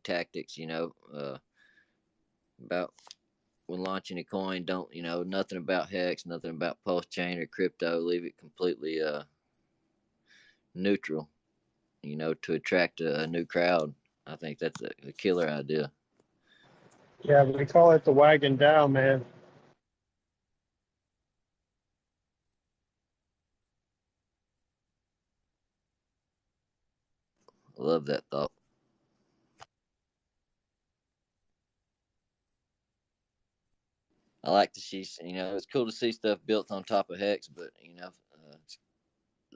tactics, about when launching a coin. Don't, nothing about hex, nothing about pulse chain or crypto. Leave it completely neutral, to attract a new crowd. I think that's a killer idea. Yeah, we call it the wagon down, man. I love that thought. I like to see, it's cool to see stuff built on top of hex, but it's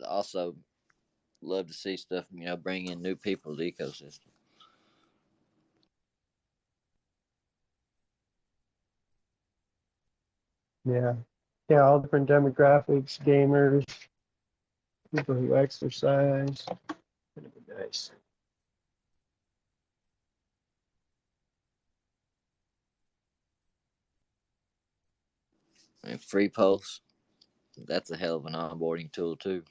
also love to see stuff, bring in new people to the ecosystem. Yeah. Yeah, all different demographics, gamers, people who exercise. Gonna be nice. And free pulse, that's a hell of an onboarding tool too.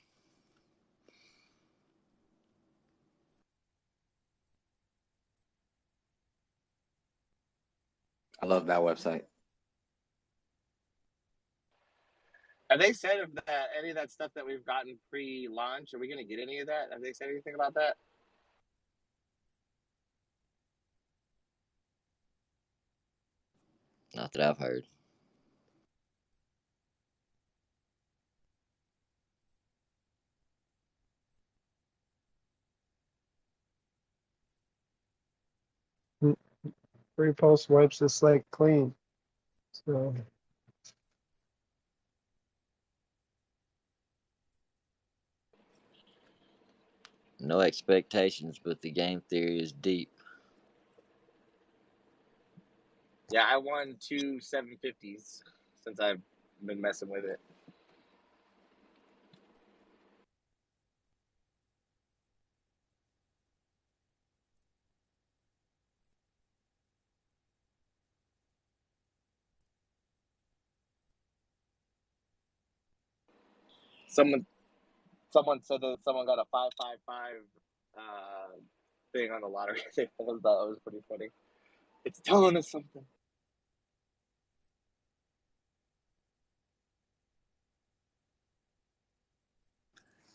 I love that website. Have they said if that any of that stuff that we've gotten pre-launch? Are we going to get any of that? Have they said anything about that? Not that I've heard. Free Pulse wipes the slate clean. So No expectations, but the game theory is deep. Yeah, I won 2 750s since I've been messing with it. Someone said that someone got a 555 thing on the lottery. I thought it was pretty funny. It's telling us something.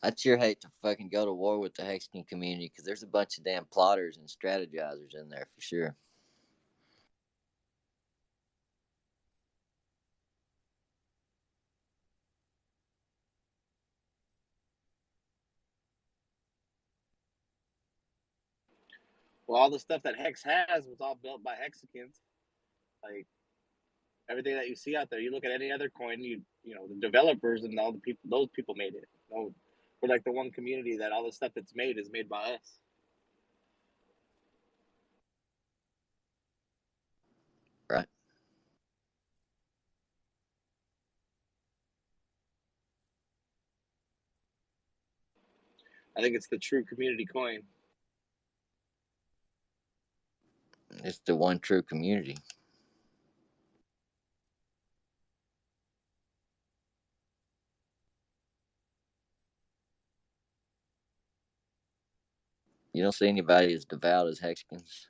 I'd sure hate to fucking go to war with the Hexagon community because there's a bunch of damn plotters and strategizers in there for sure. Well, all the stuff that Hex has was all built by Hexicans. Like everything that you see out there, you look at any other coin, the developers and all the people, those people made it. No, we're like the one community that all the stuff that's made is made by us. Right. I think it's the true community coin. It's the one true community. You don't see anybody as devout as Hexagons.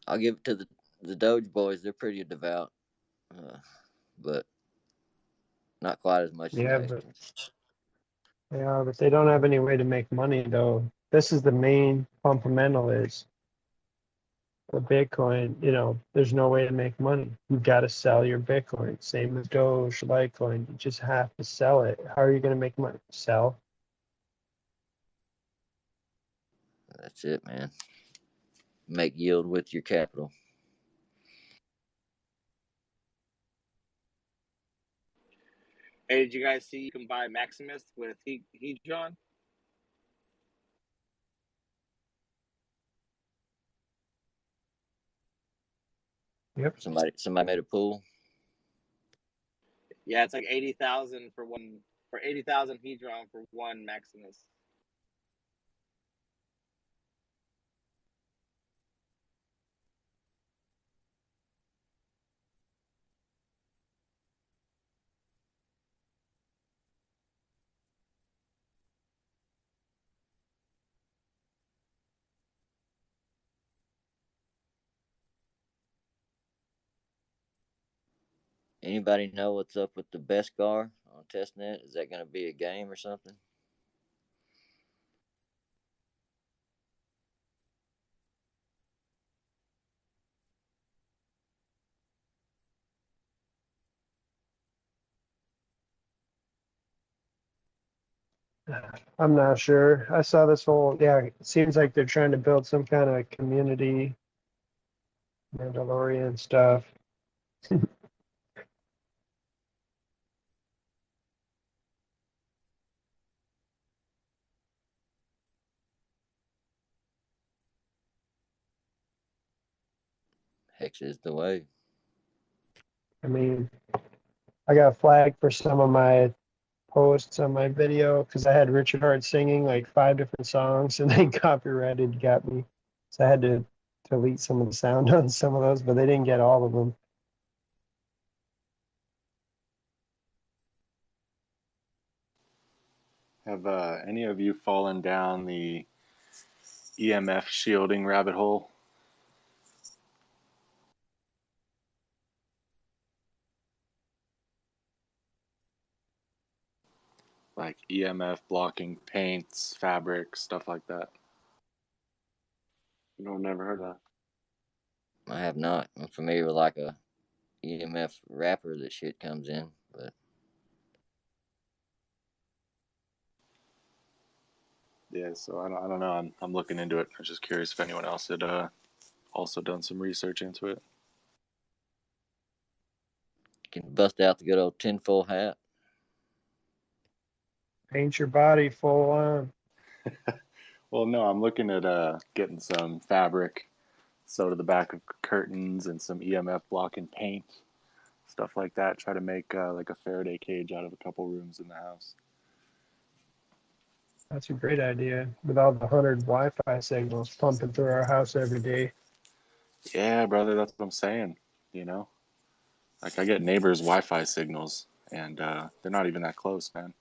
I'll give it to the Doge boys. They're pretty devout, but not quite as much as the yeah, but Hexagons. they don't have any way to make money though. This is the main fundamental is the Bitcoin. There's no way to make money. You've got to sell your Bitcoin. Same with Doge, Litecoin. You just have to sell it. How are you going to make money? Sell. That's it, man. Make yield with your capital. Hey, did you guys see you can buy Maximus with Hedron? Yep. Somebody made a pool. Yeah, it's like 80,000 for 80,000 Hedron for one Maximus. Anybody know what's up with the Beskar on testnet? Is that going to be a game or something? I'm not sure. I saw this whole, yeah, it seems like they're trying to build some kind of community, Mandalorian stuff. Hex is the way. I mean, I got flagged for some of my posts on my video because I had Richard Hart singing like 5 different songs and they copyrighted got me. So I had to delete some of the sound on some of those, but they didn't get all of them. Have any of you fallen down the EMF shielding rabbit hole? Like EMF blocking paints, fabric, stuff like that. No, never heard of that. I have not. I'm familiar with like a EMF wrapper that shit comes in, but Yeah, so I don't know. I'm looking into it. I was just curious if anyone else had also done some research into it. you can bust out the good old tinfoil hat. Paint your body full on. Well, no, I'm looking at getting some fabric sewed to the back of curtains and some EMF blocking paint, stuff like that. Try to make like a Faraday cage out of a couple rooms in the house. That's a great idea. With all the 100 Wi-Fi signals pumping through our house every day. Yeah, brother, that's what I'm saying. You know, like I get neighbors' Wi-Fi signals, and they're not even that close, man.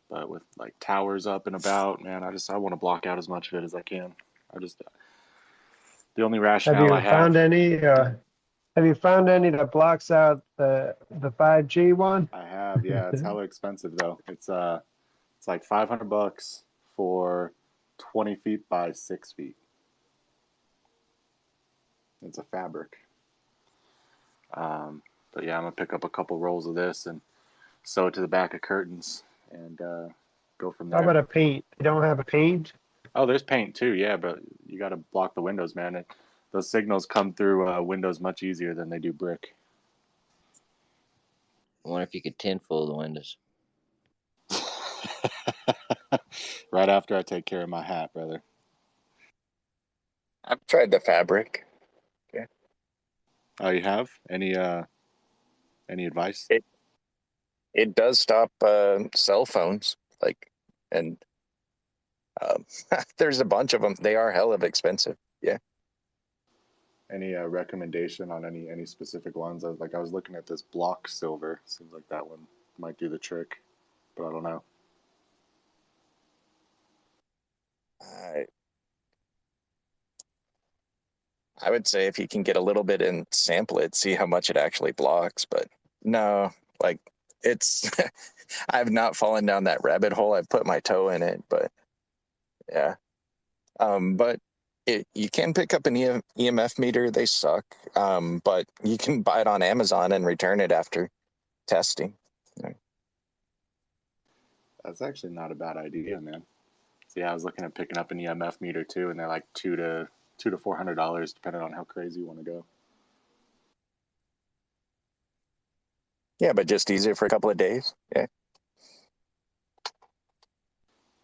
But with like towers up and about, man, I want to block out as much of it as I can. I just the only Have rationale you I have. found any? Have you found any that blocks out the 5G one? I have, yeah. It's hella expensive though. It's like $500 for 20 feet by 6 feet. It's a fabric. But yeah, I'm gonna pick up a couple rolls of this and sew it to the back of curtains and go from there. How about a paint? You don't have a paint? Oh, there's paint too, yeah, but you got to block the windows, man. Those signals come through windows much easier than they do brick. I wonder if you could tinfoil the windows. Right after I take care of my hat, brother. I've tried the fabric. Oh, you have? Any advice? It does stop cell phones, like, and there's a bunch of them. They are hell of expensive. Yeah. Any recommendation on any specific ones? I was looking at this block silver. Seems like that one might do the trick, but I don't know. I would say if you can get a little bit and sample it, see how much it actually blocks. But no, like it's, I've not fallen down that rabbit hole. I've put my toe in it, but yeah. But you can pick up an EMF meter. They suck. But you can buy it on Amazon and return it after testing. That's actually not a bad idea, man. So yeah, I was looking at picking up an EMF meter too, and they're like $200 to $400 depending on how crazy you want to go. Yeah, but just use it for a couple of days. Yeah.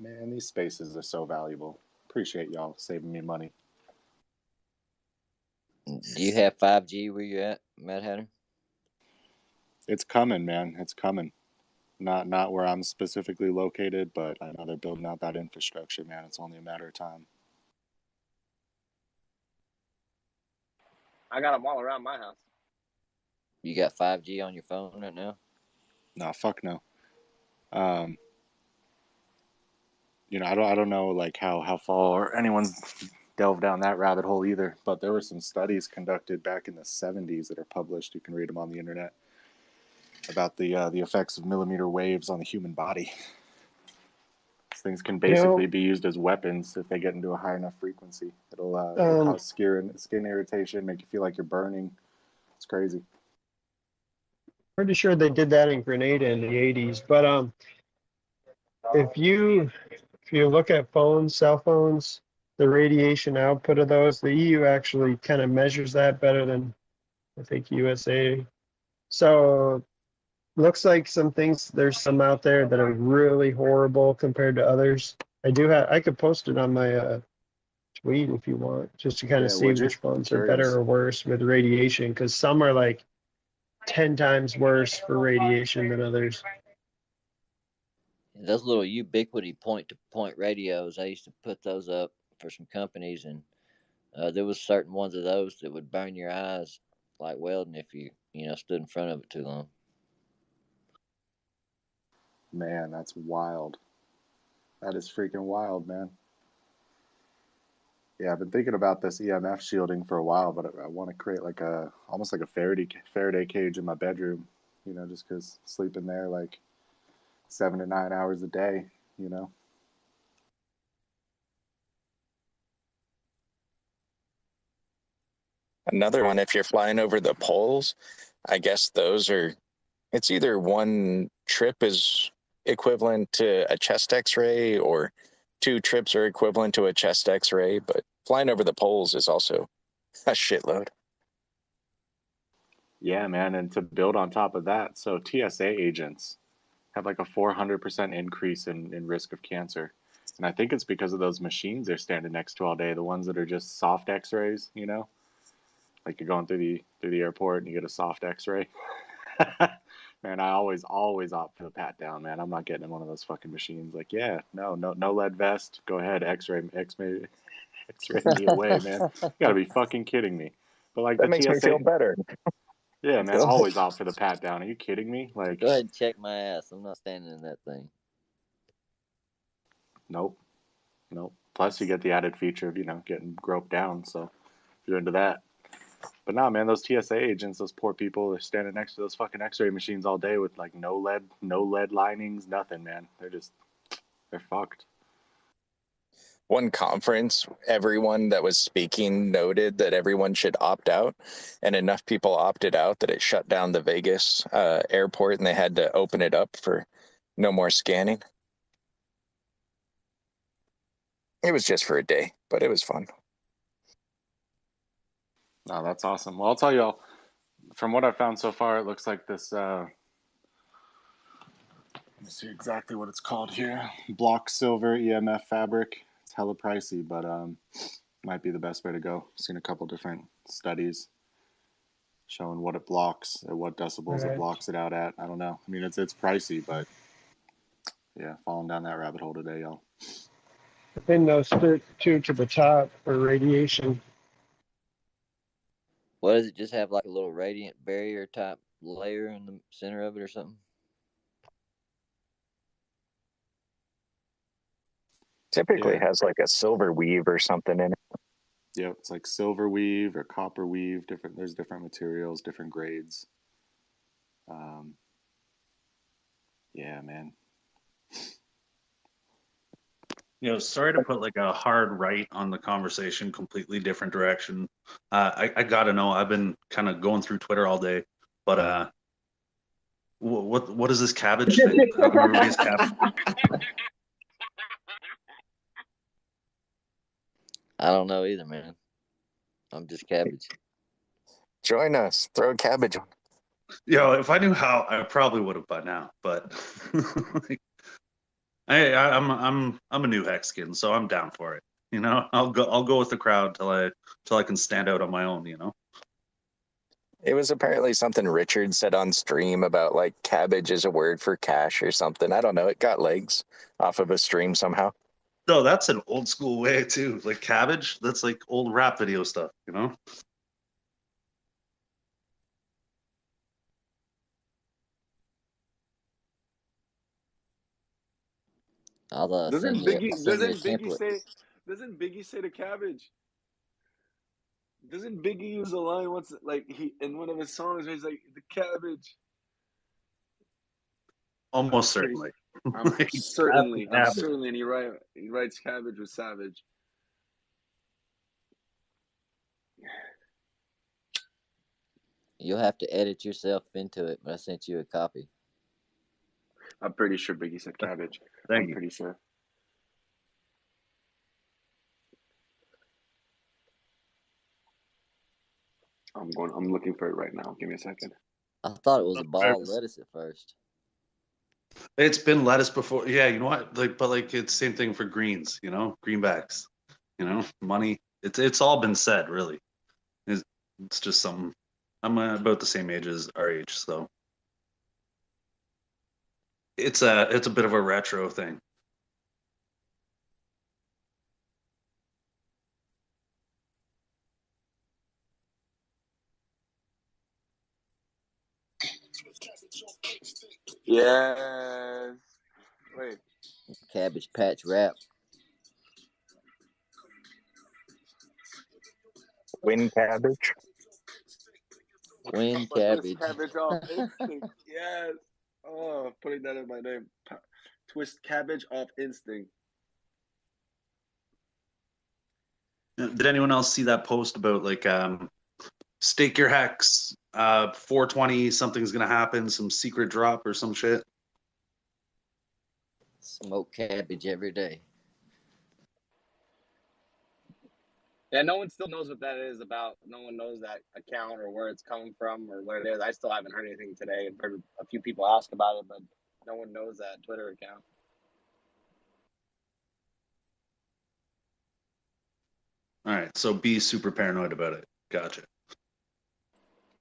Man, these spaces are so valuable. Appreciate y'all saving me money. Do you have 5G where you're at, Mad Hatter? It's coming, man. It's coming. Not where I'm specifically located, but I know they're building out that infrastructure, man. It's only a matter of time. I got them all around my house. You got 5G on your phone right now? No, fuck no. You know, I don't know like how far anyone's delved down that rabbit hole either, but there were some studies conducted back in the 70s that are published. You can read them on the internet, about the effects of millimeter waves on the human body. These things can You basically know, be used as weapons if they get into a high enough frequency. It'll cause skin irritation, make you feel like you're burning. It's crazy. pretty sure they did that in Grenada in the 80s. But if you look at phones, cell phones, the radiation output of those, the EU actually kind of measures that better than I think USA. So looks like there's some out there that are really horrible compared to others. I could post it on my tweet if you want, just to kind of Yeah, see would you? which I'm phones are better curious. or worse with radiation, because some are like 10 times worse for radiation than others. Those little ubiquity point-to-point radios, I used to put those up for some companies, and there was certain ones of those that would burn your eyes like welding if you stood in front of it too long. Man, that's wild. That is freaking wild, man. Yeah, I've been thinking about this EMF shielding for a while, but I want to create almost like a Faraday cage in my bedroom, just because sleeping there like 7 to 9 hours a day, you know. Another one, if you're flying over the poles, I guess it's either one trip is equivalent to a chest x-ray or 2 trips are equivalent to a chest x-ray, but flying over the poles is also a shitload. Yeah, man, and to build on top of that, so TSA agents have like a 400% increase in risk of cancer. And I think it's because of those machines they're standing next to all day, the ones that are just soft x-rays, like you're going through the airport and you get a soft x-ray. Man, I always opt for the pat down, man. I'm not getting in one of those fucking machines. Like, yeah, no lead vest. Go ahead, x-ray me away, man. You gotta be fucking kidding me. But like That the makes me TSA, feel better. yeah, man, always opt for the pat down. Are you kidding me? Like, Go ahead and check my ass. I'm not standing in that thing. nope. Plus, you get the added feature of getting groped down. So if you're into that. But nah, man, those TSA agents, those poor people, they're standing next to those fucking X-ray machines all day with like no lead linings, nothing, man. They're fucked. One conference, everyone that was speaking noted that everyone should opt out, and enough people opted out that it shut down the Vegas airport, and they had to open it up for no more scanning. It was just for a day, but it was fun. No, that's awesome. Well, I'll tell you all, from what I've found so far, it looks like this. Let me see exactly what it's called here. Block silver EMF fabric. It's hella pricey, but might be the best way to go. I've seen a couple different studies showing what it blocks, at what decibels it blocks it out at. I don't know. I mean, it's pricey, but yeah, falling down that rabbit hole today, y'all. Pin those two to the top for radiation. What does it just have, like a little radiant barrier type layer in the center of it or something? Typically Yeah. has like a silver weave or something in it. Yeah, it's like silver weave or copper weave. There's different materials, different grades. Yeah, man. Sorry to put like a hard right on the conversation, completely different direction. I gotta know. I've been kind of going through Twitter all day, but what is this cabbage thing? Everybody's cabbage. I don't know either, man. I'm just cabbage. Join us. Throw a cabbage on. If I knew how, I probably would have by now. But I'm a new Hexkin, so I'm down for it. I'll go with the crowd till I can stand out on my own. It was apparently something Richard said on stream about like cabbage is a word for cash or something. I don't know. It got legs off of a stream somehow. No, that's an old school way too. Like cabbage, that's like old rap video stuff. I'll Doesn't send you a Biggie template. say the cabbage? Doesn't Biggie use a line once, like he in one of his songs where he's like the cabbage? Almost Pretty- certainly. I'm Like, certainly, I'm cabbage. certainly, and he writes cabbage with savage. You'll have to edit yourself into it, but I sent you a copy. I'm pretty sure Biggie said cabbage. Thank I'm you. pretty sure. I'm looking for it right now. Give me a second. I thought it was a ball of lettuce at first. It's been lettuce before. Yeah, you know what? Like, but like it's same thing for greens. You know, greenbacks. You know, money. It's all been said. Really, it's just something. I'm about the same age as RH, so it's a bit of a retro thing. Yes. Wait. Cabbage Patch wrap. Win cabbage. Win But twist cabbage. cabbage off instinct. Yes. Oh, putting that in my name. Twist cabbage off instinct. Did anyone else see that post about like stake your hex 420 something's gonna happen, some secret drop or some shit? Smoke cabbage every day. Yeah, no one still knows what that is about. No one knows that account or where it's coming from or what it is. I still haven't heard anything today. I've heard a few people ask about it, but no one knows that Twitter account. All right, so be super paranoid about it. Gotcha.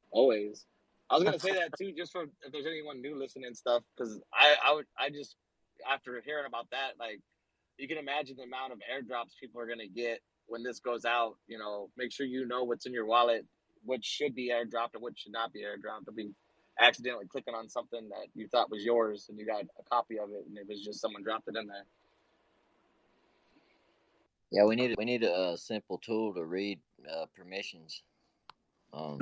Always. I was gonna say that too, just for if there's anyone new listening and stuff, because I just after hearing about that, like you can imagine the amount of airdrops people are gonna get when this goes out. You know, make sure you know what's in your wallet, what should be airdropped and what should not be airdropped. If you accidentally clicking on something that you thought was yours and you got a copy of it and it was just someone dropped it in there. Yeah, we need a simple tool to read permissions. No,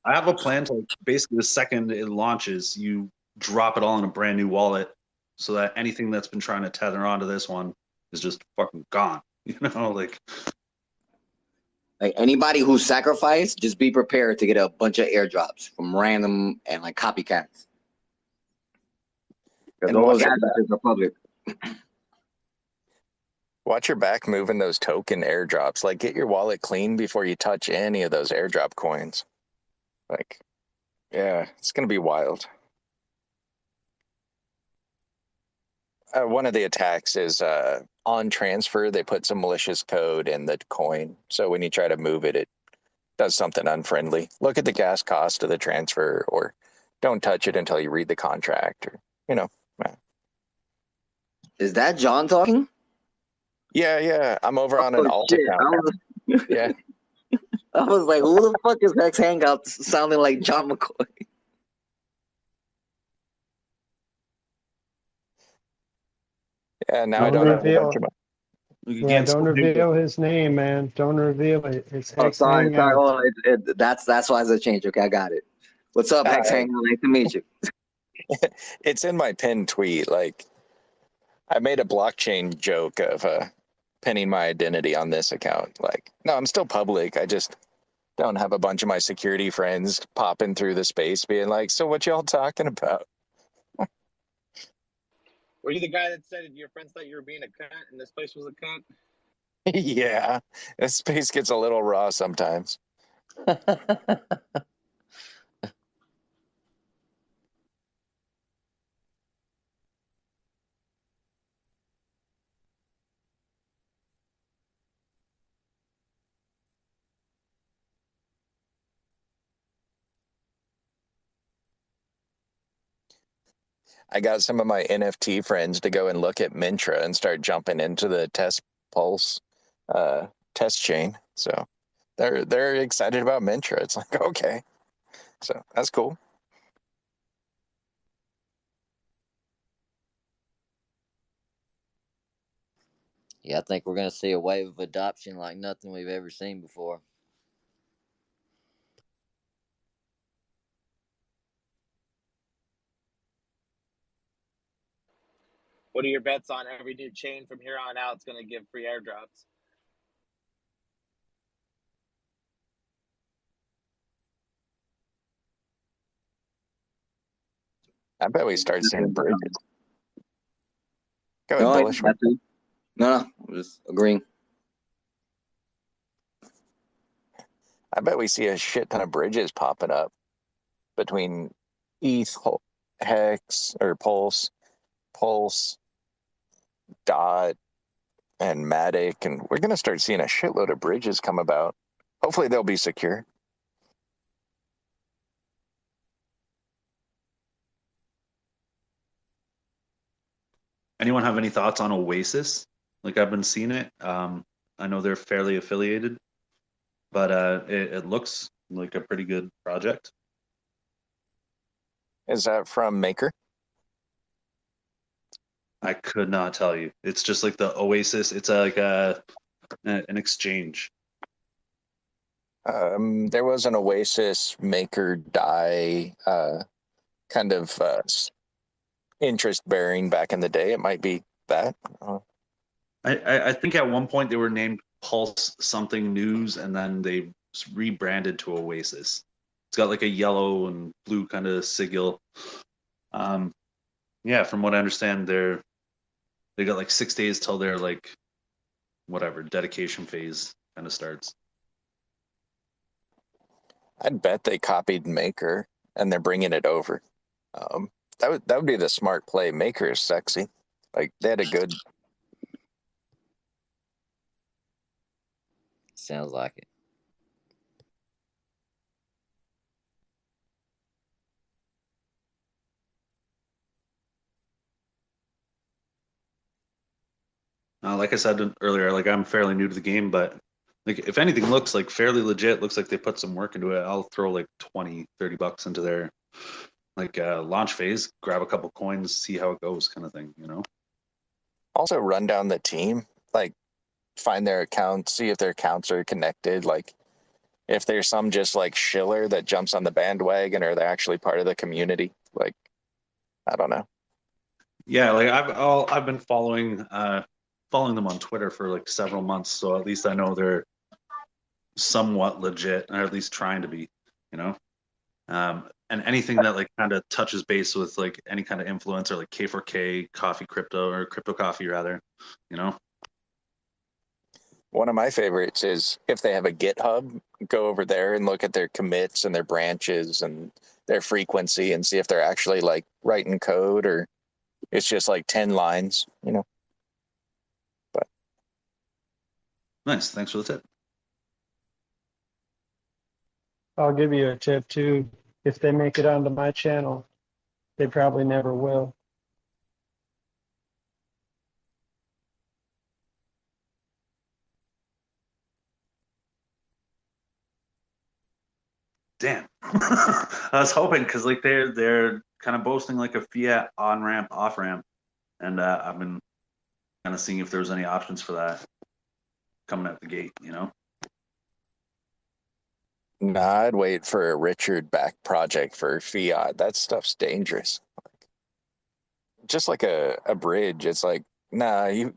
I have a plan to basically the second it launches, you drop it all in a brand new wallet so that anything that's been trying to tether onto this one is just fucking gone. You know, like anybody who sacrificed, just be prepared to get a bunch of airdrops from random and like copycats. Because And those addresses are public. Watch your back moving those token airdrops. Like, get your wallet clean before you touch any of those airdrop coins. Like, yeah, it's going to be wild. One of the attacks is on transfer, they put some malicious code in the coin. So when you try to move it, it does something unfriendly. Look at the gas cost of the transfer, or don't touch it until you read the contract, or, you know. Is that John talking? Yeah. I'm over on an alt shit. account. Yeah. I was like, who the fuck is Hex Hangout sounding like John McCoy? Yeah, now I Don't don't have a reveal. bunch of my... you Yeah, can't don't still do reveal his name, man. Don't reveal it. It's Oh, Hex sorry. Hangout. Oh, that's why it's a change. Okay, I got it. What's up, Hex Hangout? Nice to meet you. It's in my pinned tweet. Like, I made a blockchain joke of pinning my identity on this account. Like, no, I'm still public. I just don't have a bunch of my security friends popping through the space being like, so what y'all talking about? Were you the guy that said your friends thought you were being a cunt and this place was a cunt? Yeah, this space gets a little raw sometimes. I got some of my NFT friends to go and look at Mintra and start jumping into the test pulse test chain. So they're excited about Mintra. It's like, okay. So that's cool. Yeah, I think we're going to see a wave of adoption like nothing we've ever seen before. what are your bets on every new chain from here on out? It's going to give free airdrops. I bet we start seeing bridges. Go ahead, No, Bullish. that's it. No, I'm just agreeing. I bet we see a shit ton of bridges popping up between ETH, Hex, or Pulse, Dot, and Matic, and we're going to start seeing a shitload of bridges come about. Hopefully they'll be secure. Anyone have any thoughts on Oasis? Like, I've been seeing it. I know they're fairly affiliated, but it looks like a pretty good project. Is that from Maker? I could not tell you. It's just like the Oasis. It's like an exchange. There was an Oasis Maker DAI kind of interest bearing back in the day. It might be that. I think at one point they were named Pulse something News, and then they rebranded to Oasis. It's got like a yellow and blue kind of sigil. Yeah, from what I understand, they got like 6 days till their like whatever dedication phase kind of starts. I'd bet they copied Maker and they're bringing it over. That would be the smart play. Maker is sexy. Like they had a good. Sounds like it. Like I said earlier, like I'm fairly new to the game, but like if anything looks like fairly legit, looks like they put some work into it, I'll throw like 20-30 bucks into their like launch phase, grab a couple coins, see how it goes, kind of thing, you know. Also run down the team, like find their accounts, see if their accounts are connected, like if there's some just like shiller that jumps on the bandwagon or they're actually part of the community. Like I don't know. Yeah, like I've been following them on Twitter for like several months, so at least I know they're somewhat legit, or at least trying to be, you know. And anything that like kind of touches base with like any kind of influencer, like K4K, Coffee Crypto, or Crypto Coffee rather, you know. One of my favorites is if they have a GitHub, go over there and look at their commits and their branches and their frequency and see if they're actually like writing code or it's just like 10 lines, you know. But Nice, thanks for the tip. I'll give you a tip too. If they make it onto my channel, they probably never will. Damn. I was hoping because like they're kind of boasting like a fiat on ramp, off ramp, and I've been kind of seeing if there's any options for that coming out the gate, you know. nah, I'd wait for a Richard back project for fiat. That stuff's dangerous. Just like a bridge, it's like, nah, you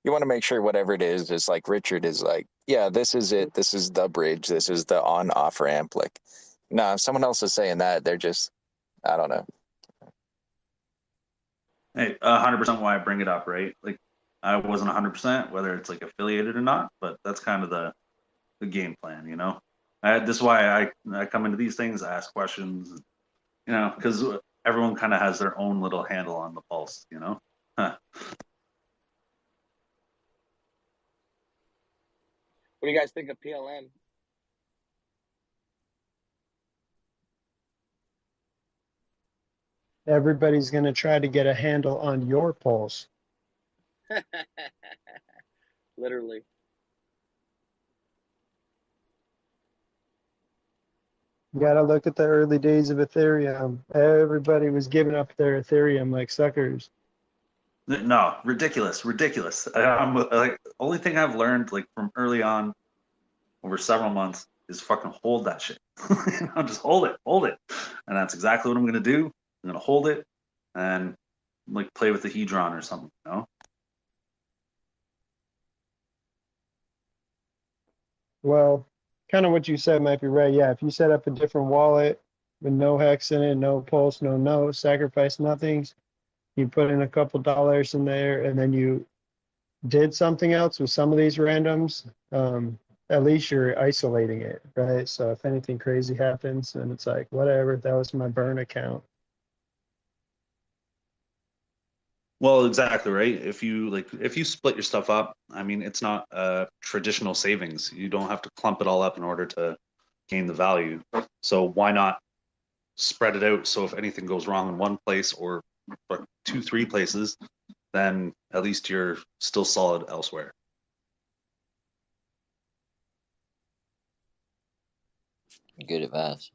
want to make sure whatever it is like Richard is like, yeah, this is it. This is the bridge. This is the on off ramp. Like, nah, if someone else is saying that, they're just, I don't know. Hey, 100% why I bring it up, right? Like, I wasn't 100% whether it's like affiliated or not, but that's kind of the game plan, you know. This is why I come into these things, ask questions, you know, because everyone kind of has their own little handle on the pulse, you know. Huh. What do you guys think of PLN? Everybody's going to try to get a handle on your pulse. Literally. You got to look at the early days of Ethereum. Everybody was giving up their Ethereum like suckers. No, ridiculous. I'm like, only thing I've learned like from early on over several months is fucking hold that shit. You know, just hold it, and that's exactly what I'm gonna do. I'm gonna hold it, and like play with the hedron or something, you know? Well, kind of what you said might be right. Yeah, if you set up a different wallet with no hex in it, no pulse, no note, sacrifice nothings, you put in a couple dollars in there, and then you did something else with some of these randoms, at least you're isolating it, right? So if anything crazy happens, then it's like, whatever, that was my burn account. Well, exactly, right. If you split your stuff up, I mean, it's not traditional savings. You don't have to clump it all up in order to gain the value. So why not spread it out? So if anything goes wrong in one place or 2, 3 places, then at least you're still solid elsewhere. Good advice.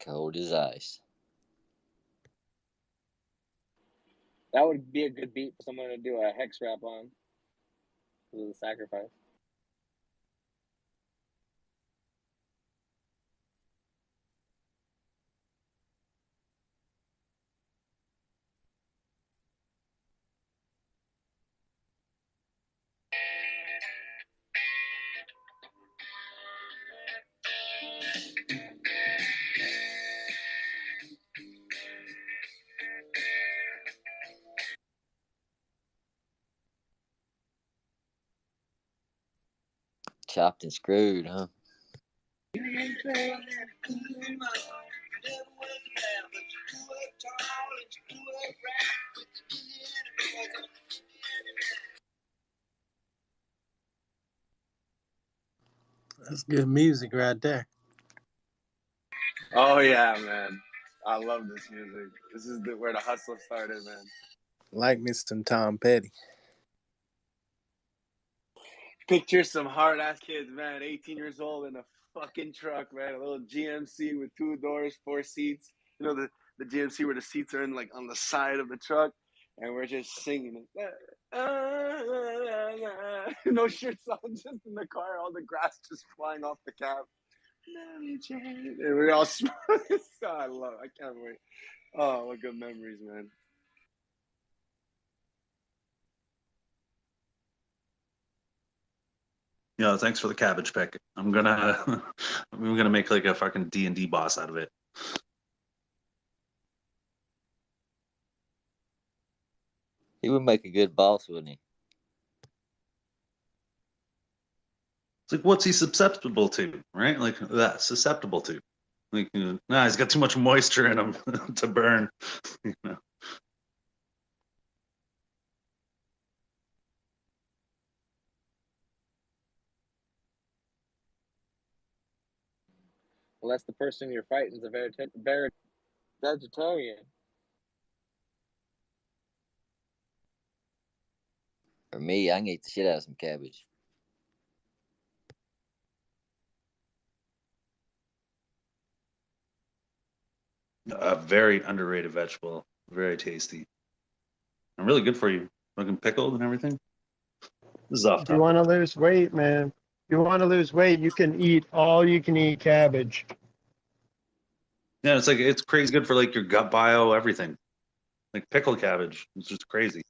Cold as ice. That would be a good beat for someone to do a hex rap on. With the sacrifice. Chopped and screwed, huh? That's good music right there. Oh yeah, man. I love this music. This is where the hustle started, man. Like me some Tom Petty. Picture some hard ass kids, man. 18 years old in a fucking truck, man. A little GMC with 2 doors, 4 seats. You know the GMC where the seats are in like on the side of the truck, and we're just singing it. No shirts on, just in the car. All the grass just flying off the cab. And we're all smiling. I can't wait. Oh, what good memories, man. Yeah, thanks for the cabbage pick. I'm gonna make like a fucking D&D boss out of it. He would make a good boss, wouldn't he? It's like, what's he susceptible to, right? Like that susceptible to. Like, nah, he's got too much moisture in him to burn. You know? Unless the person you're fighting is a vegetarian. For me, I can eat the shit out of some cabbage. A very underrated vegetable, very tasty, and really good for you. Looking pickled and everything. This is off If you topic. want to lose weight, man, if you want to lose weight, you can eat all you can eat cabbage. Yeah, it's crazy good for like your gut bio, everything. Like pickled cabbage, it's just crazy.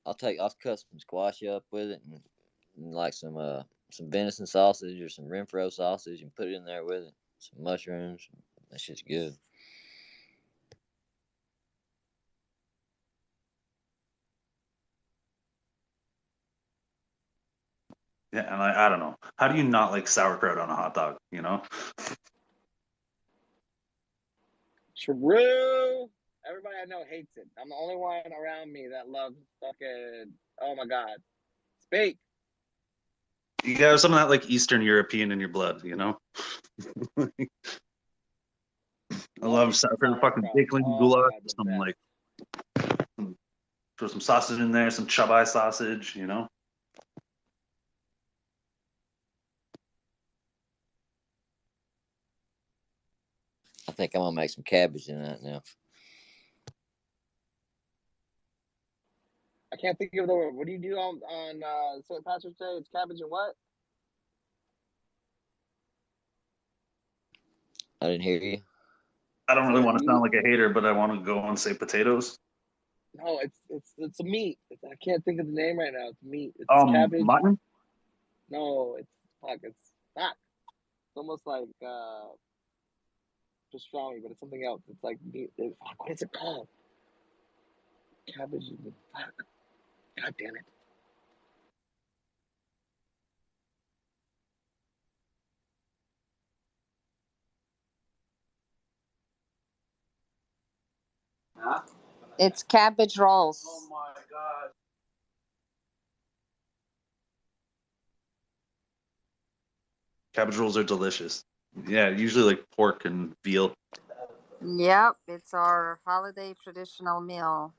I'll cut some squash up with it and like some venison sausage or some Renfro sausage and put it in there with it. Some mushrooms. That shit's good. Yeah, and I don't know. How do you not like sauerkraut on a hot dog? You know? True. Everybody I know hates it. I'm the only one around me that loves fucking. Oh my god. Speak. You got some of that like Eastern European in your blood, you know? I love sauerkraut, fucking bacon Oh my goulash, god, the something best. like Throw some sausage in there, some chub-eye sausage, you know. I think I'm gonna make some cabbage in that now. I can't think of the word. What do you do on St. Patrick's Day? It's cabbage and what? I didn't hear you. I don't really So want to you sound like a hater, but I want to go and say potatoes. no, it's a meat. I can't think of the name right now. It's meat. It's cabbage. Mutton? No, it's fuck. It's not. It's almost like pastrami, but it's something else. It's like meat. Fuck, what is it called? Cabbage. Fuck. God damn it. It's cabbage rolls. Oh my god. Cabbage rolls are delicious. Yeah, usually like pork and veal. Yep, it's our holiday traditional meal.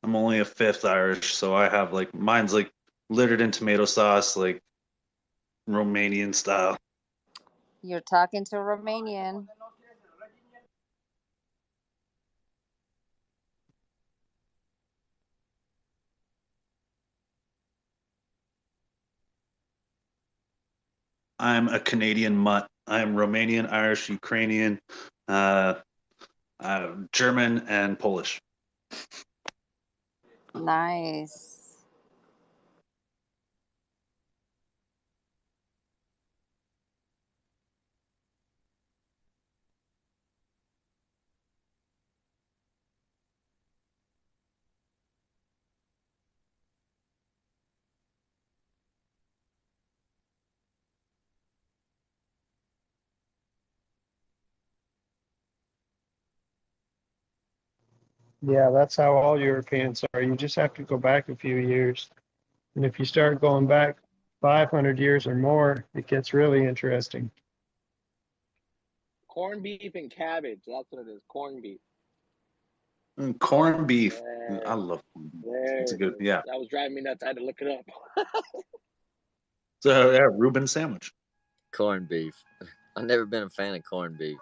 I'm only a fifth Irish, so I have like mine's like littered in tomato sauce, like Romanian style. You're talking to a Romanian. I'm a Canadian mutt. I'm Romanian, Irish, Ukrainian, German, and Polish. Nice. Yeah, that's how all Europeans are. You just have to go back a few years. And if you start going back 500 years or more, it gets really interesting. Corned beef and cabbage. That's what it is. Corned beef. Corned beef. There, I love corned beef. there It's a it good, is. yeah. That was driving me nuts. I had to look it up. So yeah, Reuben sandwich. Corned beef. I've never been a fan of corned beef.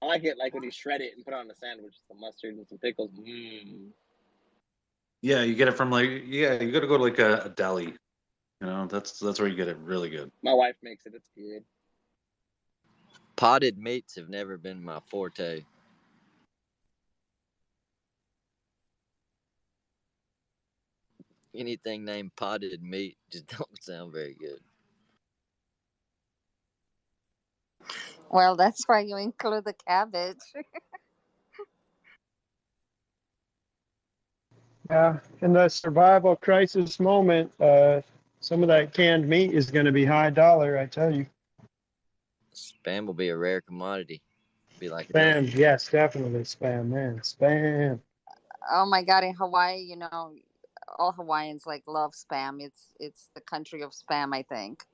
I like it like when you shred it and put it on a sandwich, some mustard and some pickles. Yeah, you get it from like you got to go to like a deli. You know, that's where you get it really good. My wife makes it. It's good. Potted meats have never been my forte. Anything named potted meat just don't sound very good. Well, that's why you include the cabbage. Yeah, in the survival crisis moment, some of that canned meat is going to be high dollar, I tell you. Spam will be a rare commodity. Be like Spam, yes, definitely spam, man, spam. Oh my God, in Hawaii, you know, all Hawaiians like love spam. It's the country of spam, I think.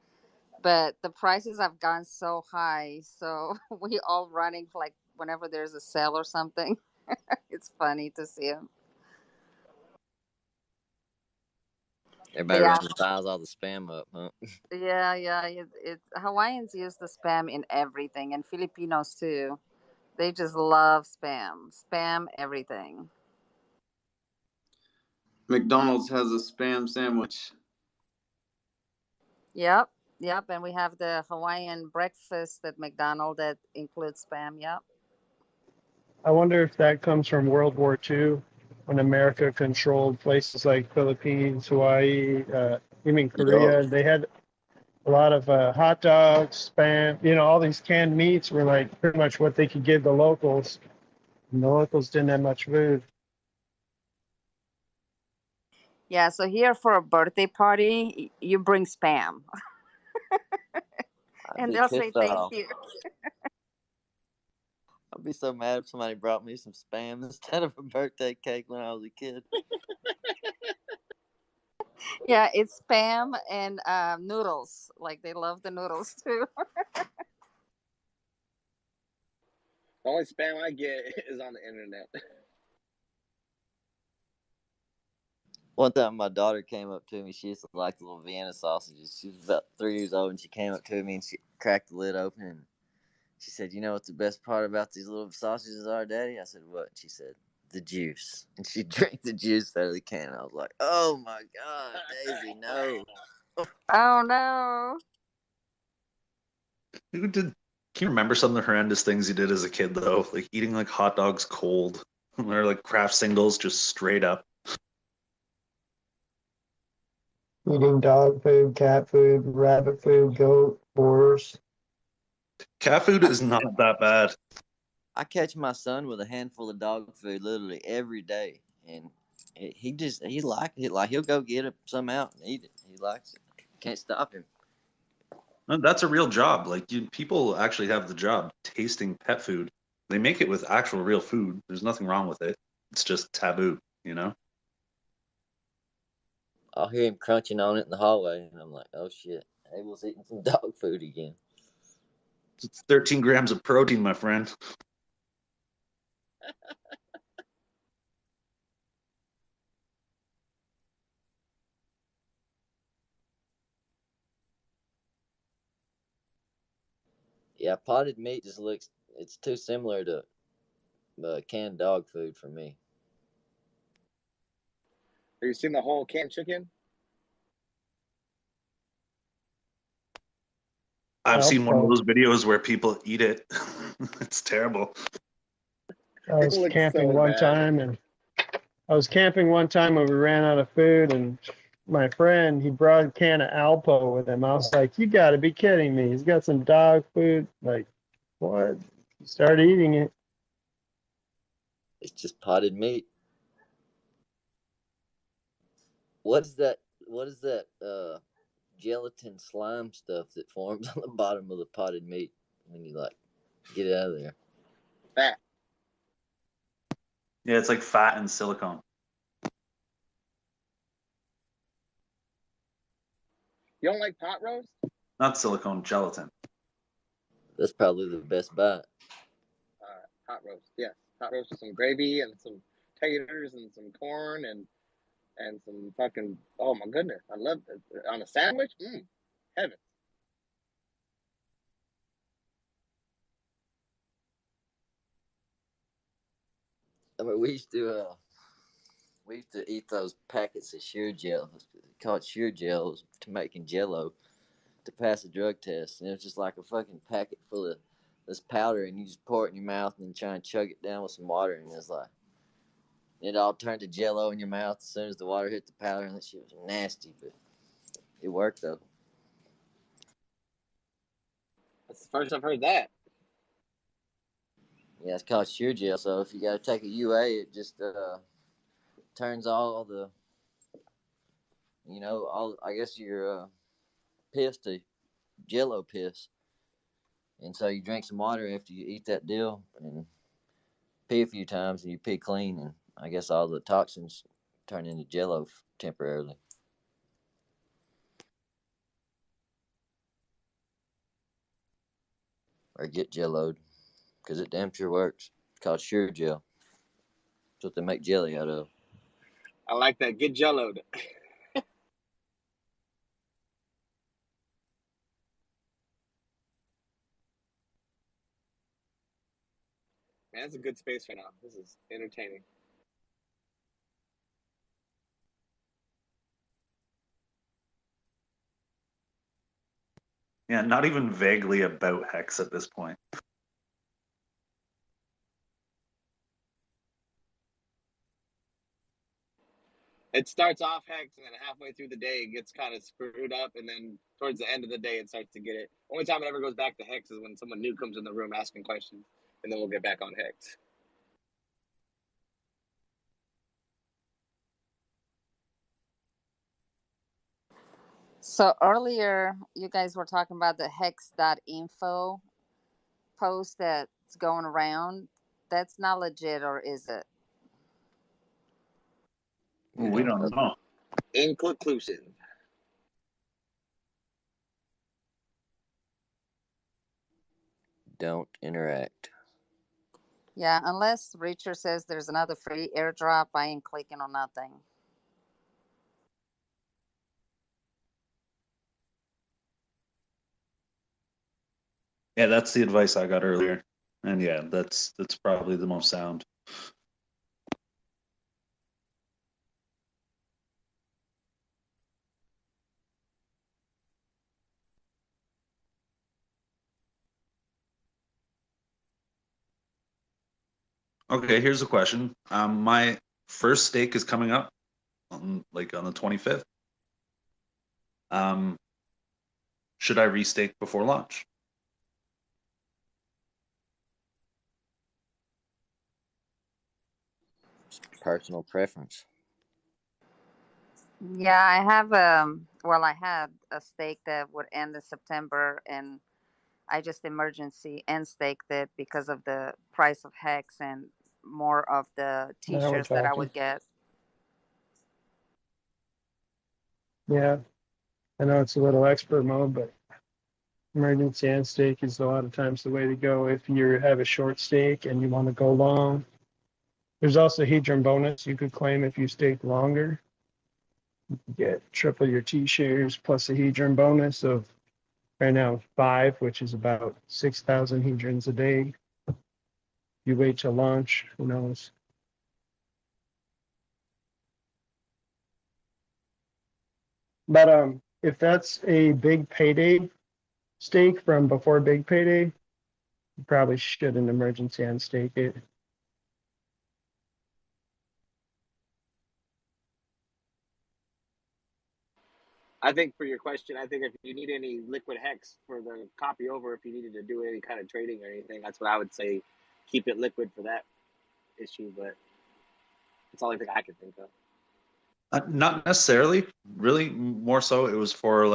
But the prices have gone so high, so we all running like whenever there's a sale or something. It's funny to see them. everybody Yeah, runs and piles all the spam up, huh? yeah. Hawaiians use the spam in everything, and Filipinos too. They just love spam everything. McDonald's has a spam sandwich. Yep, and we have the Hawaiian breakfast at McDonald's that includes spam. Yep. I wonder if that comes from World War II, when America controlled places like Philippines, Hawaii, even Korea. They had a lot of hot dogs, spam, all these canned meats were like pretty much what they could give the locals. And the locals didn't have much food. Yeah, so here for a birthday party, you bring spam. I'd And be they'll say pissed thank off. you. I'd be so mad if somebody brought me some spam instead of a birthday cake when I was a kid. Yeah, it's spam and noodles. Like they love the noodles too. The only spam I get is on the internet. One time, my daughter came up to me. She used to like the little Vienna sausages. She was about 3 years old, and she came up to me and she cracked the lid open. And she said, "You know what the best part about these little sausages are, Daddy?" I said, "What?" She said, "The juice." And she drank the juice out of the can. I was like, "Oh my God, Daisy, no!" Oh no. Who did? Can you remember some of the horrendous things you did as a kid though? Like eating like hot dogs cold, or like Kraft singles just straight up. Eating dog food, cat food, rabbit food, goat, horse. Cat food is not that bad. I catch my son with a handful of dog food literally every day, and he like it. Like he'll go get some out and eat it. He likes it. Can't stop him. No, that's a real job. Like people actually have the job tasting pet food. They make it with actual real food. There's nothing wrong with it. It's just taboo, you know? I'll hear him crunching on it in the hallway, and I'm like, "Oh shit, Abel's eating some dog food again." It's 13 grams of protein, my friend. Yeah, potted meat just looks. It's too similar to canned dog food for me. Have you seen the whole canned chicken? I've seen one of So those videos where people eat it. It's terrible. I It was looks camping so one bad. time, and I was camping one time when we ran out of food, and my friend, he brought a can of Alpo with him. I was like, "You got to be kidding me! He's got some dog food." Like, what? He started eating it. It's just potted meat. What is that? What is that? Gelatin slime stuff that forms on the bottom of the potted meat when you like get it out of there. Fat. Yeah, it's like fat and silicone. You don't like pot roast? Not silicone, gelatin. That's probably the best bite. Pot roast. Yes, pot roast with some gravy and some taters and some corn and some fucking. Oh my goodness, I love it on a sandwich. Heaven. I mean, we used to eat those packets of shear gel, called shear gels, to making Jello to pass a drug test, and it was just like a fucking packet full of this powder, and you just pour it in your mouth and then try and chug it down with some water, and it's like it all turned to Jello in your mouth as soon as the water hit the powder, and that shit was nasty, but it worked though. That's the first I've heard that. Yeah, it's called shear gel. So if you got to take a UA, it just turns all the, all I guess your piss to Jello piss, and so you drink some water after you eat that deal and pee a few times, and you pee clean, and I guess all the toxins turn into Jello temporarily. Or get Jelloed, because it damn sure works. It's called Sure Gel. It's what they make jelly out of. I like that. Get jelloed. Man, it's a good space right now. This is entertaining. Yeah, not even vaguely about Hex at this point. It starts off Hex, and then halfway through the day, it gets kind of screwed up, and then towards the end of the day, it starts to get it. Only time it ever goes back to Hex is when someone new comes in the room asking questions, and then we'll get back on Hex. So earlier, you guys were talking about the hex.info post that's going around. That's not legit, or is it? We don't know. Inconclusive. Don't interact. Yeah, unless Richard says there's another free airdrop, I ain't clicking on nothing. Yeah, that's the advice I got earlier. And yeah, that's probably the most sound. Okay, here's a question. My first stake is coming up on the 25th. Should I restake before launch? Personal preference. Yeah, I have I had a stake that would end in September, and I just emergency end staked it because of the price of Hex and more of the Now we're t-shirts that I talking. would get. Yeah, I know it's a little expert mode, but emergency end stake is a lot of times the way to go if you have a short stake and you want to go long. There's also Hedron bonus you could claim if you stake longer. You could get triple your T-shares plus a Hedron bonus of right now 5, which is about 6,000 Hedrons a day. You wait till launch, who knows? But if that's a big payday stake from before big payday, you probably shouldn't emergency unstake it. I think for your question, I think if you need any liquid hex for the copy over, if you needed to do any kind of trading or anything, that's what I would say. Keep it liquid for that issue, but it's the only thing I can think of. Not necessarily. Really, more so it was for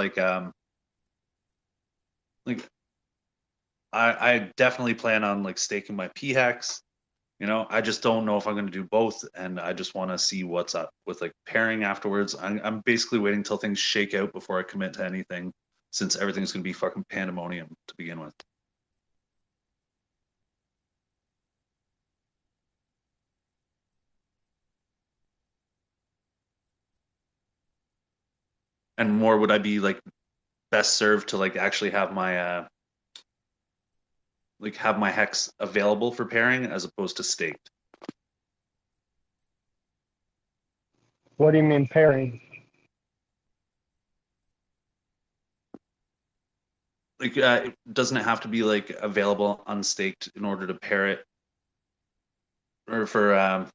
I definitely plan on staking my p-hex. I just don't know if I'm going to do both, and I just want to see what's up with pairing afterwards. I'm basically waiting till things shake out before I commit to anything, since everything's going to be fucking pandemonium to begin with. And more would I be best served to actually have my have my hex available for pairing as opposed to staked. What do you mean pairing? Doesn't it have to be available unstaked in order to pair it, or for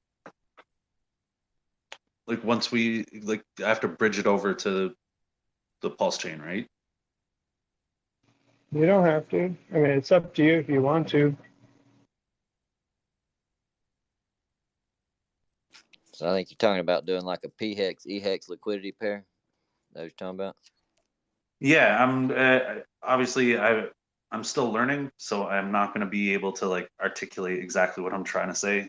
once we I have to bridge it over to the Pulse chain, right? You don't have to. I mean, it's up to you if you want to. So I think you're talking about doing like a p-hex e-hex liquidity pair. That what you're talking about? Yeah, I'm obviously I'm still learning, so I'm not going to be able to articulate exactly what I'm trying to say,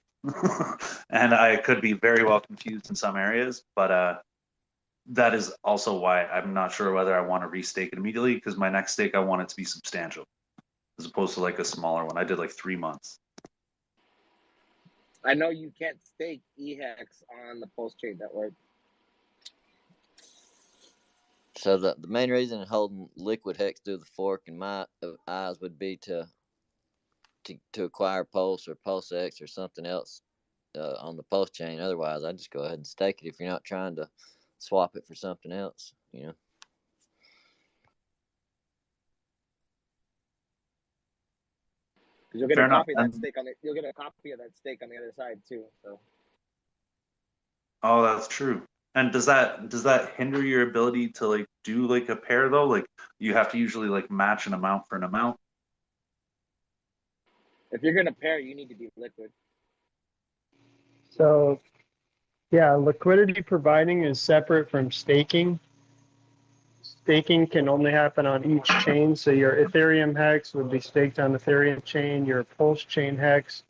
and I could be very well confused in some areas. But that is also why I'm not sure whether I want to restake it immediately, because my next stake I want it to be substantial, as opposed to a smaller one. I did 3 months. I know you can't stake eHex on the Pulse chain network. So the main reason holding liquid hex through the fork in my eyes would be to acquire Pulse or Pulse X or something else on the Pulse chain. Otherwise, I'd just go ahead and stake it if you're not trying to swap it for something else, Because you'll get Fair a enough. copy of that stake on it. You'll get a copy of that stake on the other side too. So. Oh, that's true. And does that hinder your ability to do a pair though? You have to usually match an amount for an amount. If you're gonna pair, you need to be liquid. So, yeah, liquidity providing is separate from staking. Staking can only happen on each chain. So your Ethereum hex would be staked on Ethereum chain. Your Pulse chain hex,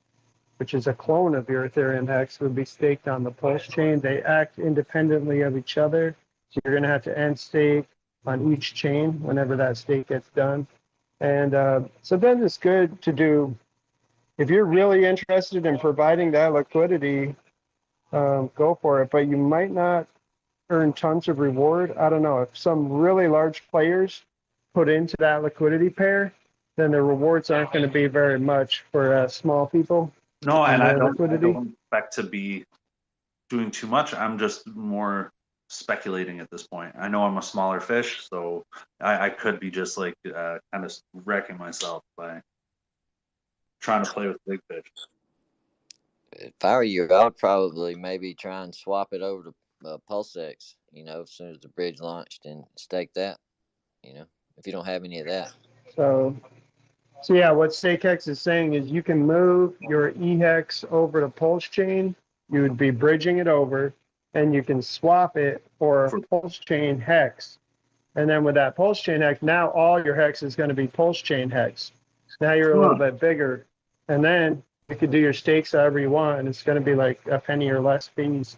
which is a clone of your Ethereum hex, would be staked on the Pulse chain. They act independently of each other. So you're going to have to end stake on each chain whenever that stake gets done. And so then it's good to do, if you're really interested in providing that liquidity, go for it. But you might not earn tons of reward. I don't know. If some really large players put into that liquidity pair, then the rewards aren't going to be very much for small people No, on and I their liquidity. don't expect to be doing too much. I'm just more speculating at this point. I know I'm a smaller fish, so I could be just like kind of wrecking myself by trying to play with big fish. If I were you, I'd probably maybe try and swap it over to PulseX, as soon as the bridge launched, and stake that, if you don't have any of that. So yeah, what StakeX is saying is you can move your eHex over to Pulse Chain. You would be bridging it over, and you can swap it for a Pulse Chain hex. And then with that Pulse Chain hex, now all your hex is going to be Pulse Chain hex. Now you're a little bit bigger, and then you could do your stakes however you want, and it's going to be like a penny or less fees,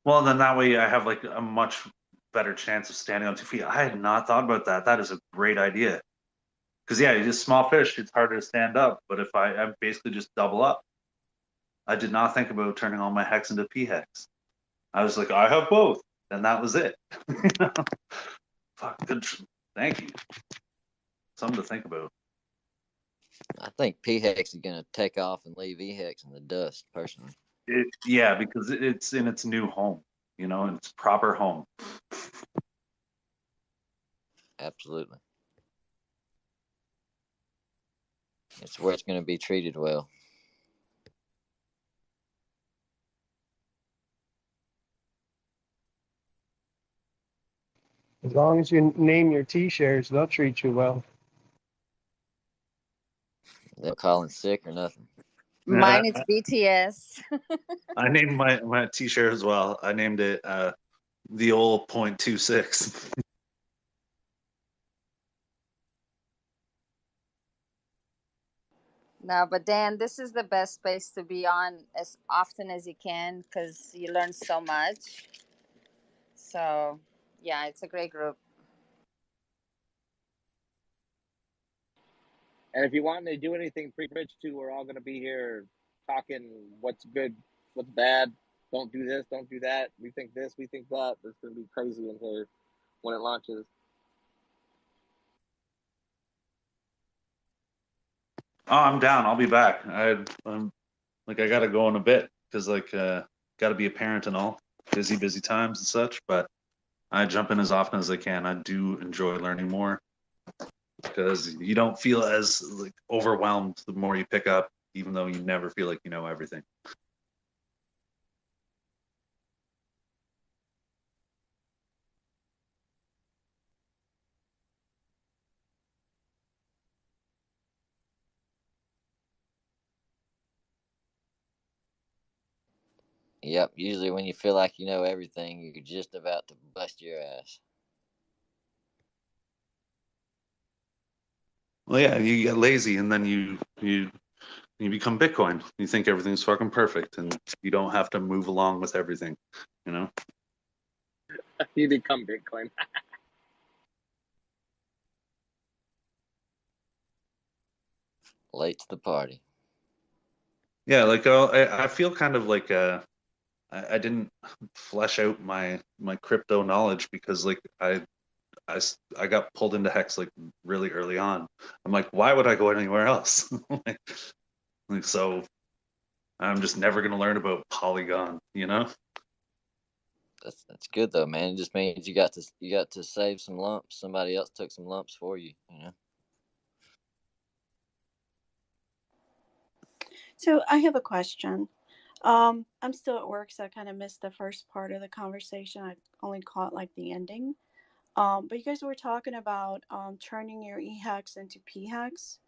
Well, then that way I have like a much better chance of standing on 2 feet. I had not thought about that. That is a great idea. Because yeah, you just small fish, it's harder to stand up. But if I basically just double up, I did not think about turning all my hex into P hex. I was like, I have both, and that was it. Fuck, good. Thank you. Something to think about. I think P-Hex is going to take off and leave E-Hex in the dust, personally. Yeah, because it's in its new home, in its proper home. Absolutely. It's where it's going to be treated well. As long as you name your T-shares, they'll treat you well. They'll call in sick or nothing. Mine is BTS. I named my T-shirt as well. I named it the old 0.26. No, but Dan, this is the best space to be on as often as you can because you learn so much. So, yeah, it's a great group. And if you want to do anything pre-bridge too, we're all going to be here talking what's good, what's bad. Don't do this, don't do that. We think this, we think that. It's going to be crazy in here when it launches. Oh, I'm down. I'll be back. I'm I gotta go in a bit because gotta be a parent and all, busy times and such. But I jump in as often as I can. I do enjoy learning more because you don't feel as overwhelmed the more you pick up, even though you never feel like you know everything. Yep. Usually when you feel like you know everything, you're just about to bust your ass. Well, yeah, you get lazy and then you become Bitcoin. You think everything's fucking perfect and you don't have to move along with everything, You become Bitcoin. Late to the party. Yeah, I feel kind of like I didn't flesh out my crypto knowledge because I got pulled into Hex really early on. I'm like, why would I go anywhere else? So I'm just never gonna learn about Polygon, That's good though, man. It just means you got to save some lumps. Somebody else took some lumps for you, So I have a question. I'm still at work, so I kind of missed the first part of the conversation. I only caught the ending. But you guys were talking about turning your eHex into pHex.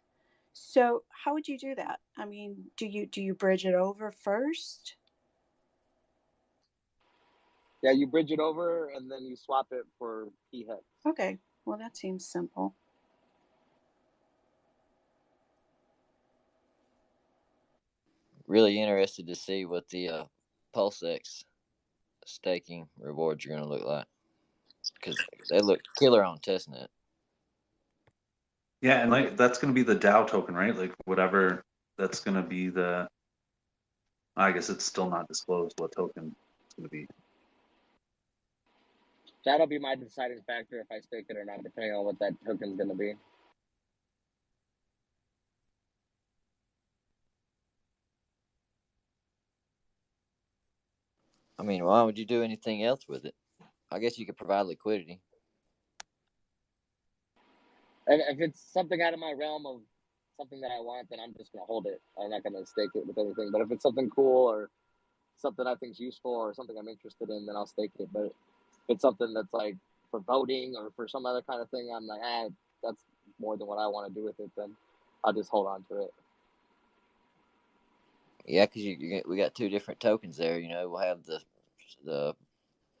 So how would you do that? I mean, do you bridge it over first? Yeah, you bridge it over and then you swap it for P-Hex. Okay, well that seems simple. Really interested to see what the PulseX staking rewards are going to look like. because they look killer on testnet. Yeah, and like that's going to be the DAO token, right? Like whatever that's going to be the. I guess it's still not disclosed what token it's going to be. That'll be my deciding factor if I stake it or not, depending on what that token's going to be. I mean, why would you do anything else with it? I guess you could provide liquidity. If it's something out of my realm of something that I want, then I'm just going to hold it. I'm not going to stake it with anything. But if it's something cool or something I think is useful or something I'm interested in, then I'll stake it. But if it's something that's like for voting or for some other kind of thing, I'm like, that's more than what I want to do with it, then I'll just hold on to it. Yeah, because we got two different tokens there. You know, we'll have the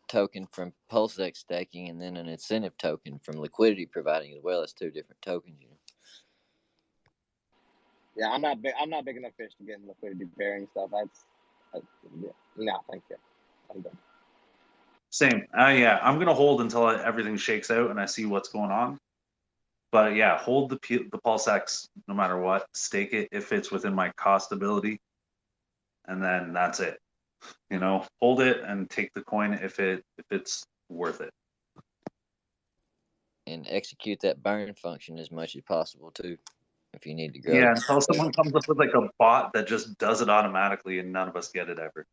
token from PulseX staking and then an incentive token from liquidity providing as well. As two different tokens. You know. Yeah, I'm not big enough fish to get in liquidity bearing stuff. No, thank you. I'm done. Same. Yeah, I'm gonna hold until everything shakes out and I see what's going on. But yeah, hold the PulseX no matter what. Stake it if it's within my cost ability, and then that's it. You know, hold it and take the coin if it's worth it. And execute that burn function as much as possible too, if you need to grow. Yeah, until someone comes up with like a bot that just does it automatically and none of us get it ever.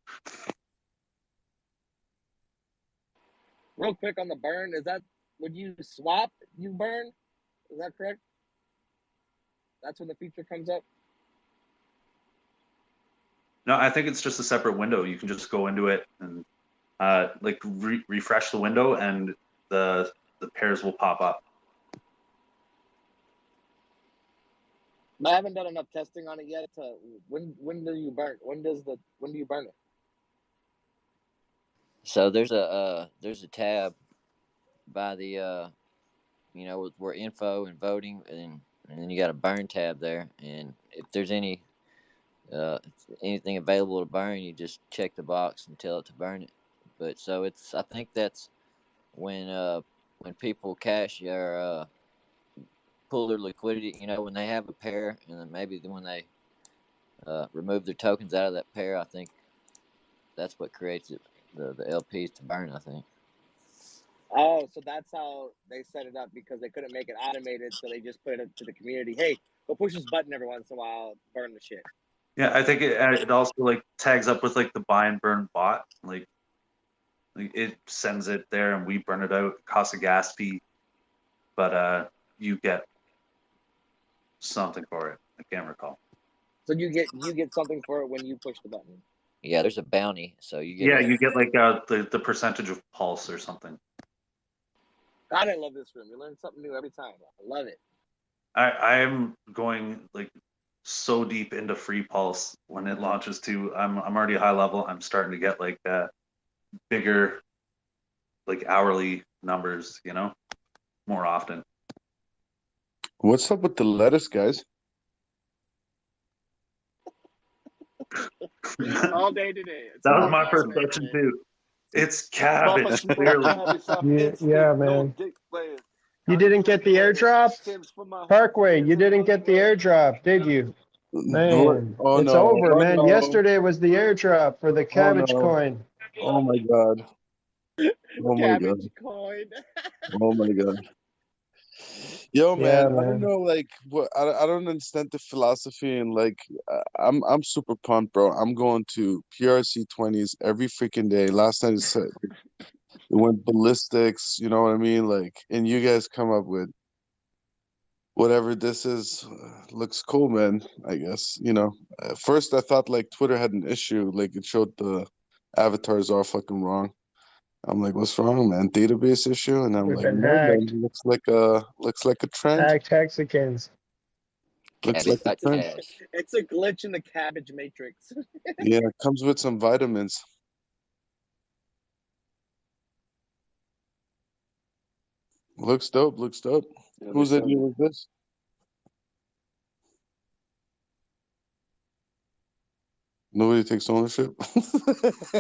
Real quick on the burn, is that when you swap, you burn? Is that correct? That's when the feature comes up? No, I think it's just a separate window. You can just go into it and like refresh the window, and the pairs will pop up. I haven't done enough testing on it yet. When do you burn? When do you burn it? So there's a tab by the you know, where info and voting, and then you got a burn tab there. And if there's anything available to burn, you just check the box and tell it to burn it. But so I think that's when people cash or pull their liquidity, you know, when they have a pair, and then maybe when they remove their tokens out of that pair, I think that's what creates it, the LPs to burn, I think. Oh, so that's how they set it up, because they couldn't make it automated, so they just put it up to the community. Hey, go push this button every once in a while, burn the shit. Yeah, I think it also like tags up with like the buy and burn bot. Like it sends it there and we burn it out. It costs a gas fee, but you get something for it. I can't recall. So you get something for it when you push the button. Yeah, there's a bounty, so you get. Yeah, you get like the percentage of pulse or something. God, I love this room. You learn something new every time. I love it. I am going like so deep into free pulse when it launches too. I'm already high level. I'm starting to get like bigger like hourly numbers, you know, more often. What's up with the lettuce, guys? All day today. That was my first question too. It's cabbage, clearly. Yeah, man. You didn't get the airdrop? Parkway, you didn't get the airdrop, did you? Man, Oh, it's no. over, Oh, man. no. Yesterday was the airdrop for the cabbage no. coin. Oh my god. Oh my god. Coin. Oh my god. Yo, Yeah, man, I don't man. know, like, what I don't understand the philosophy, and like, I'm super pumped, bro. I'm going to PRC 20s every freaking day. Last night it went ballistics, you know what I mean? Like, and you guys come up with whatever this is, looks cool, man. I guess, you know. At first I thought like Twitter had an issue, like it showed the avatars are fucking wrong. I'm like, what's wrong, man? Database issue? And I'm We've like, been no, hacked. man, looks like a trend. Hacked Hexicans. Looks like a trend. It's a glitch in the cabbage matrix. Yeah, it comes with some vitamins. Looks dope, looks dope. Yeah, Whose they idea said- was this? Nobody takes ownership.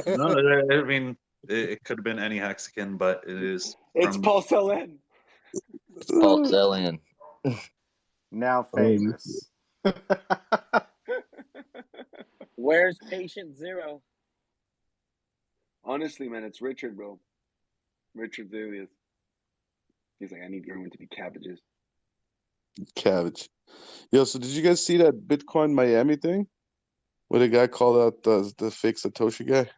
No, I mean it could have been any Hexican, but it is It's from Paul Ellen. Paul Sellen. Now famous. Where's patient zero? Honestly, man, it's Richard, bro. Richard Zelius. He's like, I need everyone to be cabbages. Cabbage. Yo, so did you guys see that Bitcoin Miami thing? Where the guy called out the fake Satoshi guy?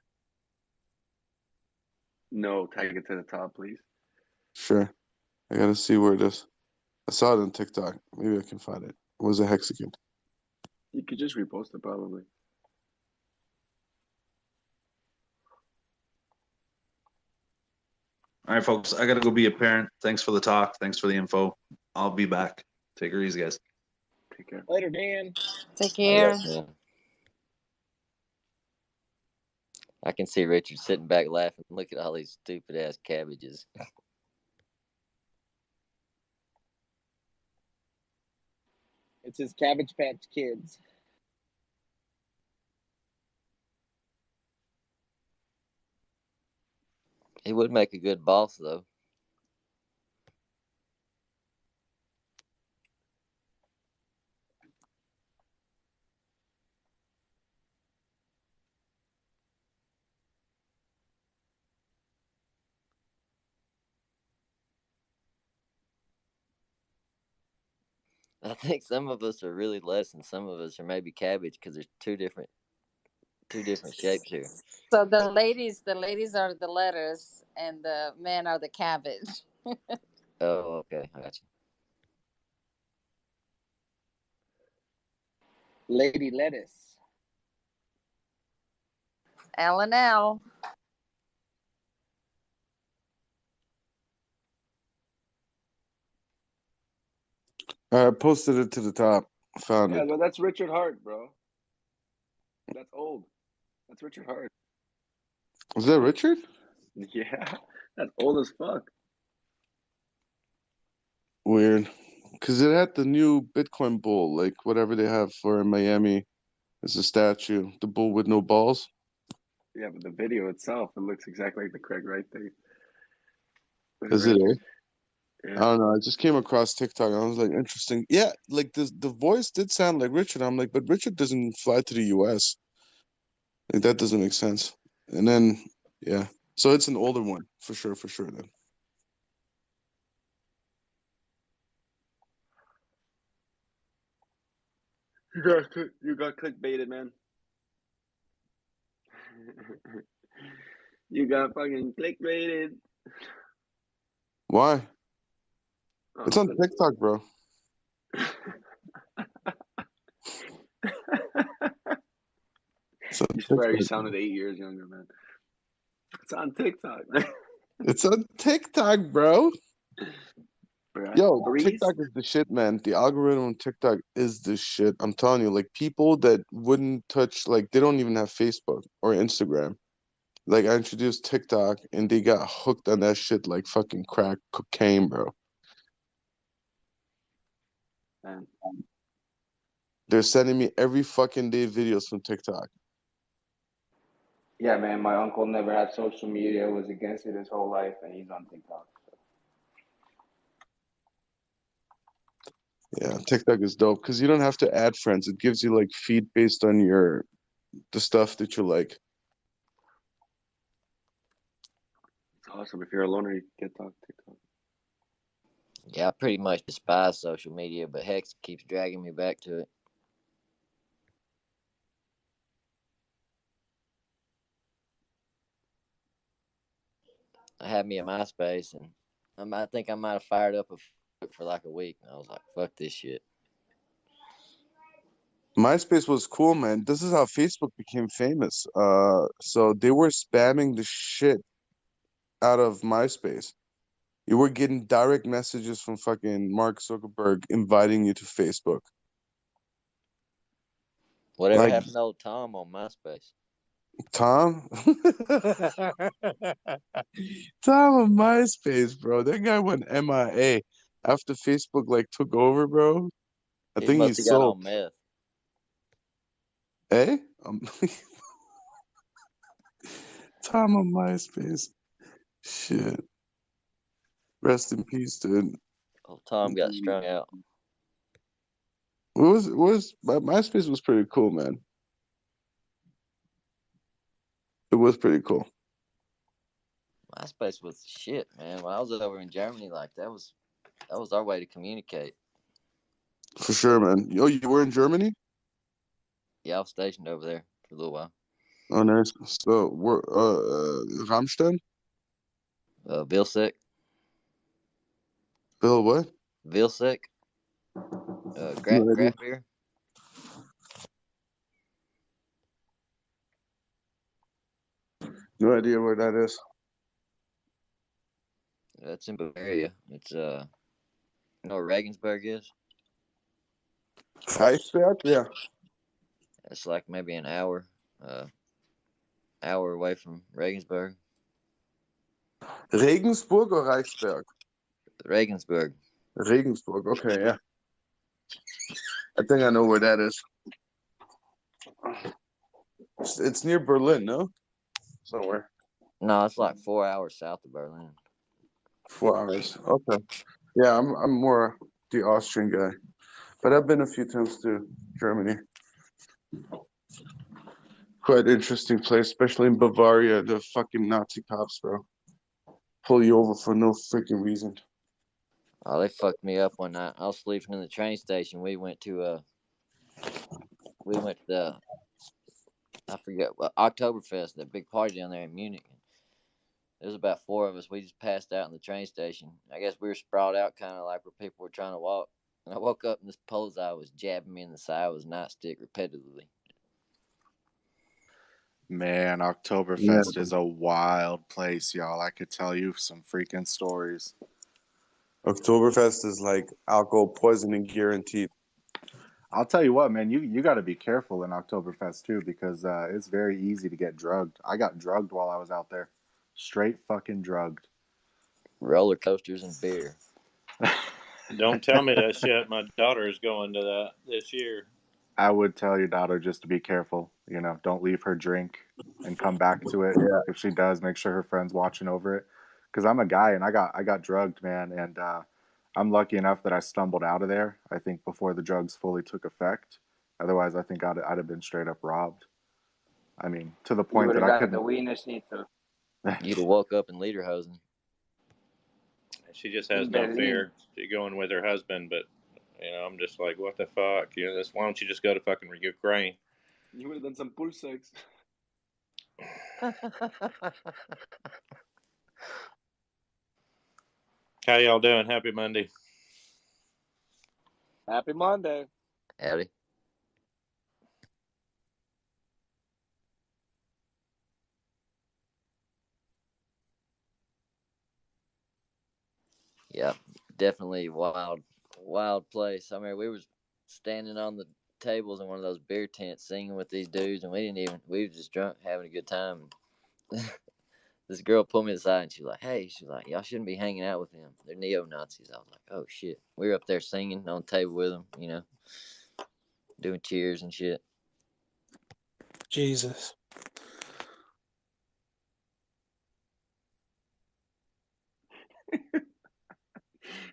No, tag it to the top, please. Sure. I gotta see where it is. I saw it on TikTok. Maybe I can find it. It was a hexagon. You could just repost it, probably. All right, folks, I got to go be a parent. Thanks for the talk. Thanks for the info. I'll be back. Take her easy, guys. Take care. Later, Dan. Take care. Yeah. I can see Richard sitting back laughing. Look at all these stupid ass cabbages. It's his Cabbage Patch Kids. He would make a good boss, though. I think some of us are really less, and some of us are maybe cabbage because there's two different shapes here. So the ladies are the lettuce, and the men are the cabbage. Oh, okay, I got you. Lady Lettuce. L and L. I posted it to the top. Found Yeah, it. but that's Richard Hart, bro. That's old. That's Richard Hart. Was that Richard? Yeah, that's old as fuck. Weird. Because it had the new Bitcoin bull, like whatever they have for Miami. It's a statue. The bull with no balls. Yeah, but the video itself, it looks exactly like the Craig Wright thing. With Is it? Richard. I Yeah. don't know. I just came across TikTok and I was like, interesting. Yeah, like the voice did sound like Richard. I'm like, but Richard doesn't fly to the US. Like that doesn't make sense. And then yeah. So it's an older one for sure then. You got clickbaited, man. You got fucking clickbaited. Why? Oh, It's on 'cause- TikTok, bro. It's on You swear you TikTok. sounded 8 years younger, man. It's on TikTok, man. It's on TikTok, bro. Bruh. Yo, Breeze? TikTok is the shit, man. The algorithm on TikTok is the shit. I'm telling you, like people that wouldn't touch, like they don't even have Facebook or Instagram. Like I introduced TikTok and they got hooked on that shit like fucking crack cocaine, bro. Man. They're sending me every fucking day videos from TikTok. Yeah, man, my uncle never had social media, was against it his whole life, and he's on TikTok. Yeah, TikTok is dope because you don't have to add friends. It gives you like feed based on the stuff that you like. It's awesome. If you're a loner, you can get TikTok. Yeah, I pretty much despise social media, but Hex keeps dragging me back to it. I had me a MySpace, and I think I might have fired up for like a week, and I was like, "Fuck this shit." MySpace was cool, man. This is how Facebook became famous. So they were spamming the shit out of MySpace. You were getting direct messages from fucking Mark Zuckerberg inviting you to Facebook. Whatever Like happened to old Tom on MySpace? Tom? Tom on MySpace, bro. That guy went MIA after Facebook like took over, bro. I He think he must have got sold. on meth. Eh? Tom on MySpace. Shit. Rest in peace, dude. Oh, Tom got strung out. MySpace was pretty cool, man. It was pretty cool. MySpace was shit, man. When I was over in Germany, like that was our way to communicate. For sure, man. Yo, you were in Germany? Yeah, I was stationed over there for a little while. Oh, nice. So, we're Rammstein? Vilsek. Bill, what? Vilsek. No idea. Graf beer. No idea where that is. That's in Bavaria. It's you know where Regensburg is? Reichsberg? Yeah. It's like maybe an hour away from Regensburg. Regensburg or Reichsberg? Regensburg. Regensburg, okay, yeah. I think I know where that is. It's near Berlin, no? Somewhere. No, it's like 4 hours south of Berlin. 4 hours. Okay. Yeah, I'm more the Austrian guy. But I've been a few times to Germany. Quite interesting place, especially in Bavaria. The fucking Nazi cops, bro. Pull you over for no freaking reason. Oh, they fucked me up one night. I was sleeping in the train station. We went to the I forget Oktoberfest, that big party down there in Munich. There was about 4 of us. We just passed out in the train station. I guess we were sprawled out kind of like where people were trying to walk. And I woke up and this bullseye was jabbing me in the side with his nightstick repetitively. Man, Oktoberfest is a wild place, y'all. I could tell you some freaking stories. Oktoberfest is like alcohol poisoning guaranteed. I'll tell you what, man, you got to be careful in Oktoberfest too, because it's very easy to get drugged. I got drugged while I was out there. Straight fucking drugged. Roller coasters and beer. Don't tell me that shit. My daughter is going to that this year. I would tell your daughter just to be careful. You know, don't leave her drink and come back to it. Yeah. If she does, make sure her friend's watching over it. Because I'm a guy and I got drugged, man, and I'm lucky enough that I stumbled out of there. I think before the drugs fully took effect. Otherwise, I think I'd have been straight up robbed. I mean, to the You point would that have I got the couldn't. wiener schnitzel. You'd have woke up in Lederhosen. She just has In no Berlin. fear. She's going with her husband, but you know, I'm just like, what the fuck? You know, why don't you just go to fucking Ukraine? You would have done some pool sex. How y'all doing? Happy Monday. Happy Monday. Howdy. Yeah, definitely wild place. I mean, we were standing on the tables in one of those beer tents singing with these dudes, and we were just drunk, having a good time. This girl pulled me aside and she's like, "Hey," she's like, "y'all shouldn't be hanging out with them. They're neo-Nazis." I was like, "Oh shit." We were up there singing on the table with them, you know, doing cheers and shit. Jesus.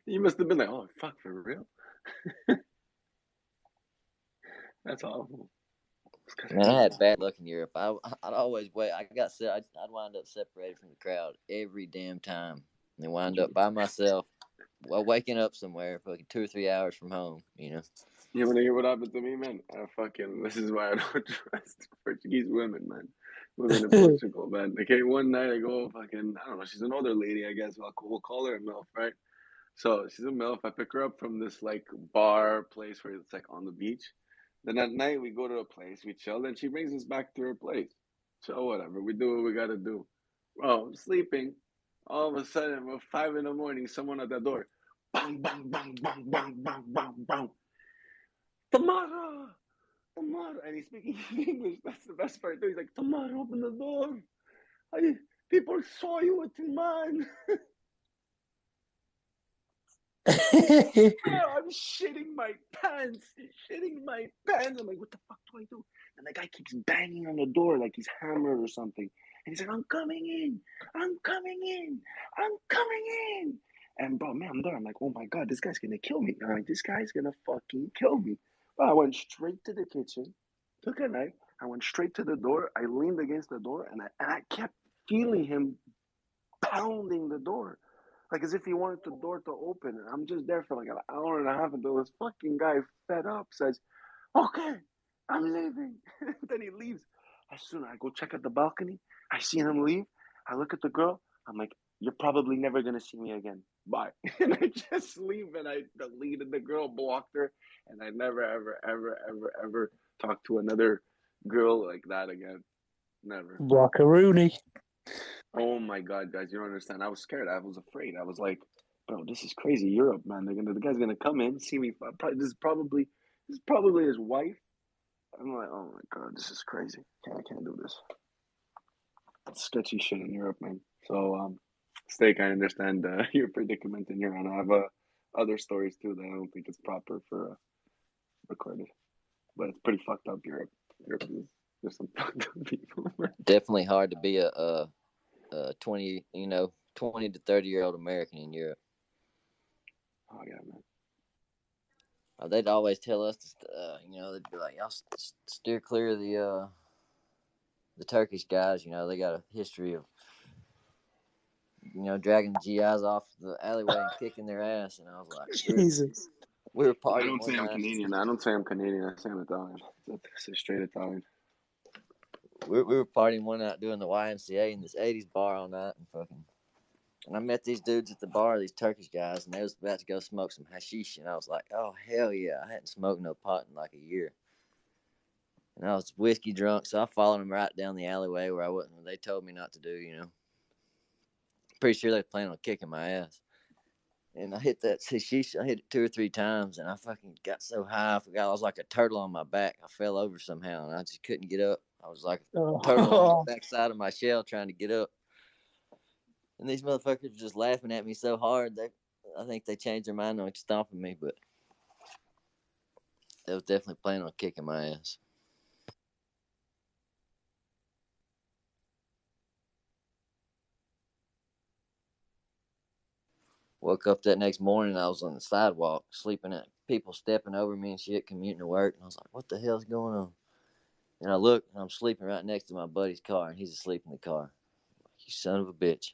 You must have been like, oh, fuck, for real? That's awful. Man, I had bad luck in Europe. I'd always wait. I'd wind up separated from the crowd every damn time, and wind up by myself, waking up somewhere, fucking 2 or 3 hours from home. You know. You want to hear what happened to me, man? This is why I don't trust Portuguese women, man. Women in Portugal, man. Okay, one night I go, fucking, I don't know, she's an older lady, I guess. We'll call her a MILF, right? So she's a MILF. I pick her up from this, like, bar place where it's, like, on the beach. Then at night we go to a place, we chill, then she brings us back to her place. So whatever, we do what we gotta do. Bro, I'm sleeping. All of a sudden, about 5 in the morning, someone at the door. Bang, bang, bang, bang, bang, bang, bang, bang. Tamara! Tamara! And he's speaking English. That's the best part. He's like, Tamara, open the door. People saw you with your man. Bro, I'm shitting my pants. I'm like, what the fuck do I do? And the guy keeps banging on the door like he's hammered or something. And he's like, I'm coming in. And bro, man, I'm there. I'm like, oh my god, this guy's gonna kill me. I'm like, this guy's gonna fucking kill me. Bro, I went straight to the kitchen, took a knife, I went straight to the door. I leaned against the door, and I kept feeling him pounding the door, like as if he wanted the door to open. And I'm just there for like an hour and a half until this fucking guy, fed up, says, "Okay, I'm leaving." Then he leaves. As soon as I go check at the balcony, I see him leave. I look at the girl. I'm like, "You're probably never gonna see me again. Bye." And I just leave, and I deleted the girl, blocked her, and I never, ever, ever, ever, ever talked to another girl like that again. Never. Rockaroony. Oh my god, guys, you don't understand. I was scared. I was afraid. I was like, bro, this is crazy. Europe, man. The guy's gonna come in, see me. This is probably his wife. I'm like, oh my god, this is crazy. I can't do this. Sketchy shit in Europe, man. So, Steak, I understand your predicament in Europe. I have other stories too that I don't think it's proper for recorded, but it's pretty fucked up. Europe. Europe is there's some fucked up people. Definitely hard to be a 20 to 30-year-old American in Europe. Oh yeah, man. They'd always tell us, they'd be like, y'all steer clear of the Turkish guys. They got a history of, dragging GIs off the alleyway and kicking their ass. And I was like, Jesus. we were I partying don't one say I'm night. Canadian. I don't say I'm Canadian. I say I'm Italian. It's straight Italian. We were partying one night doing the YMCA in this 80s bar all night and I met these dudes at the bar, these Turkish guys, and they was about to go smoke some hashish, and I was like, oh, hell yeah. I hadn't smoked no pot in like a year. And I was whiskey drunk, so I followed them right down the alleyway where I wasn't. They told me not to do. Pretty sure they planned on kicking my ass. And I hit that hashish. I hit it 2 or 3 times, and I fucking got so high. I forgot I was like a turtle on my back. I fell over somehow, and I just couldn't get up. I was like a turtle on the backside of my shell trying to get up. And these motherfuckers were just laughing at me so hard. I think they changed their mind on stomping me, but they was definitely planning on kicking my ass. Woke up that next morning, I was on the sidewalk, sleeping at people stepping over me and shit, commuting to work. And I was like, what the hell's going on? And I look, and I'm sleeping right next to my buddy's car, and he's asleep in the car. I'm like, you son of a bitch.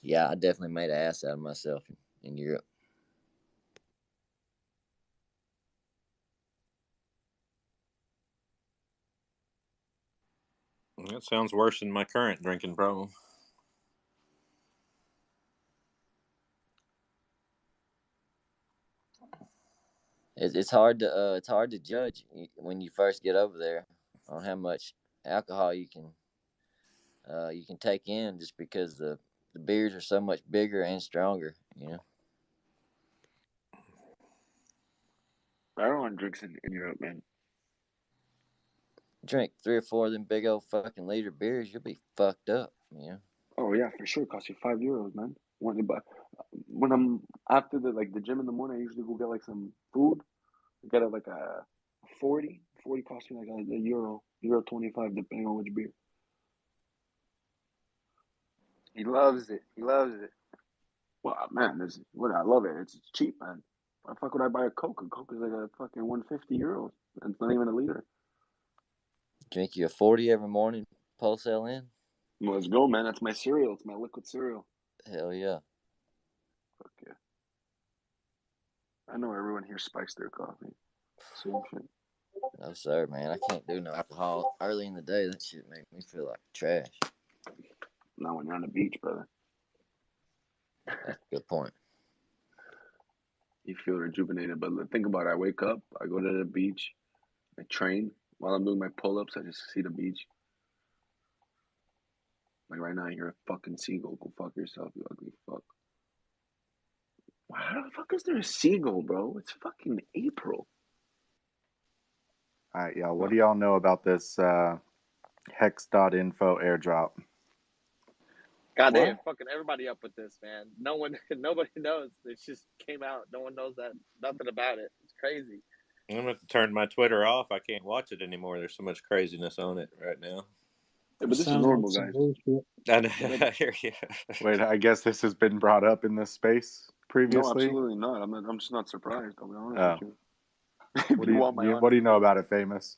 Yeah, I definitely made an ass out of myself in Europe. That sounds worse than my current drinking problem. It's hard to judge when you first get over there on how much alcohol you can take in, just because the beers are so much bigger and stronger. Everyone drinks in Europe, man. Drink 3 or 4 of them big old fucking liter beers, you'll be fucked up. Oh yeah, for sure. Costs you €5, man. When I'm after the gym in the morning, I usually go get like some food. Get it like a 40. 40 costs me like a euro 25, depending on which beer. He loves it. He loves it. Well, man, I love it. It's cheap, man. Why the fuck would I buy a Coke? A Coke is like a fucking €150. And it's not even a liter. Drink you a 40 every morning, pulse in. Well, let's go, man. That's my cereal. It's my liquid cereal. Hell yeah. Fuck yeah. I know everyone here spikes their coffee. Same shit. No sir, man. I can't do no alcohol early in the day. That shit makes me feel like trash. Not when you're on the beach, brother. That's a good point. You feel rejuvenated, but think about it. I wake up, I go to the beach, I train. While I'm doing my pull-ups, I just see the beach. Like right now, you're a fucking seagull. Go fuck yourself, you ugly fuck. How the fuck is there a seagull, bro? It's fucking April. All right, y'all. What do y'all know about this hex.info airdrop? God, they What? had fucking everybody up with this, man. Nobody knows. It just came out. No one knows nothing about it. It's crazy. I'm going to turn my Twitter off. I can't watch it anymore. There's so much craziness on it right now. Yeah, but this is Sounds normal, like some guys. bullshit. I know. I hear you. Wait, I guess this has been brought up in this space No, previously. absolutely not. I'm just not surprised. I'll be honest Oh, with you. If what you do want my what honest do you know opinion, about it, Famous?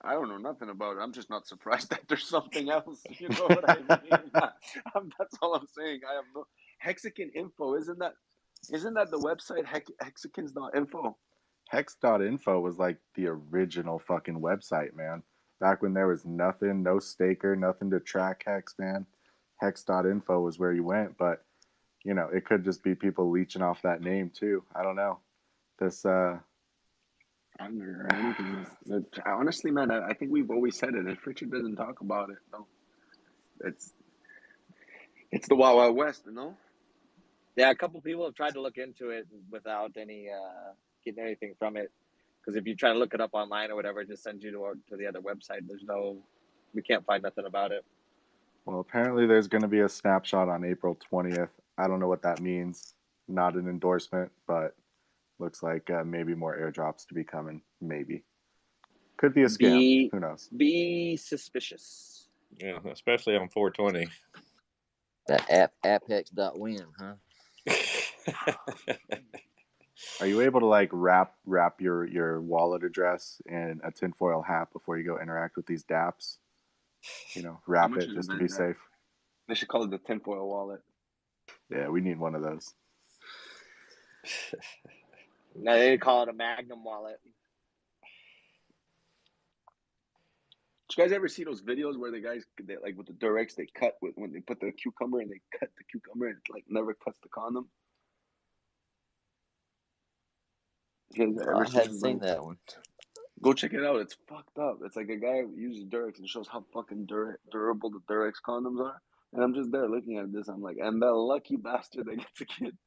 I don't know nothing about it. I'm just not surprised that there's something else. You know what I mean? That's all I'm saying. I have no Hexagon info. Isn't that the website hexicans.info? Hex.info was like the original fucking website, man. Back when there was nothing, no staker, nothing to track Hex, man. Hex.info was where you went, but you know, it could just be people leeching off that name too. I don't know. This I've never heard anything. Honestly, man, I think we've always said it. If Richard doesn't talk about it, no, it's the Wild Wild West, you know. Yeah, a couple people have tried to look into it without any getting anything from it. Because if you try to look it up online or whatever, it just sends you to the other website. We can't find nothing about it. well, apparently there's going to be a snapshot on April 20th. I don't know what that means. Not an endorsement, but looks like maybe more airdrops to be coming. Maybe. Could be a scam. Who knows? Be suspicious. Yeah, especially on 420. That apphex.win, huh? Are you able to like wrap your wallet address in a tinfoil hat before you go interact with these dApps? You know, How wrap much it is just to that? be safe. They should call it the tinfoil wallet. Yeah, we need one of those. No, they call it a Magnum wallet. Did you guys ever see those videos where the guys, like with the Durex, they cut when they put the cucumber and they cut the cucumber and it like never cuts the condom? You guys ever I hadn't seen seen that one. Go check it out. It's fucked up. It's like a guy who uses Durex and shows how fucking durable the Durex condoms are. And I'm just there looking at this. I'm like, and that lucky bastard that gets a kid.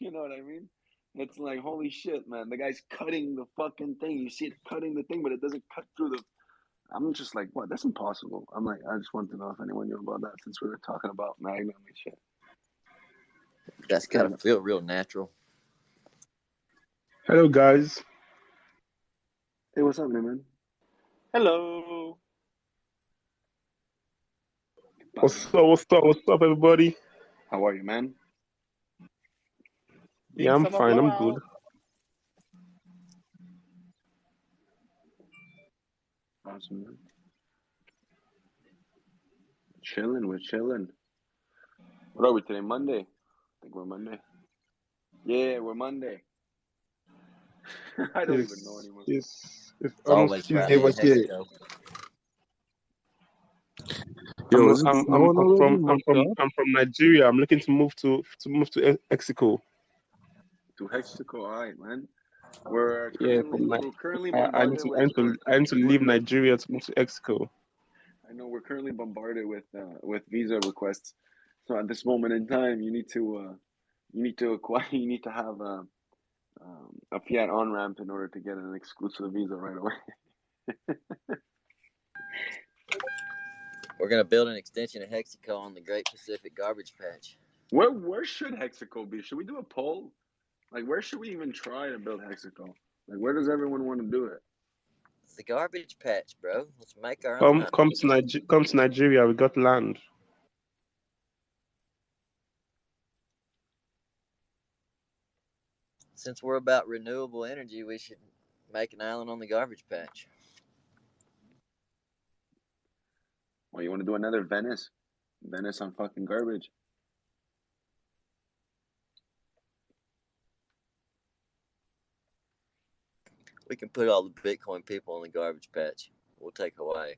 You know what I mean? It's like, holy shit, man. The guy's cutting the fucking thing. You see it cutting the thing, but it doesn't cut through the. I'm just like, what? That's impossible. I'm like, I just want to know if anyone knew about that since we were talking about Magnum and shit. That's got to feel real natural. Hello, guys. Hey, what's up, man? Hello. What's up, everybody? How are you, man? Yeah, I'm fine. I'm good. Awesome, man. Chilling, we're chilling. What are we today? Monday? I think we're Monday. Yeah, we're Monday. I don't even know anymore. It's always Tuesday, Friday in but yeah. Mexico. Yo, Was it snowing already? I'm from Nigeria. I'm looking to move to Mexico. To Mexico, all right, man. We're Yeah, currently I need bombarded I need to leave Nigeria to move to Mexico. I know we're currently bombarded with visa requests. So at this moment in time, you need to have a Fiat on ramp in order to get an exclusive visa right away. We're gonna build an extension of Hexaco on the Great Pacific Garbage Patch. Where should Hexaco be? Should we do a poll? Like, where should we even try to build Hexaco? Like, where does everyone want to do it? It's the garbage patch, bro. Let's make our own. Come to Nigeria. We got land. Since we're about renewable energy, we should make an island on the garbage patch. Well, you want to do another Venice? Venice on fucking garbage. We can put all the Bitcoin people on the garbage patch. We'll take Hawaii.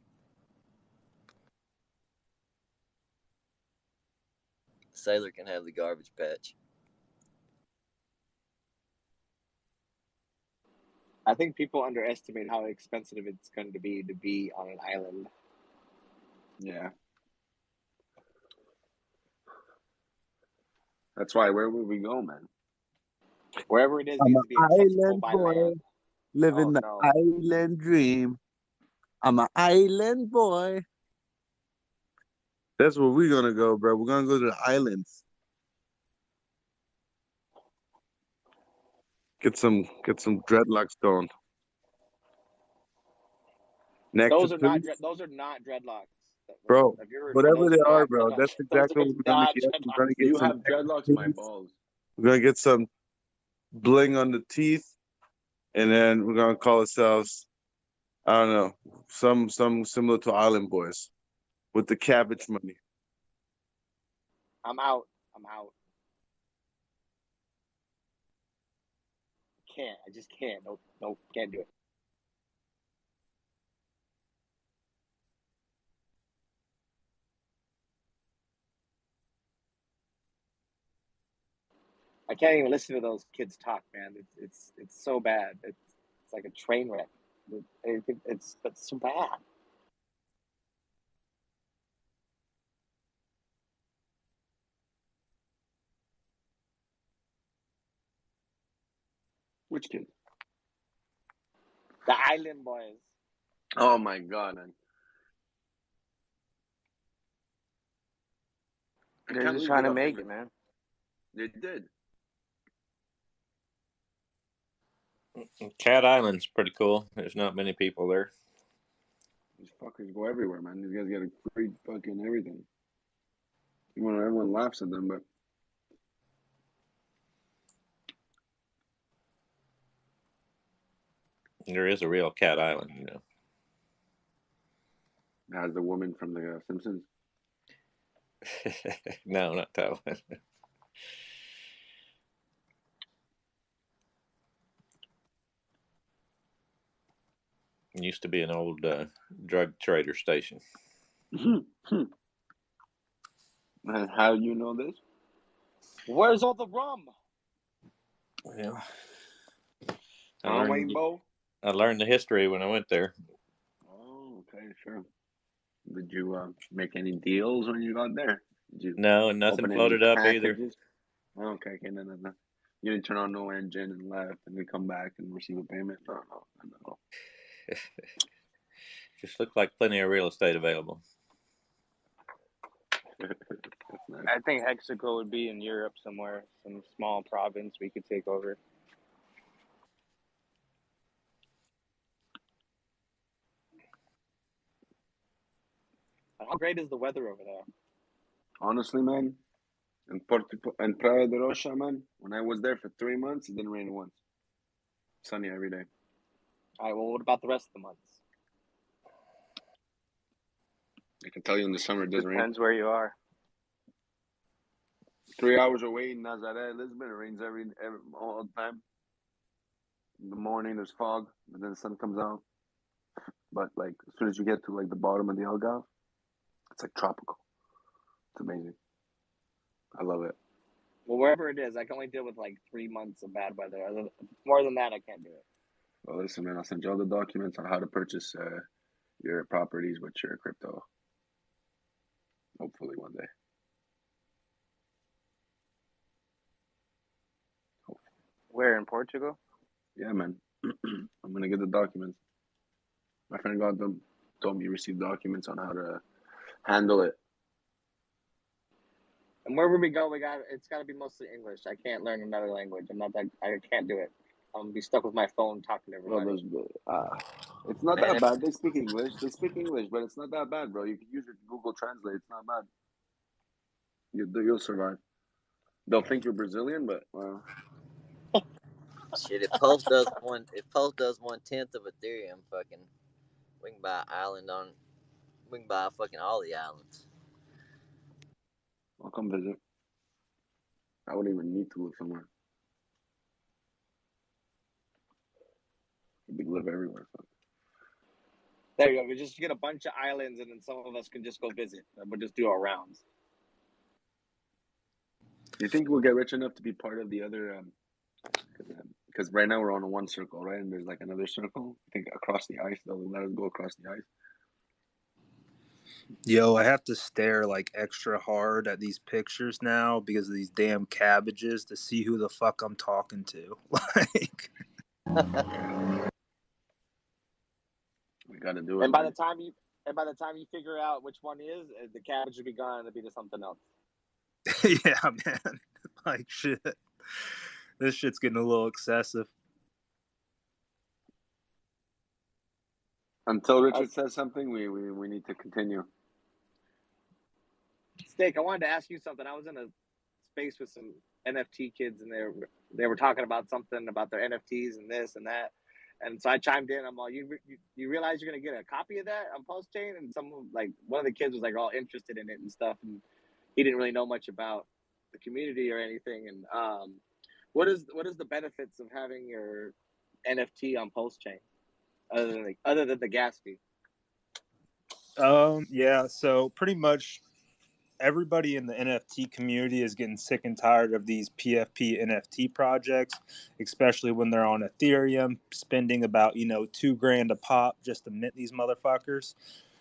Sailor can have the garbage patch. I think people underestimate how expensive it's going to be on an island. Yeah. That's why. Where would we go, man? Wherever it is I'm needs an to be accessible island by boy. land. living the no. island dream. I'm an island boy. That's where we're gonna go, bro. We're gonna go to the islands. Get some dreadlocks going. Neck Those are not tattoos, dreadlocks. bro. If you're Whatever those they are are, not bro. dreadlocks. That's Those exactly are what we're gonna not get. We're gonna dreadlocks. get You some have neck dreadlocks, my tattoos. balls. We're gonna get some bling on the teeth, and then we're gonna call ourselves, I don't know, some similar to Island Boys with the cabbage money. I'm out. Can't. I just can't. Nope. Can't do it. I can't even listen to those kids talk, man. It's so bad. It's like a train wreck. It's so bad. Which kid? The Island Boys. Oh my god, man. I They're can't just believe trying they to got make famous. it, man. They did. Cat Island's pretty cool. There's not many people there. These fuckers go everywhere, man. These guys get a free fucking everything. Even when everyone laughs at them, but There is a real Cat Island, you know. as the woman from the Simpsons. No, not that one. It used to be an old drug trader station. And how you know this? Where's all the rum? Well, Rainbow? I learned the history when I went there. Oh, okay, sure. Did you make any deals when you got there? Did you No, and nothing open any floated up either. packages? Oh, okay, no. You didn't turn on no engine and left, and then come back and receive a payment. No. Just looked like plenty of real estate available. I think Hexaco would be in Europe somewhere, some small province we could take over. How great is the weather over there? Honestly, man, in Praia de Rocha, man, when I was there for 3 months, it didn't rain once. Sunny every day. All right, well, what about the rest of the months? I can tell you in the summer it doesn't rain. Depends where you are. 3 hours away in Nazaré, Lisbon, it rains all the time. In the morning, there's fog, and then the sun comes out. But like as soon as you get to like the bottom of the Algarve, it's like tropical. It's amazing. I love it. Well, wherever it is, I can only deal with like 3 months of bad weather. More than that, I can't do it. Well, listen, man, I'll send you all the documents on how to purchase your properties with your crypto. Hopefully one day. Where, in Portugal? Yeah, man. I'm gonna get the documents. My friend got them. Told me he received documents on how to handle it. And wherever we go, it's got to be mostly English. I can't learn another language. I can't do it. I'm gonna be stuck with my phone talking to Bro, everybody. it's not that bad. They speak English. But it's not that bad, bro. You can use your Google Translate. It's not bad. You'll survive. They'll think you're Brazilian, but well. Shit, if Pulse does 1/10 of Ethereum, fucking, we can buy fucking all the islands. I'll come visit. I wouldn't even need to live somewhere. We live everywhere. So. There you go. We just get a bunch of islands, and then some of us can just go visit. And we'll just do our rounds. Do you think we'll get rich enough to be part of the other? Because right now we're on one circle, right? And there's like another circle. I think across the ice, they'll let us go across the ice. Yo, I have to stare like extra hard at these pictures now because of these damn cabbages to see who the fuck I'm talking to. Like, We got to do it. And by Man. the time you figure out which one is, the cabbage will be gone and it'll be to something else. Yeah, man. Like shit. This shit's getting a little excessive. Until Richard says something, we need to continue. Steak, I wanted to ask you something. I was in a space with some NFT kids, and they were talking about something about their NFTs and this and that. And so I chimed in. I'm like, you realize you're gonna get a copy of that on Pulse Chain? And one of the kids was like all interested in it and stuff, and he didn't really know much about the community or anything. And what is the benefits of having your NFT on Pulse Chain other than the gas fee? Yeah, so pretty much everybody in the NFT community is getting sick and tired of these PFP NFT projects, especially when they're on Ethereum, spending about, $2,000 a pop just to mint these motherfuckers.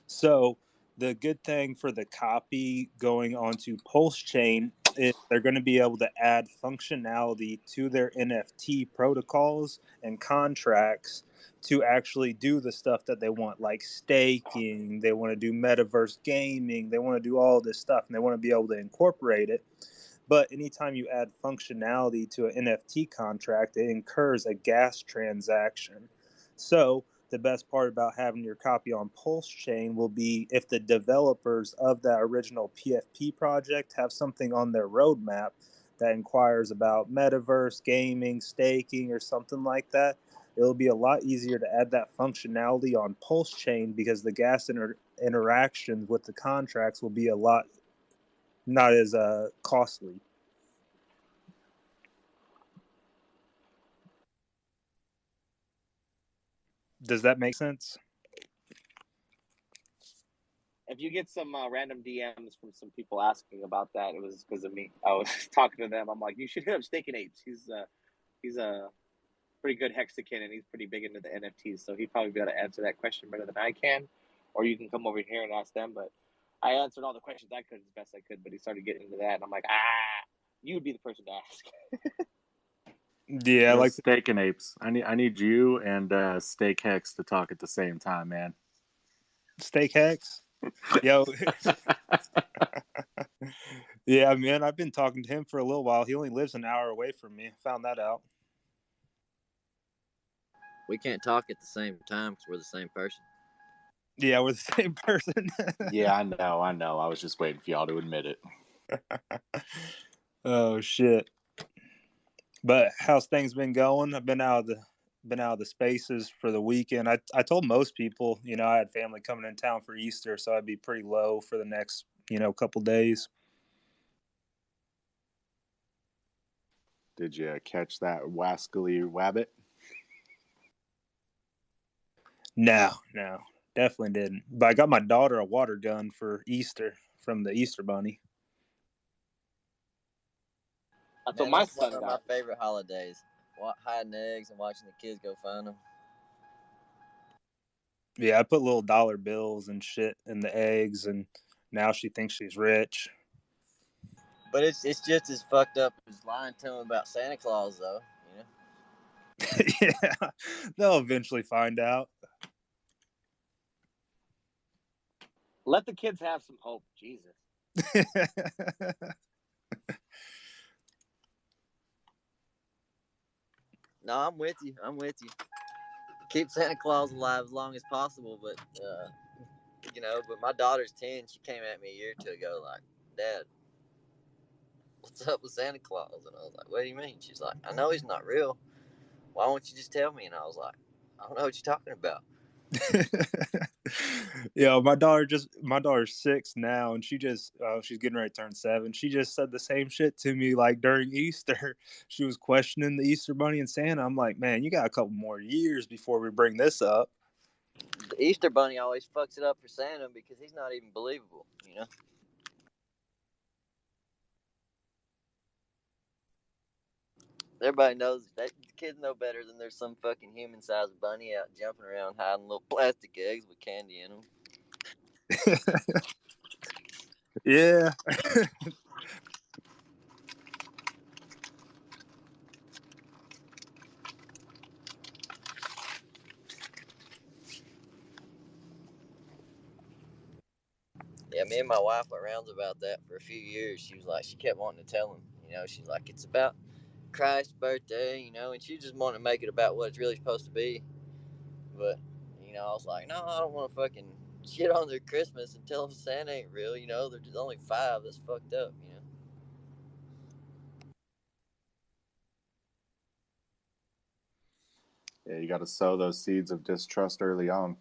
So the good thing for the copy going onto Pulse Chain is they're going to be able to add functionality to their NFT protocols and contracts to actually do the stuff that they want, like staking. They want to do metaverse gaming. They want to do all this stuff, and they want to be able to incorporate it. But anytime you add functionality to an NFT contract, it incurs a gas transaction. So the best part about having your copy on Pulse Chain will be if the developers of that original PFP project have something on their roadmap that inquires about metaverse gaming, staking, or something like that, it'll be a lot easier to add that functionality on Pulse Chain because the gas interactions with the contracts will be a lot not as costly. Does that make sense? If you get some random DMs from some people asking about that, it was because of me. I was talking to them. I'm like, you should hit up Staking Apes. He's a pretty good hexakin, and he's pretty big into the NFTs, so he'd probably be able to answer that question better than I can. Or you can come over here and ask them. But I answered all the questions I could as best I could. But he started getting into that, and I'm like, you would be the person to ask. Yeah, like Staking Apes. I need you and Steak Hex to talk at the same time, man. Steak Hex? Yo. Yeah, man, I've been talking to him for a little while. He only lives an hour away from me. I found that out. We can't talk at the same time because we're the same person. Yeah, we're the same person. Yeah, I know. I was just waiting for y'all to admit it. Oh shit! But how's things been going? I've been out of the spaces for the weekend. I told most people, I had family coming in town for Easter, so I'd be pretty low for the next, couple days. Did you catch that wascally wabbit? No, definitely didn't. But I got my daughter a water gun for Easter from the Easter Bunny. That's what my son one of my favorite holidays. Hiding eggs and watching the kids go find them. Yeah, I put little dollar bills and shit in the eggs, and now she thinks she's rich. But it's just as fucked up as lying to them about Santa Claus, though. Yeah, they'll eventually find out. Let the kids have some hope, Jesus. No, I'm with you. Keep Santa Claus alive as long as possible, but but my daughter's 10. She came at me a year or two ago, like, Dad, what's up with Santa Claus? And I was like, what do you mean? She's like, I know he's not real. Why won't you just tell me? And I was like, I don't know what you're talking about. Yeah, my daughter's 6 now, and she's getting ready to turn 7. She just said the same shit to me like during Easter. She was questioning the Easter Bunny and Santa. I'm like, man, you got a couple more years before we bring this up. The Easter Bunny always fucks it up for Santa because he's not even believable, Everybody knows that the kids know better than there's some fucking human-sized bunny out jumping around hiding little plastic eggs with candy in them. Yeah. me and my wife went rounds about that for a few years. She was like, she kept wanting to tell him, she's like, it's about Christ's birthday, and she just wanted to make it about what it's really supposed to be. But, I was like, no, I don't want to fucking shit on their Christmas and tell them Santa ain't real. They're just only 5. That's fucked up. Yeah, you got to sow those seeds of distrust early on.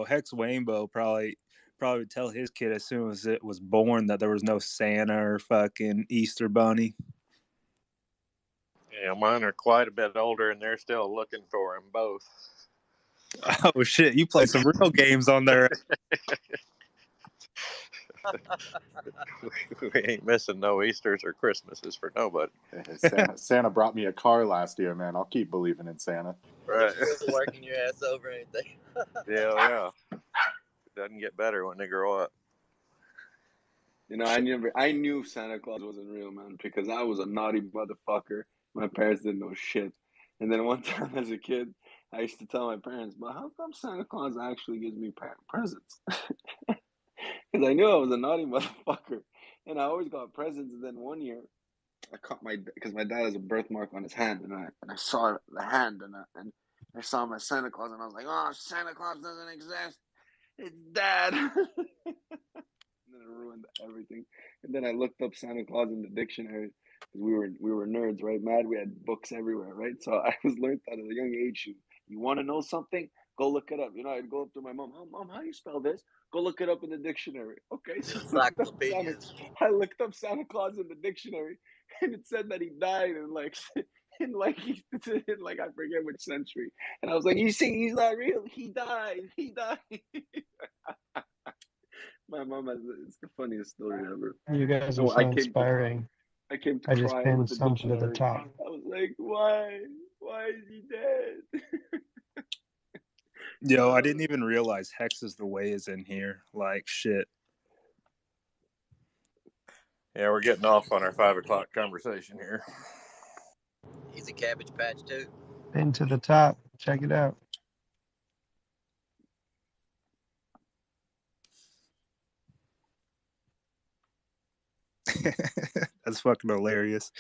Hex Rainbow probably would tell his kid as soon as it was born that there was no Santa or fucking Easter Bunny. Yeah, mine are quite a bit older, and they're still looking for them both. Oh shit! You play some real games on there. We ain't missing no Easters or Christmases for nobody. Santa brought me a car last year, man. I'll keep believing in Santa. Right. You're still working your ass over anything. Yeah. It doesn't get better when they grow up. I knew Santa Claus wasn't real, man, because I was a naughty motherfucker. My parents didn't know shit. And then one time as a kid, I used to tell my parents, but how come Santa Claus actually gives me presents? Because I knew I was a naughty motherfucker. And I always got presents. And then one year, I caught because my dad has a birthmark on his hand. And I saw the hand, and I saw my Santa Claus, and I was like, oh, Santa Claus doesn't exist. It's Dad. And then it ruined everything. And then I looked up Santa Claus in the dictionary because we were nerds, right? Mad, we had books everywhere, right? So I was learned at a young age. You want to know something? Go look it up. I'd go up to my mom. Oh, Mom, how do you spell this? Go look it up in the dictionary. Okay, so I looked up Santa Claus in the dictionary, and it said that he died in I forget which century. And I was like, you see, he's not real. He died. My mom it's the funniest story ever. You guys are so inspiring. I came to I just cry pinned with the something to the dictionary. top. I was like, why? Why is he dead? I didn't even realize Hex is the way is in here. Like shit. Yeah, we're getting off on our 5 o'clock conversation here. He's a Cabbage Patch too. Pinned to the top. Check it out. That's fucking hilarious.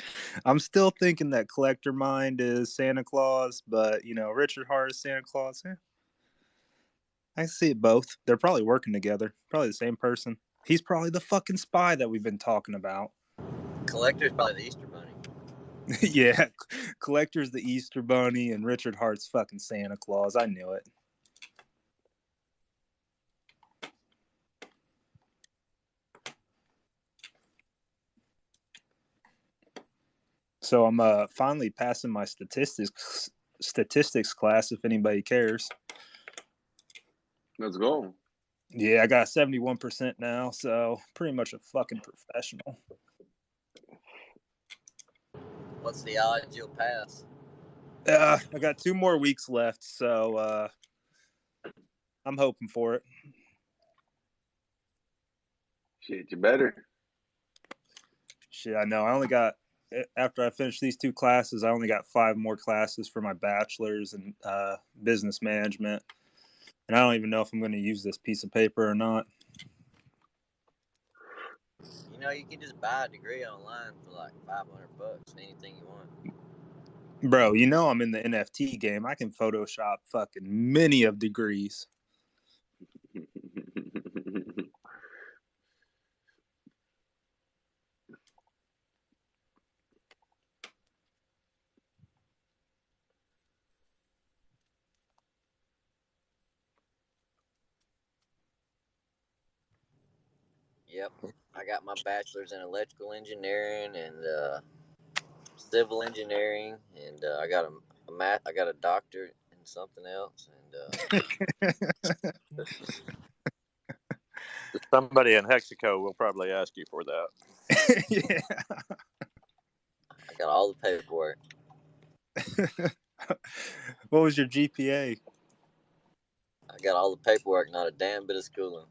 I'm still thinking that Collector Mind is Santa Claus, but Richard Hart is Santa Claus. Yeah. I see it both. They're probably working together. Probably the same person. He's probably the fucking spy that we've been talking about. Collector's probably the Easter Bunny. Yeah, Collector's the Easter Bunny, and Richard Hart's fucking Santa Claus. I knew it. So I'm finally passing my statistics class if anybody cares. Let's go. Yeah, I got 71% now, so pretty much a fucking professional. What's the odds you'll pass? I got 2 more weeks left, so I'm hoping for it. Shit, you better. Shit, I know. After I finish these 2 classes, I only got 5 more classes for my bachelor's in business management. And I don't even know if I'm going to use this piece of paper or not. You can just buy a degree online for like $500, anything you want. Bro, I'm in the NFT game. I can Photoshop fucking many of degrees. Yep, I got my bachelor's in electrical engineering and civil engineering, and I got a math. I got a doctorate in something else, and Somebody in Hexaco will probably ask you for that. Yeah. I got all the paperwork. What was your GPA? I got all the paperwork, not a damn bit of schooling.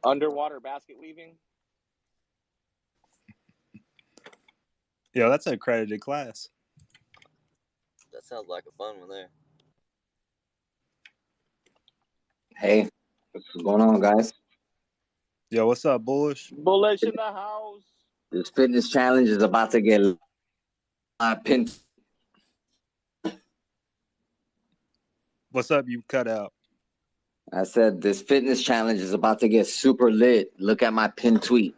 Underwater basket weaving. Yeah, that's an accredited class. That sounds like a fun one there. Hey, what's going on, guys? Yo, what's up, Bullish? Bullish in the house. This fitness challenge is about to get pinned. What's up? You cut out. I said this fitness challenge is about to get super lit. Look at my pinned tweet.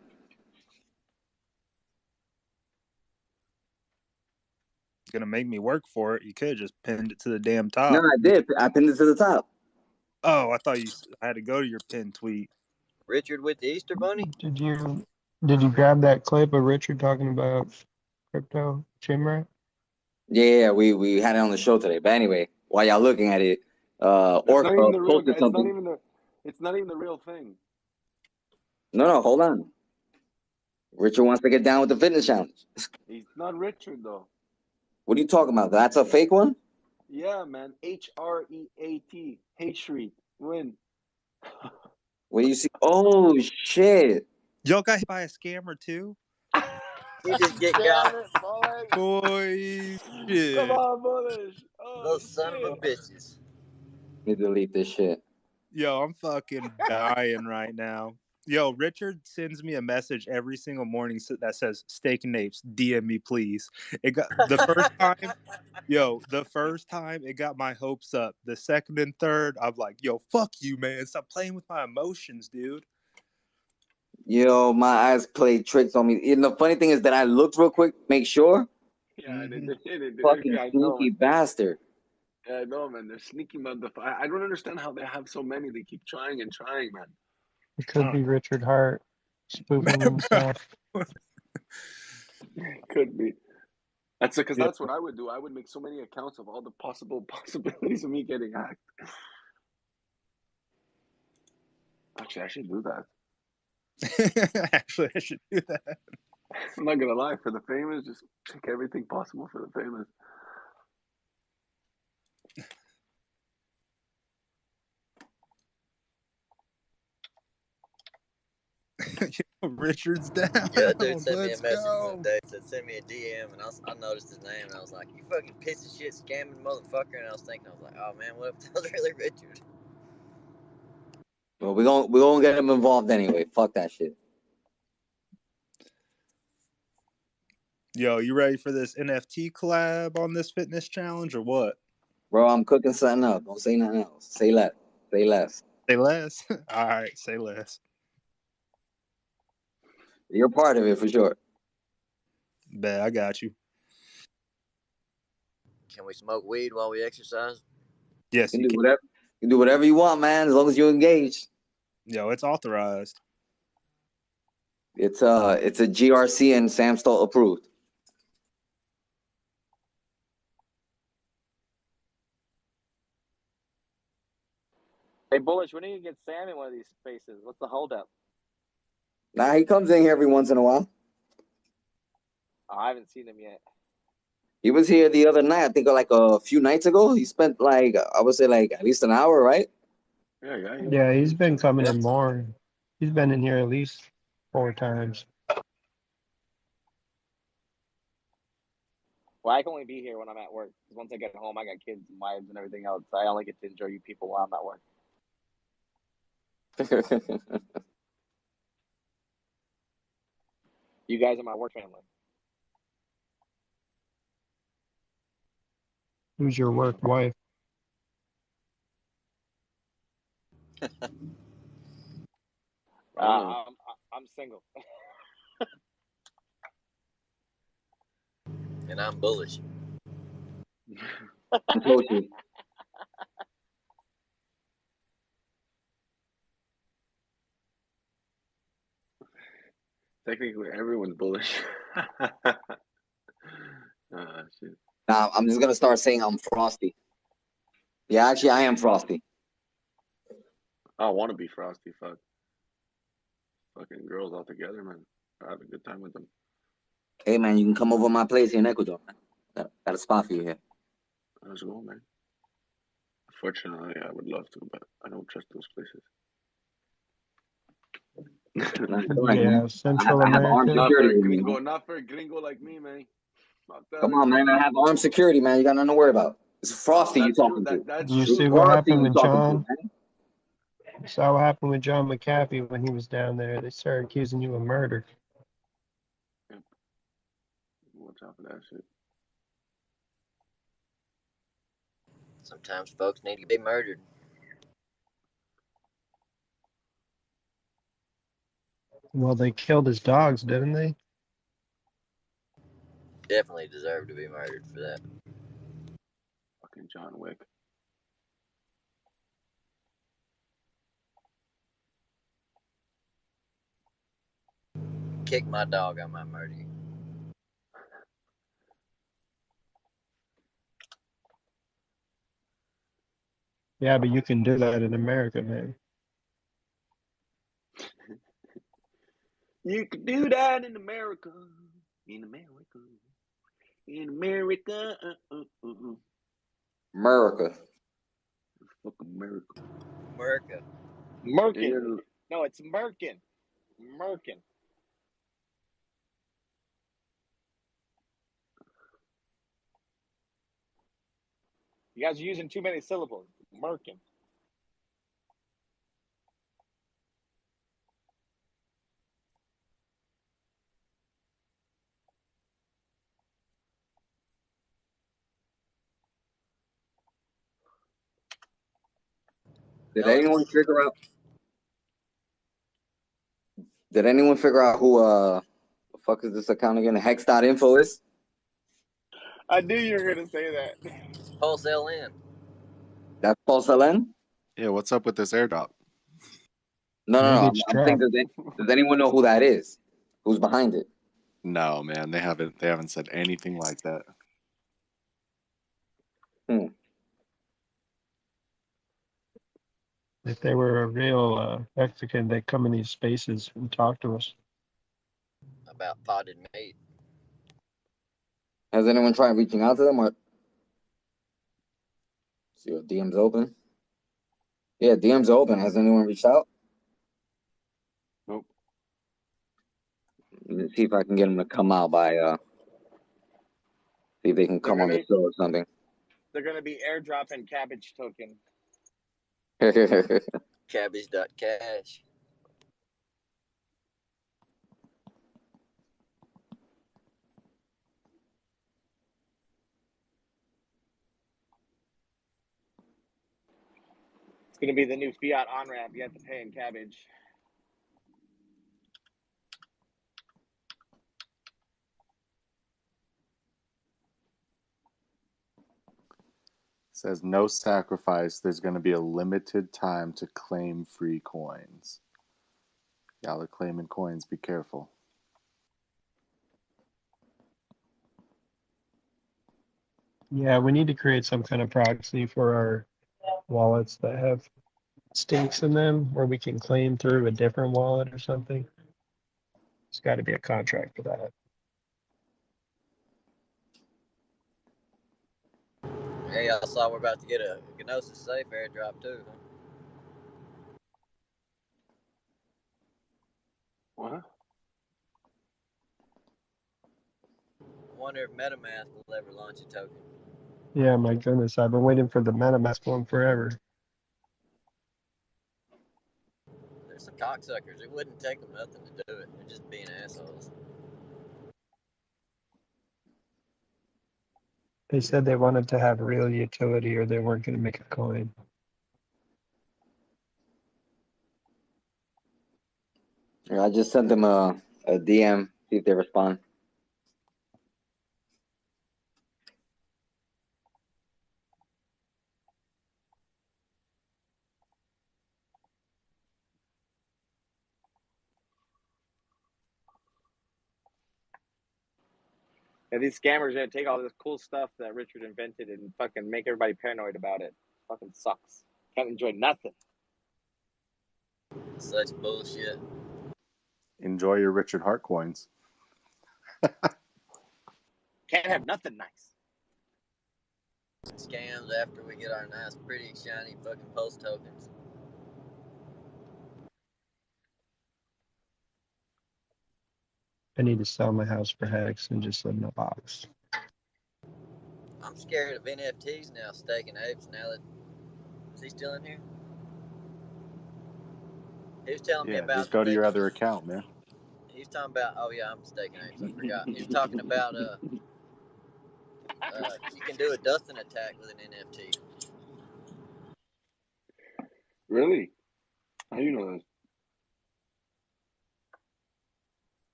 Gonna make me work for it. You could have just pinned it to the damn No, top. I did. I pinned it to the top. Oh, I thought I had to go to your pinned tweet. Richard with the Easter Bunny? Did you grab that clip of Richard talking about crypto Chimera? Yeah, we had it on the show today. But anyway, while y'all looking at it, It's Orca not even the real. posted It's not something. even It's not even the real thing. No, hold on. Richard wants to get down with the fitness challenge. He's not Richard though. What are you talking about? That's a fake one? Yeah, man. HREAT. Hate win. Where you see? Oh shit! Y'all got hit by a scammer too? You just get Damn got. it, boy. Boy, shit. Come on, Bullish. Oh, Those son of a shit. bitches. Let me delete this shit. Yo, I'm fucking dying right now. Yo, Richard sends me a message every single morning that says "Steak and Apes, DM me, please." It got the first time. Yo, the first time it got my hopes up. The second and third, I'm like, yo, fuck you, man. Stop playing with my emotions, dude. Yo, my eyes played tricks on me. And the funny thing is that I looked real quick, make sure. Yeah, they did. Fucking I know, sneaky man. bastard. Yeah, I know, man. They're sneaky motherfuckers. I don't understand how they have so many. They keep trying and trying, man. It could be Richard Hart spoofing himself. Could be. That's because that's what I would do. I would make so many accounts of all the possibilities of me getting hacked. Actually, I should do that. Actually, I should do that. I'm not gonna lie. For the famous, just check everything possible for the famous. Richard's down. Yeah, dude sent me a Let's message go. one day. Said send me a DM, and I noticed his name, and I was like, "You fucking piece of shit, scamming motherfucker." And I was like, "Oh man, what if that was really Richard?" Well, we're gonna get him involved anyway. Fuck that shit. Yo, you ready for this NFT collab on this fitness challenge or what? Bro, I'm cooking something up. Don't say nothing else. Say less. Say less. Say less. All right, say less. You're part of it for sure. Bet, I got you. Can we smoke weed while we exercise? Yes, You can do whatever you want, man, as long as you engage. Yo, it's authorized. It's a GRC and Sam Stoll approved. Hey, Bullish, when are you gonna get Sam in one of these spaces? What's the holdup? Nah, he comes in here every once in a while. Oh, I haven't seen him yet. He was here the other night, I think like a few nights ago. He spent like, I would say like at least an hour, right? Yeah, he's been coming in more. He's been in here at least 4 times. Well, I can only be here when I'm at work. Because once I get home, I got kids and wives and everything else. I only get to enjoy you people while I'm at work. You guys are my work family. Who's your work wife? I'm single. And I'm bullish. Technically, everyone's bullish. Shit. Nah, I'm just gonna start saying I'm frosty. Yeah, actually, I am frosty. I want to be frosty. Fucking girls all together, man. I have a good time with them. Hey, man, you can come over to my place here in Ecuador, man. Got a spot for you here. Let's go, man. Fortunately, I would love to, but I don't trust those places. Yeah, Central America. Not for a gringo like me, man. Fuck that. Come on, man. I have armed security, man. You got nothing to worry about. It's Frosty you talking to. Do you see what happened with John? You saw what happened with John McAfee when he was down there. They started accusing you of murder. Watch out for that shit. Sometimes folks need to be murdered. Well, they killed his dogs, didn't they? Definitely deserve to be murdered for that. Fucking John Wick. Kick my dog, I might murder you. Yeah, but you can do that in America, man. You could do that in America. In America. In America. America. Fuck America. America. Merkin. No, it's Merkin. Merkin. You guys are using too many syllables. Merkin. Did anyone figure out? Did anyone figure out who the fuck is this account again? Hex.info is? I knew you were gonna say that. Pulse LN. That's Pulse LN? Yeah, what's up with this airdrop? No. I'm saying, does anyone know who that is? Who's behind it? No, man, they haven't said anything like that. If they were a real Mexican, they'd come in these spaces and talk to us. About potted meat. Has anyone tried reaching out to them? Or see your DM's open? Yeah, DM's open. Has anyone reached out? Nope. Let me see if I can get them to come out by see if they can come on the show or something. They're gonna be airdropping cabbage token. Cabbage.cash. It's gonna be the new fiat on ramp. You have to pay in cabbage. Says no sacrifice. There's going to be a limited time to claim free coins. Y'all are claiming coins. Be careful. Yeah, we need to create some kind of proxy for our wallets that have stakes in them where we can claim through a different wallet or something. There's got to be a contract for that. Hey, I saw we're about to get a Gnosis safe airdrop too. Huh? What? I wonder if MetaMask will ever launch a token. Yeah, my goodness, I've been waiting for the MetaMask one forever. There's some cocksuckers. It wouldn't take them nothing to do it. They're just being assholes. They said they wanted to have real utility or they weren't going to make a coin. Yeah, I just sent them a DM, see if they respond. Yeah, these scammers are gonna take all this cool stuff that Richard invented and fucking make everybody paranoid about it. Fucking sucks. Can't enjoy nothing. Such bullshit. Enjoy your Richard Hart coins. Can't have nothing nice. Scams after we get our nice, pretty, shiny fucking post tokens. I need to sell my house for Hex and just live in a box. I'm scared of NFTs now, Steak and Apes. Now that is he still in here? He was telling me Yeah, about just the go to your things. other account, man. He was talking about. Oh yeah, I'm mistaken. I forgot. He was talking about you can do a dusting attack with an NFT. Really? How do you know this?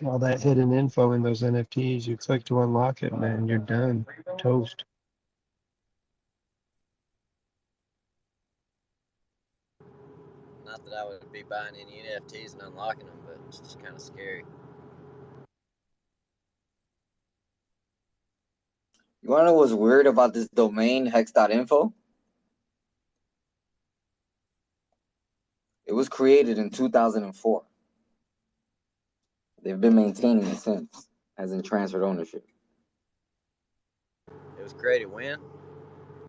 All that hidden info in those NFTs, you click to unlock it, man, you're done. Toast. Not that I would be buying any NFTs and unlocking them, but it's just kind of scary. You wanna know what's weird about this domain, hex.info? It was created in 2004. They've been maintaining it since, hasn't transferred ownership. It was created when?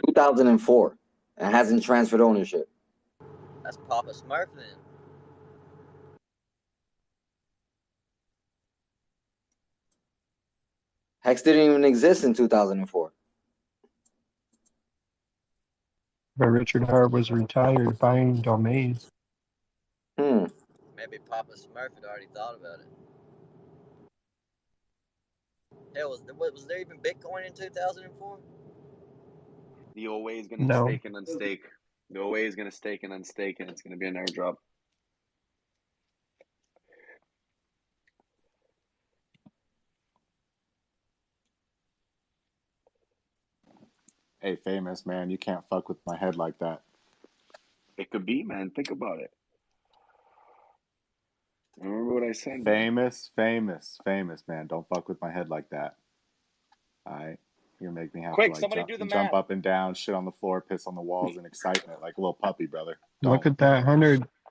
2004. And hasn't transferred ownership. That's Papa Smurf then. Hex didn't even exist in 2004. But Richard Hart was retired buying domains. Maybe Papa Smurf had already thought about it. Hell, was there even Bitcoin in 2004? The OA is going to No. stake and unstake. The OA is going to stake and unstake, and it's going to be an airdrop. Hey, famous man, you can't fuck with my head like that. It could be, man. Think about it. Remember what I said? Famous, man. Don't fuck with my head like that. All right? You're gonna make me have Quick, to somebody do the jump math. up and down, shit on the floor, piss on the walls in excitement like a little puppy, brother. Look at that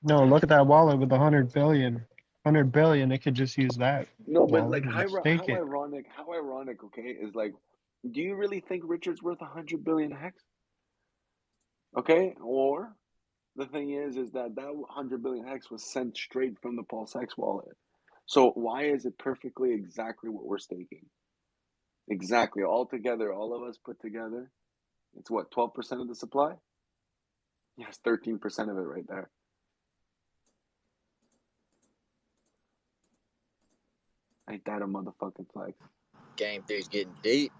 look at that wallet with 100 billion. 100 billion, it could just use that. No, but wallet like and how stake it. ironic, okay, is like, do you really think Richard's worth 100 billion hex? Okay, or the thing is that 100 billion hex was sent straight from the Pulse X wallet. So why is it perfectly exactly what we're staking? Exactly, all together, all of us put together, it's what, 12% of the supply? Yes, 13% of it right there. Ain't that a motherfucking flex? Game theory's getting deep.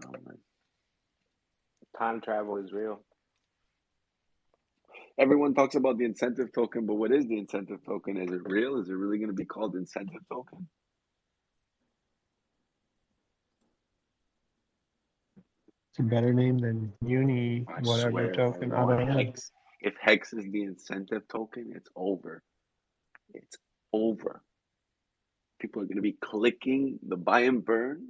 Oh, man. Time travel is real. Everyone talks about the incentive token, but what is the incentive token? Is it real? Is it really going to be called incentive token? It's a better name than Uni, I whatever swear, token. I everyone. don't know. If Hex is the incentive token, it's over. It's over. People are going to be clicking the buy and burn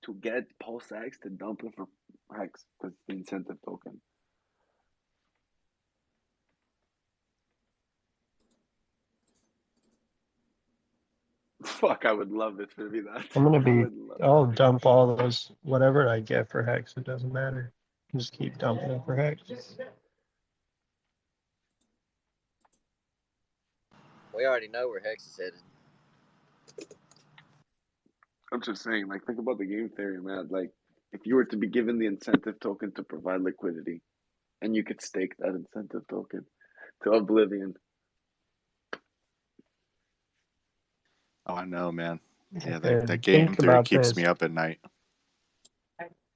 to get Pulse X to dump it for Hex because it's the incentive token. Fuck, I would love it to be that. I'll dump all those, whatever I get for Hex, it doesn't matter. Just keep dumping it for Hex. We already know where Hex is headed. I'm just saying, like, think about the game theory, man. Like, if you were to be given the incentive token to provide liquidity, and you could stake that incentive token to oblivion. Oh, I know, man. Yeah, Okay, that game think theory about keeps this. me up at night.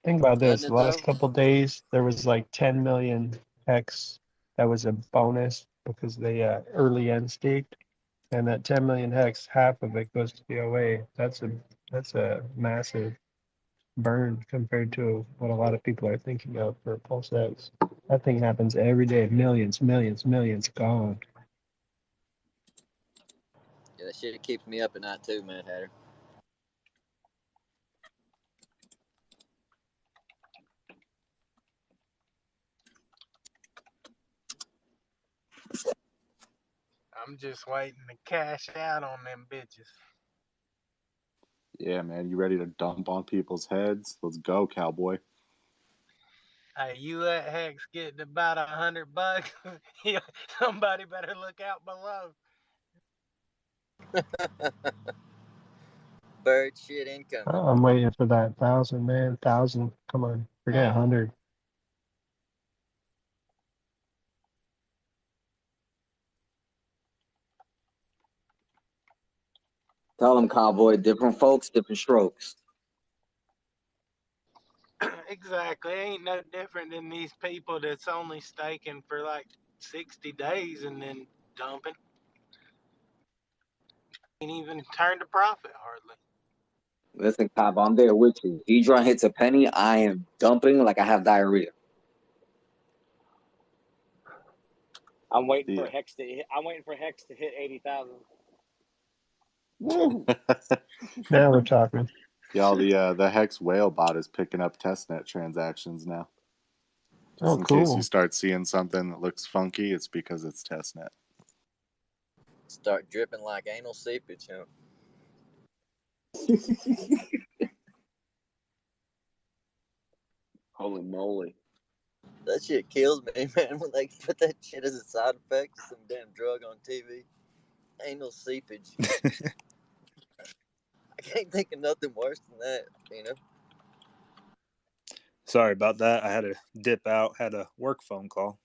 Think about this. Doesn't The it last though? couple days, there was like 10 million Hex that was a bonus because they early end staked. And that 10 million Hex, half of it goes to the OA. That's a massive burn compared to what a lot of people are thinking of for Pulse X. That thing happens every day. Millions gone. Yeah, that shit keeps me up at night too, Mad Hatter. I'm just waiting to cash out on them bitches. Yeah, man. You ready to dump on people's heads? Let's go, cowboy. Hey, you let Hex get to about $100. Somebody better look out below. bird shit incoming. I'm waiting for that 1,000, man. 1,000. Come on, forget 100. Tell them, cowboy, different folks, different strokes. Exactly. Ain't no different than these people that's only staking for like 60 days and then dumping. Ain't even turned a profit hardly. Listen, Cobb, I'm there with you. Edron hits a penny, I am dumping like I have diarrhea. I'm waiting for Yeah. Hex to hit. I'm waiting for Hex to hit 80,000. Woo! Now we're talking. Y'all, the Hex whale bot is picking up testnet transactions now. Just Oh, in case you cool. start seeing something that looks funky, it's because it's testnet. Start dripping like anal seepage, huh? Holy moly. That shit kills me, man, when they put that shit as a side effect to some damn drug on TV. Anal seepage. I can't think of nothing worse than that, you know? Sorry about that. I had to dip out. Had a work phone call.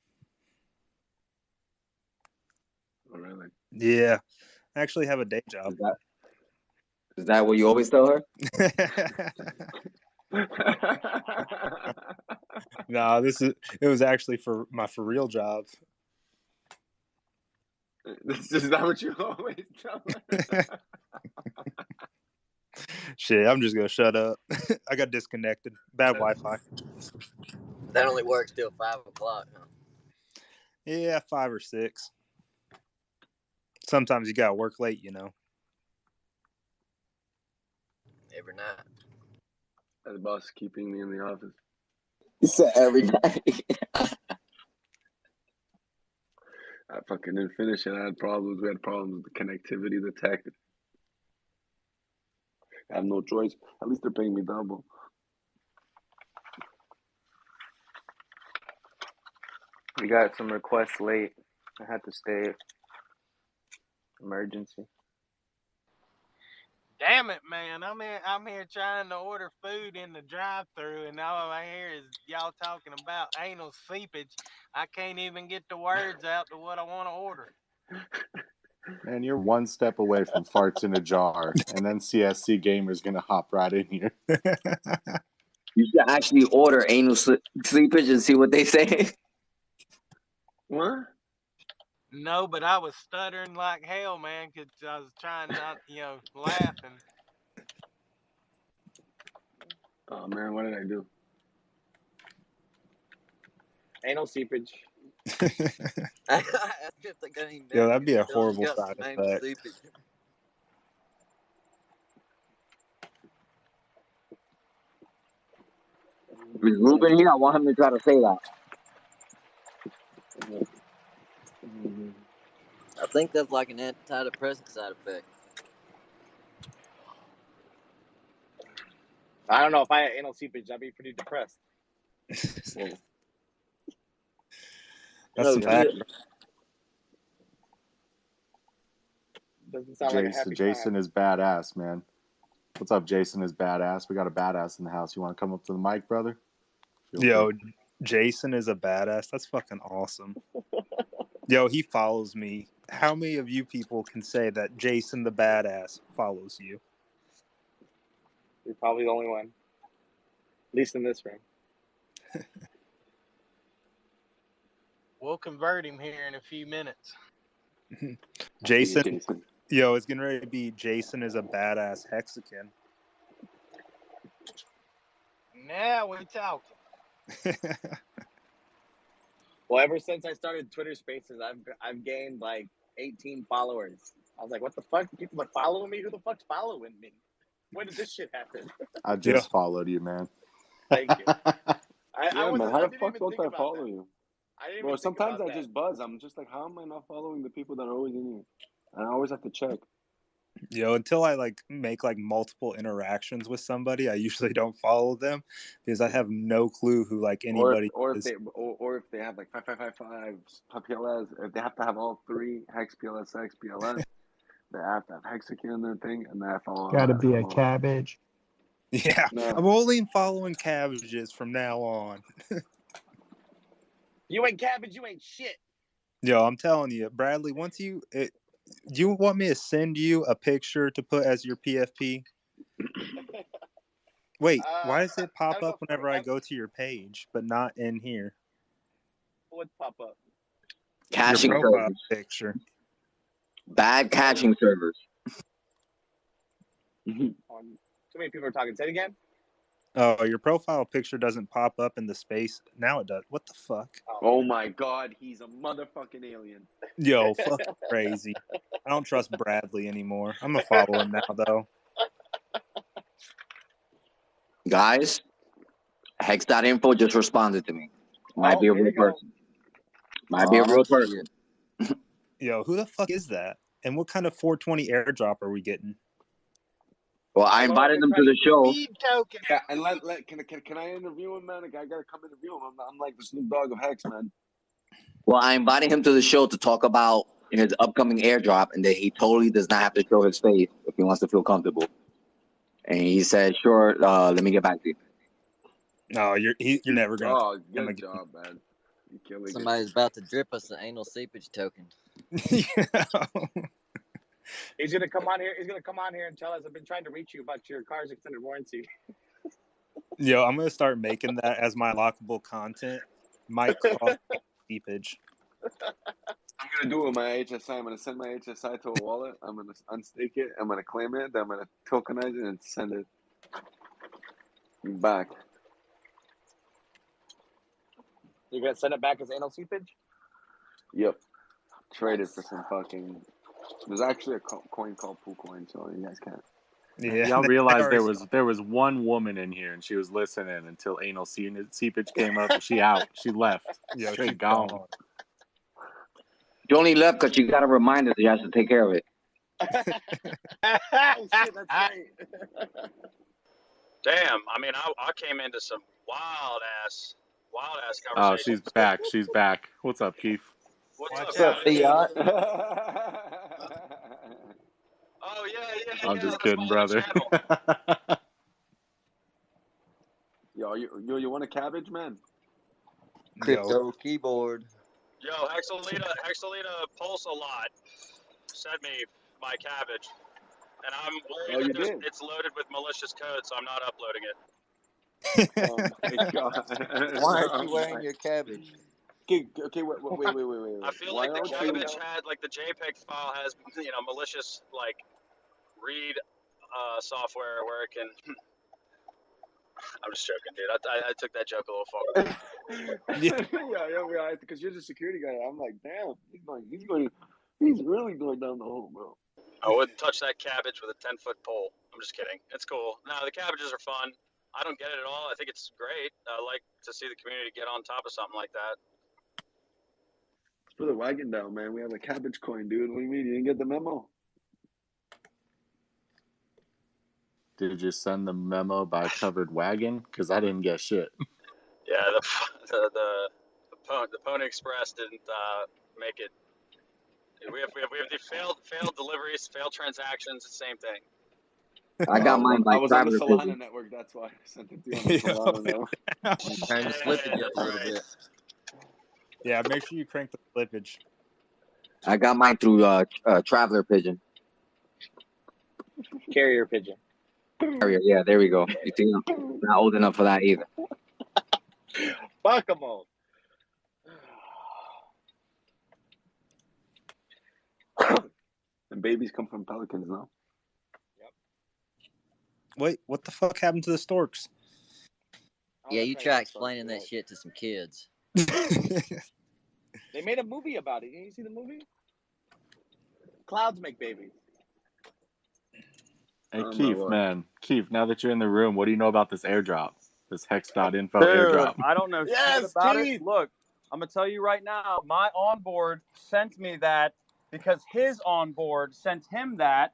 Oh, really? Yeah, I actually have a day job. Is that what you always tell her? No, it was actually for my for real job. This is not what you always tell her. Shit, I'm just gonna shut up. I got disconnected. Bad Wi-Fi. That only works till 5 o'clock, huh? Yeah, 5 or 6. Sometimes you gotta work late, you know. Every night. The boss is keeping me in the office. He said every night. I fucking didn't finish it. I had problems. We had problems with the connectivity, the tech. I have no choice. At least they're paying me double. We got some requests late. I had to stay. Emergency. Damn it, man! I'm here trying to order food in the drive-through, and all I hear is y'all talking about anal seepage. I can't even get the words out to what I want to order. Man, you're one step away from farts in a jar, and then CSC Gamer's gonna hop right in here. You should actually order anal sleepage and see what they say. What? No, but I was stuttering like hell, man, because I was trying not, laughing. Oh man, what did I do? Anal seepage. Yo, that'd be a horrible side effect. Is Ruben here? I want him to try to say that. I think that's like an antidepressant side effect. I don't know. If I had anal seepage, I'd be pretty depressed. That's No some bad. shit. Doesn't sound like a happy Jason time. is badass, man. What's up, Jason is badass? We got a badass in the house. You want to come up to the mic, brother? Yo, Jason is a badass. That's fucking awesome. Yo, he follows me. How many of you people can say that Jason the badass follows you? You're probably the only one. At least in this room. We'll convert him here in a few minutes. Jason. Yo, it's getting ready to be Jason is a badass Hexican. Now we're talking. Well, ever since I started Twitter Spaces, I've gained like 18 followers. I was like, what the fuck? People are following me? Who the fuck's following me? When did this shit happen? I just followed you, man. Thank you. Yeah, I man. How the didn't fuck even don't think I about follow that. you? I didn't Bro, even think sometimes about I that. just buzz. I'm just like, how am I not following the people that are always in here? And I always have to check. Yo, until I make multiple interactions with somebody, I usually don't follow them because I have no clue who anybody or is. if they have like 5555 PLS, if they have to have all three Hex PLS X PLS, They have to have hexakin in their thing, and I follow. Got to I be a follow. cabbage. Yeah, No. I'm only following cabbages from now on. You ain't cabbage, you ain't shit. Yo, I'm telling you, Bradley. Do you want me to send you a picture to put as your PFP? Wait, why does it pop up whenever I go to your page, but not in here? What pop up? Caching Your profile servers. picture. Bad caching servers. Too many people are talking. Say it again. Oh, your profile picture doesn't pop up in the space. Now it does. What the fuck? Oh my god, he's a motherfucking alien. Yo, fucking crazy. I don't trust Bradley anymore. I'm gonna follow him now, though. Guys, Hex.info just responded to me. Might be a real person. Might be a real person. Yo, who the fuck is that? And what kind of 420 airdrop are we getting? Well, I invited them to the show. Yeah, and can I interview him, man? I gotta come interview him. I'm like the Snoop Dogg of Hex, man. Well, I invited him to the show to talk about his upcoming airdrop, and that he totally does not have to show his face if he wants to feel comfortable. And he said, "Sure, let me get back to you." No, you're never gonna. Oh, good job, man. You're killing Somebody's about to drip us an anal seepage token. He's gonna come on here. He's gonna come on here and tell us, "I've been trying to reach you about your car's extended warranty." Yo, I'm gonna start making that as my lockable content. Might cost seepage. I'm gonna do it with my HSI. I'm gonna send my HSI to a wallet. I'm gonna unstake it. I'm gonna claim it. Then I'm gonna tokenize it and send it back. You're gonna send it back as anal seepage? Yep. Trade it for some fucking. There's actually a coin called PooCoin, so you guys can't. Yeah, y'all realize there was one woman in here and she was listening until anal seepage came up and she out. She left. Yeah, Straight gone. You only left because you got a reminder that you have to take care of it. Oh shit, that's right. Damn, I mean, I came into some wild ass Oh, conversation. she's back. She's back. What's up, Keith? What's up, Fiat? Oh yeah. I'm just kidding, brother. Yo, you want a cabbage, man? Crypto keyboard. Yo, Hexalita Pulse a lot sent me my cabbage, and I'm worried that it's loaded with malicious code, so I'm not uploading it. Oh my god! Why aren't you wearing your cabbage? Okay, wait. I feel like the cabbage had, like, the JPEG file has, malicious, like, read software working. I'm just joking, dude. I took that joke a little far. yeah, because you're the security guy. I'm like, damn, he's really going down the hole, bro. I wouldn't touch that cabbage with a 10-foot pole. I'm just kidding. It's cool. No, the cabbages are fun. I don't get it at all. I think it's great. I like to see the community get on top of something like that. Let's put the wagon down, man. We have a cabbage coin, dude. What do you mean? You didn't get the memo? Did you send the memo by covered wagon? Because I didn't get shit. Yeah, the Pony Express didn't make it. We have the failed deliveries, failed transactions. The same thing. I got mine by I was on the Traveler Solana Pigeon. network. That's why I sent it to you on the Solana now. Turn the slippage up a little bit. Yeah, make sure you crank the slippage. I got mine through Traveler Pigeon. Carrier pigeon. Carrier, yeah, there we go. You see, I'm not old enough for that either. Fuck them all. And babies come from pelicans now. Wait, what the fuck happened to the storks? Yeah, you try explaining that shit to some kids. They made a movie about it. Didn't you see the movie? Clouds make babies. Hey, Keith, now that you're in the room, what do you know about this airdrop? This Hex.info Dude, airdrop? I don't know shit about it. Look, I'm going to tell you right now, my onboard sent me that because his onboard sent him that.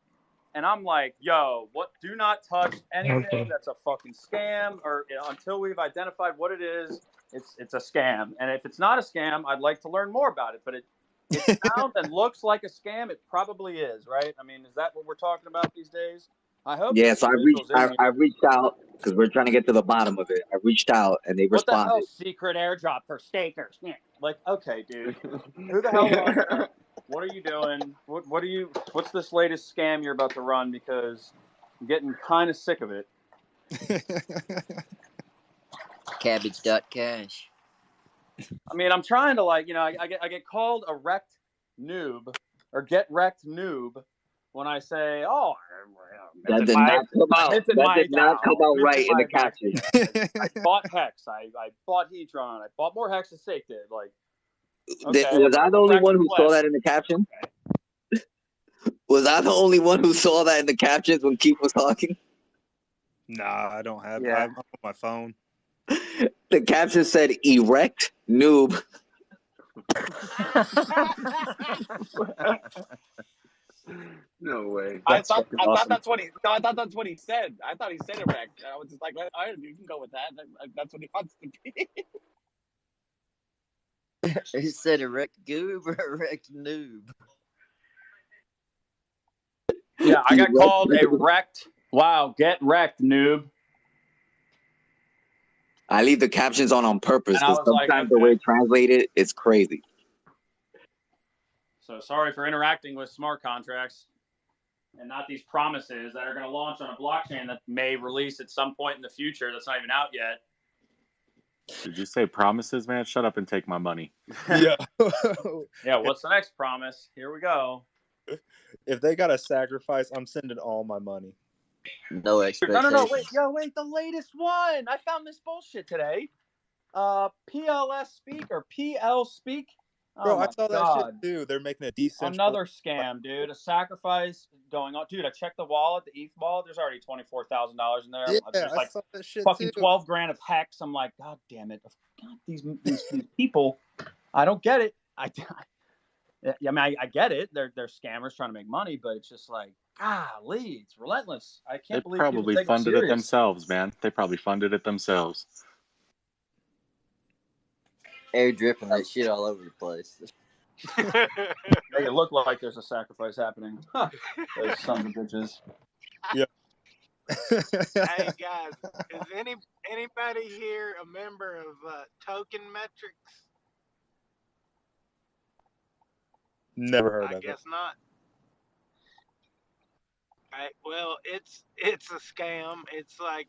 And I'm like, yo, what? Do not touch anything that's a fucking scam, or until we've identified what it is, it's a scam. And if it's not a scam, I'd like to learn more about it. But It sounds and looks like a scam. It probably is, right? I mean, is that what we're talking about these days? I hope. Yeah, there's so some visuals in I here. reached out because we're trying to get to the bottom of it. I reached out and they What the hell, responded. secret airdrop for stakers? Yeah. Like, okay, dude, who the hell wants that? What are you doing? What are you? What's this latest scam you're about to run? Because I'm getting kind of sick of it. Cabbage.cash. I mean, I'm trying to I get called a wrecked noob or get wrecked noob when I say, oh, That did not come out. That did not come out right in the caption. I bought Hex. I bought Hedron. I bought more Hex than Stake did. Like, okay, Was I the only one who saw West. that in the caption? Was I the only one who saw that in the captions when Keith was talking? Nah, I don't have. Yeah. I'm on my phone. The caption said "erect noob." No way. I thought that's what he. No, I thought that's what he said. I thought he said erect. I was just like, all right, you can go with that. That's what he wants to be. He said erect goob or erect noob. Yeah, I got called a wrecked. Wow, get wrecked, noob. I leave the captions on purpose And I because was like, sometimes the way it's translated, it's crazy. So sorry for interacting with smart contracts and not these promises that are going to launch on a blockchain that may release at some point in the future that's not even out yet. Did you say promises, man? Shut up and take my money. Yeah. Yeah, what's the next promise? Here we go. If they got a sacrifice, I'm sending all my money. No expectations. No, wait, the latest one. I found this bullshit today. PLS Speak or PL Speak. Bro, Oh I my saw that God. shit too. They're making a decentralized. Another scam, dude. A sacrifice going on. Dude, I checked the wallet, the ETH wallet. There's already $24,000 in there. Yeah, There's I like saw that shit fucking too. 12 grand of Hex. I'm like, God damn it. God, these people, I don't get it. I mean, I get it. They're scammers trying to make money, but it's just like, golly, it's relentless. I can't They believe people probably take it funded it serious. themselves, man. They probably funded it themselves. Air dripping that shit all over the place. Make it look like there's a sacrifice happening. Those sons of bitches. Yeah. Hey guys, is anybody here a member of Token Metrics? Never heard I of guess it. not. Right, well, it's a scam. It's like,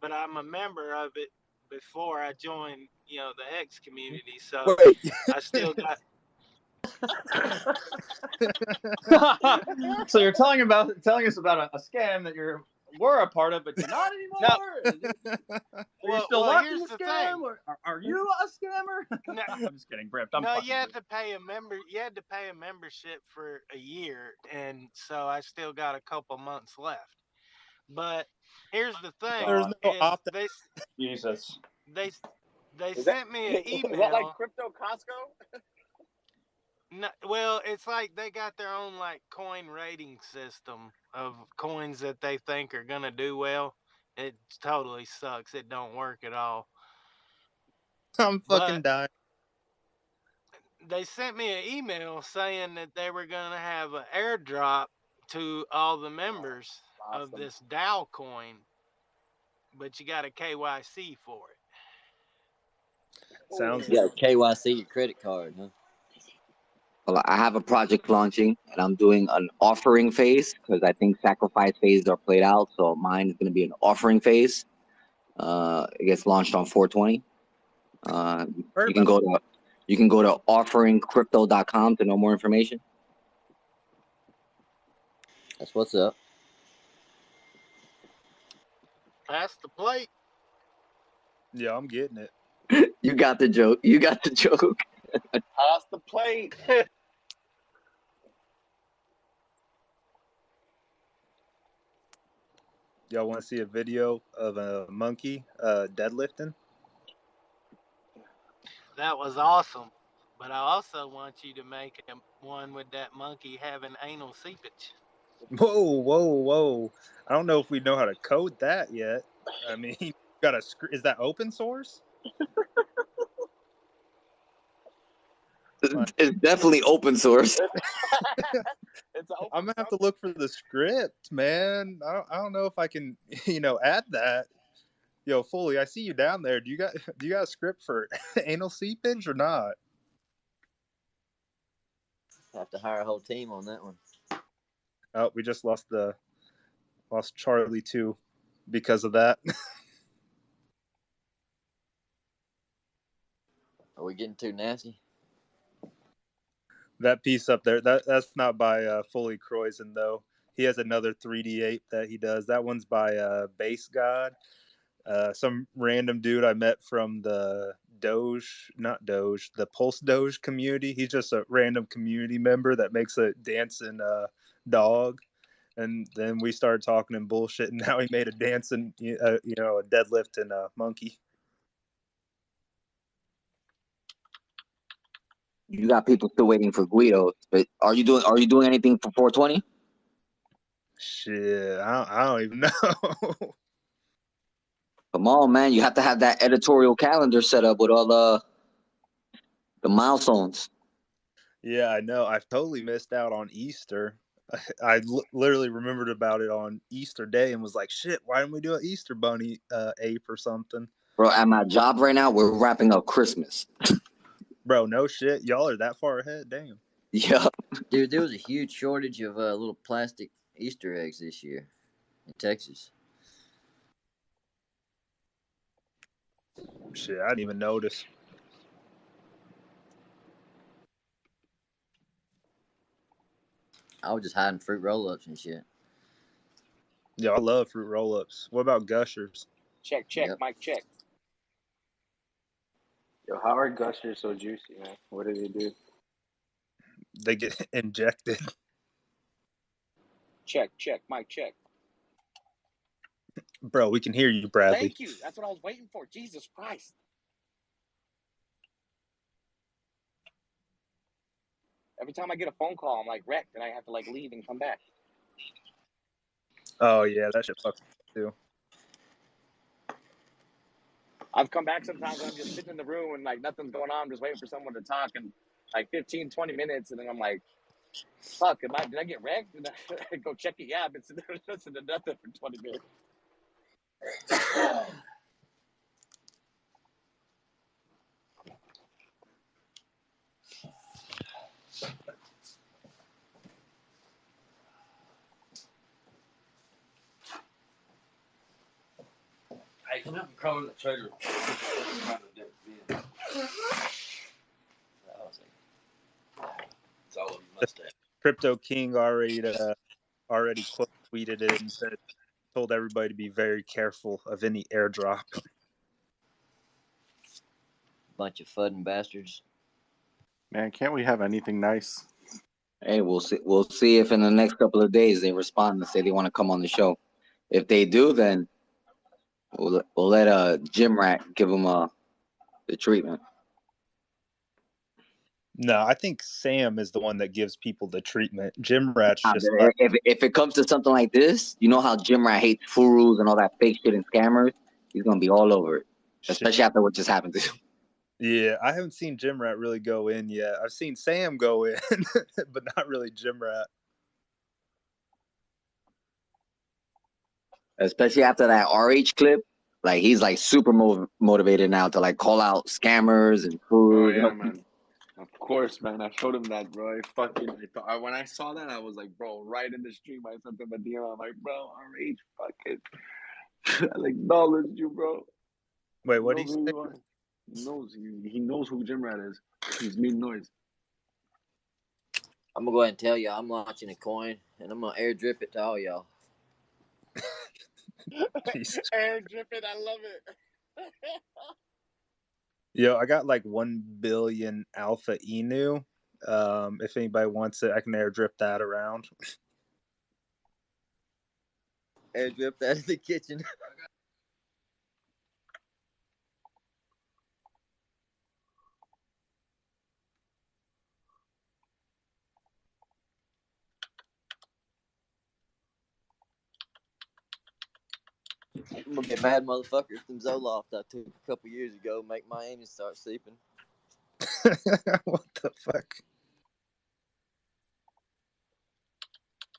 but I'm a member of it before I joined, the Hex community. So Wait. I still got. So you're telling us about a scam that you were a part of, but you're not anymore. Are you still locked in here's the the scam? thing. Or are you a scammer? No, I'm just kidding, Britt. I'm no, fucking you had with to pay a member. You had to pay a membership for a year, and so I still got a couple months left. But here's the thing: There's no is opt. Jesus. they Is sent me an Is that like email. crypto Costco? No, well, it's like they got their own like coin rating system of coins that they think are gonna do well. It totally sucks. It don't work at all. I'm fucking But dying. they sent me an email saying that they were gonna have an airdrop to all the members of this DAO coin, but you got a KYC for it. Sounds You got KYC your credit card, huh? Well, I have a project launching, and I'm doing an offering phase because I think sacrifice phases are played out. So mine is going to be an offering phase. It gets launched on 420. You can go to offeringcrypto.com to know more information. That's what's up. Pass the plate. Yeah, I'm getting it. You got the joke. You got the joke. Pass the plate. Y'all want to see a video of a monkey deadlifting? That was awesome. But I also want you to make one with that monkey having anal seepage. Whoa. I don't know if we know how to code that yet. I mean, is that open source? It's definitely open source. It's open I'm gonna have to look for the script, man. I don't know if I can, add that. Yo, Fully, I see you down there. Do you got a script for anal seepage or not? Have to hire a whole team on that one. Oh, we just lost Charlie too because of that. Are we getting too nasty? That piece up there, that's not by Fully Croisen though. He has another 3D ape that he does. That one's by Base God. Some random dude I met from the the Pulse Doge community. He's just a random community member that makes a dancing dog. And then we started talking and bullshit, and now he made a dancing, a deadlift and a monkey. You got people still waiting for Guido, but are you doing anything for 420? Shit, I don't even know. Come on, man! You have to have that editorial calendar set up with all the milestones. Yeah, I know. I've totally missed out on Easter. I literally remembered about it on Easter Day and was like, shit, why didn't we do an Easter bunny ape or something? Bro, at my job right now, we're wrapping up Christmas. Bro, no shit. Y'all are that far ahead. Damn. Yeah. Dude, there was a huge shortage of little plastic Easter eggs this year in Texas. Shit, I didn't even notice. I was just hiding fruit roll-ups and shit. Yeah, I love fruit roll-ups. What about Gushers? Check, Mike, check. Yo, how are Gushers so juicy, man? What do they do? They get injected. Check, Mike, check. Bro, we can hear you, Bradley. Thank you. That's what I was waiting for. Jesus Christ. Every time I get a phone call, I'm like wrecked, and I have to leave and come back. Oh yeah, that shit fucks too. I've come back sometimes when I'm just sitting in the room and nothing's going on. I'm just waiting for someone to talk and 15, 20 minutes, and then I'm like, fuck, did I get wrecked? And I go check it. Yeah, I've been sitting there listening to nothing for 20 minutes. Hey, come out and crawl in the trailer. It's all over your mustache. Crypto King already quote tweeted it and told everybody to be very careful of any airdrop. Bunch of fudding bastards. Man, can't we have anything nice? Hey, we'll see. We'll see if in the next couple of days they respond and say they want to come on the show. If they do, then we'll let Jim Rat give them the treatment. No, I think Sam is the one that gives people the treatment. Jim Rat's just If it comes to something like this, you know how Jim Rat hates furus and all that fake shit and scammers. He's gonna be all over it, especially after what just happened to him. Yeah, I haven't seen Jim Rat really go in yet. I've seen Sam go in, but not really Jim Rat. Especially after that RH clip, he's super motivated now to call out scammers and furus. Oh yeah, man. Of course, man. I showed him that, bro. When I saw that, I was like, bro, right in the stream. I sent him a DM. I'm like, bro, RH, fucking, I acknowledge you, bro. Wait, what did he say? He knows who Jim Rat is. He's mean noise. I'm gonna go ahead and tell y'all I'm launching a coin and I'm gonna airdrip it to all y'all. Airdrip it, I love it. Yo, I got 1 billion Alpha Inu. If anybody wants it, I can airdrip that around. Airdrip that in the kitchen. I'm gonna get mad, motherfucker, if them Zoloft I took a couple years ago make my aim start sleeping. What the the fuck?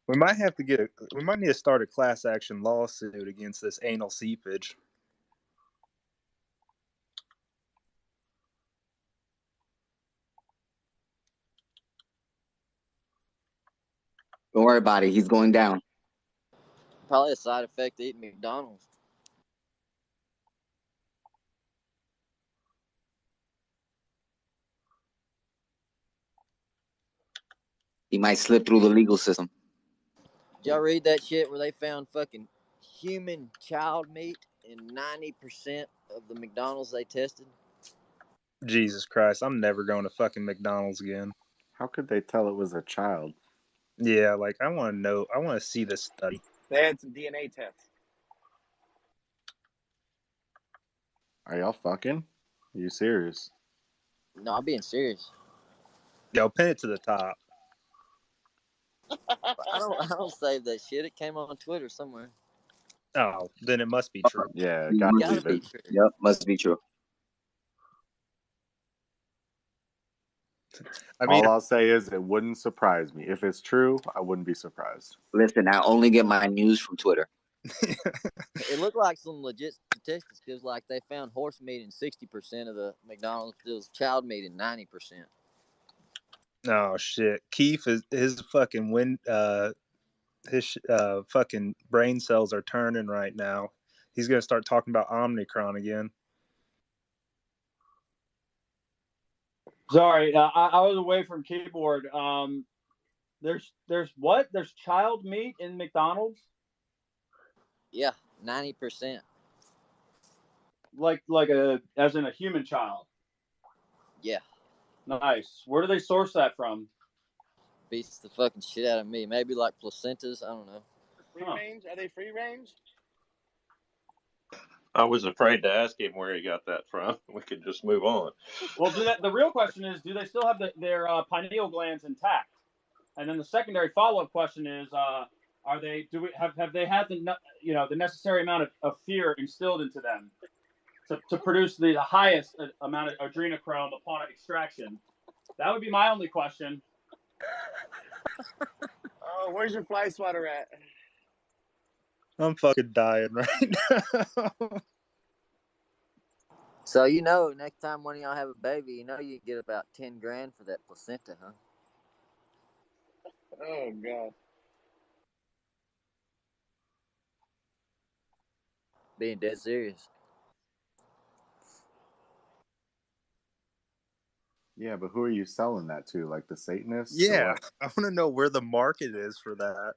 We might have to we might need to start a class action lawsuit against this anal seepage. Don't worry about it. He's going down. Probably a side effect of eating McDonald's. He might slip through the legal system. Did y'all read that shit where they found fucking human child meat in 90% of the McDonald's they tested? Jesus Christ, I'm never going to fucking McDonald's again. How could they tell it was a child? Yeah, like I want to know. I want to see this study. They had some DNA tests. Are y'all fucking? Are you serious? No, I'm being serious. Yo, pin it to the top. I don't save that shit. It came on Twitter somewhere. Oh, then it must be true. Yeah, Gotta be true. Yep, must be true. I mean, all I'll say is it wouldn't surprise me. If it's true, I wouldn't be surprised. Listen, I only get my news from Twitter. It looked like some legit statistics because, like, they found horse meat in 60% of the McDonald's. It was child meat in 90%. Oh shit, Keith is his fucking fucking brain cells are turning right now. He's gonna start talking about Omicron again. Sorry, I was away from keyboard. There's what? There's child meat in McDonald's? Yeah, 90%. Like as in a human child. Yeah. Nice. Where do they source that from? Beats the fucking shit out of me. Maybe like placentas. I don't know. Free range? Are they free range? I was afraid to ask him where he got that from. We could just move on. Well, the real question is, do they still have their pineal glands intact? And then the secondary follow-up question is, have they had the necessary amount of fear instilled into them to produce the highest amount of adrenochrome upon extraction? That would be my only question. Oh, where's your fly swatter at? I'm fucking dying right now. So, next time one of y'all have a baby, you get about 10 grand for that placenta, huh? Oh, God. Being dead serious. Yeah, but who are you selling that to? Like the Satanists? Yeah, I want to know where the market is for that.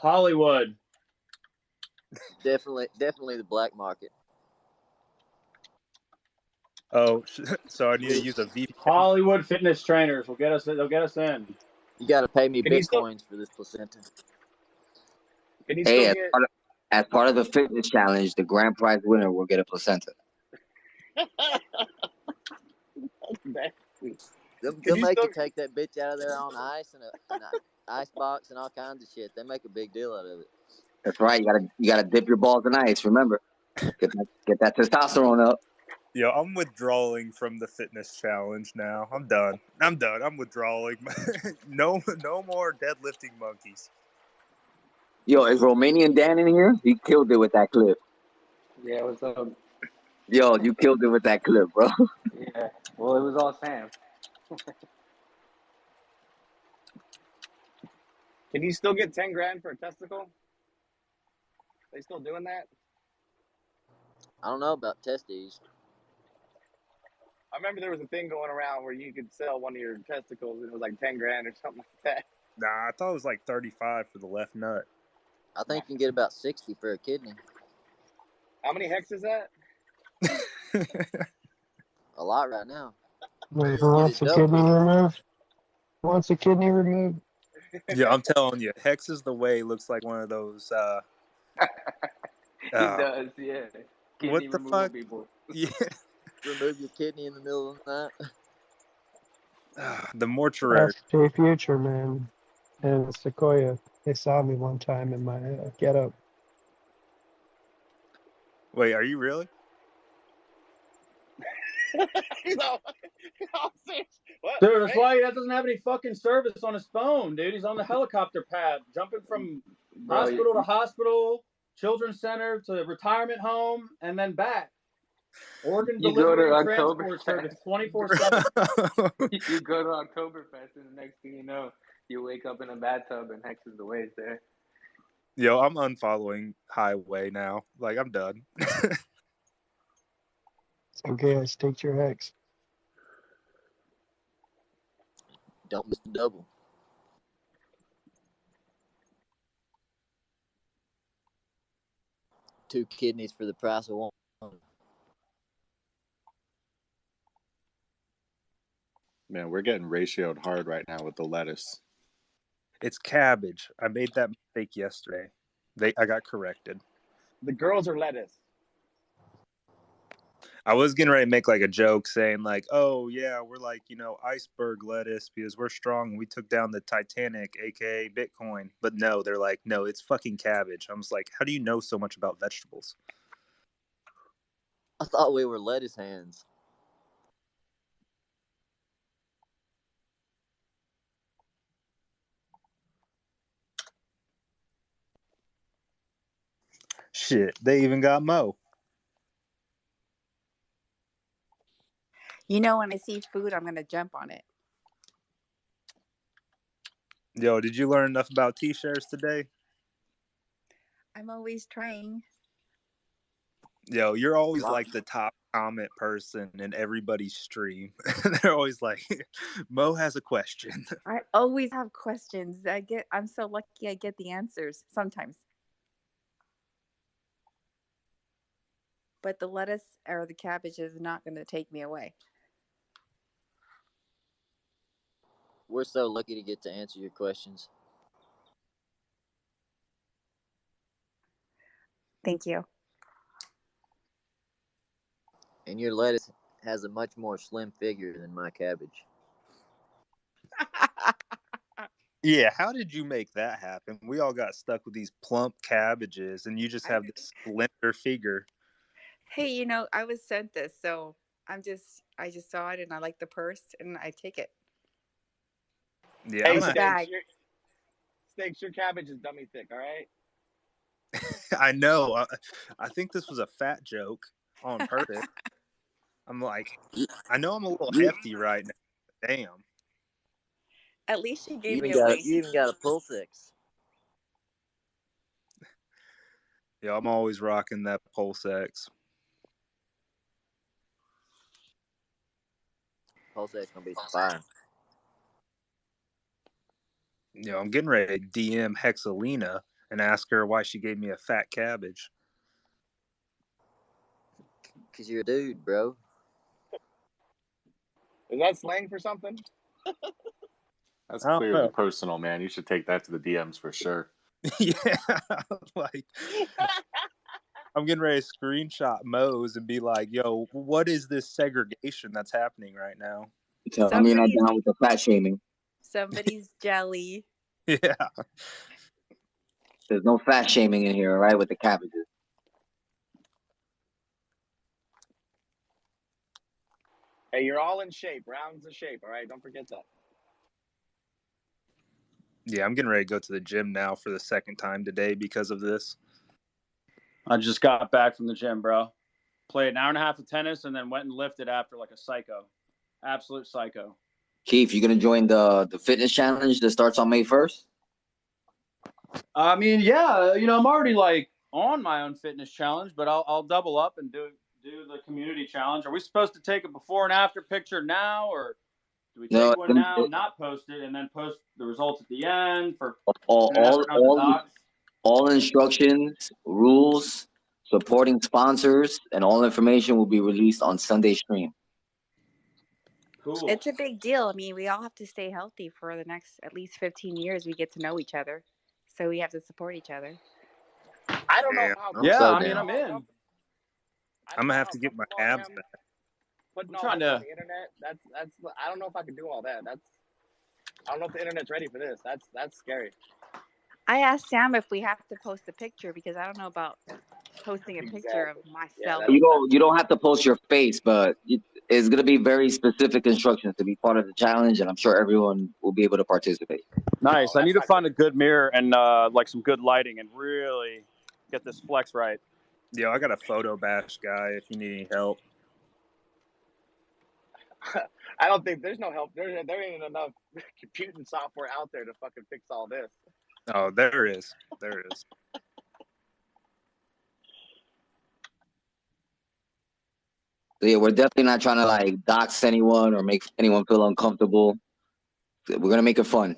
Hollywood. Definitely the black market. Oh, so I need to use a VPN. Hollywood fitness trainers will get us. They'll get us in. You got to pay me Bitcoins for this placenta. Hey, as part of the fitness challenge, the grand prize winner will get a placenta. They'll make you take that bitch out of there on ice and an ice box and all kinds of shit. They make a big deal out of it. That's right. You gotta dip your balls in ice. Remember, get that testosterone up. Yo, I'm withdrawing from the fitness challenge now. I'm done. I'm withdrawing. No more deadlifting monkeys. Yo, is Romanian Dan in here? He killed it with that clip. Yeah, what's up? Yo, you killed it with that clip, bro. Yeah, well, it was all Sam. Can you still get 10 grand for a testicle? They still doing that? I don't know about testes. I remember there was a thing going around where you could sell one of your testicles and it was like 10 grand or something like that. Nah, I thought it was like 35 for the left nut. I think you can get about 60 for a kidney. How many hex is that? A lot right now. Wait, who wants a kidney removed? Who wants a kidney removed? Yeah, I'm telling you, Hex is the way. Looks like one of those. He does, yeah. Kidney What the removal fuck? people. Yeah. Remove your kidney in the middle of the night. The mortuary. Ask Jay Future, man, and Sequoia. They saw me one time in my getup. Wait, are you really? you know, serious. What? Dude, that's Hey, why he doesn't have any fucking service on his phone, dude. He's on the helicopter pad, jumping from Bro, hospital to hospital, children's center to retirement home, and then back. Organ You go to delivery and transport service Oktoberfest. 24/7. You go to Oktoberfest, and the next thing you know, you wake up in a bathtub and Hex is the way there. Yo, I'm unfollowing Highway now. Like, I'm done. It's okay, I staked your Hex. Don't miss the double. Two kidneys for the price of one. Man, we're getting ratioed hard right now with the lettuce. It's cabbage. I made that mistake yesterday. I got corrected. the girls are lettuce. I was getting ready to make like a joke saying like, oh yeah, we're like, iceberg lettuce because we're strong. We took down the Titanic, aka Bitcoin. But no, they're like, no, it's fucking cabbage. I was like, how do you know so much about vegetables? I thought we were lettuce hands. Shit, they even got Mo. You know, when I see food, I'm gonna jump on it. Yo, did you learn enough about T-shirts today? I'm always trying. Yo, you're always like the top comment person in everybody's stream. They're always like, Mo has a question. I always have questions. I'm so lucky I get the answers sometimes. But the lettuce or the cabbage is not going to take me away. We're so lucky to get to answer your questions. Thank you. And your lettuce has a much more slim figure than my cabbage. Yeah, how did you make that happen? We all got stuck with these plump cabbages, and you just have this slender figure. Hey, I was sent this, so I just saw it and I like the purse and I take it. Yeah, Hey, bag. Steaks, your cabbage is dummy thick, all right? I know. I think this was a fat joke on purpose. I'm like, I know I'm a little hefty right now. Damn. At least you gave You me even a got waist. you even got a pull six. Yeah, I'm always rocking that Pulse X. Pulse X gonna be some fire. I'm getting ready to DM Hexalina and ask her why she gave me a fat cabbage. Cause you're a dude, bro. Is that slang for something? That's I don't clearly know. personal, man. You should take that to the DMs for sure. Yeah, like I'm getting ready to screenshot Mo's and be like, yo, what is this segregation that's happening right now? Tell me you're not down with the fat shaming. Somebody's jelly. Yeah. There's no fat shaming in here, all right, with the cabbages. Hey, you're all in shape. Rounds of shape, all right? Don't forget that. Yeah, I'm getting ready to go to the gym now for the second time today because of this. I just got back from the gym, bro. Played an hour and a half of tennis and then went and lifted after like a psycho. Absolute psycho. Keith, you gonna join the fitness challenge that starts on May 1st? I mean, yeah, I'm already like on my own fitness challenge, but I'll double up and do the community challenge. Are we supposed to take a before and after picture now, or do we take one now, not post it, and then post the results at the end for all instructions, rules, supporting sponsors, and all information will be released on Sunday stream. Cool. It's a big deal. I mean, we all have to stay healthy for the next at least 15 years. We get to know each other, so we have to support each other. I don't know how. I'm in. I'm gonna have to get my abs back. Putting all trying that on to- the internet. That's. I don't know if I can do all that. I don't know if the internet's ready for this. That's scary. I asked Sam if we have to post a picture because I don't know about posting a picture of myself. You don't have to post your face, but it's gonna be very specific instructions to be part of the challenge, and I'm sure everyone will be able to participate. Nice. I need to find a good mirror and like some good lighting and really get this flex right. Yo, I got a photo bash guy if you need any help. I don't think there's no help. There ain't enough computing software out there to fucking fix all this. Oh, there is. There is. So yeah, we're definitely not trying to like dox anyone or make anyone feel uncomfortable. We're gonna make it fun.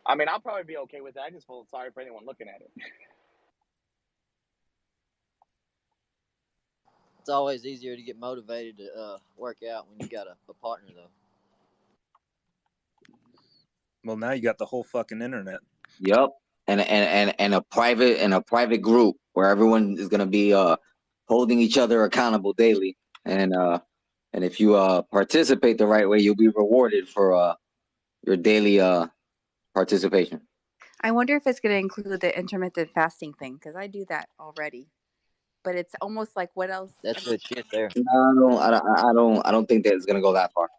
I mean, I'll probably be okay with that. I just feel sorry for anyone looking at it. It's always easier to get motivated to work out when you got a partner, though. Well, now you got the whole fucking internet. Yep. And a private group where everyone is gonna be holding each other accountable daily. And if you participate the right way, you'll be rewarded for your daily participation. I wonder if it's going to include the intermittent fasting thing because I do that already. But it's almost like what else? That's good shit there. No, I don't think that it's gonna go that far.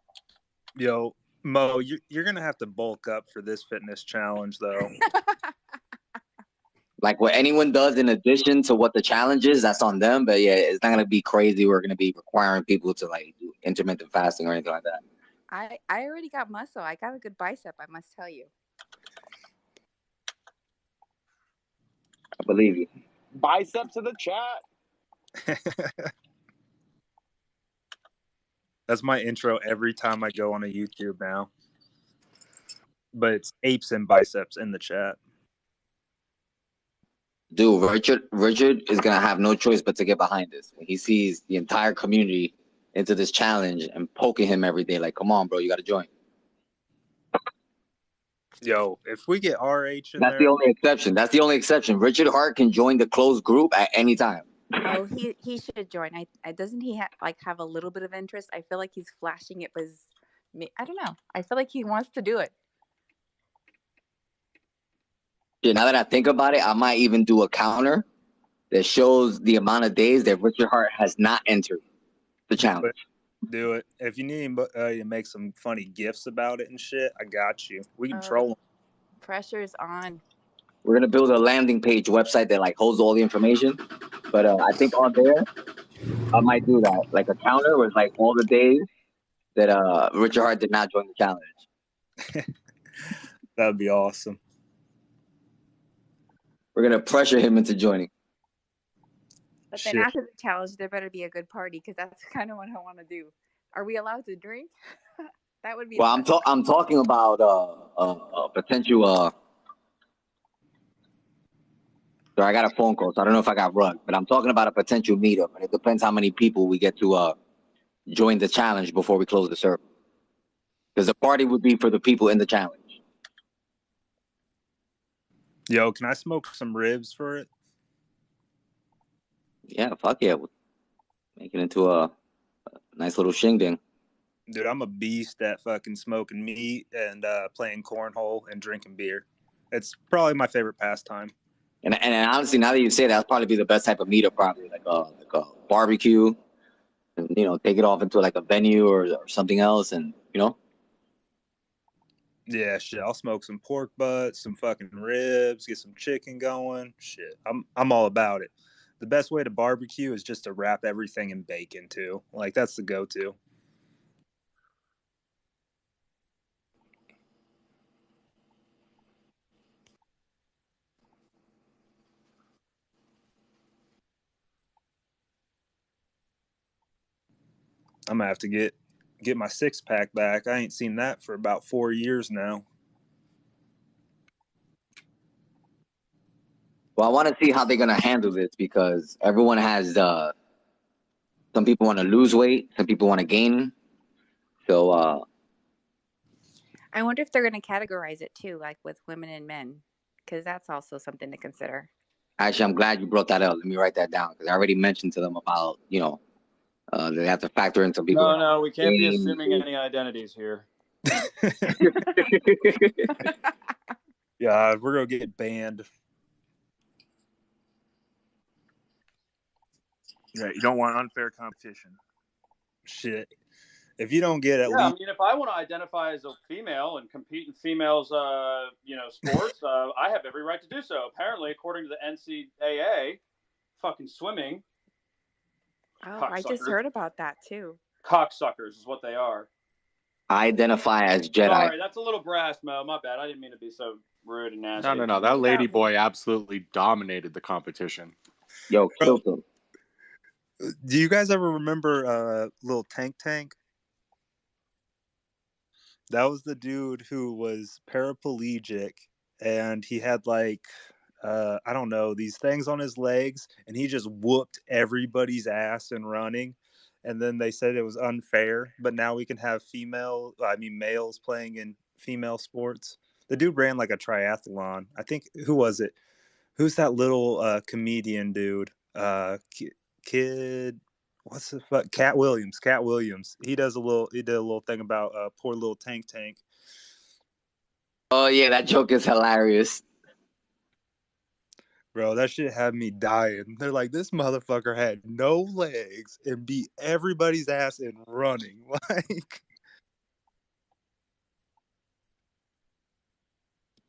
Yo, Mo, you're gonna have to bulk up for this fitness challenge, though. Like what anyone does in addition to what the challenge is, that's on them. But yeah, it's not gonna be crazy. We're gonna be requiring people to like do intermittent fasting or anything like that. I already got muscle. I got a good bicep, I must tell you. I believe you. Biceps in the chat. That's my intro every time I go on a YouTube now. But it's apes and biceps in the chat. Dude, Richard is gonna have no choice but to get behind this when he sees the entire community into this challenge and poking him every day. Like, come on, bro, you gotta join. Yo, if we get RH in That's there, the only exception. That's the only exception. Richard Hart can join the closed group at any time. Oh, he should join. I doesn't he have a little bit of interest? I feel like he's flashing it, but I don't know. I feel like he wants to do it. Yeah, now that I think about it, I might even do a counter that shows the amount of days that Richard Hart has not entered the challenge. do it. If you need to make some funny gifs about it and shit, I got you. We can troll him. Pressure's on. We're gonna build a landing page website that like holds all the information. But I think on there, I might do that, like a counter with like all the days that Richard Hart did not join the challenge. That would be awesome. We're gonna pressure him into joining. But then after the challenge, there better be a good party because that's kind of what I want to do. Are we allowed to drink? That would be. Well, I'm talking about a potential. So I got a phone call, so I don't know if I got rugged, but I'm talking about a potential meetup, and it depends how many people we get to join the challenge before we close the server. Because the party would be for the people in the challenge. Yo, can I smoke some ribs for it? Yeah, fuck yeah. We'll make it into a nice little shingding. Dude, I'm a beast at fucking smoking meat and playing cornhole and drinking beer. It's probably my favorite pastime. And honestly, now that you say that, that'll probably be the best type of meetup, probably like a barbecue, and take it off into like a venue or something else, and Yeah, shit. I'll smoke some pork butts, some fucking ribs, get some chicken going. Shit, I'm all about it. The best way to barbecue is just to wrap everything in bacon too. Like that's the go-to. I'm gonna have to get my 6-pack back. I ain't seen that for about 4 years now. Well, I want to see how they're gonna handle this because everyone has. Some people want to lose weight, some people want to gain. So. I wonder if they're going to categorize it too, like with women and men, because that's also something to consider. Actually, I'm glad you brought that up. Let me write that down because I already mentioned to them about they have to factor in some people. No, we can't be assuming any identities here. Yeah, we're gonna get banned. Yeah, you don't want unfair competition. Shit. If you don't get at Yeah, I least mean, if I want to identify as a female and compete in females, sports, I have every right to do so. Apparently, according to the NCAA, fucking swimming, Oh, I just cocksuckers. heard about that too. Cocksuckers is what they are. I identify as Jedi. Sorry, that's a little brash, Mo. My bad. I didn't mean to be so rude and nasty. No. That lady boy absolutely dominated the competition. Yo, killed him. Do you guys ever remember Little Tank Tank? That was the dude who was paraplegic, and he had like I don't know, these things on his legs, and he just whooped everybody's ass in running. And then they said it was unfair, but now we can have males playing in female sports. The dude ran like a triathlon. I think, who was it? Who's that little comedian dude? Kid, what's the fuck? Cat Williams. He did a little thing about poor little Tank Tank. Oh yeah, that joke is hilarious. Bro, that shit had me dying. They're like, this motherfucker had no legs and beat everybody's ass in running. Like,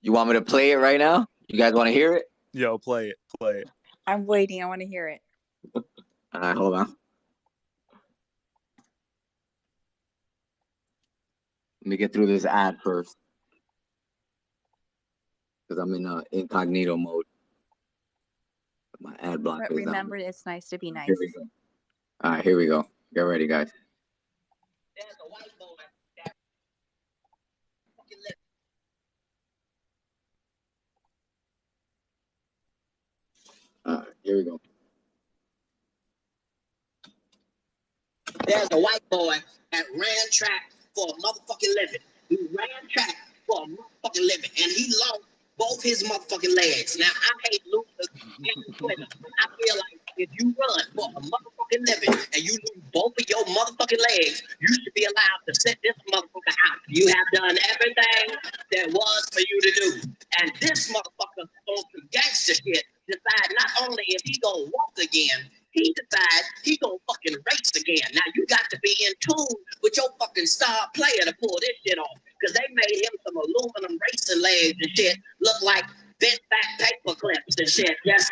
You want me to play it right now? You guys want to hear it? yo, play it. I'm waiting. I want to hear it. All right, hold on. Let me get through this ad first, because I'm in incognito mode. My ad block But is remember, it's nice to be nice. Here we go. All right, here we go. Get ready, guys. All right, here we go. There's a white boy that ran track for a motherfucking living. He ran track for a motherfucking living, and he lost both his motherfucking legs. Now, I hate losers and quitters. I feel like if you run for a motherfucking living and you lose both of your motherfucking legs, you should be allowed to sit this motherfucker out. You have done everything there was for you to do. And this motherfucker on some gangster shit decide not only if he gonna walk again, he decides he gonna fucking race again. Now you got to be in tune with your fucking star player to pull this shit off. Cause they made him some aluminum racing legs and shit look like bent back paper clips and shit. Yes.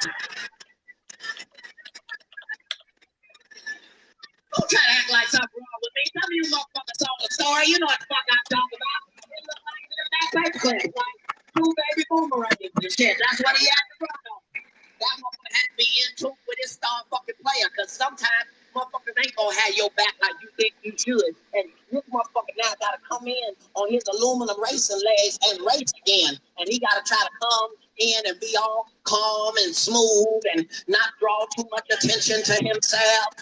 Don't try to act like something wrong with me. Some of you motherfuckers saw the story. You know what the fuck I'm talking about. It look like bent back paper clips, like two baby boomerangs and shit. That's what he had to run on. That motherfucker had to be in tune with his star fucking player, because sometimes motherfuckers ain't gonna have your back like you think you should. And this motherfucker now gotta come in on his aluminum racing legs and race again. And he gotta try to come in and be all calm and smooth and not draw too much attention to himself.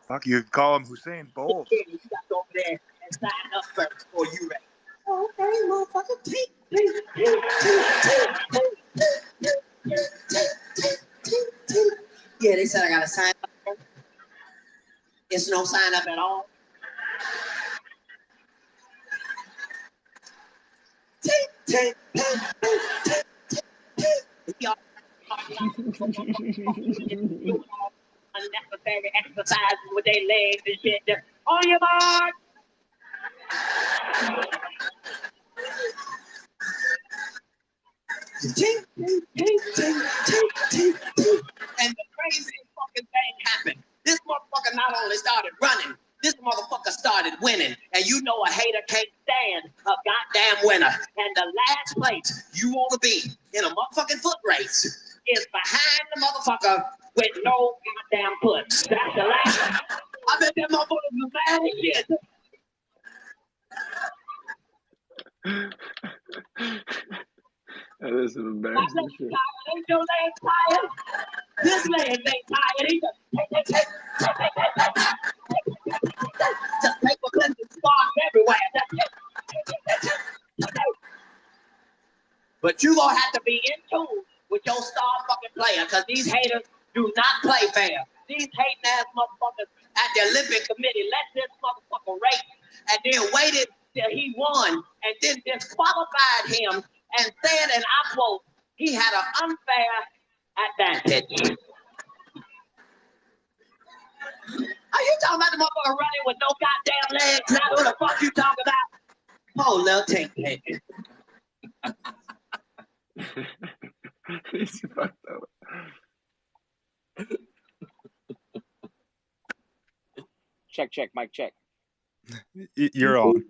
Fuck, you could call him Hussein Bolt. You got to go over there and sign up first before you ready. Okay, motherfucker, yeah, they said I gotta sign up. It's no sign up at all. Unnecessary exercises with their legs and shit. Just on your mark. And the crazy fucking thing happened. This motherfucker not only started running, this motherfucker started winning. And you know a hater can't stand a goddamn winner. And the last place you want to be in a motherfucking foot race is behind the motherfucker with no goddamn foot. That's the last. I bet that motherfucker was mad as shit. That is an embarrassing shit. Ain't your legs tired? This leg ain't tired either. Just paper clips and sparks everywhere. But you gonna have to be in tune with your star fucking player, because these haters do not play fair. these hating ass motherfuckers at the Olympic Committee let this motherfucker race and then waited till he won and then disqualified him and said, and I quote, he had an unfair advantage. Are you talking about the motherfucker running with no goddamn legs? Now who the fuck you talking about? Oh, little Tank Tank. He's fucked up. Check, mic check. You're on.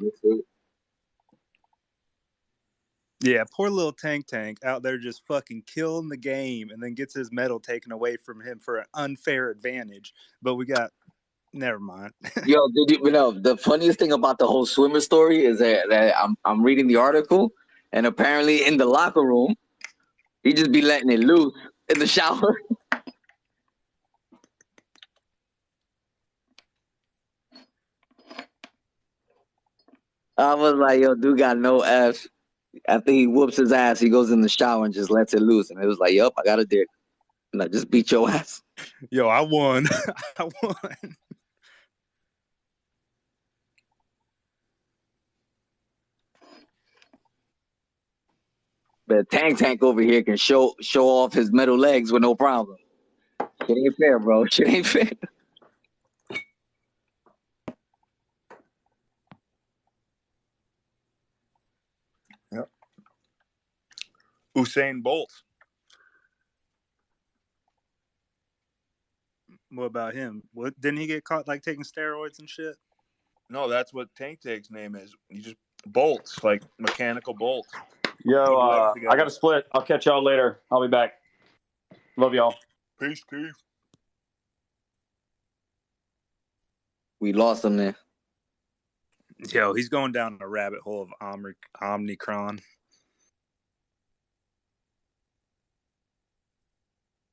Yeah, poor little Tank Tank out there just fucking killing the game and then gets his medal taken away from him for an unfair advantage. But we got, never mind. Yo, did you know the funniest thing about the whole swimmer story is that I'm reading the article, and apparently in the locker room, he just be letting it loose in the shower. I was like, yo, dude got no F. After he whoops his ass, he goes in the shower and just lets it loose. And it was like, yup, I got a dick. And I just beat your ass. Yo, I won. I won. But Tank over here can show off his metal legs with no problem. It ain't fair, bro. Shit ain't fair. Yep. Usain Bolt. What about him? What didn't he get caught like taking steroids and shit? No, that's what Tank Tank's name is. He just bolts, like mechanical bolts. Yo, I got to split. I'll catch y'all later. I'll be back. Love y'all. Peace, Keith. We lost him there. Yo, he's going down a rabbit hole of Omicron.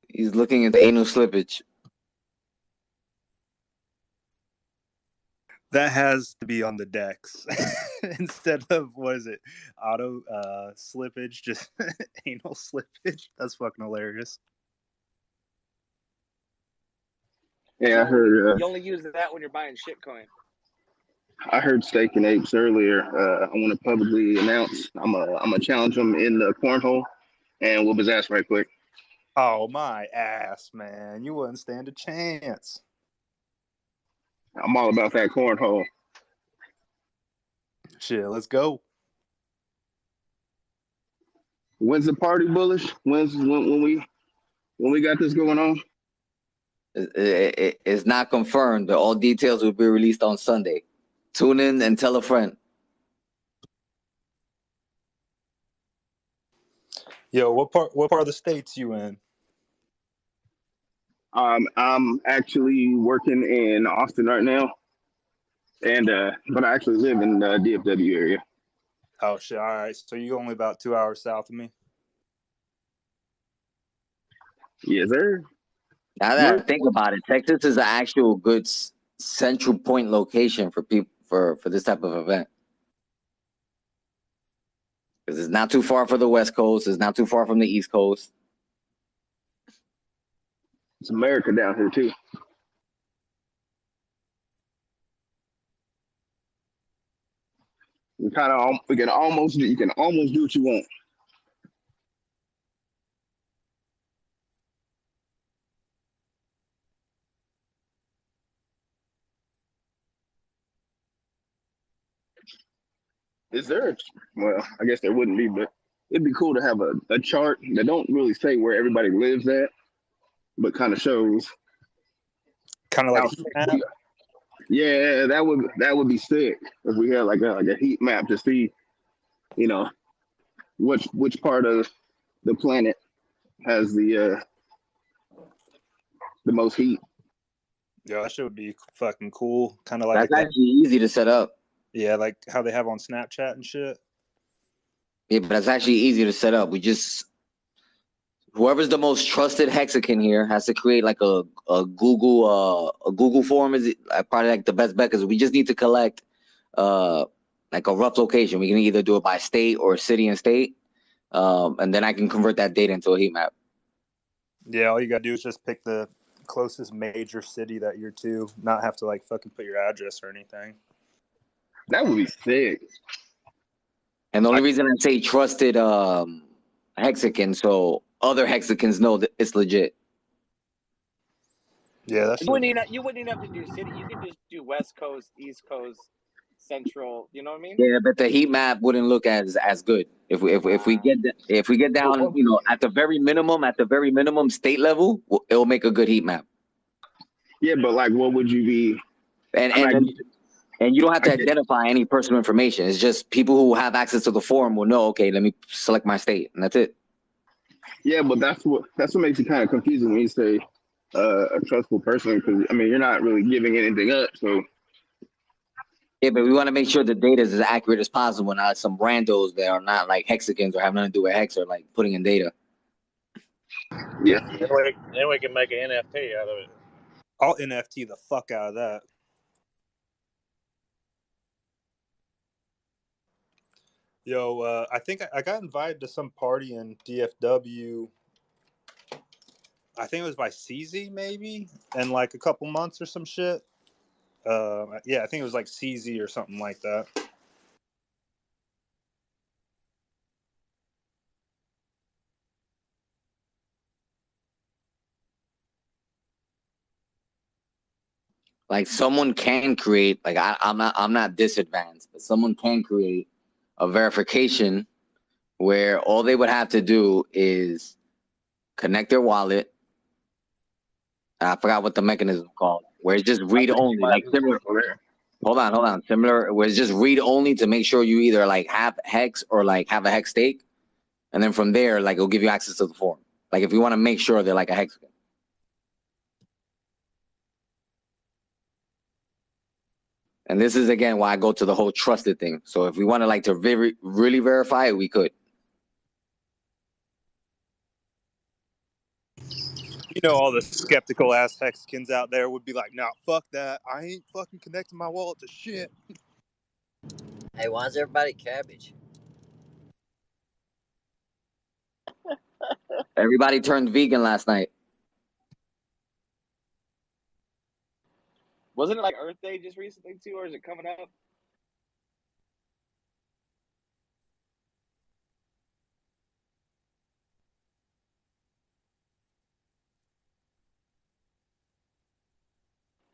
He's looking at the anal slippage. That has to be on the decks instead of, what is it, auto slippage, just anal slippage. That's fucking hilarious. Yeah, I heard. You only use that when you're buying shitcoin. I heard Steak and Apes earlier. I want to publicly announce I'm gonna challenge him in the cornhole and whoop his ass right quick. Oh, my ass, man. You wouldn't stand a chance. I'm all about that cornhole. Shit, let's go. When's the party, Bullish? When we got this going on? It's not confirmed, but all details will be released on Sunday. Tune in and tell a friend. Yo, what part of the states you in? I'm actually working in Austin right now, and but I actually live in the DFW area. Oh shit! All right, so you only about 2 hours south of me. Yes, sir. Now that I think about it, Texas is an actual good central point location for people for this type of event. Because it's not too far from the West Coast. It's not too far from the East Coast. It's America down here too. You can almost do what you want. Is there? Well, I guess there wouldn't be, but it'd be cool to have a chart that don't really say where everybody lives at, but kind of shows. Kind of like heat map. Yeah, that would be sick if we had like a heat map to see, you know, which part of the planet has the most heat. Yeah, that shit would be fucking cool. Kind of like That's actually easy to set up. Yeah, like how they have on Snapchat and shit. Yeah, but it's actually easy to set up. We just whoever's the most trusted Hexican here has to create like a Google form. Is probably like the best bet because we just need to collect like a rough location. We can either do it by state or city and state, and then I can convert that data into a heat map. Yeah, all you gotta do is just pick the closest major city that you're to, not have to like fucking put your address or anything. That would be sick. And the only reason I say trusted Hexagon, so other Hexagons know that it's legit. Yeah, that's You wouldn't even have to do city. You can just do West Coast, East Coast, Central. You know what I mean? Yeah, but the heat map wouldn't look as good if we get down, you know, at the very minimum state level, it will make a good heat map. Yeah, but like, what would you be? And you don't have to identify any personal information. It's just people who have access to the forum will know. Okay, let me select my state, and that's it. Yeah, but that's what makes it kind of confusing when you say a trustful person, because I mean you're not really giving anything up. So yeah, but we want to make sure the data is as accurate as possible, not some randos that are not like hexagons or have nothing to do with hex or like putting in data. Yeah. Then we can make an NFT out of it. I'll NFT the fuck out of that. Yo, I think I got invited to some party in DFW. I think it was by CZ maybe, in like a couple months or some shit. Yeah, I think it was like CZ or something like that. Like someone can create, like I'm not this advanced, but someone can create a verification where all they would have to do is connect their wallet. I forgot what the mechanism is called, where it's just read only, like similar. Hold on. Similar, where it's just read only to make sure you either like have hex or like have a hex stake, and then from there, like it'll give you access to the forum. Like if you want to make sure they're like a hex. And this is again why I go to the whole trusted thing. So if we want to like to really verify it, we could. You know, all the skeptical ass Hexicans out there would be like, "Nah, fuck that. I ain't fucking connecting my wallet to shit." Hey, why is everybody cabbage? Everybody turned vegan last night. Wasn't it like Earth Day just recently too, or is it coming up?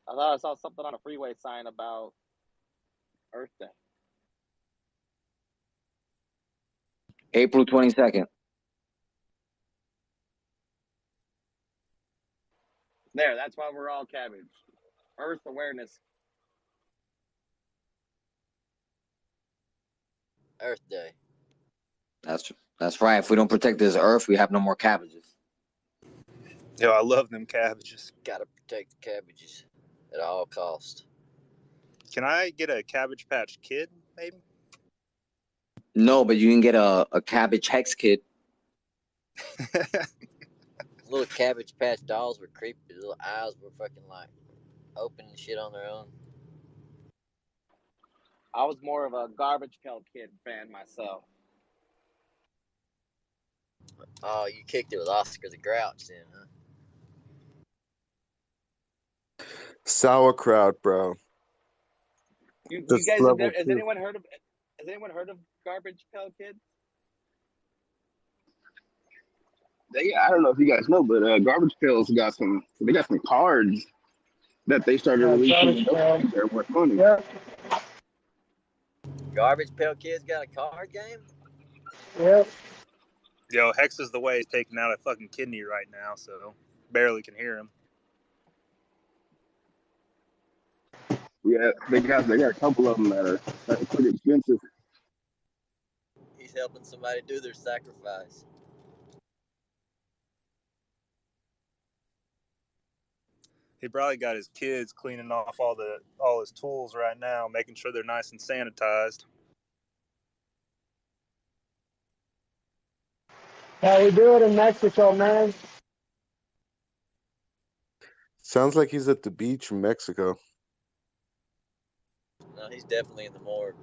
I thought I saw something on a freeway sign about Earth Day. April 22nd. There, that's why we're all cabbage. Earth awareness. Earth Day. That's right. If we don't protect this earth, we have no more cabbages. Yo, I love them cabbages. Gotta protect the cabbages at all costs. Can I get a Cabbage Patch Kid, maybe? No, but you can get a cabbage hex kit. Little Cabbage Patch dolls were creepy. The little eyes were fucking like open and shit on their own. I was more of a Garbage Pail Kid fan myself. Oh, you kicked it with Oscar the Grouch then, huh? Sauerkraut, bro. You guys, has anyone heard of Garbage Pail Kid? I don't know if you guys know, but Garbage Pails got some cards that they started releasing. They're worth money. Yeah. Garbage Pail Kid's got a card game? Yep. Yo, Hex is the way he's taking out a fucking kidney right now, so barely can hear him. Yeah, they got a couple of them that are pretty expensive. He's helping somebody do their sacrifice. He probably got his kids cleaning off all his tools right now, making sure they're nice and sanitized. How we do it in Mexico, man? Sounds like he's at the beach in Mexico. No, he's definitely in the morgue.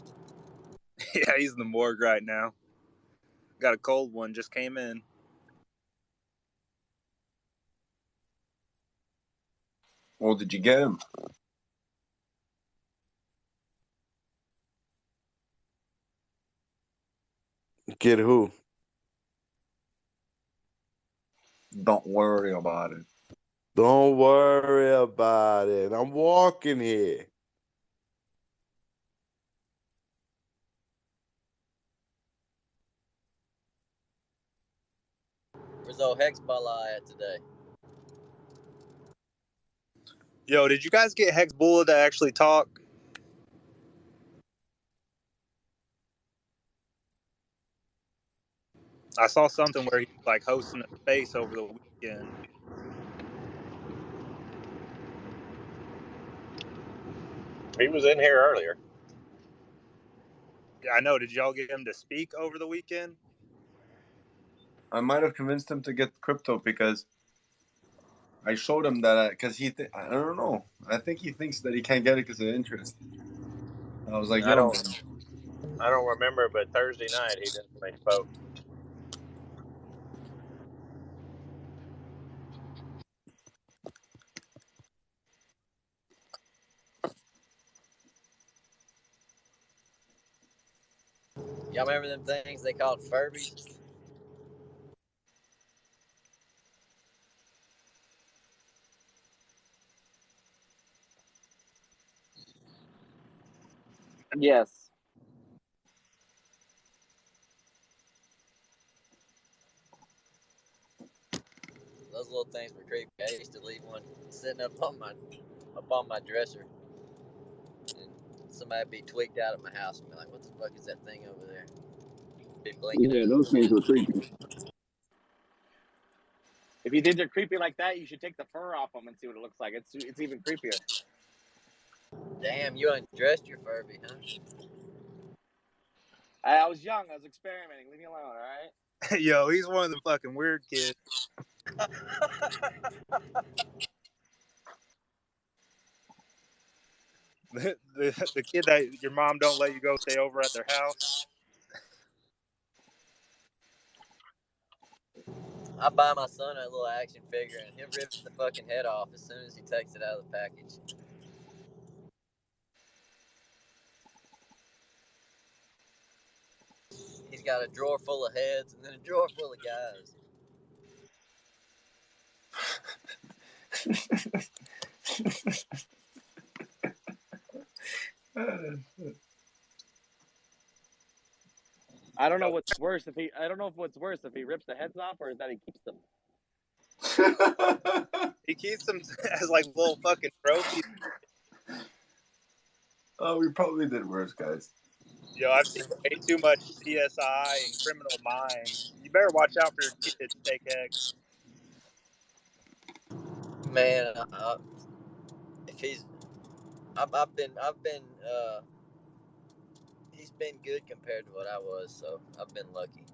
Yeah, he's in the morgue right now. Got a cold one, just came in. Well, did you get him? Get who? Don't worry about it. Don't worry about it. I'm walking here. Where's old Hexball at today? Yo, did you guys get Hexbulla to actually talk? I saw something where he was like hosting a space over the weekend. He was in here earlier. Yeah, I know. Did y'all get him to speak over the weekend? I might have convinced him to get crypto because I showed him that because I don't know. I think he thinks that he can't get it because of interest. I was like, I yo, don't man. remember, but Thursday night he definitely spoke. Y'all remember them things they called Furbies? Yes. Those little things were creepy. I used to leave one sitting up on my dresser, and somebody'd be tweaked out at my house and be like, "What the fuck is that thing over there?" Be blinking Yeah, at it. those things were creepy. If you think they're creepy like that, you should take the fur off them and see what it looks like. It's even creepier. Damn, you undressed your Furby, huh? I was young. I was experimenting. Leave me alone, all right? Yo, he's one of the fucking weird kids. the kid that your mom don't let you go stay over at their house. I buy my son a little action figure and he'll rip the fucking head off as soon as he takes it out of the package. He's got a drawer full of heads and then a drawer full of guys. I don't know what's worse if he rips the heads off or that he keeps them. He keeps them as like little fucking trophies. Oh, we probably did worse, guys. Yo, I've seen way too much CSI and Criminal Minds. You better watch out for your kids, Take X. Man, if he's he's been good compared to what I was, so I've been lucky.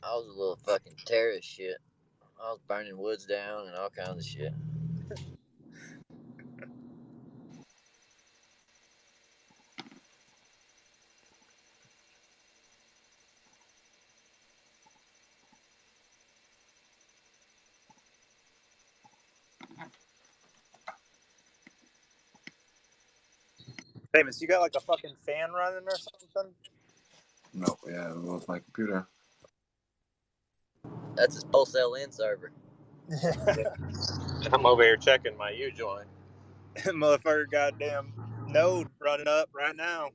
I was a little fucking terrorist shit. I was burning woods down and all kinds of shit. Famous, you got like a fucking fan running or something? No, yeah, it was my computer. That's his Pulse LN server. I'm over here checking my U-join. Motherfucker, goddamn node running up right now.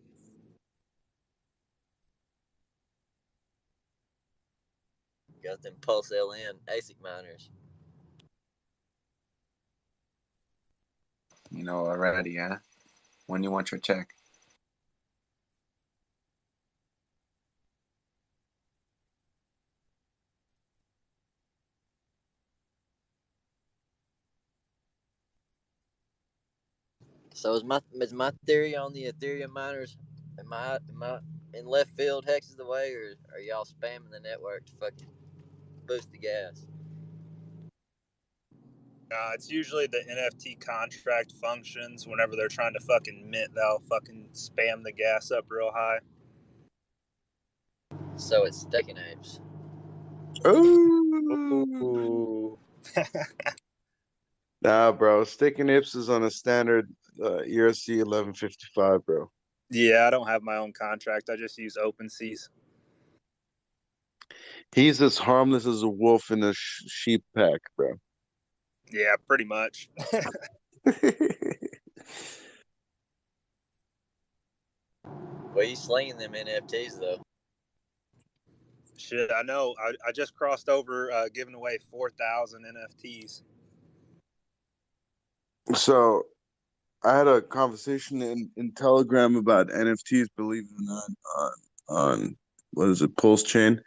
Got them Pulse LN ASIC miners. You know already, huh? When you want your check. So is my theory on the Ethereum miners? Am I in left field hexes the way, or are y'all spamming the network to fucking boost the gas? It's usually the NFT contract functions. Whenever they're trying to fucking mint, they'll fucking spam the gas up real high. So it's staking apes. Ooh. Ooh. Nah, bro. Sticking Ips is on a standard ERC 1155, bro. Yeah, I don't have my own contract. I just use OpenSeas. He's as harmless as a wolf in a sheep pack, bro. Yeah, pretty much. Well, you slinging them NFTs though. Shit, I know. I just crossed over giving away 4,000 NFTs. So I had a conversation in Telegram about NFTs, believe it or not, on what is it, Pulse Chain.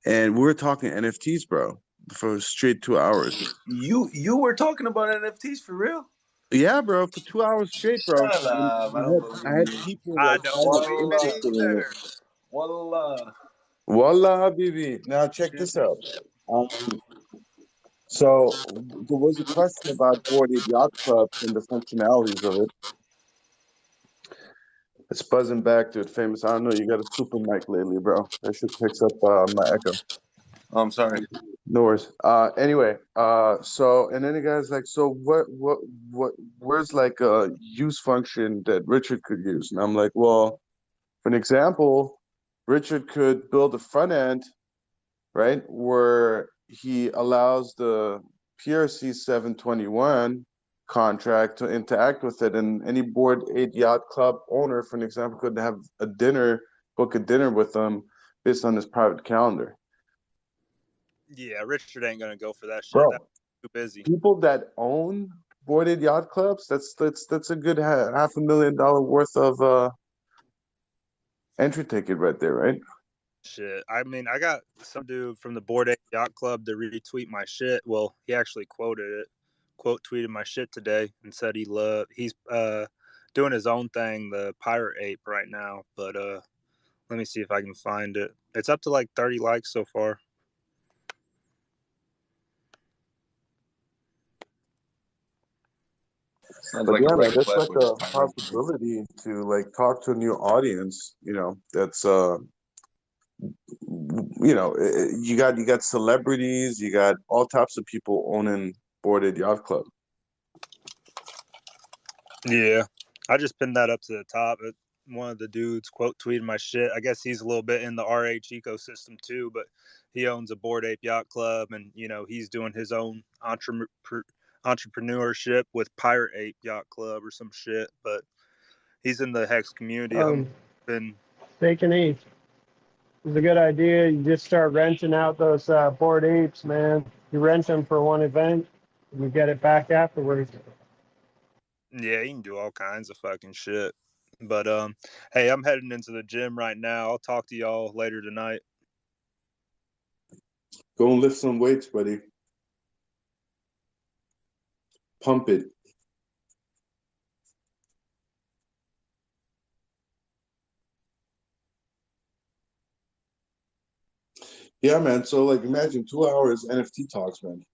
And we were talking NFTs, bro, for straight 2 hours. You were talking about NFTs for real? Yeah, bro, for 2 hours straight, bro. Shut And up. I I don't had, I had believe you. people I like don't highly believe it interested in either. it. Wallah. Wallah, Habibi. Now check this out. So there was a question about Bored Ape Yacht Club and the functionalities of it. It's buzzing back, dude. Famous. I don't know. You got a super mic lately, bro. That shit picks up my echo. Oh, I'm sorry. No worries. Anyway, so and then the guy's like, so where's like a use function that Richard could use? And I'm like, well, for an example, Richard could build a front end, right, where he allows the PRC 721 contract to interact with it, and any Bored Ape Yacht Club owner, for an example, could have a dinner, book a dinner with them based on his private calendar. Yeah, Richard ain't gonna go for that shit. Bro, That's too busy. people that own Bored Ape Yacht Clubs, that's a good $500,000 worth of entry ticket right there, right? Shit. I mean, I got some dude from the Bored Ape Yacht Club to retweet my shit. Well, he actually quote tweeted my shit today and said he's doing his own thing, the Pirate Ape right now. But let me see if I can find it. It's up to like 30 likes so far. Sounds But like yeah, a man, break that's class like with a a pirate. possibility to like talk to a new audience, that's you got celebrities, you got all types of people owning Bored Ape Yacht Club. Yeah. I just pinned that up to the top. One of the dudes quote tweeted my shit. I guess he's a little bit in the RH ecosystem too, but he owns a Bored Ape Yacht Club, and he's doing his own entrepreneurship with Pirate Ape Yacht Club or some shit. But he's in the Hex community. Taking East is a good idea. You just start renting out those Bored Apes, man. You rent them for one event, and you get it back afterwards. Yeah, you can do all kinds of fucking shit. But hey, I'm heading into the gym right now. I'll talk to y'all later tonight. Go and lift some weights, buddy. Pump it. Yeah, man. So like imagine 2 hours NFT talks, man.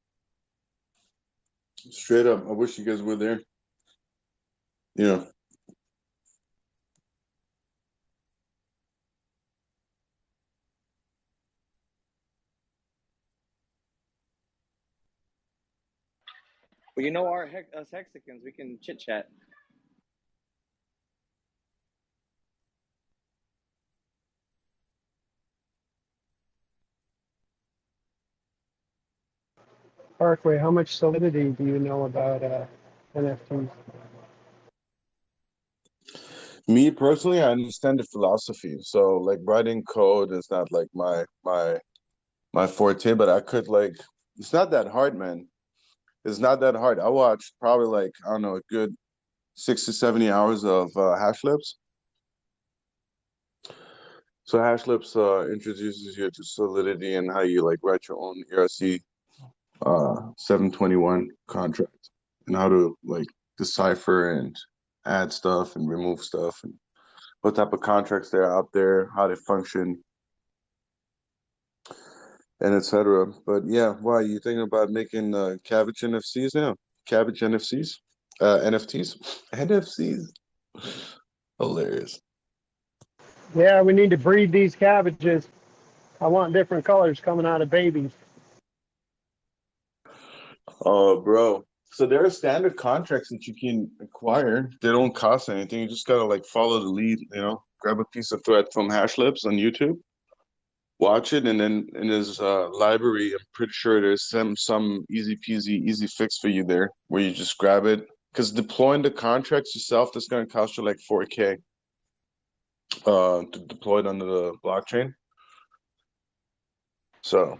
Straight up. I wish you guys were there. Well, us Hexicans, we can chit chat. Parkway, how much solidity do you know about NFTs? Me personally, I understand the philosophy. So like writing code is not like my forte, but I could like it's not that hard, man. It's not that hard. I watched probably like, I don't know, a good 60, 70 hours of Hashlips. So Hashlips introduces you to solidity and how you like write your own ERC 721 contract and how to like decipher and add stuff and remove stuff and what type of contracts there are out there, how they function, and etc. But yeah, why you thinking about making Cabbage NFCs now? Cabbage NFCs, NFTs, NFCs. Hilarious. Yeah, we need to breed these cabbages. I want different colors coming out of babies. Oh, bro. So there are standard contracts that you can acquire. They don't cost anything. You just gotta like follow the lead, grab a piece of thread from Hashlips on YouTube, watch it, and then in his library, I'm pretty sure there's some easy peasy, easy fix for you there where you just grab it. Because deploying the contracts yourself, that's gonna cost you like 4K to deploy it under the blockchain. So,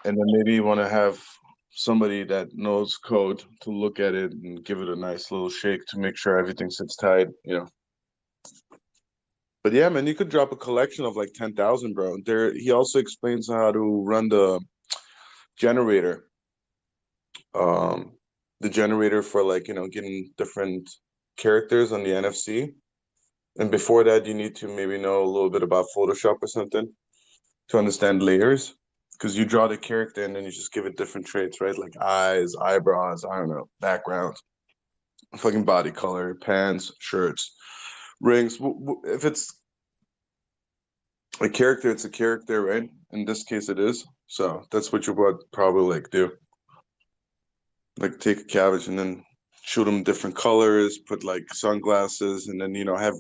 and then maybe you want to have somebody that knows code to look at it and give it a nice little shake to make sure everything sits tight. But yeah, man, you could drop a collection of like 10,000, bro. He also explains how to run the generator. The generator for like, getting different characters on the NFC. And before that, you need to maybe know a little bit about Photoshop or something to understand layers. Because you draw the character and then you just give it different traits, right? Like eyes, eyebrows, I don't know, background, fucking body color, pants, shirts, rings. If it's a character, it's a character, right? In this case, it is. So that's what you would probably like do. Like take a cabbage and then shoot them different colors, put like sunglasses, and then, have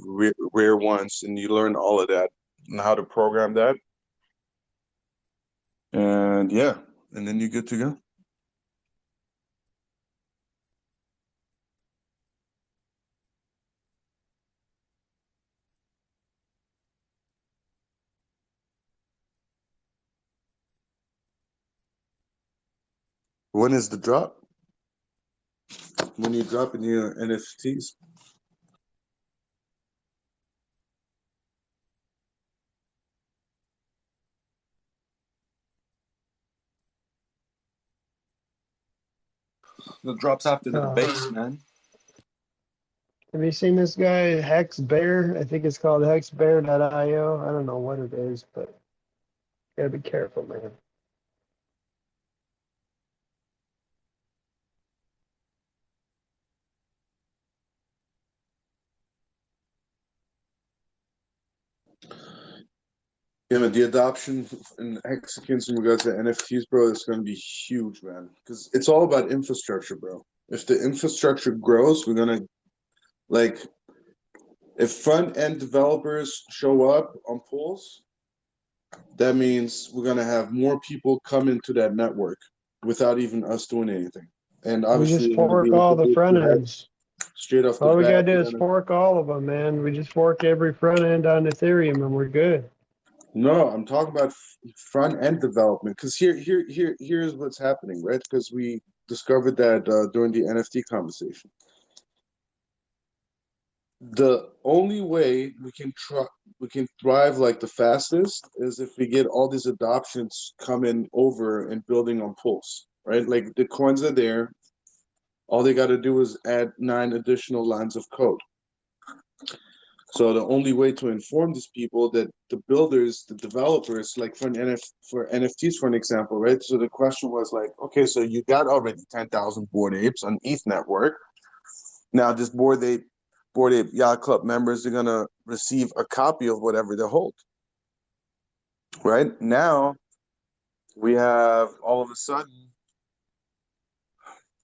rare ones. And you learn all of that and how to program that. And yeah, and then you're good to go. When is the drop? When you drop in your NFTs? The drops after the base, man. Have you seen this guy, Hex Bear? I think it's called hexbear.io. I don't know what it is, but gotta be careful, man. Yeah, man, the adoption in Hexicans in regards to NFTs, bro, is going to be huge, man. Because it's all about infrastructure, bro. If the infrastructure grows, we're going to, like, if front-end developers show up on pools, that means we're going to have more people come into that network without even us doing anything. And We obviously, just we're going to be fork all able the to front do that ends. straight off the All we gotta bat. do is fork all of them, man. We just fork every front end on Ethereum and we're good. No, I'm talking about front end development. Because here's what's happening, right? Because we discovered that during the NFT conversation. The only way we can thrive like the fastest is if we get all these adoptions coming over and building on Pulse, right? Like the coins are there. All they got to do is add 9 additional lines of code. So the only way to inform these people that the builders, the developers, like for NFTs, for an example, right? So the question was like, okay, so you got already 10,000 Bored Apes on ETH network. Now this Bored Ape Yacht Club members are gonna receive a copy of whatever they hold. Right now, we have all of a sudden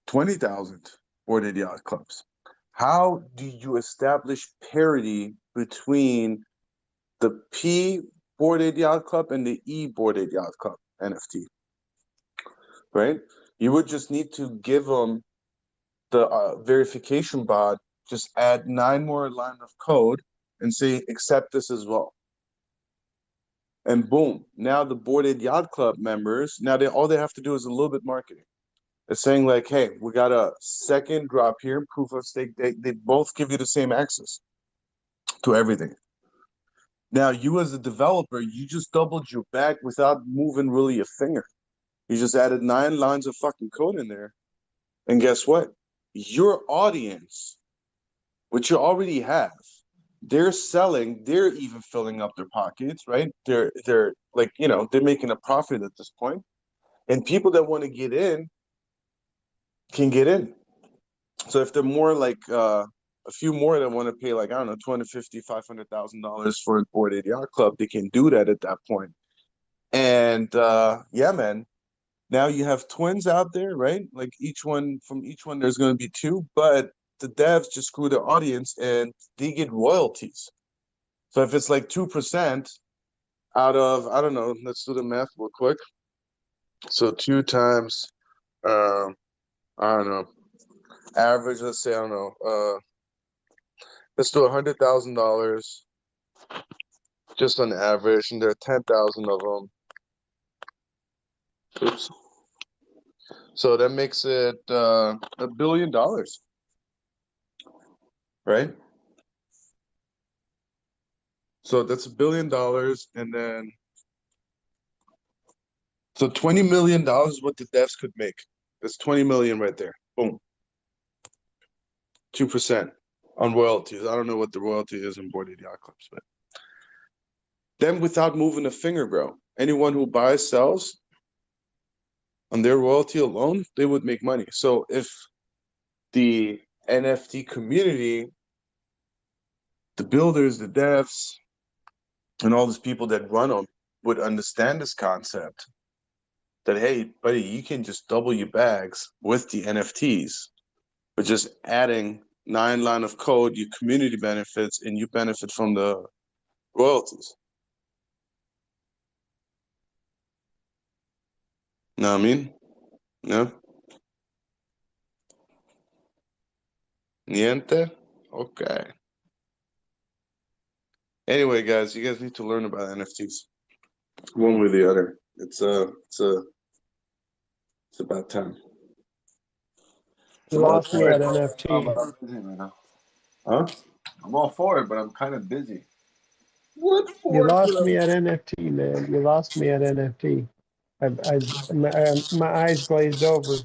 20,000 Bored Ape Yacht Clubs. How do you establish parity between the P Bored Ape Yacht Club and the E Bored Ape Yacht Club NFT? Right? You would just need to give them the verification bot, just add 9 more lines of code and say, accept this as well. And boom, now the Bored Ape Yacht Club members, now all they have to do is a little bit marketing. It's saying like, hey, we got a second drop here, proof of stake. They both give you the same access to everything. Now, you as a developer, you just doubled your bag without moving really a finger. You just added 9 lines of fucking code in there. And guess what? Your audience, which you already have, they're selling, they're even filling up their pockets, right? They're like, they're making a profit at this point. And people that want to get in can get in. So if they're more like a few more that want to pay like, I don't know, $250,000, $500,000 for a Bored Ape Yacht Club, they can do that at that point. And yeah, man, Now you have twins out there, right? Like each one there's going to be two, but the devs just screw the audience and they get royalties. So if it's like 2% out of, I don't know, let's do the math real quick. So 2 times, I don't know, average, let's say, I don't know, let's do $100,000 just on average, and there are 10,000 of them. Oops. So that makes it $1 billion, right? So that's $1 billion, and then so $20 million is what the devs could make. That's 20 million right there. Boom. 2% on royalties. I don't know what the royalty is in Boarded Yacht Clubs, but then without moving a finger, bro, anyone who buys, sells on their royalty alone, they would make money. So if the NFT community, the builders, the devs, and all these people that run them would understand this concept that, hey, buddy, you can just double your bags with the NFTs, but just adding 9 line of code, your community benefits, and you benefit from the royalties. Know what I mean? No? Niente? Okay. Anyway, guys, you guys need to learn about NFTs. One way or the other. It's about time. You lost me at NFT. I'm busy right now. Huh? I'm all for it, but I'm kind of busy. What You for? lost me at NFT, man. You lost me at NFT. My eyes glazed over.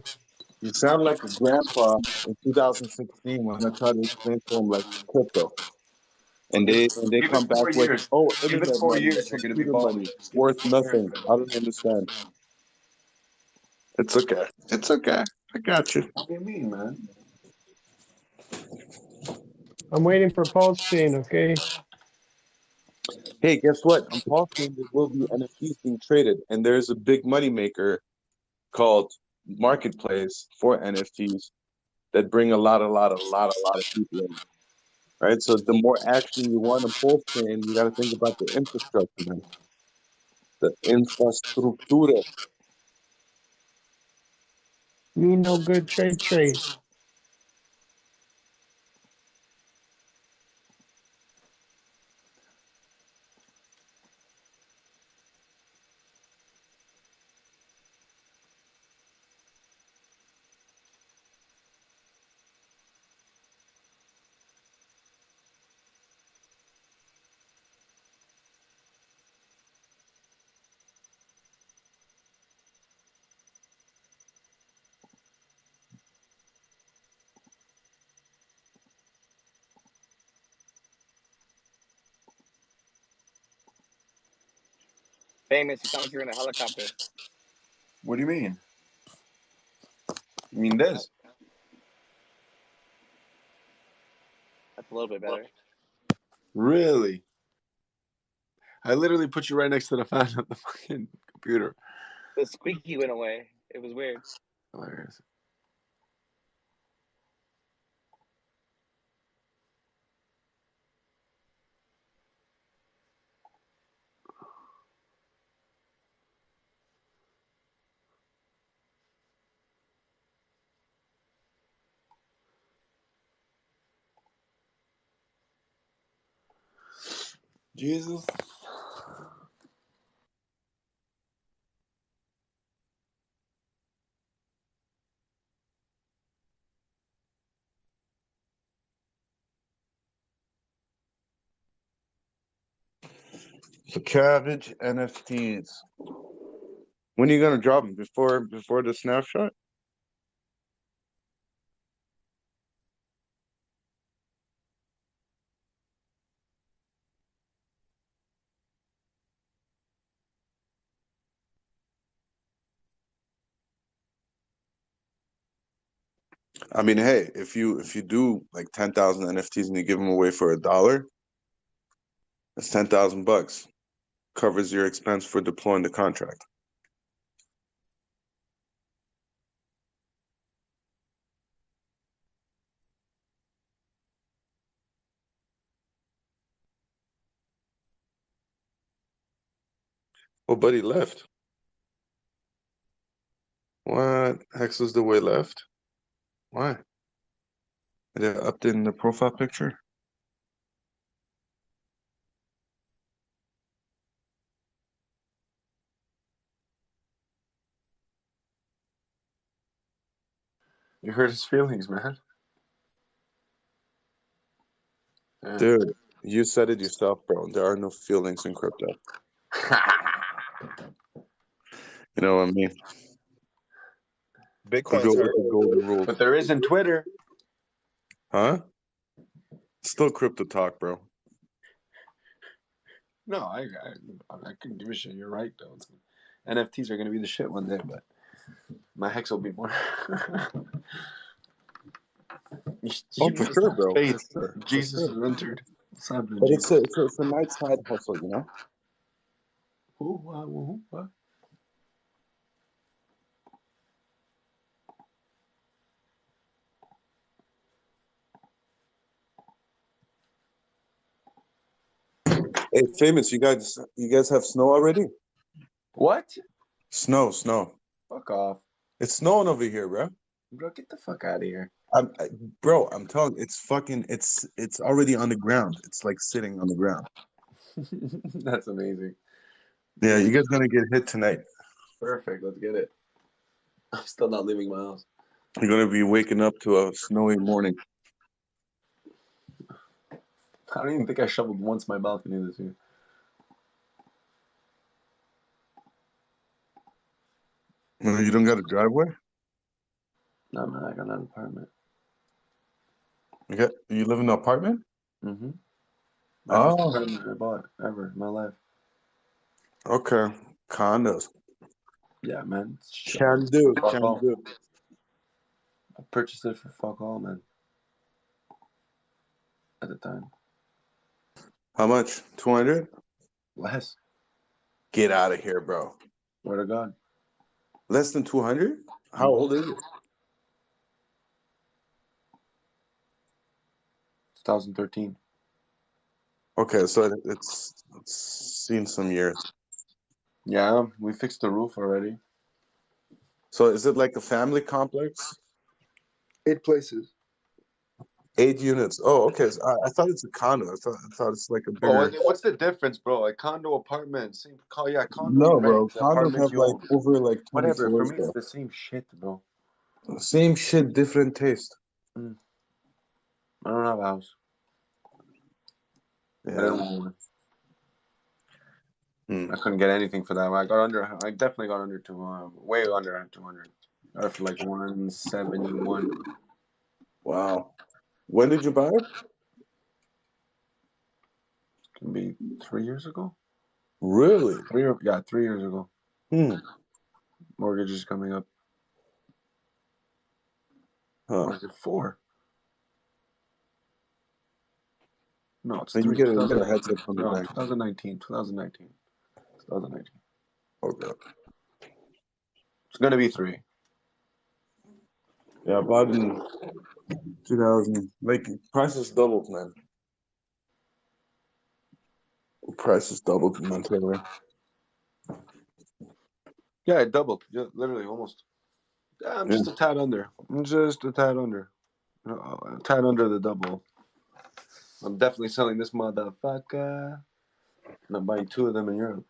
You sound like a grandpa in 2016 when I tried to explain to him like crypto. And they Give come it back 4 with, years. oh, Give it internet 4 money, years, you're gonna be computer balling. money, worth nothing. I don't understand. It's okay. It's okay. I got you. What do you mean, man? I'm waiting for Pulse Chain, okay? Hey, guess what? On Pulsechain, there will be NFTs being traded, and there's a big money maker called Marketplace for NFTs that bring a lot of people in. Right? So the more action you want on Pulsechain, you got to think about the infrastructure, man. The infrastructure. Me no good trade. Famous. You sound like you're in a helicopter. What do you mean? You mean this? That's a little bit better. Really? I literally put you right next to the fan of the fucking computer. The squeaky went away. It was weird. Hilarious. Jesus. The Cabbage NFTs. When are you gonna drop them? Before the snapshot? I mean, hey, if you do like 10,000 NFTs and you give them away for $1, that's $10,000. Covers your expense for deploying the contract. Oh, buddy left. What? Hex was the way left? Why? They updating the profile picture? You hurt his feelings, man. Yeah. Dude, you said it yourself, bro. There are no feelings in crypto. You know what I mean? Bitcoin's Go with hurt. the golden rule. But there isn't Twitter. Huh? Still crypto talk, bro. No, I couldn't give a shit. You're right, though. NFTs are going to be the shit one day, but my Hex will be more. Oh, for sure, bro. Faith. For sure. Jesus For sure. has entered. But it's a nice side hustle, you know? Who? What? Hey, famous, you guys have snow already? What? Snow. Fuck off. It's snowing over here, bro. Bro, get the fuck out of here. Bro, I'm telling you, it's already on the ground. It's like sitting on the ground. That's amazing. Yeah, you guys gonna get hit tonight. Perfect. Let's get it. I'm still not leaving my house. You're gonna be waking up to a snowy morning. I don't even think I shoveled once my balcony this year. You don't got a driveway? No, man, I got an apartment. You live in an apartment? Mm-hmm. My first Oh, apartment I bought ever in my life. okay. Condos. Yeah, man. Can do. Fuck Can all. do. I purchased it for fuck all, man. At the time. How much? 200? Less. Get out of here, bro. Swear to God. Less than 200? How old is it? 2013. Okay, so it's seen some years. Yeah, we fixed the roof already. So is it like a family complex? 8 places. 8 units. Oh, okay. So I thought it's a condo. I thought it's like a Oh, bigger. what's the difference, bro? Like condo, apartment, same call. Yeah, condo you No, rent, bro. the Condos apartments have you like own. over like 20 Whatever. For floors, me, it's bro. the same shit, bro. Same shit, different taste. I don't have a house. I didn't Yeah. want one. I couldn't get anything for that. I definitely got under way under 200. Got it for like 171. Wow. When did you buy it? Can be 3 years ago. Really? 3 years ago. Mortgage is coming up. Huh. Or is it 4? No, it's So 3. you get a heads 2019. up from the No, bank. 2019. Okay. It's gonna be 3. Yeah, I bought in 2000. Like prices doubled, man. Prices doubled in Montana. Yeah, it doubled. Yeah, literally almost. Yeah, I'm just a tad under. A tad under the double. I'm definitely selling this motherfucker. And I'm buying 2 of them in Europe.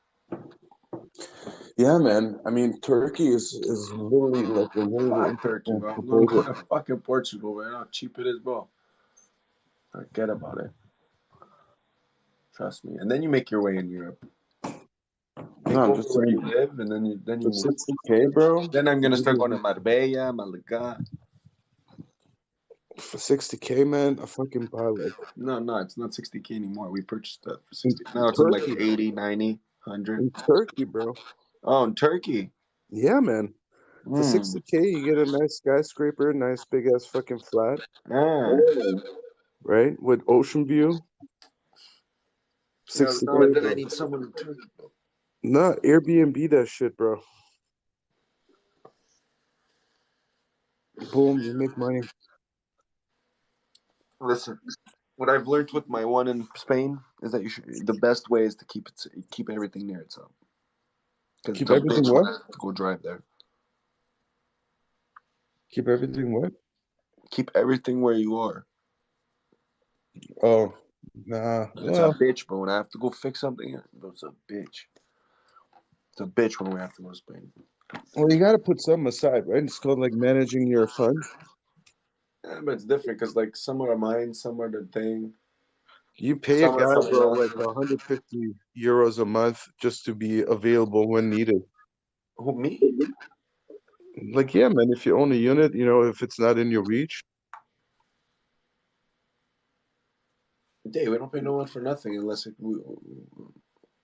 Yeah, man. I mean, Turkey is literally like a really Fuck Turkey, interesting bro. I'm proposal. going to fucking Portugal, man. How cheap it is, bro. Forget about it. Trust me. And then you make your way in Europe. Take No, I'm over just where you saying. live, and then you For move. 60K, bro. Then I'm gonna start going to Marbella, Malaga. For 60K, man, I fucking buy like. No, it's not 60K anymore. We purchased that for 60. Now it's like 80, 90, 100. In Turkey, bro. Oh, in Turkey. Yeah, man. For 60K, you get a nice skyscraper, nice big ass fucking flat. Right? With ocean view. 60K. No, then I need someone in Turkey. No, Airbnb that shit, bro. Boom, you make money. Listen, what I've learned with my one in Spain is that the best way is to keep everything near itself. Because Keep it's a everything bitch when what? I have to go drive there. Keep everything what? Keep everything where you are. Oh, nah. It's a Well, bitch, bro. When I have to go fix something, bro, it's a bitch. It's a bitch when we have to go to Spain. well, you got to put something aside, right? It's called like managing your funds. Yeah, but it's different because like some are mine, some are the thing, You pay a some are guy, something bro, else. like 150 euros a month just to be available when needed. Who, me? Like, yeah, man, if you own a unit, you know, if it's not in your reach, Dave, we don't pay no one for nothing unless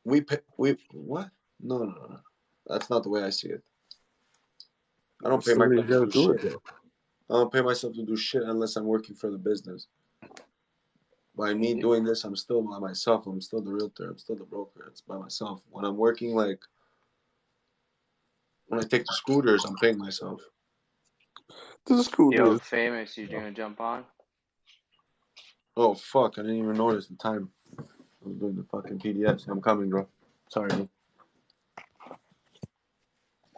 we pay. We what? No. That's not the way I see it. I don't it's pay the way you myself to got to do do it, shit. bro. I don't pay myself to do shit unless I'm working for the business. By me doing this, I'm still by myself. I'm still the realtor. I'm still the broker. It's by myself. When I'm working, like when I take the scooters, I'm paying myself. The scooter Yo, is. famous, you gonna jump on? Oh fuck! I didn't even notice the time. I was doing the fucking PDFs. I'm coming, bro. Sorry, bro.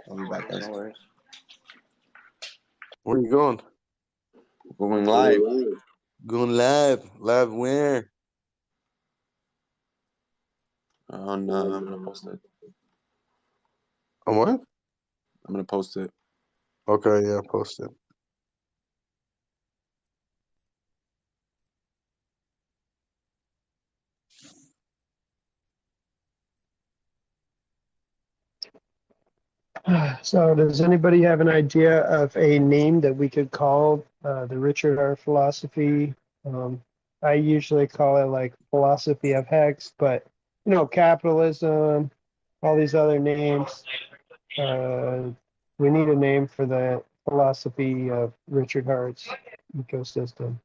I'll be back, guys. No worries. Where you going? Going live. Going live. Live where? I'm gonna post it. On what? I'm gonna post it. Okay, yeah, post it. So, does anybody have an idea of a name that we could call the Richard R. philosophy? I usually call it like philosophy of Hex, but you know, capitalism, all these other names. We need a name for the philosophy of Richard Hart's ecosystem.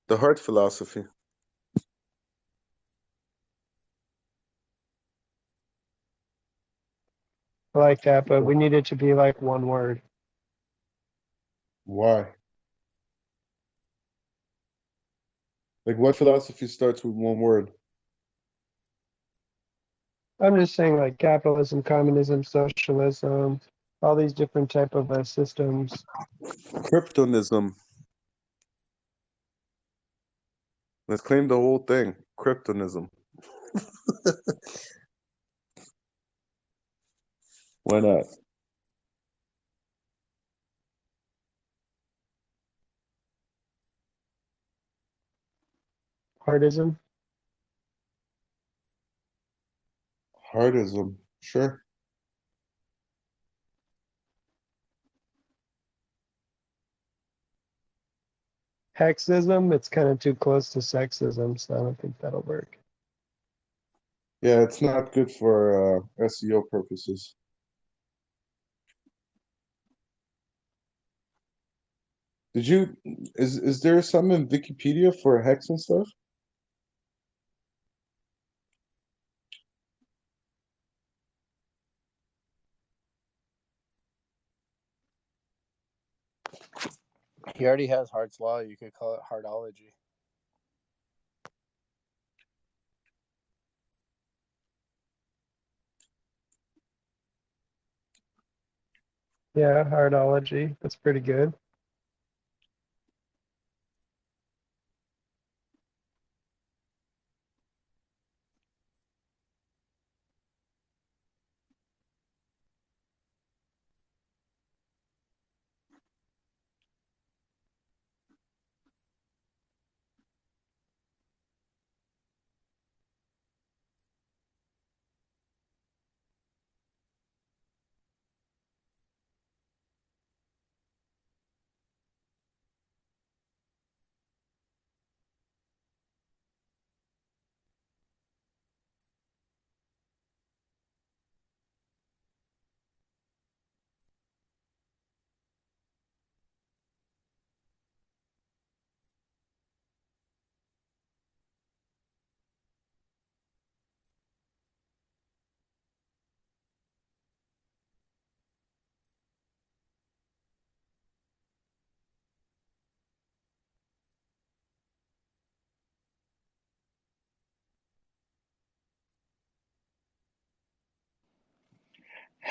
The heart philosophy. I like that, but we need it to be like one word. Why? Like, what philosophy starts with one word? I'm just saying like capitalism, communism, socialism, all these different type of systems. Kryptonism. Let's claim the whole thing. Kryptonism. Why not? Heartism. Heartism. Sure. Hexism, it's kind of too close to sexism, so I don't think that'll work. Yeah, it's not good for SEO purposes. Is there some in Wikipedia for hex and stuff? He already has Hart's Law. You could call it Heartology. Yeah, heartology. That's pretty good.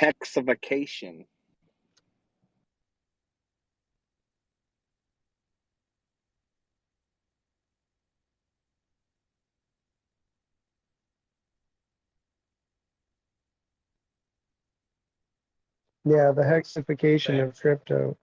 Hexification. Yeah, the hexification of crypto.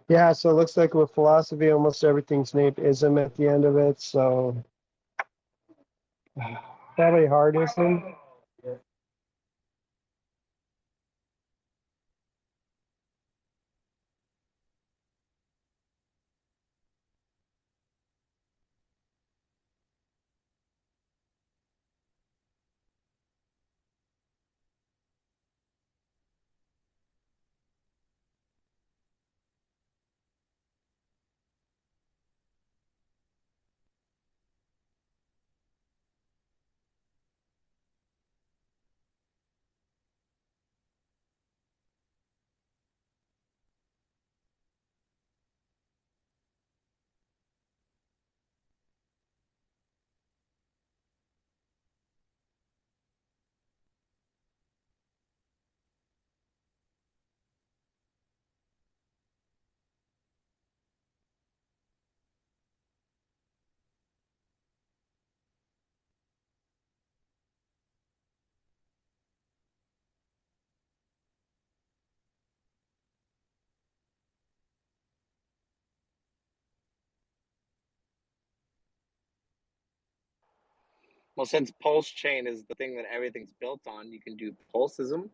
Yeah, so it looks like with philosophy, almost everything's named ism at the end of it. So probably hardism. Well, since pulse chain is the thing that everything's built on, you can do pulsism.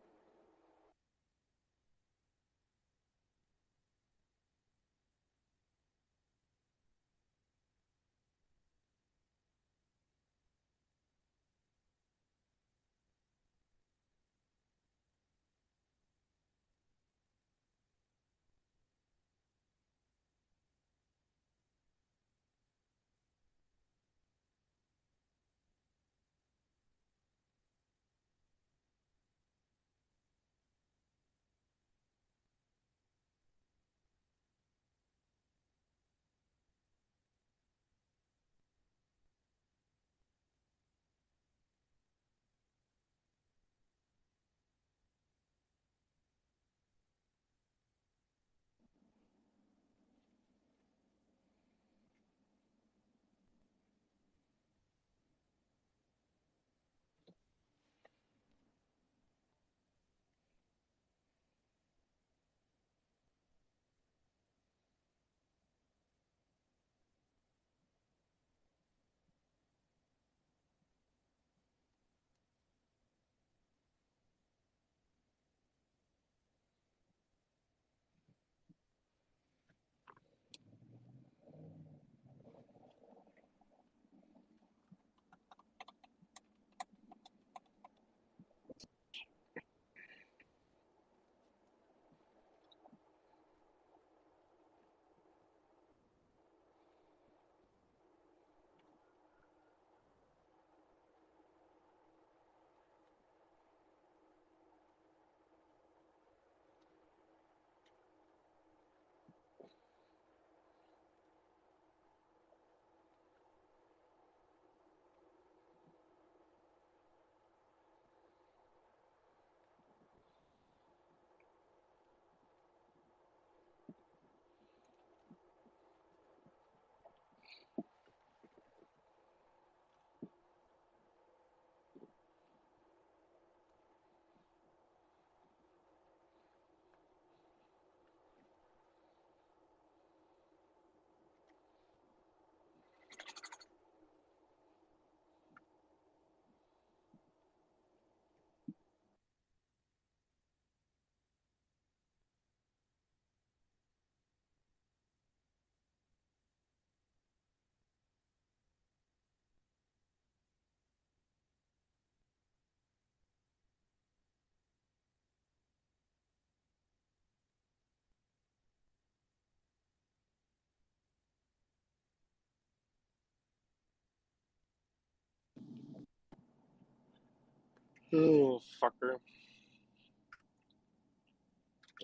Oh, fucker.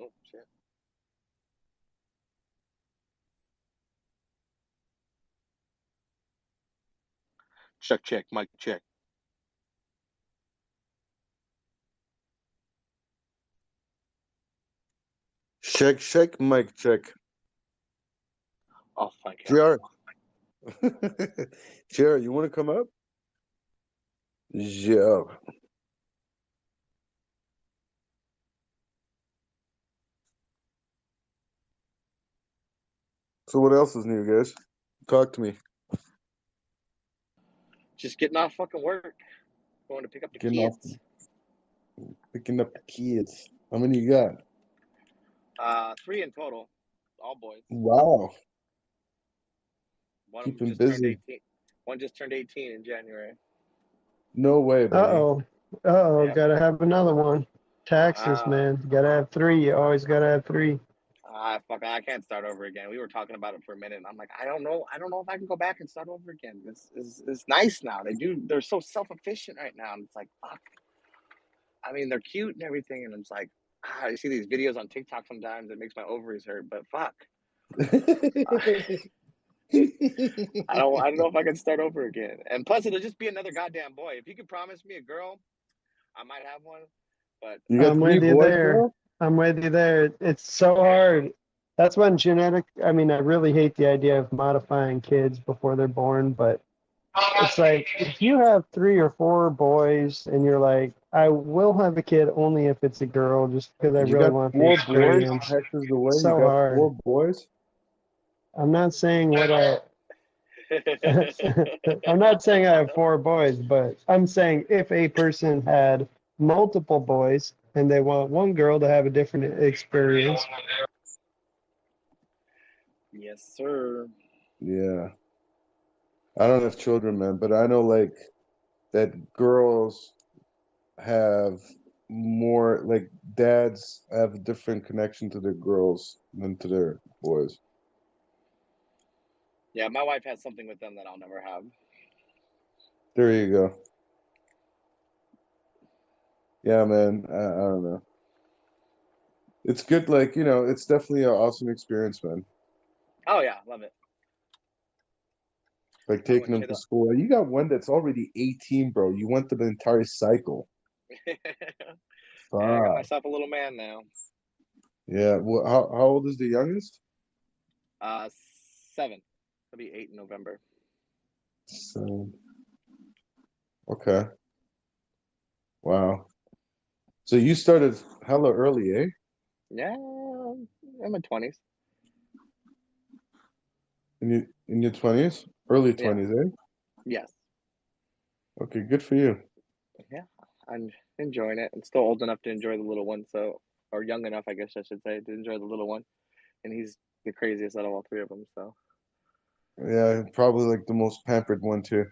Oh, shit. Check, mic check. Check, mic check. Oh, thank you. JR. JR, you want to come up? Yeah. So what else is new, guys? Talk to me. Just getting off fucking work. Going to pick up the Getting off, kids. picking up the kids. How many you got? 3 in total. All boys. Wow. One Keeping just turned busy. 18. One just turned 18 in January. No way, buddy. Uh-oh, Yeah. gotta have another one. Taxes, man. Gotta have 3. You always gotta have 3. I can't start over again. We were talking about it for a minute. And I'm like, I don't know if I can go back and start over again. It's nice now. They're so self-efficient right now. And it's like, fuck. I mean, they're cute and everything. And it's like, I see these videos on TikTok sometimes. It makes my ovaries hurt, but fuck. I don't know if I can start over again. And plus, it'll just be another goddamn boy. If you could promise me a girl, I might have one. But You got I'm 3 with you boys there. now? I'm with you there. It's so hard. That's when I really hate the idea of modifying kids before they're born, but it's like if you have 3 or 4 boys and you're like, I will have a kid only if it's a girl, just because I You really got want the 4 boys? experience. Heck is the way. It's You so got hard. 4 boys? I'm not saying what I'm not saying I have 4 boys, but I'm saying if a person had multiple boys and they want one girl to have a different experience. yes, sir. Yeah. I don't have children, man, but I know like that girls have more like dads have a different connection to their girls than to their boys. Yeah, my wife has something with them that I'll never have. There you go. Yeah, man. I don't know. It's good, like, it's definitely an awesome experience, man. Oh yeah, love it. Like I taking wouldn't them say to school. You got one that's already 18, bro. You went through the entire cycle. that. Yeah, I got Fuck. myself a little man now. Yeah. Well, how old is the youngest? 7. I'll be 8 in November. So, okay. Wow. So you started hella early, eh? Yeah, I'm in 20s. In your 20s? Early Yeah. 20s, eh? Yes. Okay, good for you. Yeah, I'm enjoying it. I'm still old enough to enjoy the little one, or young enough, I guess I should say, to enjoy the little one. And he's the craziest out of all 3 of them. So, Yeah, probably like the most pampered one too.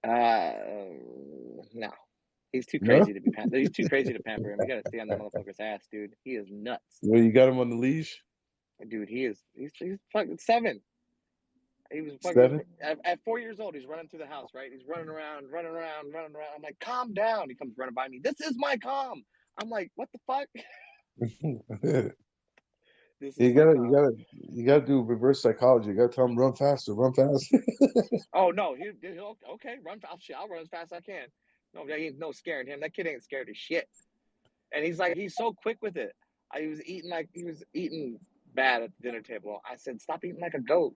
no, he's too No? crazy to be pampered. He's too crazy to pamper him. You gotta stay on that motherfucker's ass, dude. He is nuts, Well, you got him on the leash? dude. He's fucking 7. He was fucking 7? at 4 years old. He's running through the house, right? He's running around. I'm like, calm down. He comes running by me. This is my calm. I'm like, what the fuck? This is You my gotta, calm. you gotta do reverse psychology. You gotta tell him run faster, run fast. Oh no, he'll okay, run. I'll run as fast as I can. No, there ain't no scaring him. That kid ain't scared of shit. And he's so quick with it. He was eating bad at the dinner table. I said, stop eating like a goat.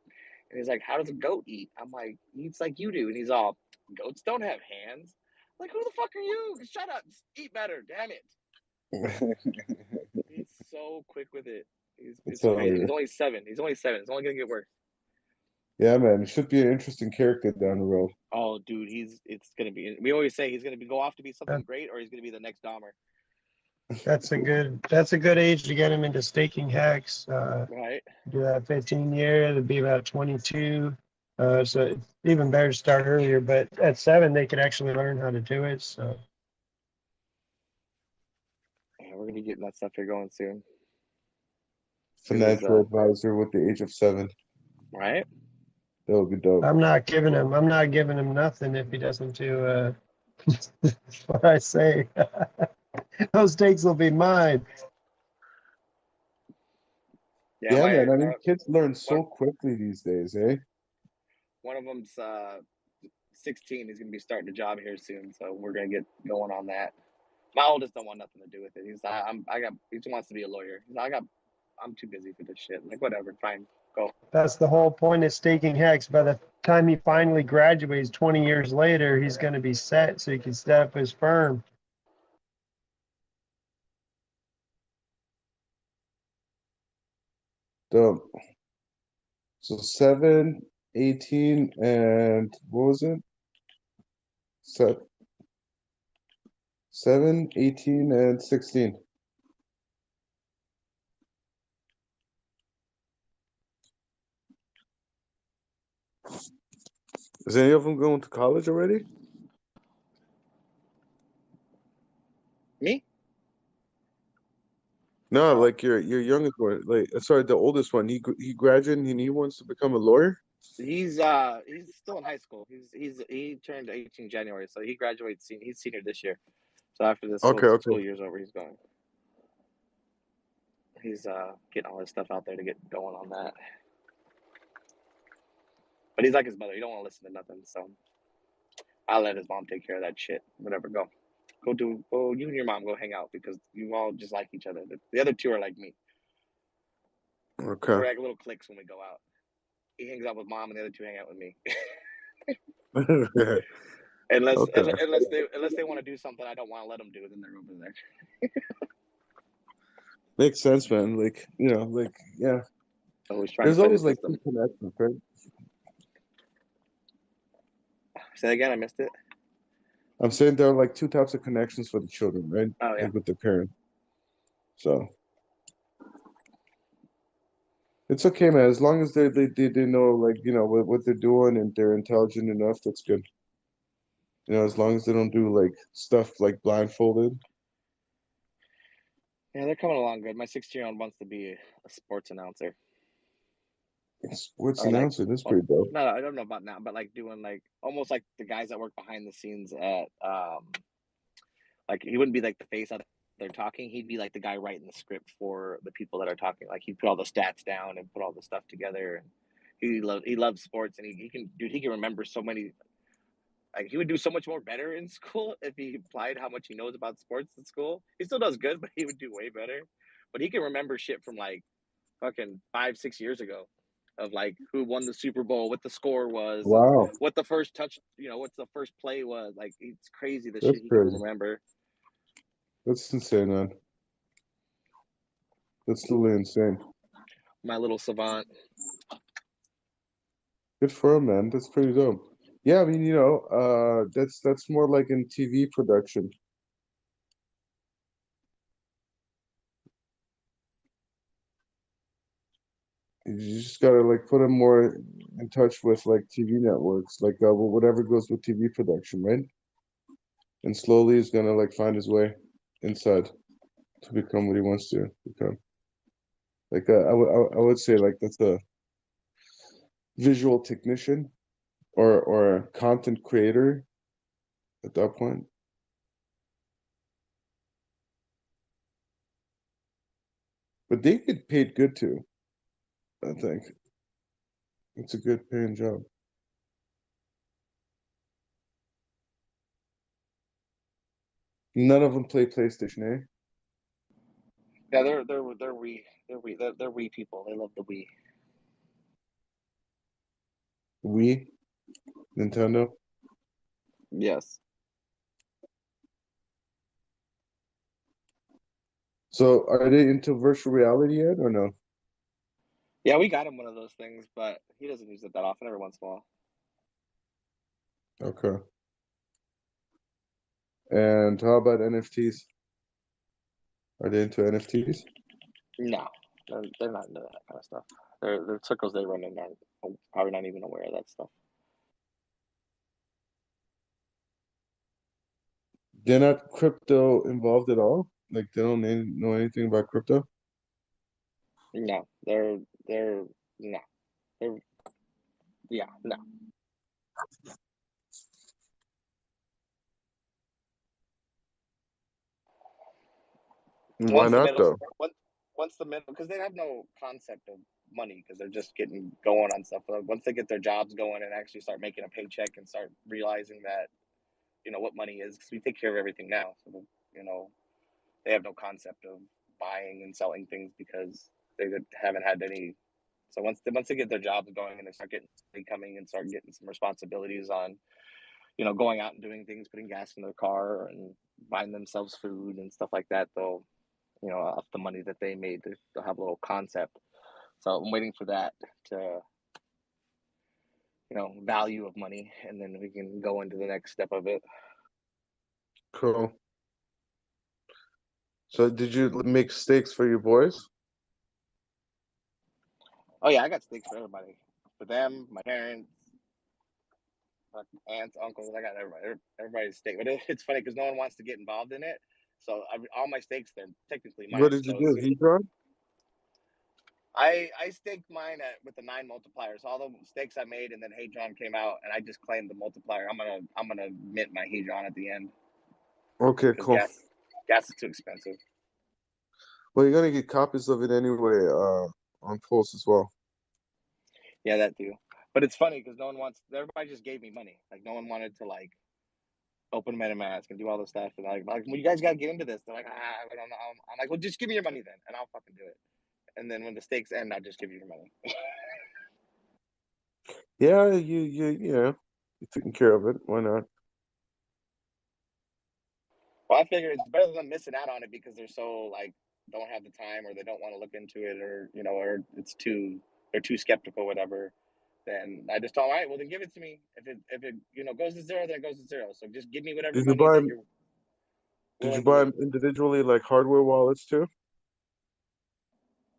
And he's like, how does a goat eat? I'm like, he eats like you do. And he's all, goats don't have hands. I'm like, who the fuck are you? Shut up. Just eat better. Damn it. He's so quick with it. It's So crazy. He's only 7. It's only gonna get worse. yeah, man, it should be an interesting character down the road. Oh, dude, it's gonna be. We always say he's gonna go off to be something great, or he's gonna be the next Dahmer. That's a good age to get him into staking hex. Right. Do that 15 year, it'd be about 22. So it's even better to start earlier, but at 7 they could actually learn how to do it. So Yeah, we're gonna be getting that stuff here going soon. Financial advisor with the age of 7. Right. That would be dope. I'm not giving him nothing if he doesn't do That's what I say. Those steaks will be mine. Yeah, Yeah, man. I mean, my kids learn so quickly these days, eh? one of them's 16. He's gonna be starting a job here soon, so we're gonna get going on that. My oldest don't want nothing to do with it. He just wants to be a lawyer. He's like, I'm too busy for this shit. I'm like, whatever, fine, go. That's the whole point of staking Hex. By the time he finally graduates 20 years later, he's going to be set so he can set up his firm. So 7, 18, and what was it? 7, 18, and 16. Is any of them going to college already? Me? No, like your youngest one, like sorry, the oldest one. He graduated and he wants to become a lawyer. He's still in high school. He turned 18 January, so he graduates. He's senior this year. So after the Okay, okay. school year's over, he's going. He's getting all his stuff out there to get going on that. But he's like his mother. He don't want to listen to nothing. So I'll let his mom take care of that shit. Whatever, go. You and your mom go hang out because you all just like each other. The other two are like me. Okay. We're like little cliques when we go out. He hangs out with mom, and the other two hang out with me. unless Okay. unless they want to do something I don't want to let them do, then they're over there. Makes sense, man. Like, like, yeah. Always trying There's to fight always the like system. two connections, right? Say that again. I missed it. I'm saying there are like two types of connections for the children, right? Oh yeah. Like with their parents. So it's okay, man. As long as they know, like, what they're doing and they're intelligent enough, that's good. As long as they don't do like stuff like blindfolded. Yeah, they're coming along good. My 16-year-old wants to be a sports announcer. Sports Or like, announcer, that's pretty dope. no, I don't know about now, but like doing like almost like the guys that work behind the scenes at like he wouldn't be like the face out there talking. He'd be like the guy writing the script for the people that are talking. Like he'd put all the stats down and put all the stuff together. And he loves sports, and he can remember so many. Like he would do so much more better in school if he applied how much he knows about sports in school. He still does good, but he would do way better. But he can remember shit from like fucking 5-6 years ago, of like who won the Super Bowl, what the score was, and Wow. what the first touch, what's the first play was. Like it's crazy the That's shit he can crazy. remember. That's insane, man. That's totally insane. My little savant. Good for him, man. That's pretty dope. Yeah, I mean, that's more like in TV production. You just gotta like put him more in touch with like TV networks, like whatever goes with TV production, right? And slowly he's gonna like find his way inside to become what he wants to become. Like I would say like that's a visual technician or a content creator at that point. But they get paid good too, I think. It's a good paying job. None of them play PlayStation, eh? Yeah, they're Wii people. They love the Wii. Wii? Nintendo? Yes. So are they into virtual reality yet or no? Yeah, we got him one of those things, but he doesn't use it that often. Every once in a while. Okay. And how about NFTs? Are they into NFTs? No, they're not into that kind of stuff. Their circles they run in are probably not even aware of that stuff. They're not crypto involved at all? Like they don't know anything about crypto? No, they're no, they're yeah no. Why Once the not middle, though? once the middle, because they have no concept of money because they're just getting going on stuff. But once they get their jobs going and actually start making a paycheck and start realizing that, what money is, because we take care of everything now. So, they have no concept of buying and selling things because they haven't had any. So once they get their jobs going and they start getting coming and start getting some responsibilities on, going out and doing things, putting gas in their car and buying themselves food and stuff like that, they'll, off the money that they made, they'll have a little concept. So I'm waiting for that to, value of money, and then we can go into the next step of it. Cool. So did you make steaks for your boys? Oh yeah, I got steaks for everybody, for them, my parents, aunts, uncles. I got everybody's steak. But it's funny because no one wants to get involved in it. So all my steaks, they're technically mine. What did you So do? Heat run? I staked mine with the 9 multipliers. All the stakes I made, and then Hadron came out, and I just claimed the multiplier. I'm gonna mint my Hadron at the end. Okay, cool. Gas is too expensive. Well, you're gonna get copies of it anyway, on Pulse as well. Yeah, that too. But it's funny because everybody just gave me money. Like no one wanted to open MetaMask and do all this stuff. And well, you guys gotta get into this. They're like, I don't know. I'm like, well, just give me your money then, and I'll fucking do it. And then when the stakes end, I'll just give you your money. Yeah, you're taking care of it. Why not? Well, I figure it's better than missing out on it because they're so don't have the time or they don't want to look into it or or they're too skeptical, whatever. Then I just told them, all right, well then give it to me. If it goes to zero, then it goes to zero. So just give me whatever Did you money buy that you're Did you willing to buy lose. them individually, like hardware wallets too?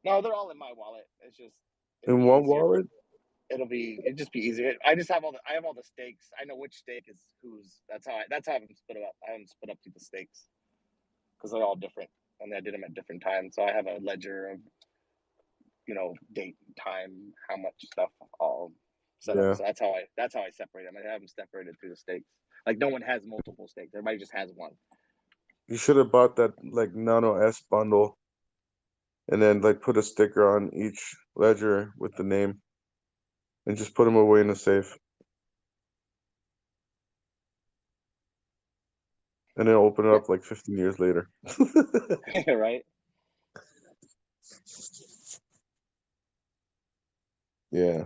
No, they're all in my wallet. It's just In one wallet? it'll just be easier. I have all the stakes. I know which stake is whose. That's how I haven't split up. I haven't split up to the stakes because they're all different and I did them at different times. So I have a ledger of date, time, how much stuff all set Yeah. up. So that's how I separate them. I have them separated through the stakes. Like no one has multiple stakes. Everybody just has one. You should have bought that like Nano S bundle, and then like put a sticker on each ledger with the name, and just put them away in the safe, and then open it up like 15 years later. Right? Yeah.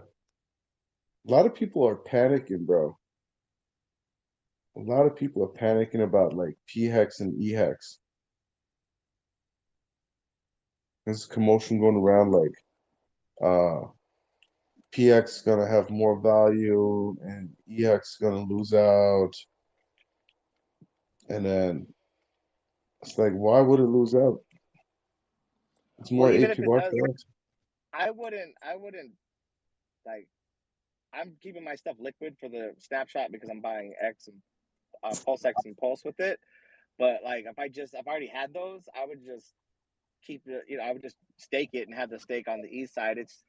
A lot of people are panicking, bro. A lot of people are panicking about like P-Hex and E-Hex. There's commotion going around like PX is gonna have more value and EX is gonna lose out. And then it's like, why would it lose out? It's more Well, even if it APY does, for us. I wouldn't like. I'm keeping my stuff liquid for the snapshot because I'm buying X and Pulse X and Pulse with it. But like, if I already had those, I would just keep it. I would just stake it and have the stake on the east side. It's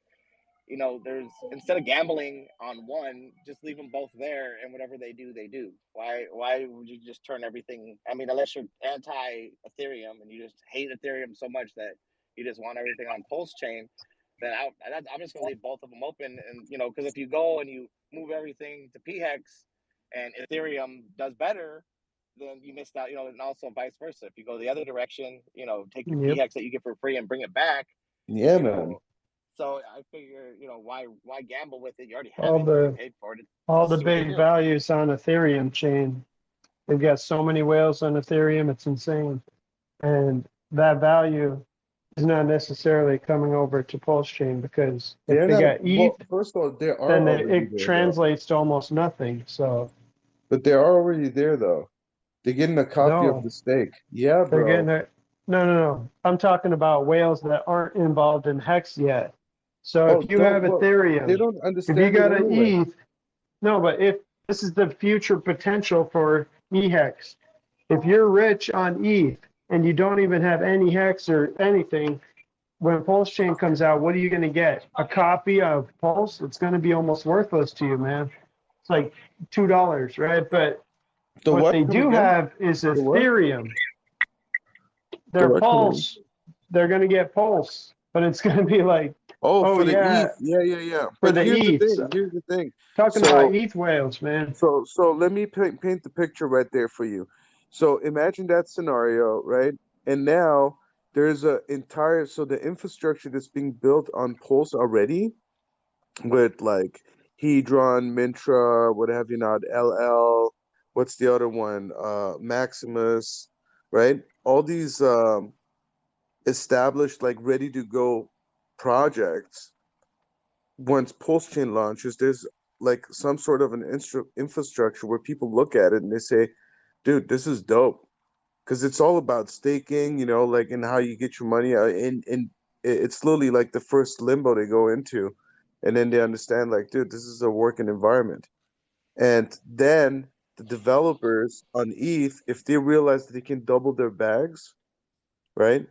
there's instead of gambling on one, just leave them both there, and whatever they do, they do. Why would you just turn everything? I mean, unless you're anti Ethereum and you just hate Ethereum so much that you just want everything on Pulse chain, then I'm just gonna leave both of them open, and because if you go and you move everything to PHEX and Ethereum does better, then you missed out. And also vice versa. If you go the other direction, take your Yep. PHEX that you get for free and bring it back. Yeah, you know, man. So I figure, why gamble with it? You already have All it. You already the paid for it. all Just the see what they big do. values on Ethereum chain. They've got so many whales on Ethereum, it's insane. And that value is not necessarily coming over to Pulse chain because if They're they not. got Well, ETH, first of all, they are then already it there, though. translates to almost nothing. So But they're already there, though. They're getting a copy of no, the stake. Yeah, they're getting bro. it. No. I'm talking about whales that aren't involved in Hex yet. So Oh, if you have well, they Ethereum, don't if you understand it got an anyway. ETH, no, but if this is the future potential for eHex, if you're rich on ETH and you don't even have any Hex or anything, when Pulse Chain comes out, what are you going to get? A copy of Pulse? It's going to be almost worthless to you, man. It's like $2, right? But The what what? they Come do again? have is The what? Ethereum. their directly. Pulse, they're gonna get Pulse, but it's gonna be like, Oh, oh for the yeah, ETH. Yeah. for But the here's the ETH. thing. Here's the thing. Talking So about ETH whales, man. So let me paint the picture right there for you. So imagine that scenario, right? And now there's a entire so the infrastructure that's being built on Pulse already with like Hedron, Mintra, what have you not, LL, what's the other one? Maximus, right? All these established like ready to go projects once Pulse Chain launches, there's like some sort of an infrastructure where people look at it and they say, dude, this is dope. Because it's all about staking, you know, like and how you get your money out. And it's literally like the first limbo they go into. And then they understand, like, dude, this is a working environment. And then the developers on ETH, if they realize that they can double their bags, right?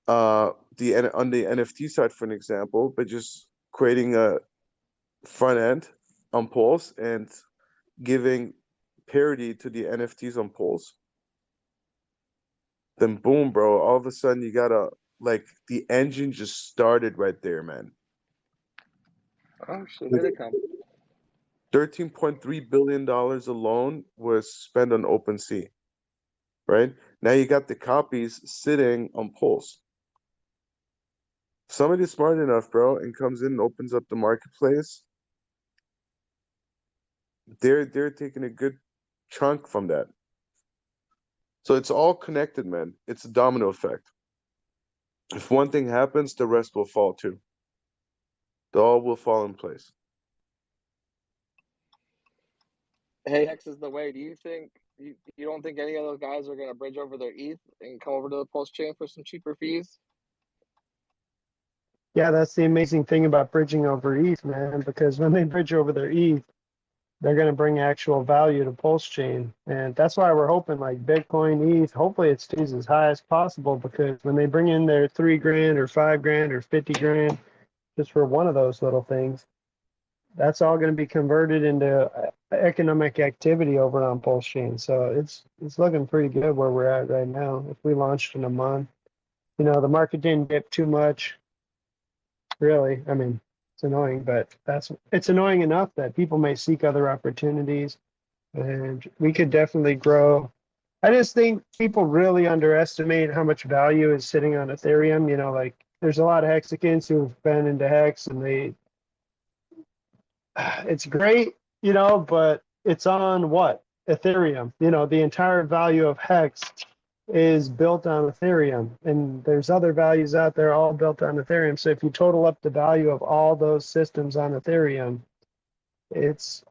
On the NFT side, for an example, by just creating a front end on Pulse and giving parity to the NFTs on Pulse, then boom, bro, all of a sudden you gotta like the engine just started right there, man. Oh shit, here they come. $13.3 billion alone was spent on OpenSea, right? Now you got the copies sitting on Pulse. Somebody's smart enough, bro, and comes in and opens up the marketplace. They're taking a good chunk from that. So it's all connected, man. It's a domino effect. If one thing happens, the rest will fall too. They all will fall in place. Hey, Hex is the way. Do you think you don't think any of those guys are gonna bridge over their ETH and come over to the Pulse chain for some cheaper fees? Yeah, that's the amazing thing about bridging over ETH, man, because when they bridge over their ETH, they're going to bring actual value to Pulse Chain. And that's why we're hoping like Bitcoin, ETH, hopefully it stays as high as possible, because when they bring in their $3,000 or $5,000 or $50,000 just for one of those little things, that's all going to be converted into economic activity over on Pulse Chain. So it's looking pretty good where we're at right now. If we launched in a month, you know, the market didn't dip too much, really. I mean, it's annoying, but it's annoying enough that people may seek other opportunities, and we could definitely grow. I just think people really underestimate how much value is sitting on Ethereum. You know, like there's a lot of Hexicans who've been into Hex, and it's great, you know, but it's on what? Ethereum. You know, the entire value of Hex is built on Ethereum, and there's other values out there all built on Ethereum. So if you total up the value of all those systems on Ethereum, it's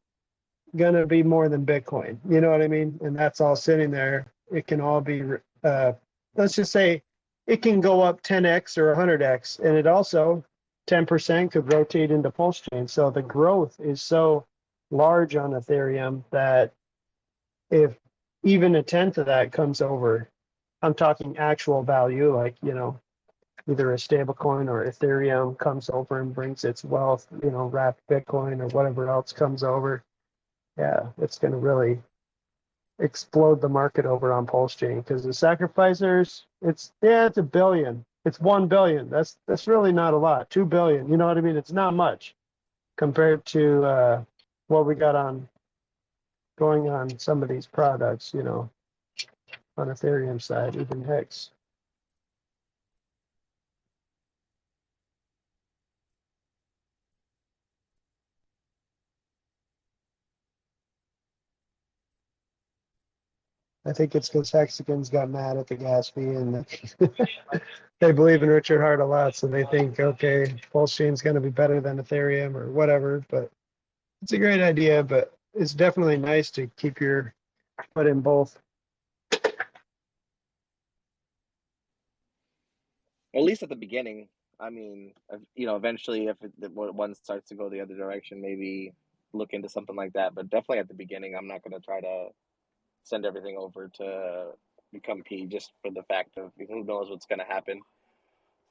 going to be more than Bitcoin. You know what I mean? And that's all sitting there. It can all be, let's just say it can go up 10x or 100x, and it also 10% could rotate into Pulse Chain. So the growth is so large on Ethereum that if even a tenth of that comes over, I'm talking actual value, like, you know, either a stable coin or Ethereum comes over and brings its wealth, you know, wrapped Bitcoin or whatever else comes over. Yeah, it's going to really explode the market over on Pulse Chain, because the sacrificers, it's a billion. It's 1 billion. That's really not a lot. 2 billion. You know what I mean? It's not much compared to what we got going on some of these products, you know, on Ethereum side, even Hex. I think it's because Hexicans got mad at the gas fee, and they believe in Richard Hart a lot, so they think, okay, Pulse Chain's going to be better than Ethereum or whatever. But it's a great idea, but it's definitely nice to keep your foot in both. At least at the beginning. I mean, you know, eventually if one starts to go the other direction, maybe look into something like that. But definitely at the beginning, I'm not going to try to send everything over to become P, just for the fact of who knows what's going to happen.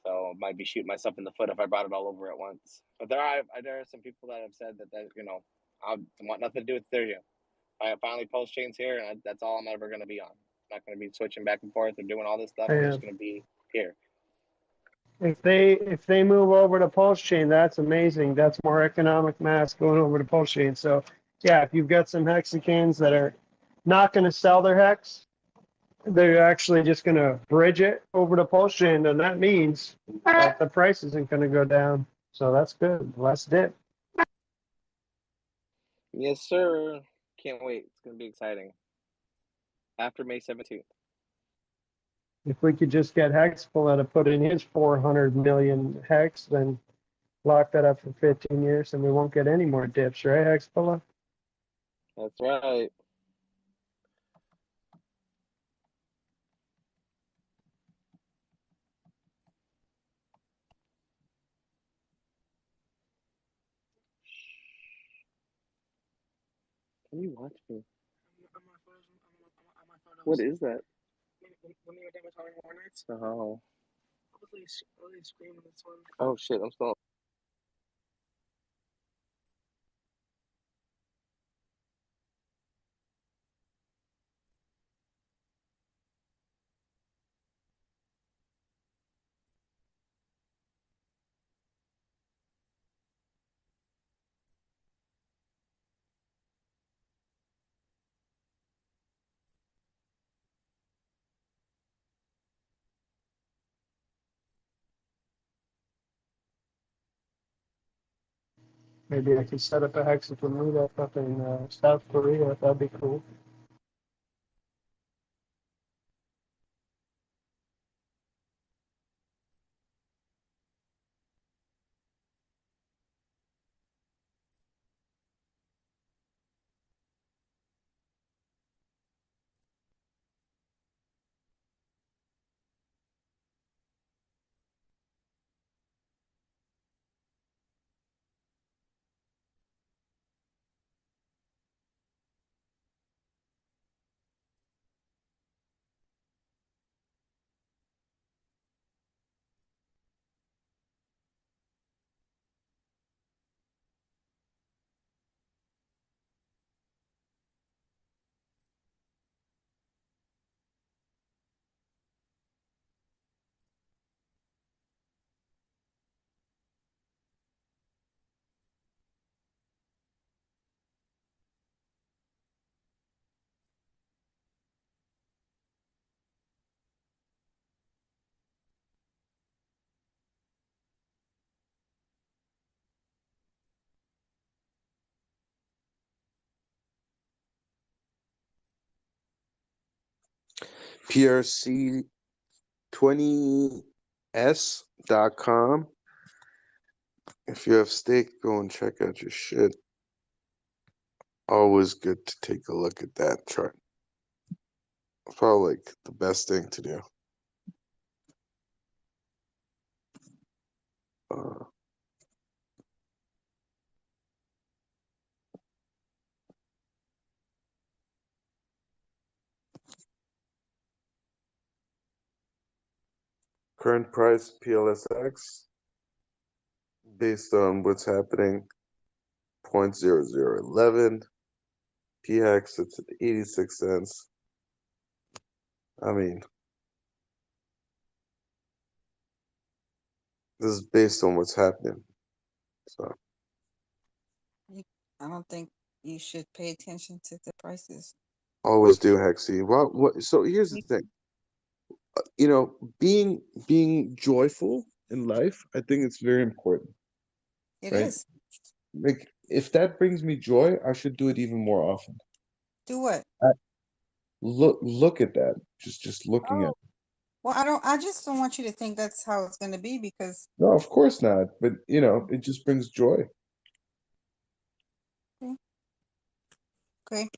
So might be shooting myself in the foot if I brought it all over at once. But there are some people that have said that you know, I want nothing to do with Ethereum. I finally Pulse Chain's here, and that's all I'm ever going to be on. not going to be switching back and forth or doing all this stuff. Yeah. I'm just going to be here. If they move over to pulse chain, that's amazing. That's more economic mass going over to pulse chain. So yeah, if you've got some hexagons that are not going to sell their hex, they're actually just going to bridge it over to pulse chain, and that means that the price isn't going to go down. So that's good. Less dip. Yes, sir. Can't wait. It's going to be exciting. After May 17th. If we could just get Hexpula to put in his 400 million hex, then lock that up for 15 years, and we won't get any more dips, right, Hexpula? That's right. Can you watch me? What is that? When you were done with Halloween Horror Nights, Oh. I was like screaming this one. Oh, shit. I'm still. Maybe I could set up a hexagon meetup up in South Korea. That'd be cool. PRC20s.com. If you have stake, go and check out your shit. Always good to take a look at that chart. It's probably like the best thing to do. Current price PLSX based on what's happening 0.0011. PHEX it's at 86 cents. I mean, this is based on what's happening. So I don't think you should pay attention to the prices. always do, Hexy. Well, so here's the thing. You know, being joyful in life, I think it's very important. It right? is. Like, if that brings me joy, I should do it even more often. Do what? Look at that. Just looking at. Oh, well, I just don't want you to think that's how it's going to be because. No, of course not. But you know, it just brings joy. Okay.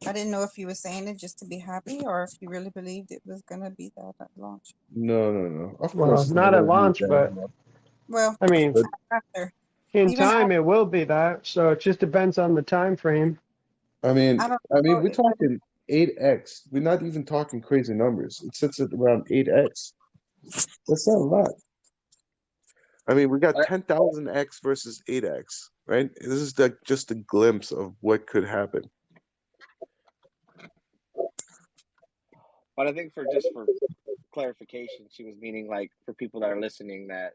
I didn't know if you were saying it just to be happy or if you really believed it was going to be that at launch. No. Of Well, course, it's not at gonna be launch, that. but Well, I mean, But after. in Even time after, it will be that. So it just depends on the time frame. I mean, I don't know. we're talking 8x. We're not even talking crazy numbers. It sits at around 8x. That's not a lot. I mean, we got 10,000x versus 8x, right? This is just a glimpse of what could happen. But I think for clarification, she was meaning like for people that are listening that,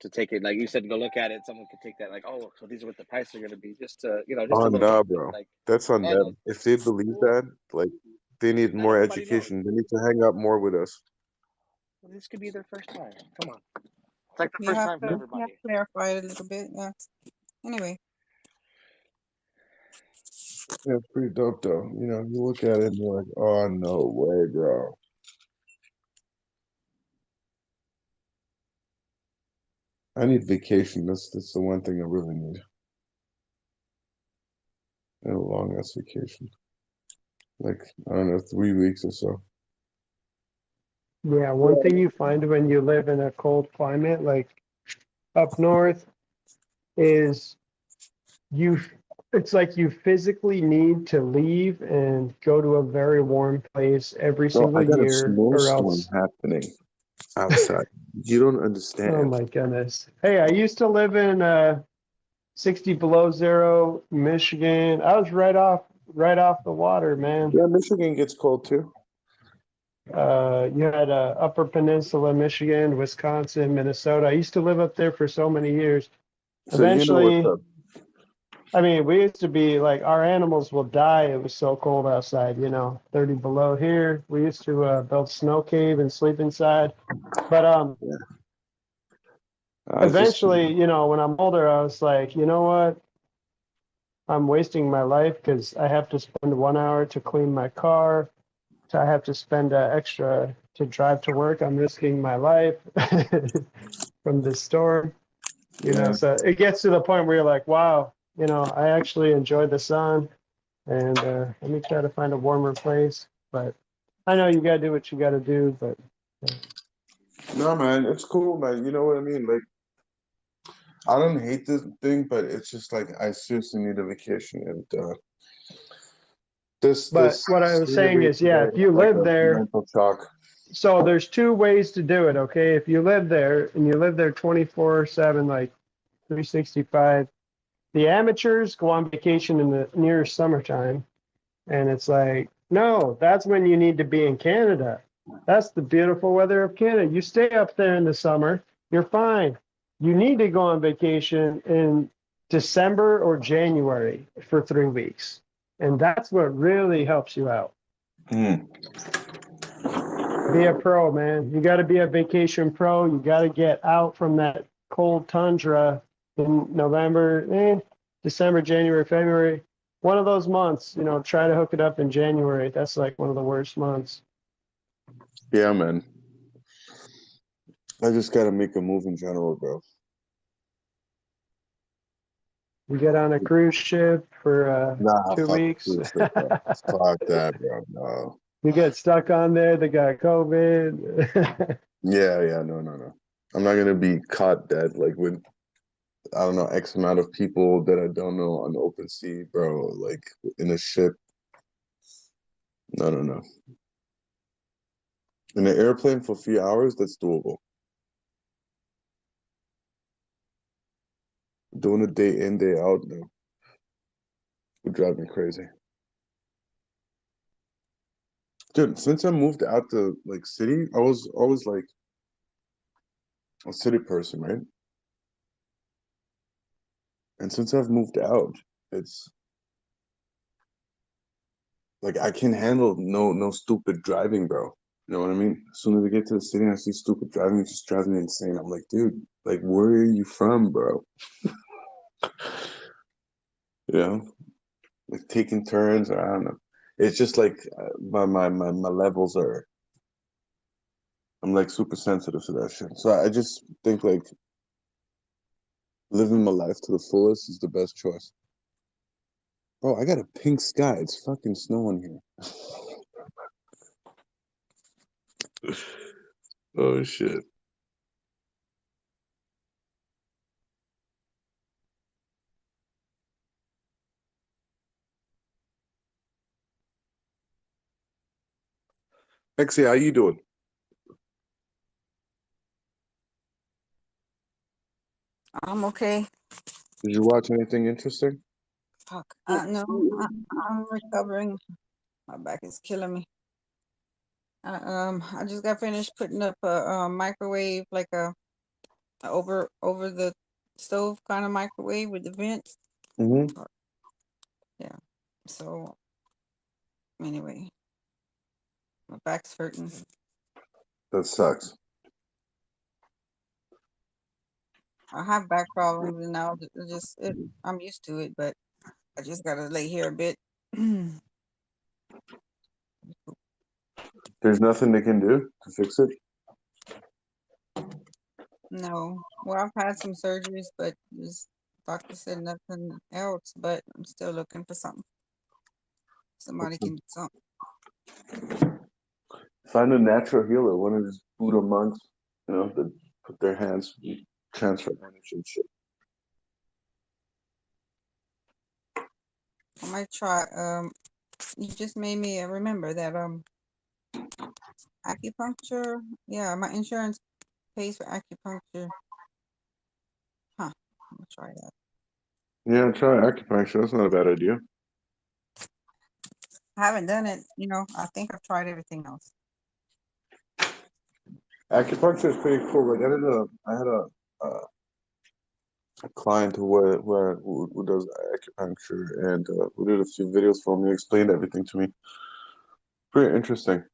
to take it, like you said, go look at it. Someone could take that like, oh, so these are what the prices are going to be, just to, just a Oh little nah, something bro. like, That's on oh no, them. If they believe that, like, they need not more everybody knows. education. They need to hang out more with us. Well, this could be their first time. Come on, it's like the You first have time for to everybody. clarify it a little bit. Yeah. Anyway, Yeah, it's pretty dope though. You know, you look at it and you're like, oh no way, bro. I need vacation. That's the one thing I really need. And a long ass vacation. Like, I don't know, 3 weeks or so. Yeah, one thing you find when you live in a cold climate, like up north, is you it's like you physically need to leave and go to a very warm place every Bro, I single got a year, or snowstorm else, happening outside. You don't oh understand. my goodness. Hey, I used to live in 60 below zero, Michigan. I was right off the water, man. Yeah, Michigan gets cold too. You had Upper Peninsula, Michigan, Wisconsin, Minnesota. I used to live up there for so many years. So you know what's Eventually, up. I mean, we used to be like, our animals will die. It was so cold outside, 30 below here. We used to build snow cave and sleep inside. But Yeah. I just eventually, when I'm older, I was like, you know what? I'm wasting my life because I have to spend 1 hour to clean my car. So I have to spend extra to drive to work. I'm risking my life from this storm. yeah. So it gets to the point where you're like, wow, I actually enjoy the sun, and let me try to find a warmer place. But I know you got to do what you got to do, but No, man, it's cool, man. You know what I mean? Like, I don't hate this thing, but it's just like I seriously need a vacation, and this what I was staying saying away is, yeah, today if you is like live a there, mental shock. so there's two ways to do it, okay? If you live there and you live there 24/7, like 365, the amateurs go on vacation in the near summertime. And it's like, no, that's when you need to be in Canada. That's the beautiful weather of Canada. You stay up there in the summer, you're fine. You need to go on vacation in December or January for 3 weeks. And that's what really helps you out. Mm. Be a pro, man. You got to be a vacation pro. You got to get out from that cold tundra in November, December, January, February. One of those months, try to hook it up in January. That's like one of the worst months. Yeah, man. I just gotta make a move in general, bro. You get on a cruise ship for Nah, 2 fuck weeks. cruise ship, bro. Fuck that, bro. No. You get stuck on there. They got COVID. Yeah, no. I'm not gonna be caught dead like with I don't know X amount of people that I don't know on the open sea, bro. Like in a ship. No. In an airplane for a few hours, that's doable. Doing it day in, day out, no. Would drive me crazy. Dude, since I moved out to like city, I was always like a city person, right? And since I've moved out, it's like I can handle no stupid driving, bro. You know what I mean? As soon as I get to the city and I see stupid driving, it just drives me insane. I'm like, dude, like where are you from, bro? You know, like taking turns, or I don't know. It's just like my levels are. I'm like super sensitive to that shit. So I just think like living my life to the fullest is the best choice. Bro, I got a pink sky. It's fucking snowing here. Oh shit. Lexi, how you doing? I'm okay. Did you watch anything interesting? Fuck. No, I'm recovering. My back is killing me. I just got finished putting up a microwave, like a over the stove kind of microwave with the vents. Mm-hmm. Yeah. So anyway, my back's hurting. That sucks. I have back problems, and now I'm used to it, but I just gotta lay here a bit. There's nothing they can do to fix it. No. Well, I've had some surgeries, but this doctor said nothing else, but I'm still looking for something. Somebody can do something. Find a natural healer, one of these Buddha monks, that put their hands, transfer energy and shit. I might try. You just made me remember that acupuncture. Yeah, my insurance pays for acupuncture. Huh. I'm gonna try that. Yeah, try acupuncture. That's not a bad idea. I haven't done it. I think I've tried everything else. Acupuncture is pretty cool. Like I had a client who does acupuncture, and who did a few videos for me, explained everything to me. Pretty interesting.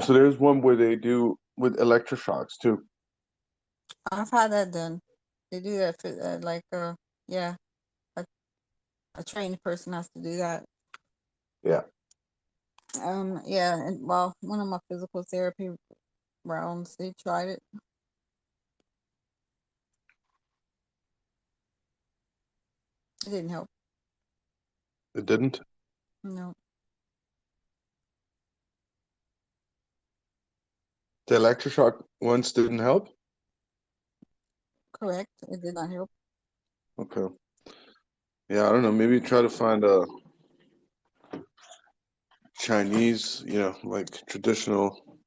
So there's one where they do with electroshocks too. I've had that done. They do that for yeah, a trained person has to do that. Yeah. Yeah, and well, one of my physical therapy rounds, they tried it. It didn't help. It didn't? No. The electroshock ones didn't help? Correct. It did not help. Okay. Yeah, I don't know. Maybe try to find a Chinese, like traditional.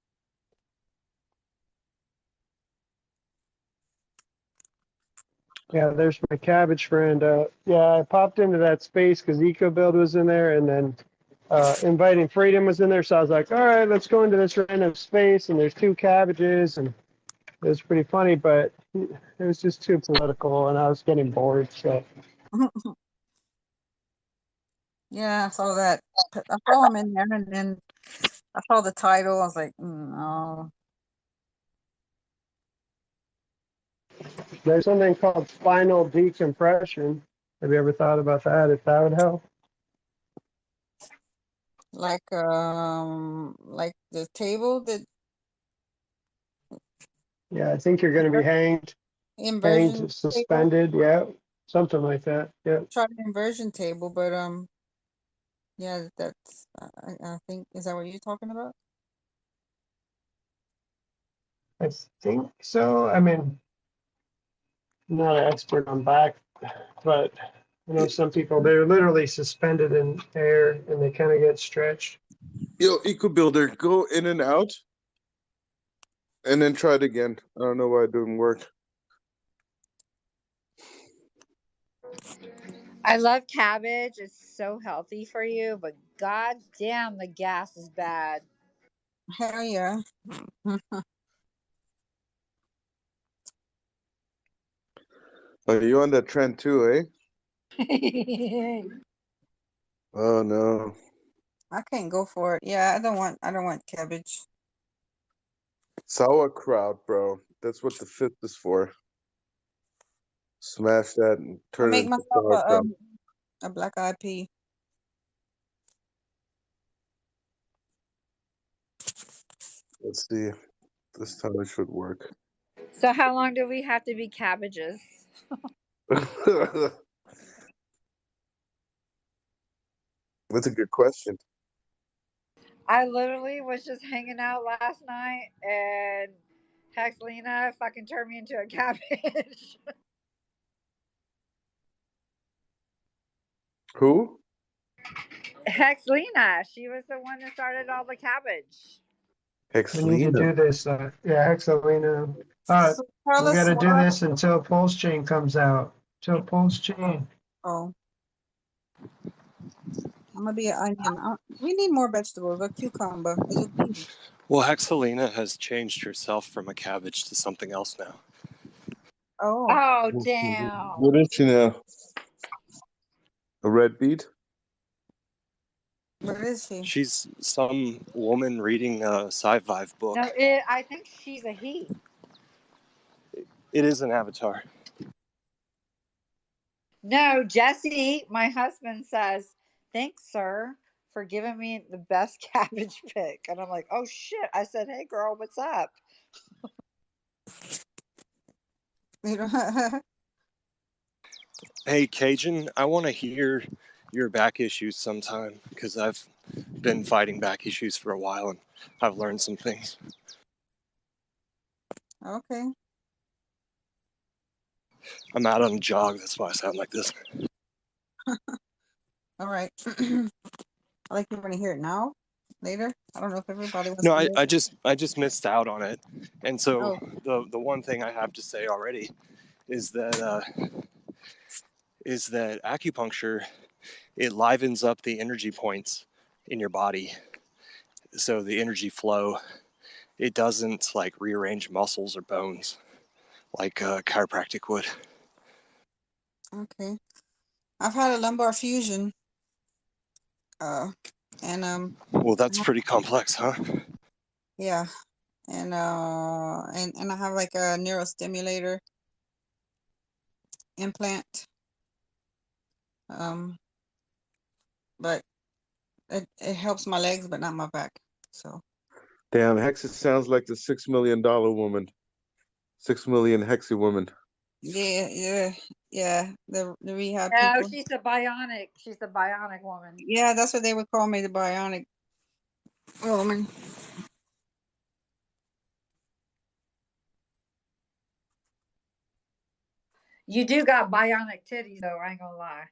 Yeah, there's my cabbage friend. Yeah, I popped into that space because EcoBuild was in there, and then Inviting Freedom was in there. So I was like, all right, let's go into this random space, and there's two cabbages, and it was pretty funny, but it was just too political, and I was getting bored. So Yeah, I saw that. I saw him in there, and then I saw the title. I was like, no. there's something called spinal decompression. Have you ever thought about that? If that would help? Like the table that Yeah, I think you're going to be hanged, inversion table. suspended. Yeah, something like that. Yeah. Tried an inversion table, but yeah, that's I think, is that what you're talking about? I think so. I mean, I'm not an expert on back, but I know some people, they're literally suspended in air and they kind of get stretched. Yo, EcoBuilder, go in and out, and then try it again. I don't know why it didn't work. I love cabbage. It's so healthy for you, but god damn, the gas is bad. Hell yeah. Are you on that trend too, eh? Oh no. I can't go for it. Yeah, I don't want cabbage. Sauerkraut, bro. That's what the fifth is for. Smash that and I turn it make into myself sauerkraut. a black eyed pea. Let's see. This time it should work. So how long do we have to be cabbages? That's a good question. I literally was just hanging out last night and Hexlina fucking turned me into a cabbage. Who? Hexlina, she was the one that started all the cabbage. We need to do this. Yeah, Hexalina. So tell We us got to do why. this until Pulse Chain comes out. Till Pulse Chain. Oh. I'm gonna be an onion. We need more vegetables. A cucumber, a zucchini. Well, Hexalina has changed herself from a cabbage to something else now. Oh. Oh, damn. What is she now? A red beet? What is she? She's some woman reading a sci-fi book. No, I think she's a he. It is an avatar. No, Jesse, my husband says, "Thanks, sir, for giving me the best cabbage pick." And I'm like, "Oh shit!" I said, "Hey, girl, what's up?" You know. Hey, Cajun, I want to hear your back issues sometime because I've been fighting back issues for a while and I've learned some things. Okay. I'm out on a jog. That's why I sound like this. All right. I like you want to hear it now, later. I don't know if everybody wants No, to hear it. I just missed out on it, and so Oh. the one thing I have to say already is that acupuncture, it livens up the energy points in your body, so the energy flow. It doesn't like rearrange muscles or bones like chiropractic would. Okay. I've had a lumbar fusion. Well, that's pretty complex, huh? Yeah. And I have like a neurostimulator implant. But it helps my legs, but not my back. So Damn, Hex, it sounds like the $6 million woman. 6 million Hexy woman. yeah. The rehab No, people. she's a bionic. She's a bionic woman. Yeah, that's what they would call me, the bionic woman. You do got bionic titties, though. I ain't gonna lie.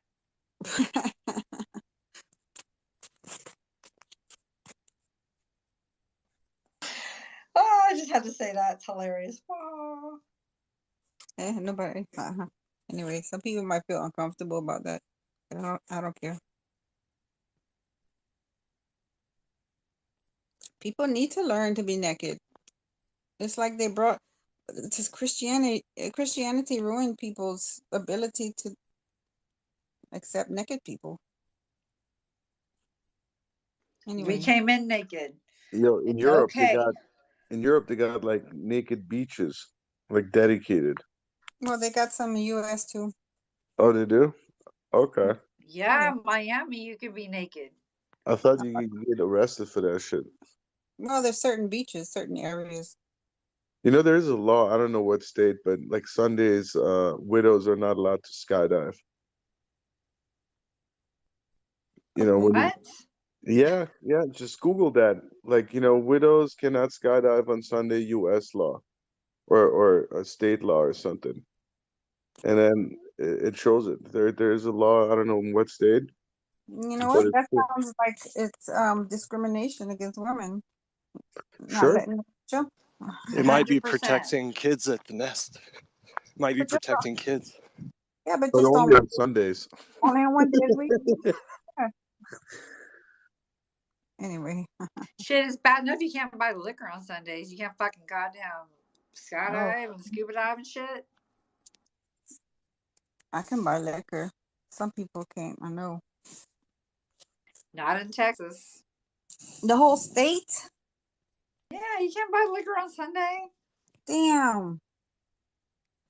Oh, I just had to say that. It's hilarious. Oh. Nobody. Anyway, some people might feel uncomfortable about that. But I don't care. People need to learn to be naked. It's like they brought this Christianity ruined people's ability to accept naked people. Anyway. We came in naked. Yo, in It's Europe okay. they got like naked beaches, like dedicated. Well, they got some in US too. Oh, they do? Okay. Yeah, Miami, you can be naked. I thought you could get arrested for that shit. Well, there's certain beaches, certain areas. You know, there is a law, I don't know what state, but like Sundays, widows are not allowed to skydive. You know, What? yeah, just Google that. Like, you know, widows cannot skydive on Sunday, US law or a state law or something. And then it shows it. There's a law, I don't know in what state. You know But what? That it's sounds like it's discrimination against women. Not sure. letting them jump. It might be 100%. protecting kids at the nest. Might be protecting kids. Yeah, but But just only on Sundays. only on one day a week. Yeah. Anyway. Shit, it's bad enough you can't buy liquor on Sundays. You can't fucking goddamn skydive and scuba dive and shit. I can buy liquor. Some people can't, I know. Not in Texas. The whole state? Yeah, you can't buy liquor on Sunday. Damn.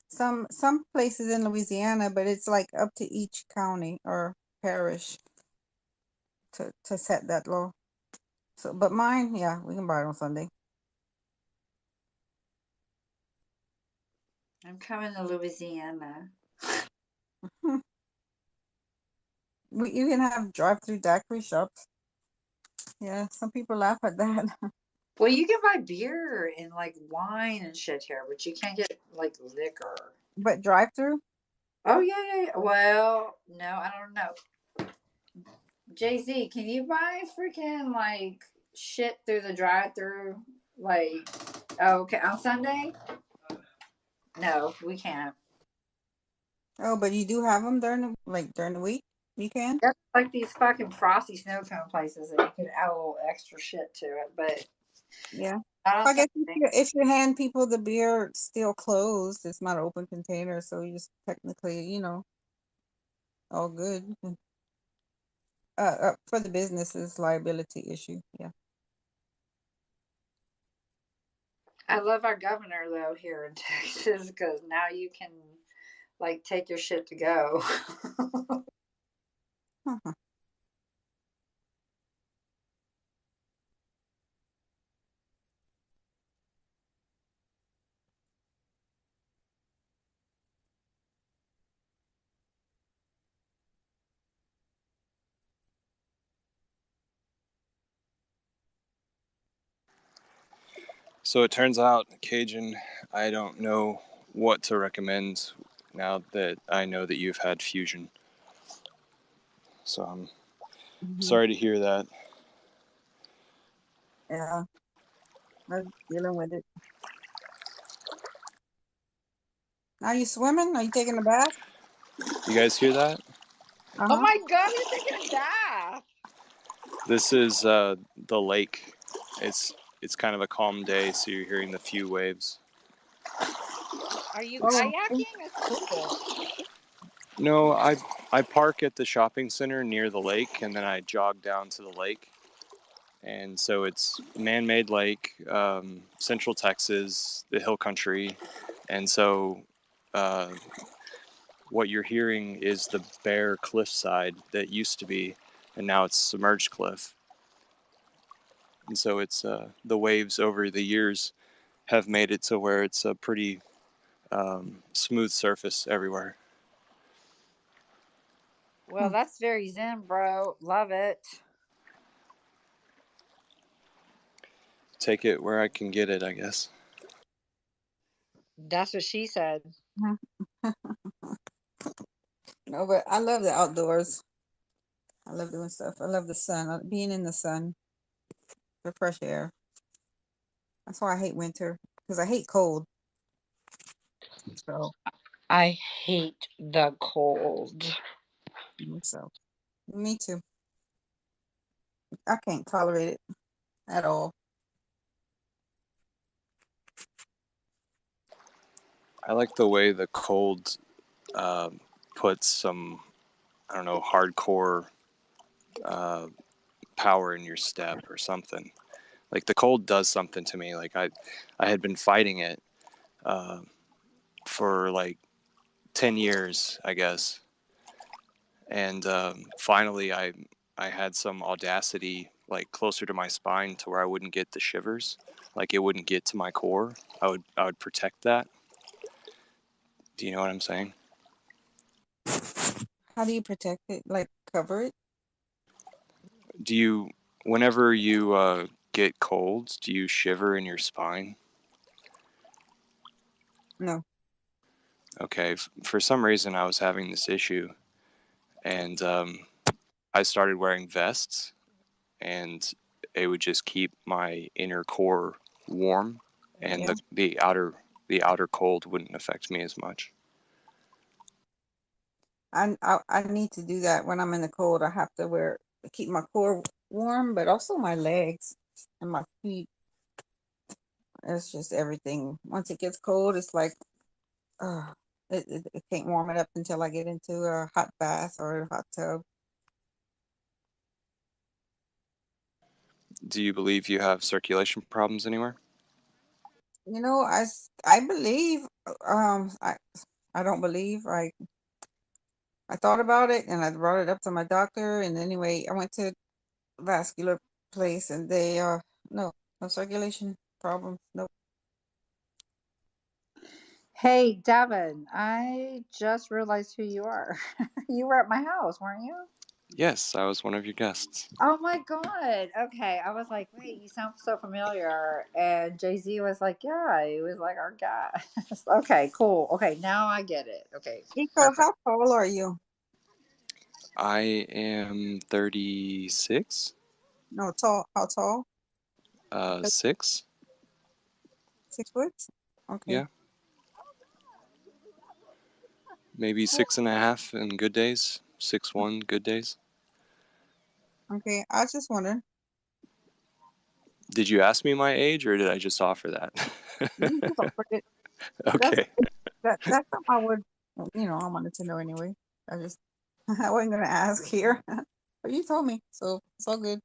Some places in Louisiana, but it's like up to each county or parish to set that law. So, but mine, yeah, we can buy it on Sunday. I'm coming to Louisiana. You can have drive-through daiquiri shops. Yeah, some people laugh at that. Well, you can buy beer and like wine and shit here, but you can't get like liquor. But drive-through? Oh yeah. Well, no, I don't know. Jay-Z, can you buy freaking like shit through the drive-through? Like, okay, on Sunday? No, we can't. Oh, but you do have them during the week? You can. That's like these fucking frosty snow cone places that you can add a little extra shit to it, but Yeah. I don't I guess think. if you hand people the beer still closed, it's not an open container, so you just technically, all good. For the business's liability issue. Yeah. I love our governor though here in Texas because now you can like take your shit to go. Uh-huh. So it turns out, Cajun, I don't know what to recommend now that I know that you've had fusion. So I'm sorry to hear that. Yeah. I'm dealing with it. Are you swimming? Are you taking a bath? You guys hear that? Oh my god, you're taking a bath. This is the lake. It's kind of a calm day, so you're hearing the few waves. Are you Oh. kayaking? That's cool. No, I park at the shopping center near the lake, and then I jog down to the lake. And so it's man-made lake, Central Texas, the hill country. And so what you're hearing is the bare cliffside that used to be, and now it's submerged cliff. And so it's the waves over the years have made it to where it's a pretty smooth surface everywhere. Well, that's very zen, bro. Love it. Take it where I can get it, I guess. That's what she said. No, but I love the outdoors. I love doing stuff. I love the sun. Being in the sun, the fresh air. That's why I hate winter because I hate cold. So, I hate the cold. so me too. I can't tolerate it at all. I like the way the cold puts some, I don't know, hardcore power in your step or something. Like the cold does something to me. Like I had been fighting it for like 10 years, I guess. And finally I had some audacity like closer to my spine to where I wouldn't get the shivers. Like it wouldn't get to my core. I would protect that. Do you know what I'm saying? How do you protect it? Like cover it? Do you, whenever you get colds, do you shiver in your spine? No. Okay. For some reason, I was having this issue, and I started wearing vests, and it would just keep my inner core warm, and Yeah. the outer cold wouldn't affect me as much. I need to do that when I'm in the cold. I have to keep my core warm, but also my legs and my feet. It's just everything. Once it gets cold, it's like, it can't warm it up until I get into a hot bath or a hot tub. Do you believe you have circulation problems anywhere? I believe, I don't believe. I thought about it and I brought it up to my doctor. And anyway, I went to a vascular place and they, no circulation problems. No. Hey, Devin, I just realized who you are. You were at my house, weren't you? Yes, I was one of your guests. Oh my god. Okay. I was like, wait, you sound so familiar. And Jay-Z was like, yeah, he was like our guy. Okay, cool. Okay, now I get it. Okay. Nico, how tall are you? I am 36. No, tall. How tall? 6. 6 foot? Okay. Yeah. Maybe 6.5 in good days. 6'1", good days. Okay, I was just wondering. Did you ask me my age, or did I just offer that? You just offered it. Okay. That's something I would, I wanted to know anyway. I wasn't gonna ask here, but you told me, so it's all good.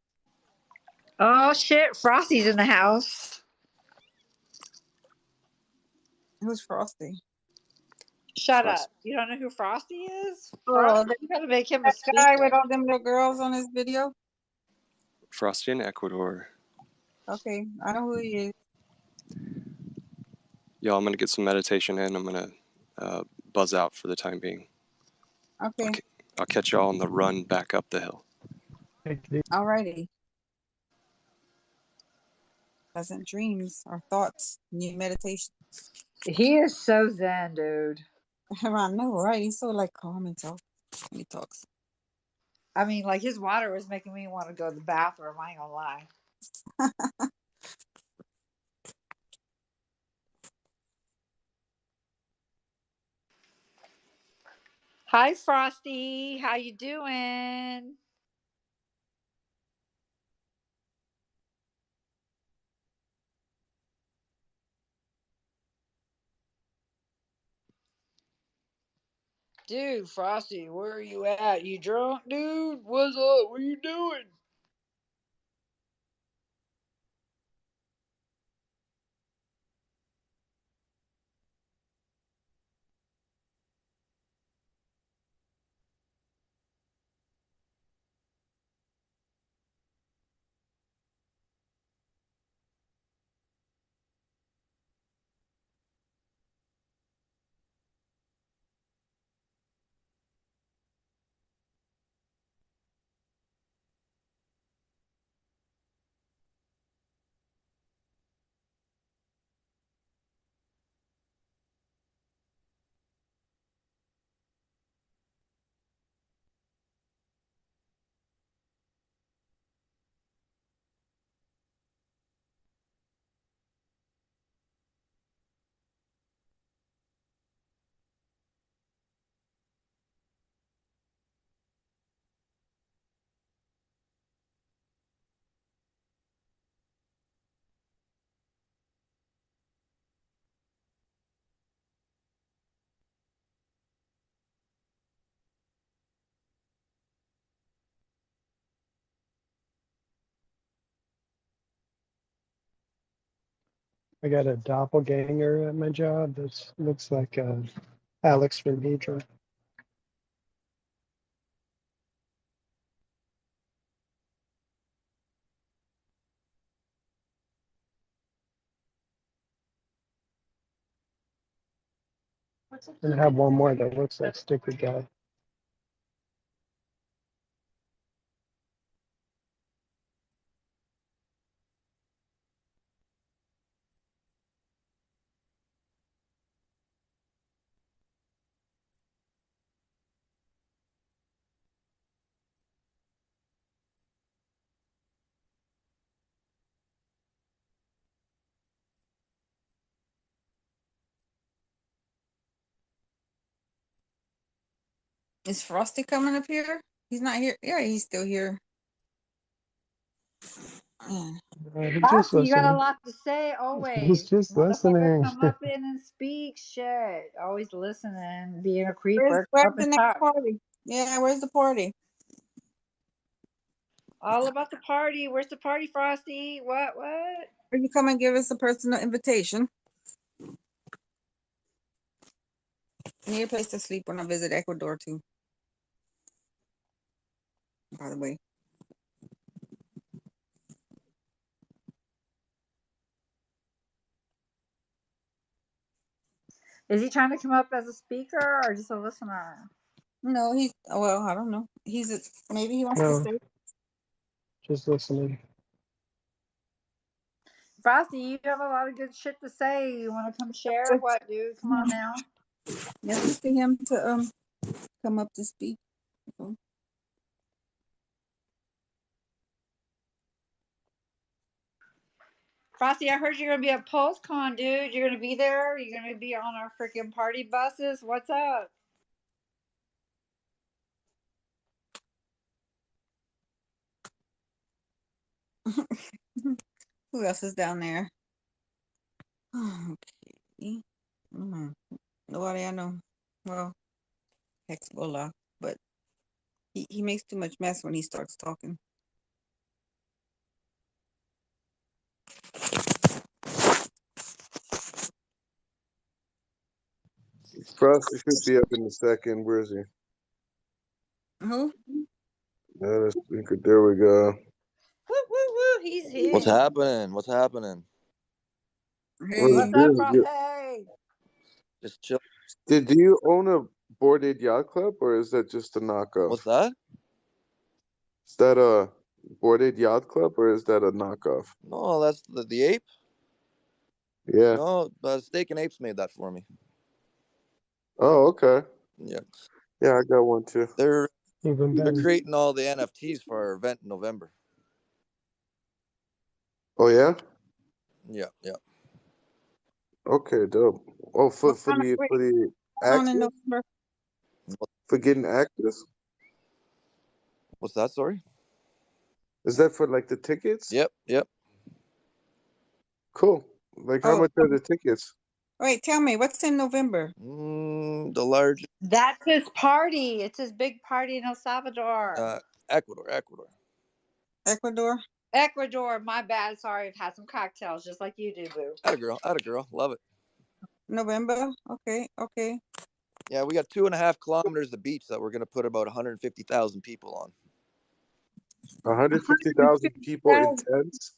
Oh shit, Frosty's in the house. Who's Frosty? Shut Frost. up. You don't know who Frosty is? Oh, Frosty, you gotta make him a that guy with speaker. all them little girls on his video. Frosty in Ecuador. Okay, I know who he is. Y'all, I'm going to get some meditation in. I'm going to buzz out for the time being. Okay, I'll catch y'all on the run back up the hill. alrighty. Pleasant dreams or thoughts, new meditation. He is so zen, dude. I know, right? He's so like calm and soft when he talks. I mean, like his water was making me want to go to the bathroom. I ain't gonna lie. Hi, Frosty. How you doing? Dude, Frosty, where are you at? You drunk, dude? What's up? What are you doing? I got a doppelganger at my job that looks like Alex from Hedron. And I have one more that looks like Sticker Guy. Is Frosty coming up here? He's not here. Yeah, he's still here. Mm. He's just Frosty, you got a listening. lot to say He's always. just Motherfucker, listening. come up in and speak. Shit. Always listening. Being a Where's creeper. Come where's up the and next talk. party? Yeah, where's the party? All about the party. Where's the party, Frosty? What? Or you come and give us a personal invitation? I need a place to sleep when I visit Ecuador too. By the way. Is he trying to come up as a speaker or just a listener? No, I don't know. Maybe he wants to No, stay. just listening. Frosty, you have a lot of good shit to say. You want to come share? What, dude? Come on now. Yes, just for him to come up to speak. Frosty, I heard you're gonna be at PulseCon, dude. You're gonna be there. You're gonna be on our freaking party buses. What's up? Who else is down there? Okay. Nobody I know. Well, Hezbollah, but he makes too much mess when he starts talking. Frost should be up in a second. Where is he? Who? There we go. Woo, woo, woo. He's here. What's happening? What's happening? What's up, Frosty? Just chill. Do you own a Boarded Yacht Club, or is that just a knockoff? What's that? Is that a Boarded Yacht Club, or is that a knockoff? No, that's the ape. Yeah. No, Steak and Apes made that for me. Oh, okay. Yeah. Yeah, I got one too. They're Even better. creating all the NFTs for our event in November. Oh yeah. Yeah, yeah. Okay, dope. Oh, for What kind of the wait, for the on in access, November? for getting access. What's that? Sorry. Is that for like the tickets? Yep, yep. Cool. Like how Oh, much are the tickets? wait, tell me, what's in November? The large That's his party. It's his big party in El Salvador. Ecuador. Ecuador. Ecuador, my bad. Sorry, I've had some cocktails just like you do, boo. Atta girl. Love it. November. Okay, okay. Yeah, we got 2.5 kilometers of beach that we're gonna put about 150,000 people on. 150,000 people in tents.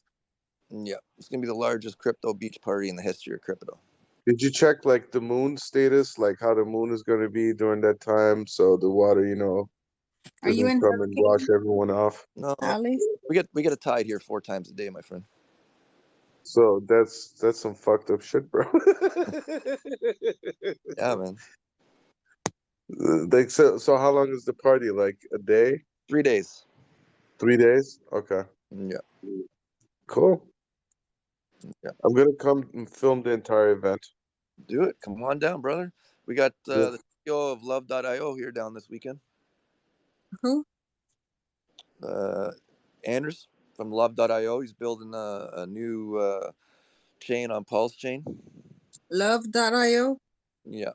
Yeah, it's gonna be the largest crypto beach party in the history of crypto. Did you check like the moon status, like how the moon is going to be during that time, so the water, Are you doesn't in come and wash everyone off? No, Alice? we get a tide here 4 times a day, my friend. So that's some fucked up shit, bro. Yeah, man. Like so how long is the party? Like a day? 3 days. 3 days? Okay. Yeah. Cool. Yeah. I'm gonna come and film the entire event. Do it. Come on down, brother. We got Yeah. the CEO of Love.io here down this weekend. Who? Anders from Love.io. He's building a new chain on Pulse Chain. Love.io. Yeah.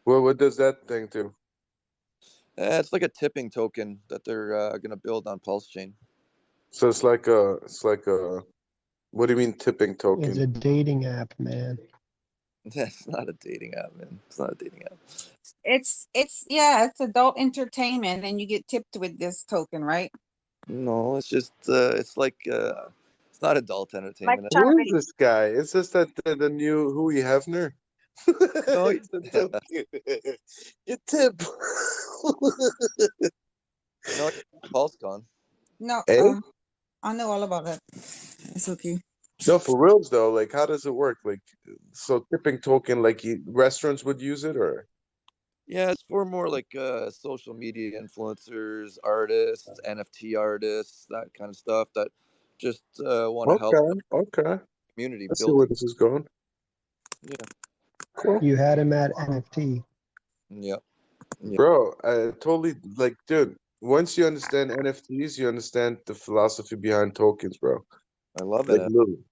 Well, what does that thing do? It's like a tipping token that they're going to build on Pulse Chain. So it's like a what do you mean tipping token? It's a dating app, man. That's not a dating app, man. It's not a dating app. It's adult entertainment, and you get tipped with this token, right? No, it's just it's like it's not adult entertainment. Who is this guy? Is this the new Huey Hefner? No, It's a token. You tip. no, Pulse gone. No, Eh? I know all about that. It's okay. No, for reals though. Like, how does it work? Like, so tipping token, like restaurants would use it, or? Yeah, it's for more like social media influencers, artists, NFT artists, that kind of stuff that just want to help the Okay. community I see build. where this is going. Yeah. Cool. You had him at NFT. Yeah. Bro, I totally like, dude. Once you understand NFTs, you understand the philosophy behind tokens, bro. I love Like, it. literally.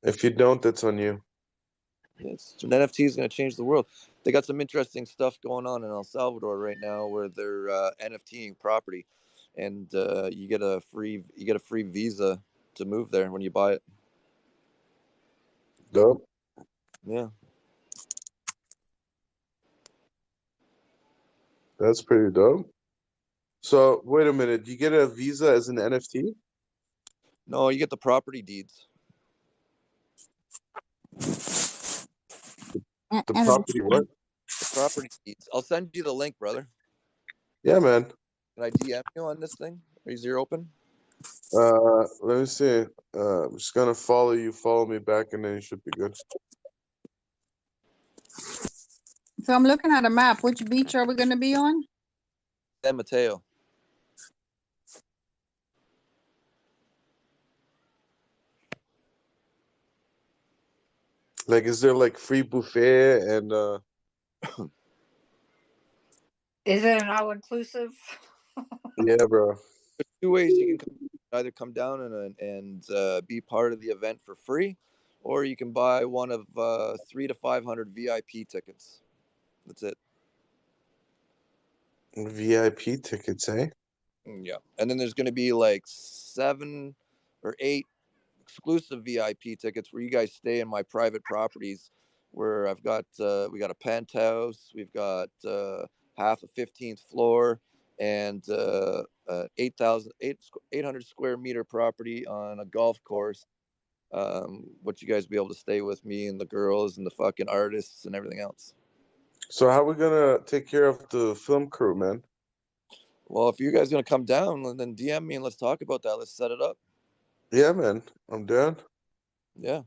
If you don't, that's on you. Yes, an NFT is going to change the world. They got some interesting stuff going on in El Salvador right now, where they're NFTing property, and you get a free visa to move there when you buy it. Dope. Yeah. That's pretty dope. So wait a minute, you get a visa as an NFT? No, you get the property deeds. The property what? The property deeds. I'll send you the link, brother. Yeah, man. Can I DM you on this thing? Is your open? Let me see. I'm just gonna follow you. Follow me back, and then you should be good. So I'm looking at a map. Which beach are we going to be on? San Mateo. Like, is there like free buffet and Is it an all inclusive? Yeah, bro. There's 2 ways you can come either come down and be part of the event for free, or you can buy one of 300 to 500 VIP tickets. That's it. VIP tickets, eh? Yeah. And then there's going to be like 7 or 8 exclusive VIP tickets where you guys stay in my private properties, where I've got we got a penthouse, we've got half a 15th floor, and 800 square meter property on a golf course. What you guys be able to stay with me and the girls and the fucking artists and everything else. So how we gonna take care of the film crew, man? Well, if you guys gonna come down, then DM me and let's talk about that. Let's set it up. Yeah, man, I'm down. Yeah,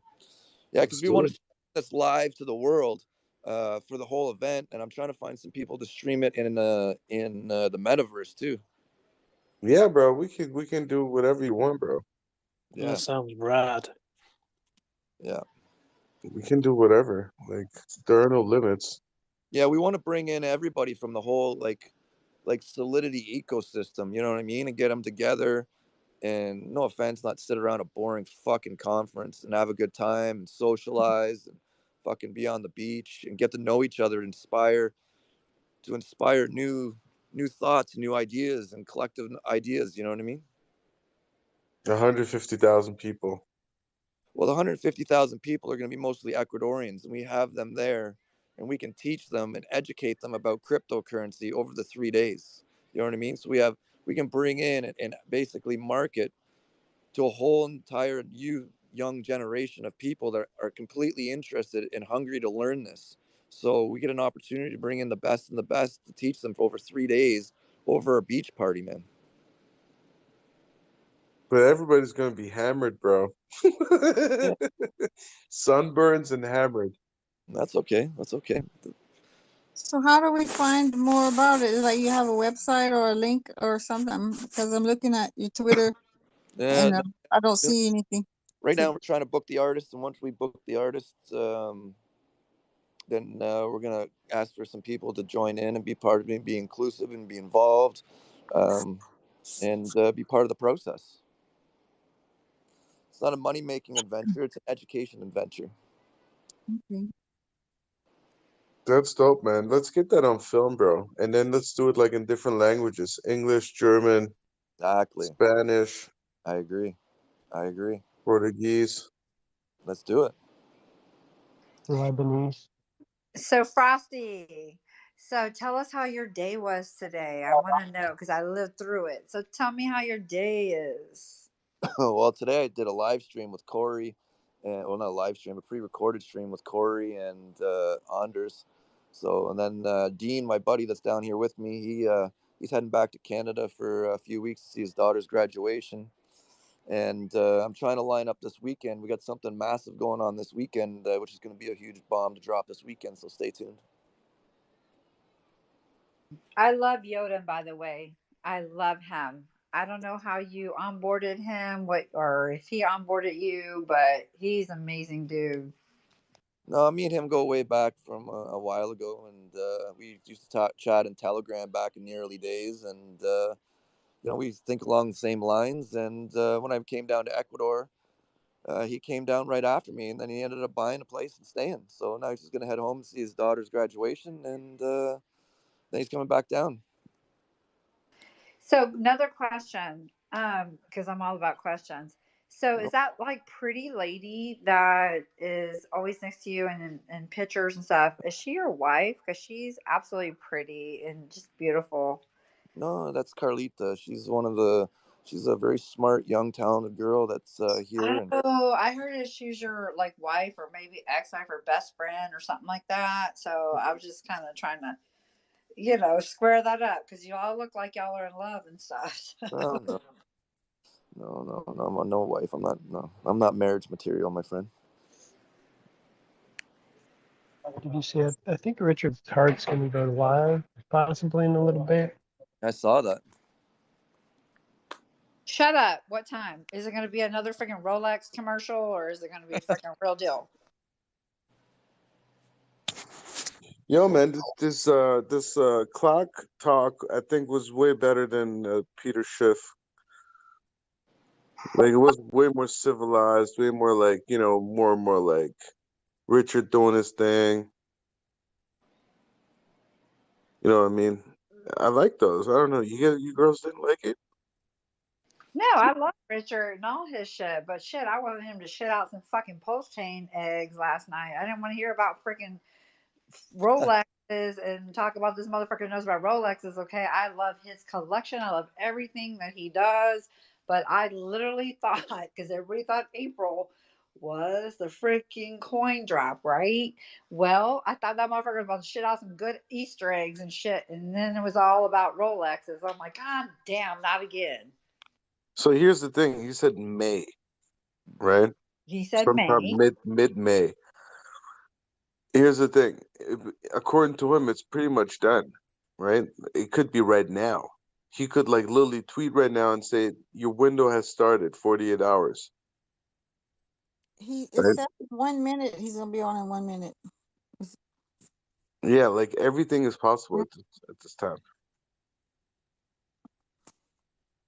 Let's because we do want it. to this live to the world for the whole event, and I'm trying to find some people to stream it in the metaverse too. Yeah, bro, we can do whatever you want, bro. Yeah, That sounds rad. yeah, We can do whatever. Like there are no limits. yeah. We want to bring in everybody from the whole like Solidity ecosystem. You know what I mean, and get them together. And no offense, not sit around a boring fucking conference and have a good time and socialize and fucking be on the beach and get to know each other, inspire new thoughts, new ideas, and collective ideas. You know what I mean? 150,000 people. Well, the 150,000 people are going to be mostly Ecuadorians, and we have them there, and we can teach them and educate them about cryptocurrency over the 3 days. You know what I mean? So we can bring in and basically market to a whole entire young generation of people that are completely interested and hungry to learn this. So we get an opportunity to bring in the best and the best to teach them for over 3 days over a beach party, man. But everybody's gonna be hammered, bro. Sunburns and hammered. That's okay. That's okay. So how do we find more about it? Like you have a website or a link or something? Because I'm looking at your Twitter and No, I don't see anything. right now we're trying to book the artists, and once we book the artists, then we're gonna ask for some people to join in and be part of it, be inclusive and be involved, and be part of the process. It's not a money-making adventure; it's an education adventure. Okay. That's dope, man. Let's get that on film, bro. And then let's do it like in different languages. English, German, Exactly. Spanish, I agree. Portuguese. Let's do it. Lebanese. So Frosty, so tell us how your day was today. I want to know because I lived through it. So tell me how your day is. Well, today I did a live stream with Corey, and well, not a live stream, a pre-recorded stream with Corey and Anders. So, and then Dean, my buddy that's down here with me, he's heading back to Canada for a few weeks to see his daughter's graduation. And I'm trying to line up this weekend. We got something massive going on this weekend, which is going to be a huge bomb to drop this weekend. So stay tuned. I love Yoda, by the way. I love him. I don't know how you onboarded him, or if he onboarded you, but he's an amazing dude. No, me and him go way back from a while ago, and we used to chat in Telegram back in the early days, and we think along the same lines. And when I came down to Ecuador, he came down right after me, and then he ended up buying a place and staying. So now he's just gonna head home to see his daughter's graduation, and then he's coming back down. So another question, because I'm all about questions. So is that like pretty lady that is always next to you and in pictures and stuff? Is she your wife? Because she's absolutely pretty and just beautiful. No, that's Carlita. She's a very smart, young, talented girl that's here. And Oh, I heard that she's your like wife or maybe ex-wife or best friend or something like that. So I was just kind of trying to, square that up because you all look like y'all are in love and stuff. no, I'm no wife. I'm not marriage material, my friend. Did you see it? I think Richard Hart's going to go live possibly in a little bit. I saw that. Shut up. What time? Is it going to be another freaking Rolex commercial or is it going to be a freaking real deal? Yo, man, this clock talk I think was way better than Peter Schiff. Like it was way more civilized, way more like, more and more like Richard doing his thing. You know what I mean? I like those. I don't know. You girls didn't like it? No, I love Richard and all his shit, but shit, I wanted him to shit out some fucking pulse chain eggs last night. I didn't want to hear about freaking Rolexes and talk about this motherfucker knows about Rolexes. Okay, I love his collection. I love everything that he does. But I literally thought, because everybody thought April was the freaking coin drop, right? Well, I thought that motherfucker was about to shit out some good Easter eggs and shit, and then it was all about Rolexes. I'm like, God damn, not again. So here's the thing. He said May, right? He said Sometime May. mid-May. Here's the thing. According to him, it's pretty much done, right? It could be right now. He could like literally tweet right now and say your window has started, 48 hours. It Right? said 1 minute. He's gonna be on in 1 minute. Yeah, like everything is possible at this time.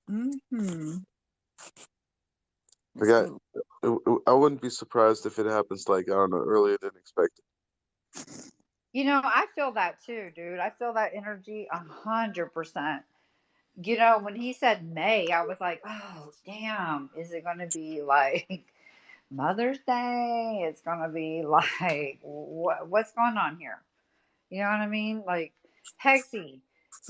Mm-hmm. Like I wouldn't be surprised if it happens like, I don't know, earlier than expected. You know, I feel that too, dude. I feel that energy 100%. You know, when he said May, I was like, oh, damn. Is it going to be like Mother's Day? It's going to be like, what's going on here? You know what I mean? Like, Hexy,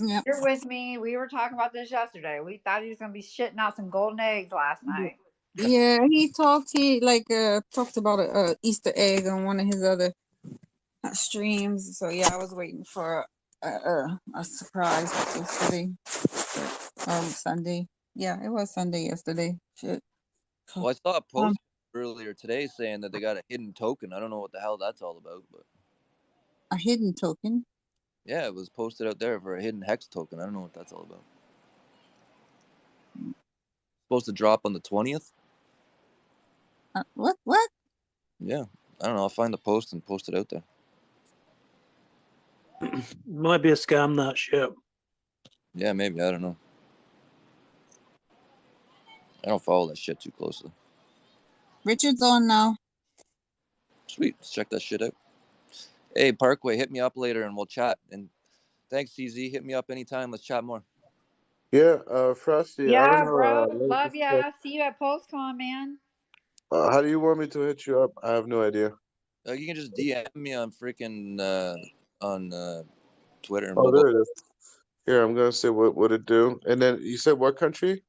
Yep. you're with me. We were talking about this yesterday. We thought he was going to be shitting out some golden eggs last night. Yeah, he talked about a Easter egg on one of his other streams. So yeah, I was waiting for a surprise yesterday. Sunday. Yeah, it was Sunday yesterday. Shit. Well, I saw a post earlier today saying that they got a hidden token. I don't know what the hell that's all about, but A hidden token. yeah, it was posted out there for a hidden hex token. I don't know what that's all about. Supposed to drop on the 20th. What? Yeah, I don't know. I'll find the post and post it out there. Might be a scam, that shit. Yeah, maybe. I don't know. I don't follow that shit too closely. Richard's on now. Sweet. Let's check that shit out. Hey, Parkway, hit me up later and we'll chat. And thanks, CZ. Hit me up anytime. Let's chat more. Yeah, Frosty, I don't Yeah, know. bro. Love ya. See you at PostCon, man. How do you want me to hit you up? I have no idea. You can just DM me on freaking on Twitter and Oh, we'll there go. it is. Here, I'm gonna say what it do, and then you said what country?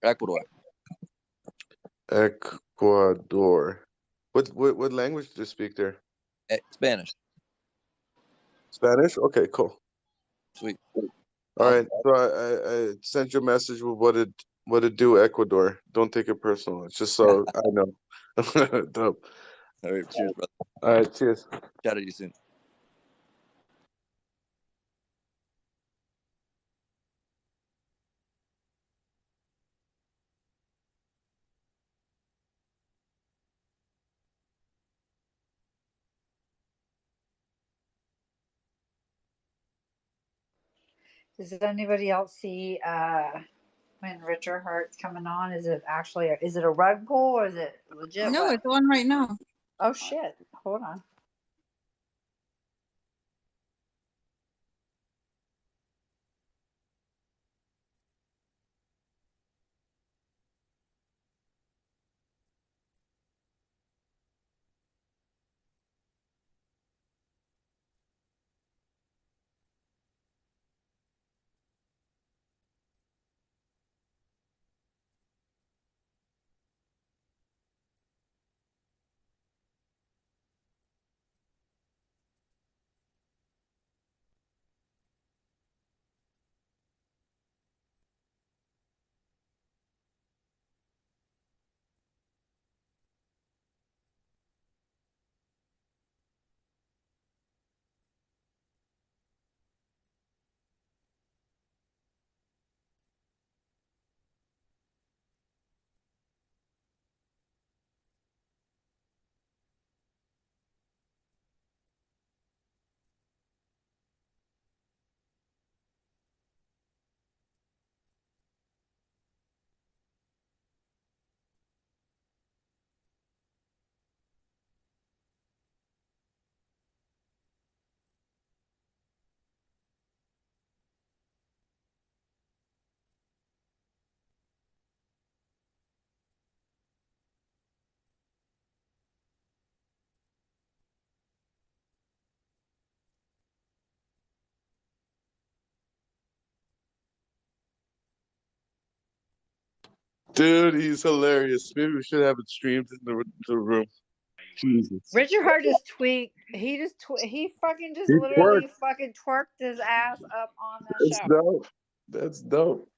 Ecuador. Ecuador. What language do you speak there? Spanish. Spanish? Okay, cool. Sweet. All right. So I sent you a message with what it do, Ecuador. Don't take it personal. It's just so I know. Dope. All right. Cheers, brother. All right. Cheers. Chat to you soon. Does anybody else see when Richard Hart's coming on? Is it a rug pull or is it legit? No, What? it's on right now. Oh shit! Hold on. Dude, he's hilarious. Maybe we should have it streamed in the room. Jesus. Richard Hart just tweaked. He just he fucking just He literally twerked. fucking twerked his ass up on that That's show. dope. That's dope.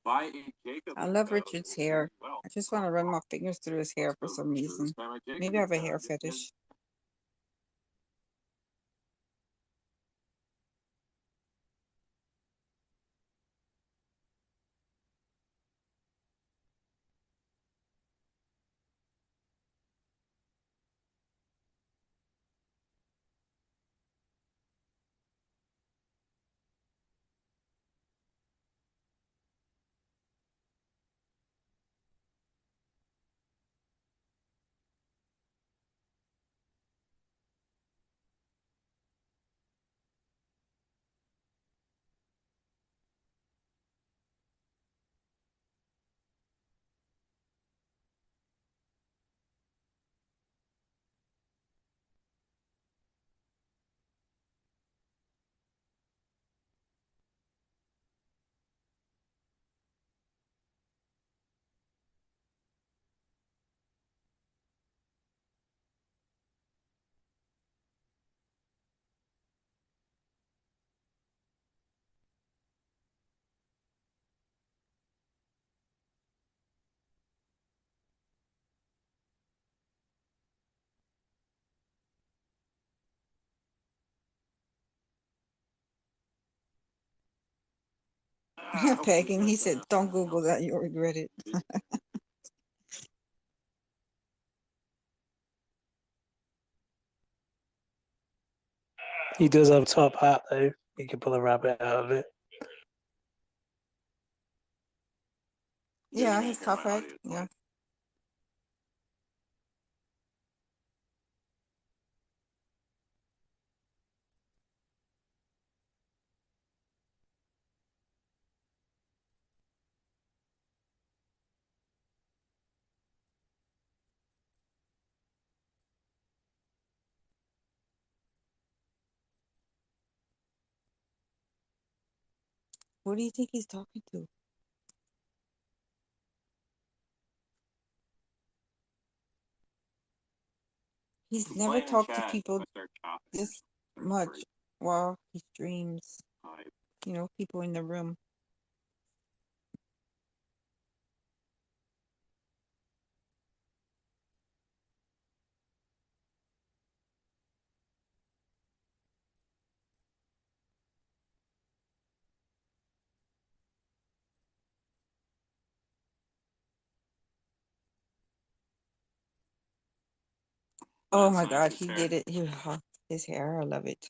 I love Richard's hair. I just want to run my fingers through his hair for some reason. Maybe I have a hair fetish. Pegging, he said, don't Google that, you'll regret it. He does have a top hat though. You can pull a rabbit out of it. Yeah, his top hat. Yeah. What do you think he's talking to? He's never talked to people this much while he streams. You know, people in the room. Oh my God, he did it. His hair, I love it.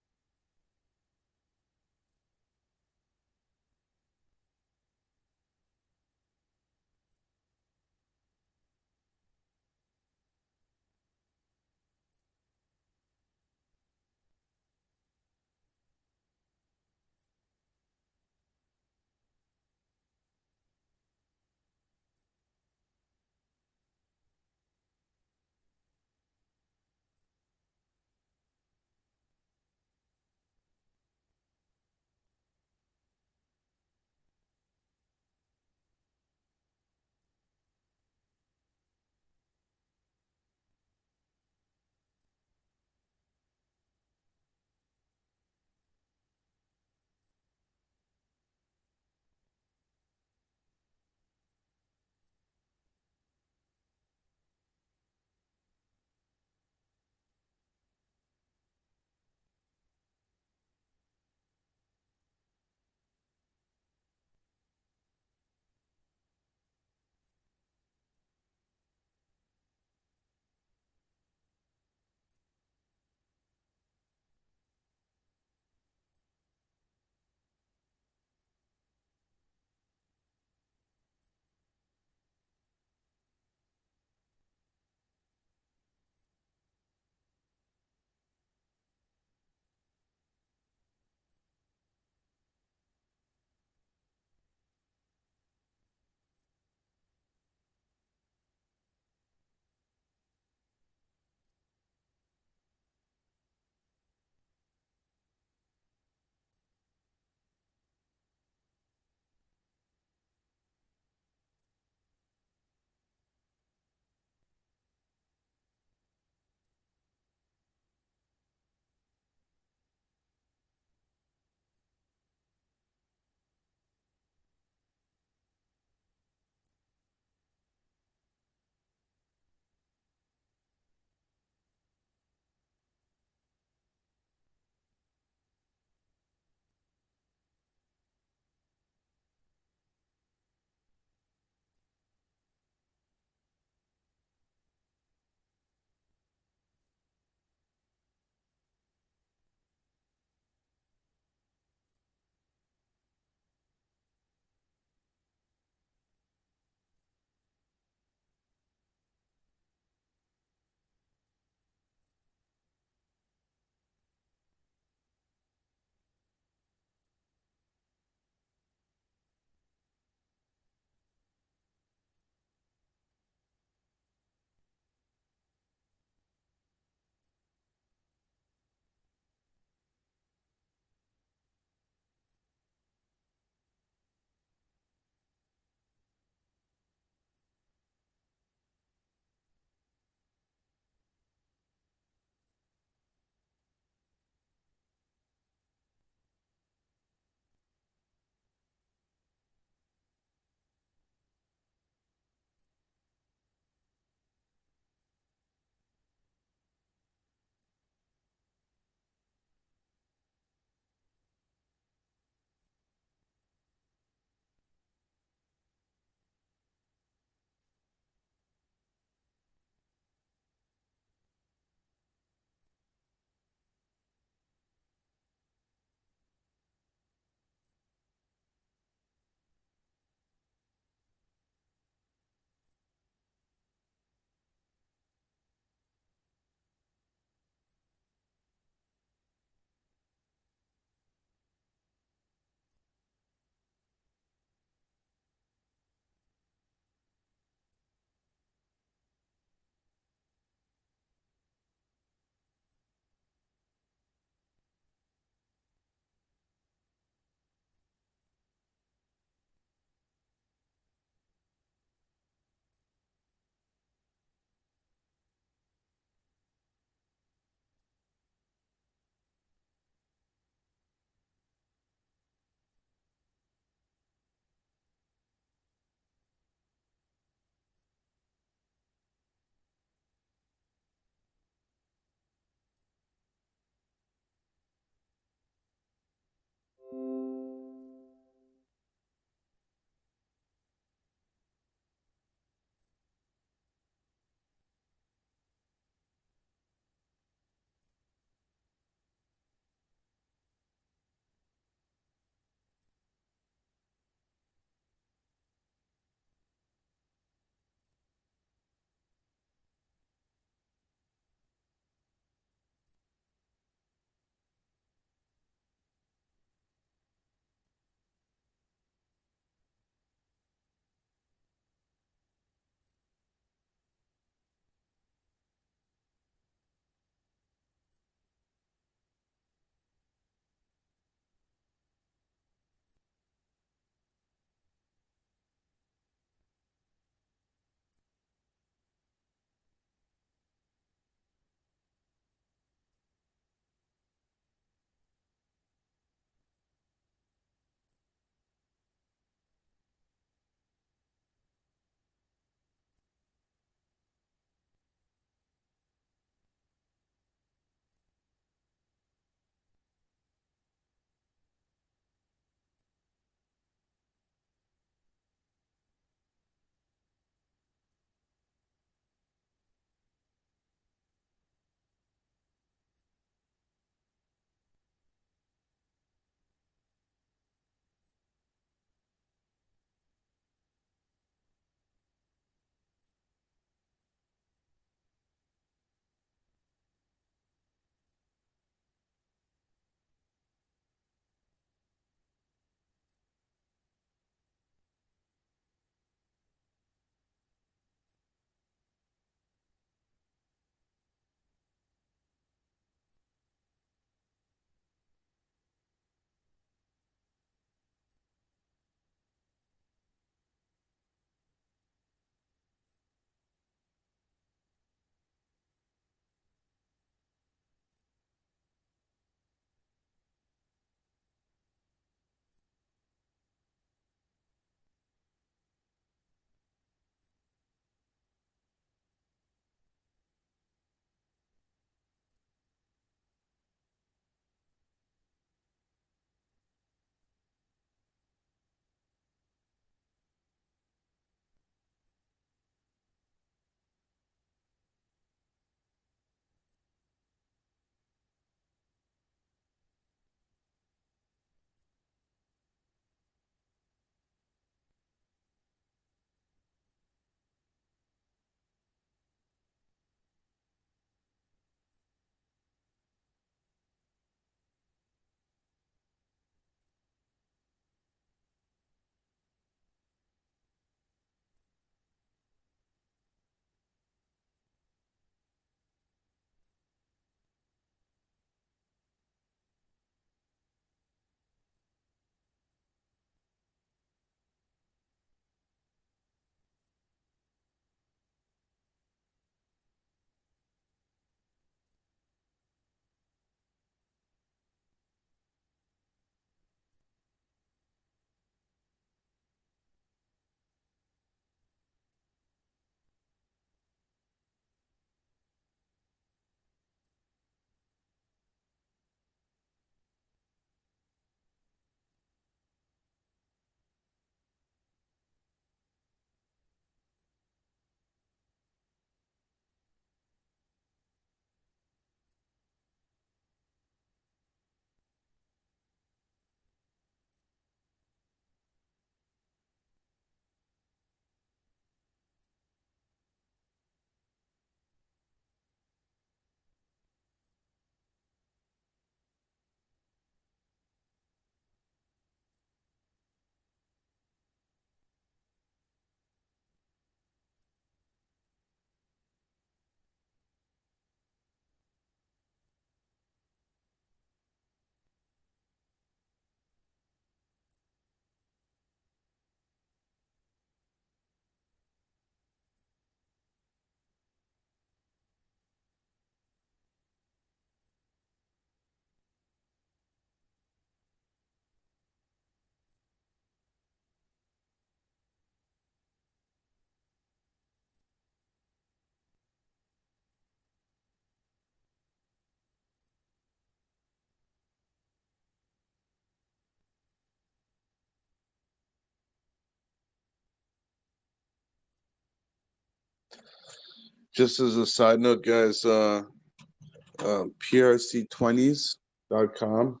Just as a side note, guys, PRC20s.com.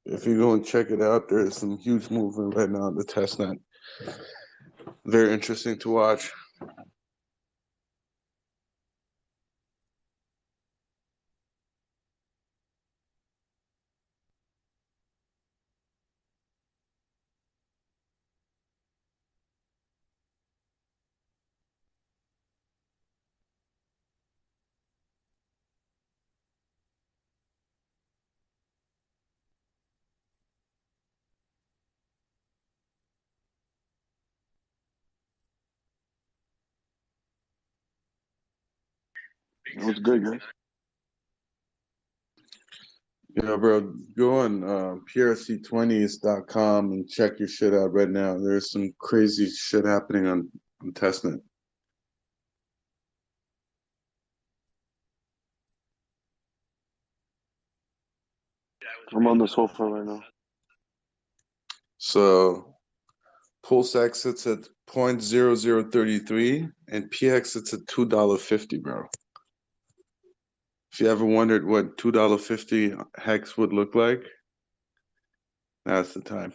If you go and check it out, there's some huge movement right now on the testnet. Very interesting to watch. What's good, guys? Yeah, bro, go on PRC20s.com and check your shit out right now. There's some crazy shit happening on testnet. I'm on the sofa right now. So Pulse X sits at 0.0033 and PX sits at $2.50, bro. If you ever wondered what $2.50 hex would look like, now's the time.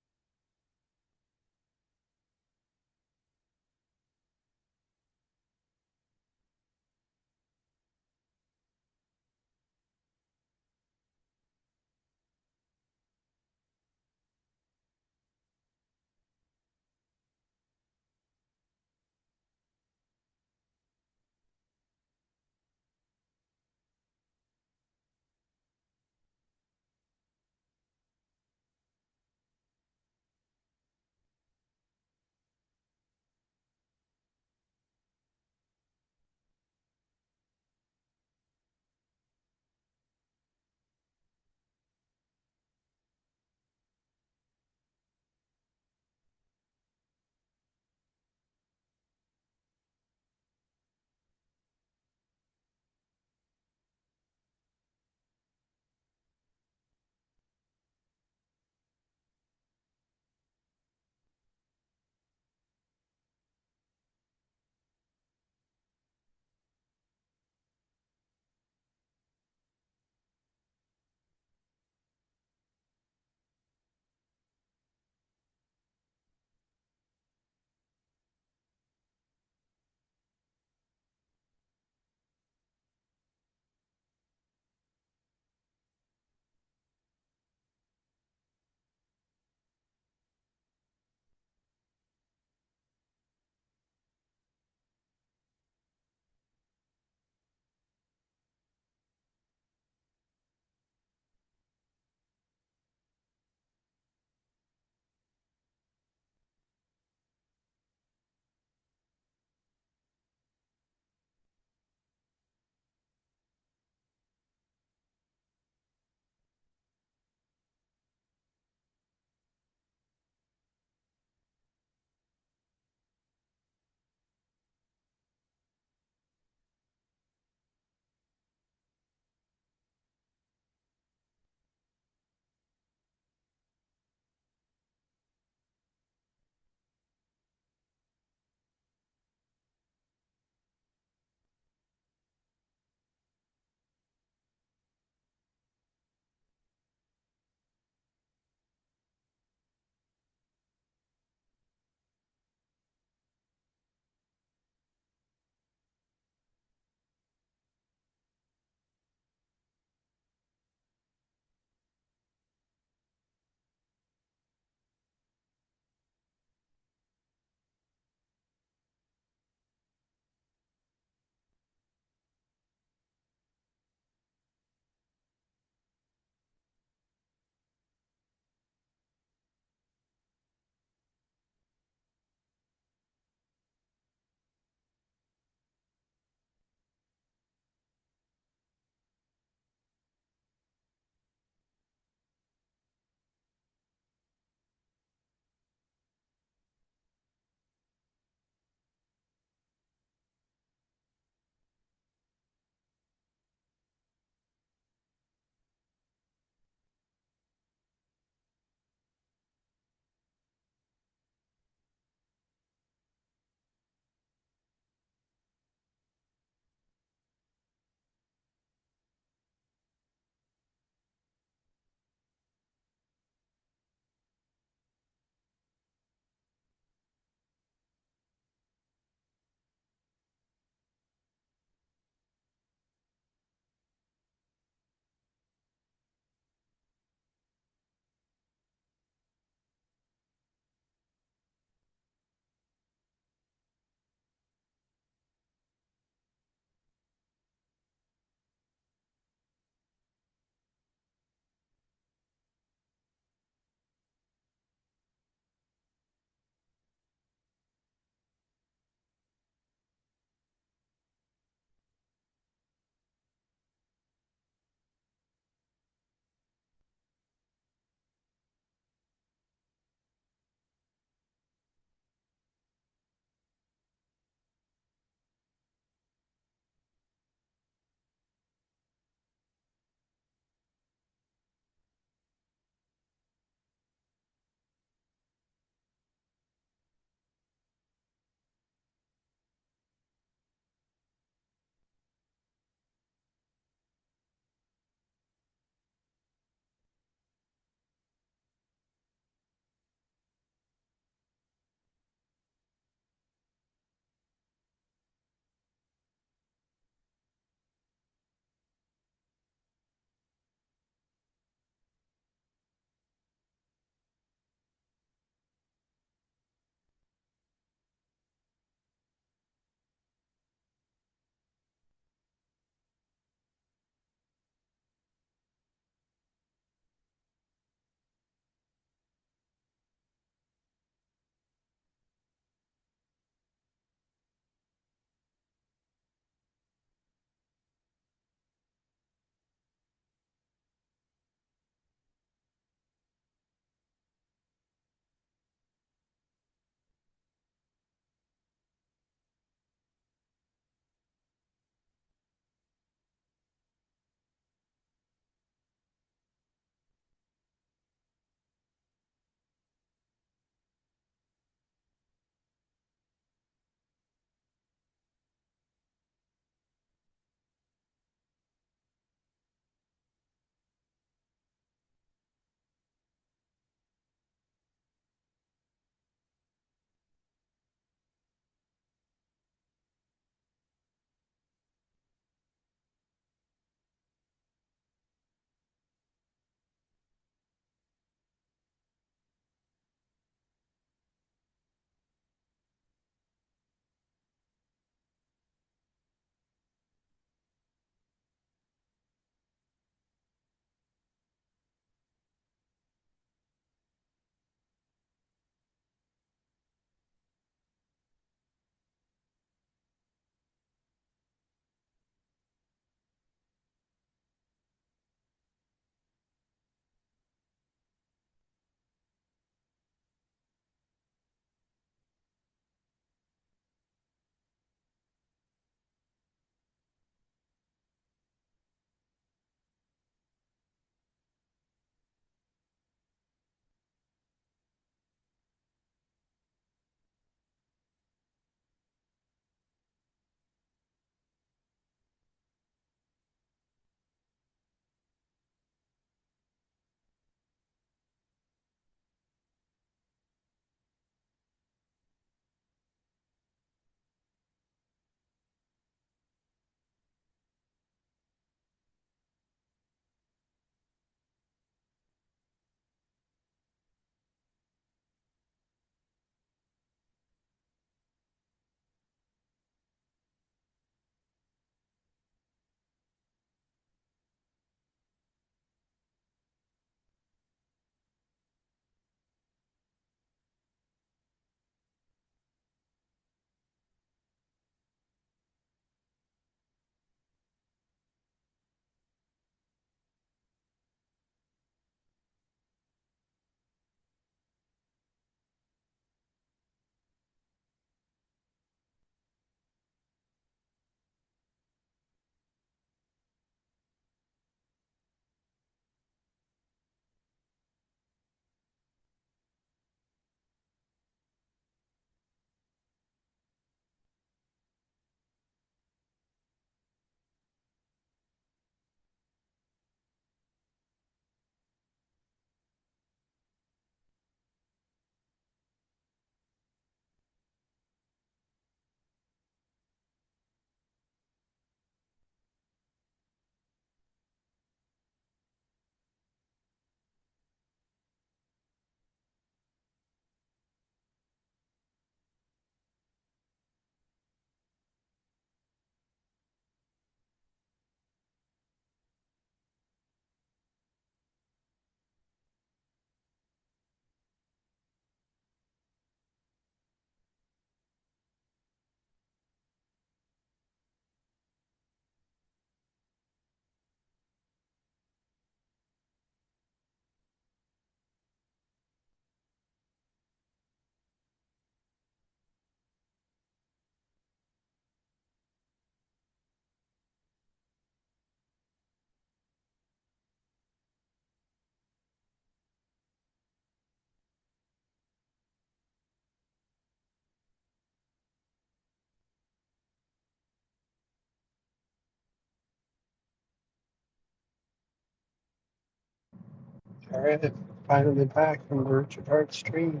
All right, finally back from the Richard Hart stream.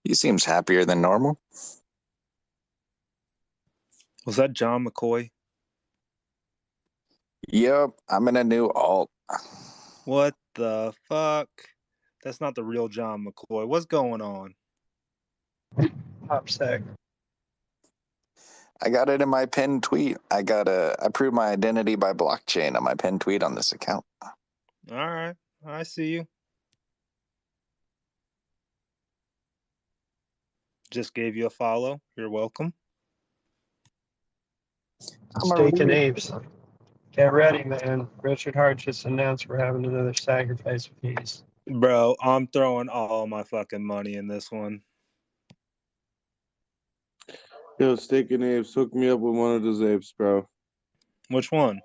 He seems happier than normal. Was that John McCoy? Yep, I'm in a new alt. What the fuck? That's not the real John McCoy. What's going on? Top sec. I got it in my pinned tweet. I prove my identity by blockchain on my pinned tweet on this account. All right, I see you. Just gave you a follow. You're welcome. Steak and apes. Get ready, man. Richard Hart just announced we're having another sacrifice feast. Bro, I'm throwing all my fucking money in this one. Yo, Steak and Apes, hook me up with one of those apes, bro. Which one?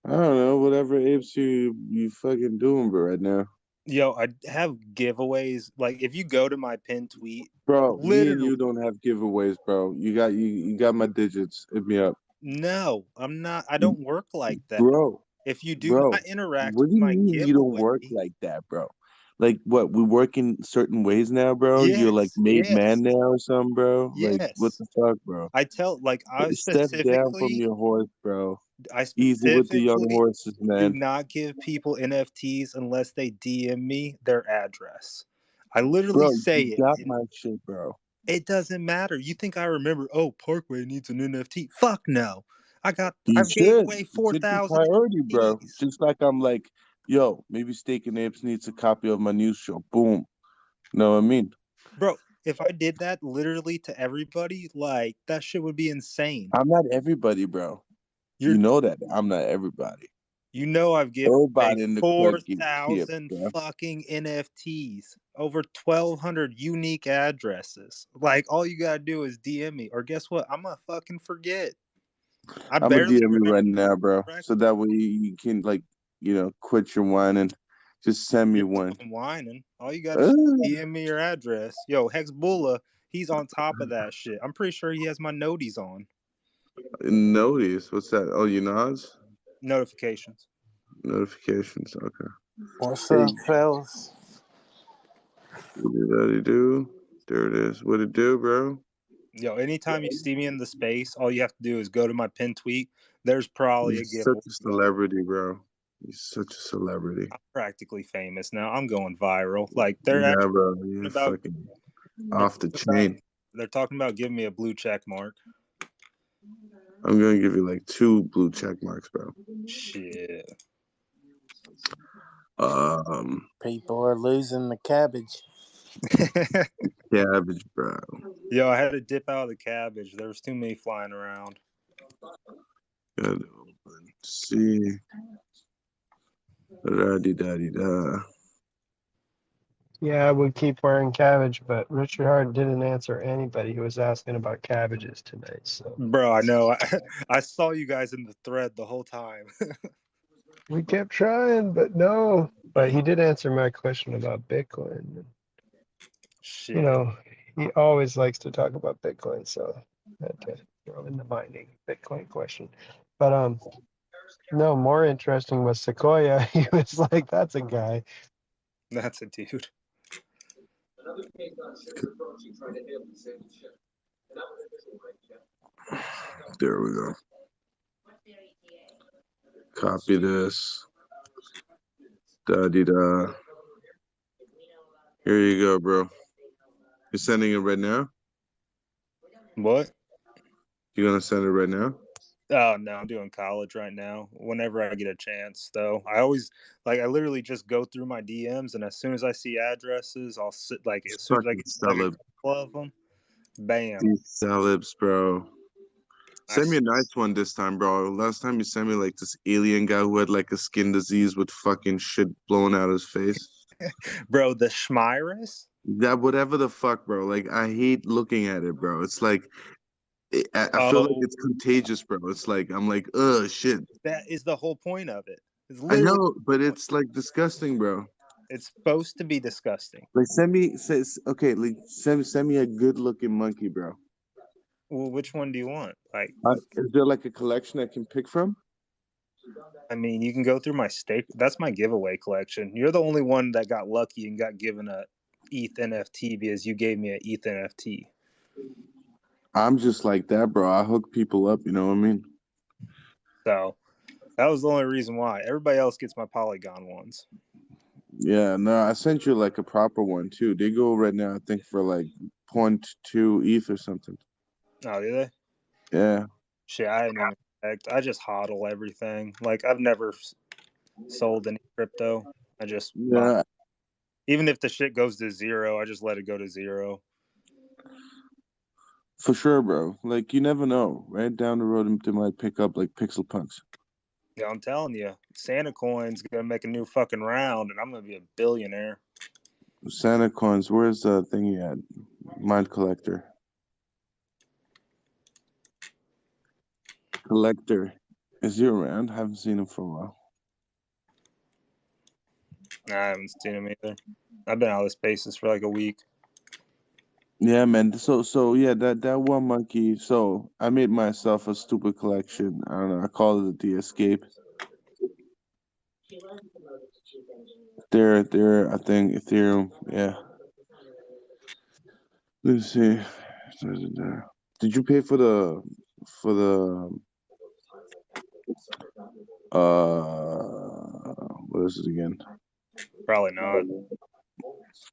I don't know, whatever apes you fucking doing, bro, right now. Yo, I have giveaways. Like, if you go to my pinned tweet, Bro, me and literally, you don't have giveaways, bro. You got my digits. Hit me up. no, I'm not. I don't work like that. Bro. If you do Bro, not interact what with do you my mean you don't giveaway, work like that, bro? Like what? We work in certain ways now, bro. You're like yes, made man yes, now or something, bro. Like what yes. the fuck, bro? I tell, like, I Step down from specifically, your horse, bro. I Easy with the young specifically horses, do man. not give people NFTs unless they DM me their address. I literally Bro, say you it. got my shit, bro. It doesn't matter. You think I remember? Oh, Parkway needs an NFT. Fuck no. You I've gave should. away It should be 4,000 priority, bro. NFTs. Just like I'm like, yo, maybe Steak and Apes needs a copy of my news show. Boom. Know what I mean? Bro, if I did that literally to everybody, like, that shit would be insane. I'm not everybody, bro. You know that. I'm not everybody. You know I've given away Everybody in the clique gets tips, 4,000 bro. fucking NFTs, over 1,200 unique addresses. Like, all you gotta do is DM me, or guess what? I'm gonna fucking forget. I I'm gonna barely DM you remember. right now, bro. So that way you can quit your whining. Just send me one. I'm whining. All you gotta do is DM me your address. Yo, Hex Bulla, he's on top of that shit. I'm pretty sure he has my noties on. Notice. What's that? Oh, you nods? Notifications. Notifications. Okay. What's Hey, up, fellas? what did I do? There it is. What it do, bro? Yo, anytime you see me in the space, all you have to do is go to my pin tweet. There's probably You're a such giveaway. a celebrity, bro. You're such a celebrity. I'm practically famous now. I'm going viral. Like, they're Yeah, actually bro. talking You're about, fucking off the chain. they're talking about giving me a blue check mark. I'm gonna give you like 2 blue check marks, bro. Shit. People are losing the cabbage. Cabbage, bro. Yo, I had to dip out of the cabbage. There was too many flying around. Gotta open. See. Da-di-da-di-da. Yeah, I would keep wearing cabbage, but Richard Hart didn't answer anybody who was asking about cabbages tonight. So Bro, I know. I saw you guys in the thread the whole time. we kept trying, but no. But he did answer my question about Bitcoin. Shit. You know, he always likes to talk about Bitcoin, so I had to throw in the mining Bitcoin question. But no, more interesting was Sequoia. He was like, "That's a guy." That's a dude. There we go. Copy this. Da-di-da. Here you go, bro. You're sending it right now? What? You gonna send it right now? Oh no, I'm doing college right now. Whenever I get a chance, though, I literally just go through my DMs, and as soon as I see addresses, I'll sit as soon as I Fucking get like a celeb. couple of them, bam. These celebs, bro. Send me a nice one this time, bro. Last time you sent me like this alien guy who had like a skin disease with fucking shit blowing out his face. Bro, the Schmyrus? That whatever the fuck, bro. Like I hate looking at it, bro. It's like I feel like it's contagious, bro. It's like I'm like, shit. That is the whole point of it. It's I literally know, but it's like disgusting, bro. It's supposed to be disgusting. Like send me a good looking monkey, bro. Well, which one do you want? Like, Is there like a collection I can pick from? I mean, you can go through my stake. That's my giveaway collection. You're the only one that got lucky and got given a ETH NFT because you gave me an ETH NFT. I'm just like that, bro. I hook people up, you know what I mean? So that was the only reason why. Everybody else gets my Polygon ones. Yeah, no, I sent you like a proper one too. They go right now, I think, for like 0.2 ETH or something. Oh, do they? Yeah. Shit, I didn't even expect. I just hodl everything. Like, I've never sold any crypto. I just Yeah. even if the shit goes to zero, I just let it go to zero. For sure, bro. Like you never know. Right down the road, they might pick up like Pixel Punks. Yeah, I'm telling you, Santa Coin's gonna make a new fucking round, and I'm gonna be a billionaire. Santa Coins, where's the thing you had? Mind Collector. Collector. Is he around? Haven't seen him for a while. Nah, I haven't seen him either. I've been out of the spaces for like a week. Yeah, man. So yeah, that one monkey. So I made myself a stupid collection. I don't know. I call it the Escape. They're I think Ethereum. Yeah. Let's see. Did you pay for the what is it again? Probably not.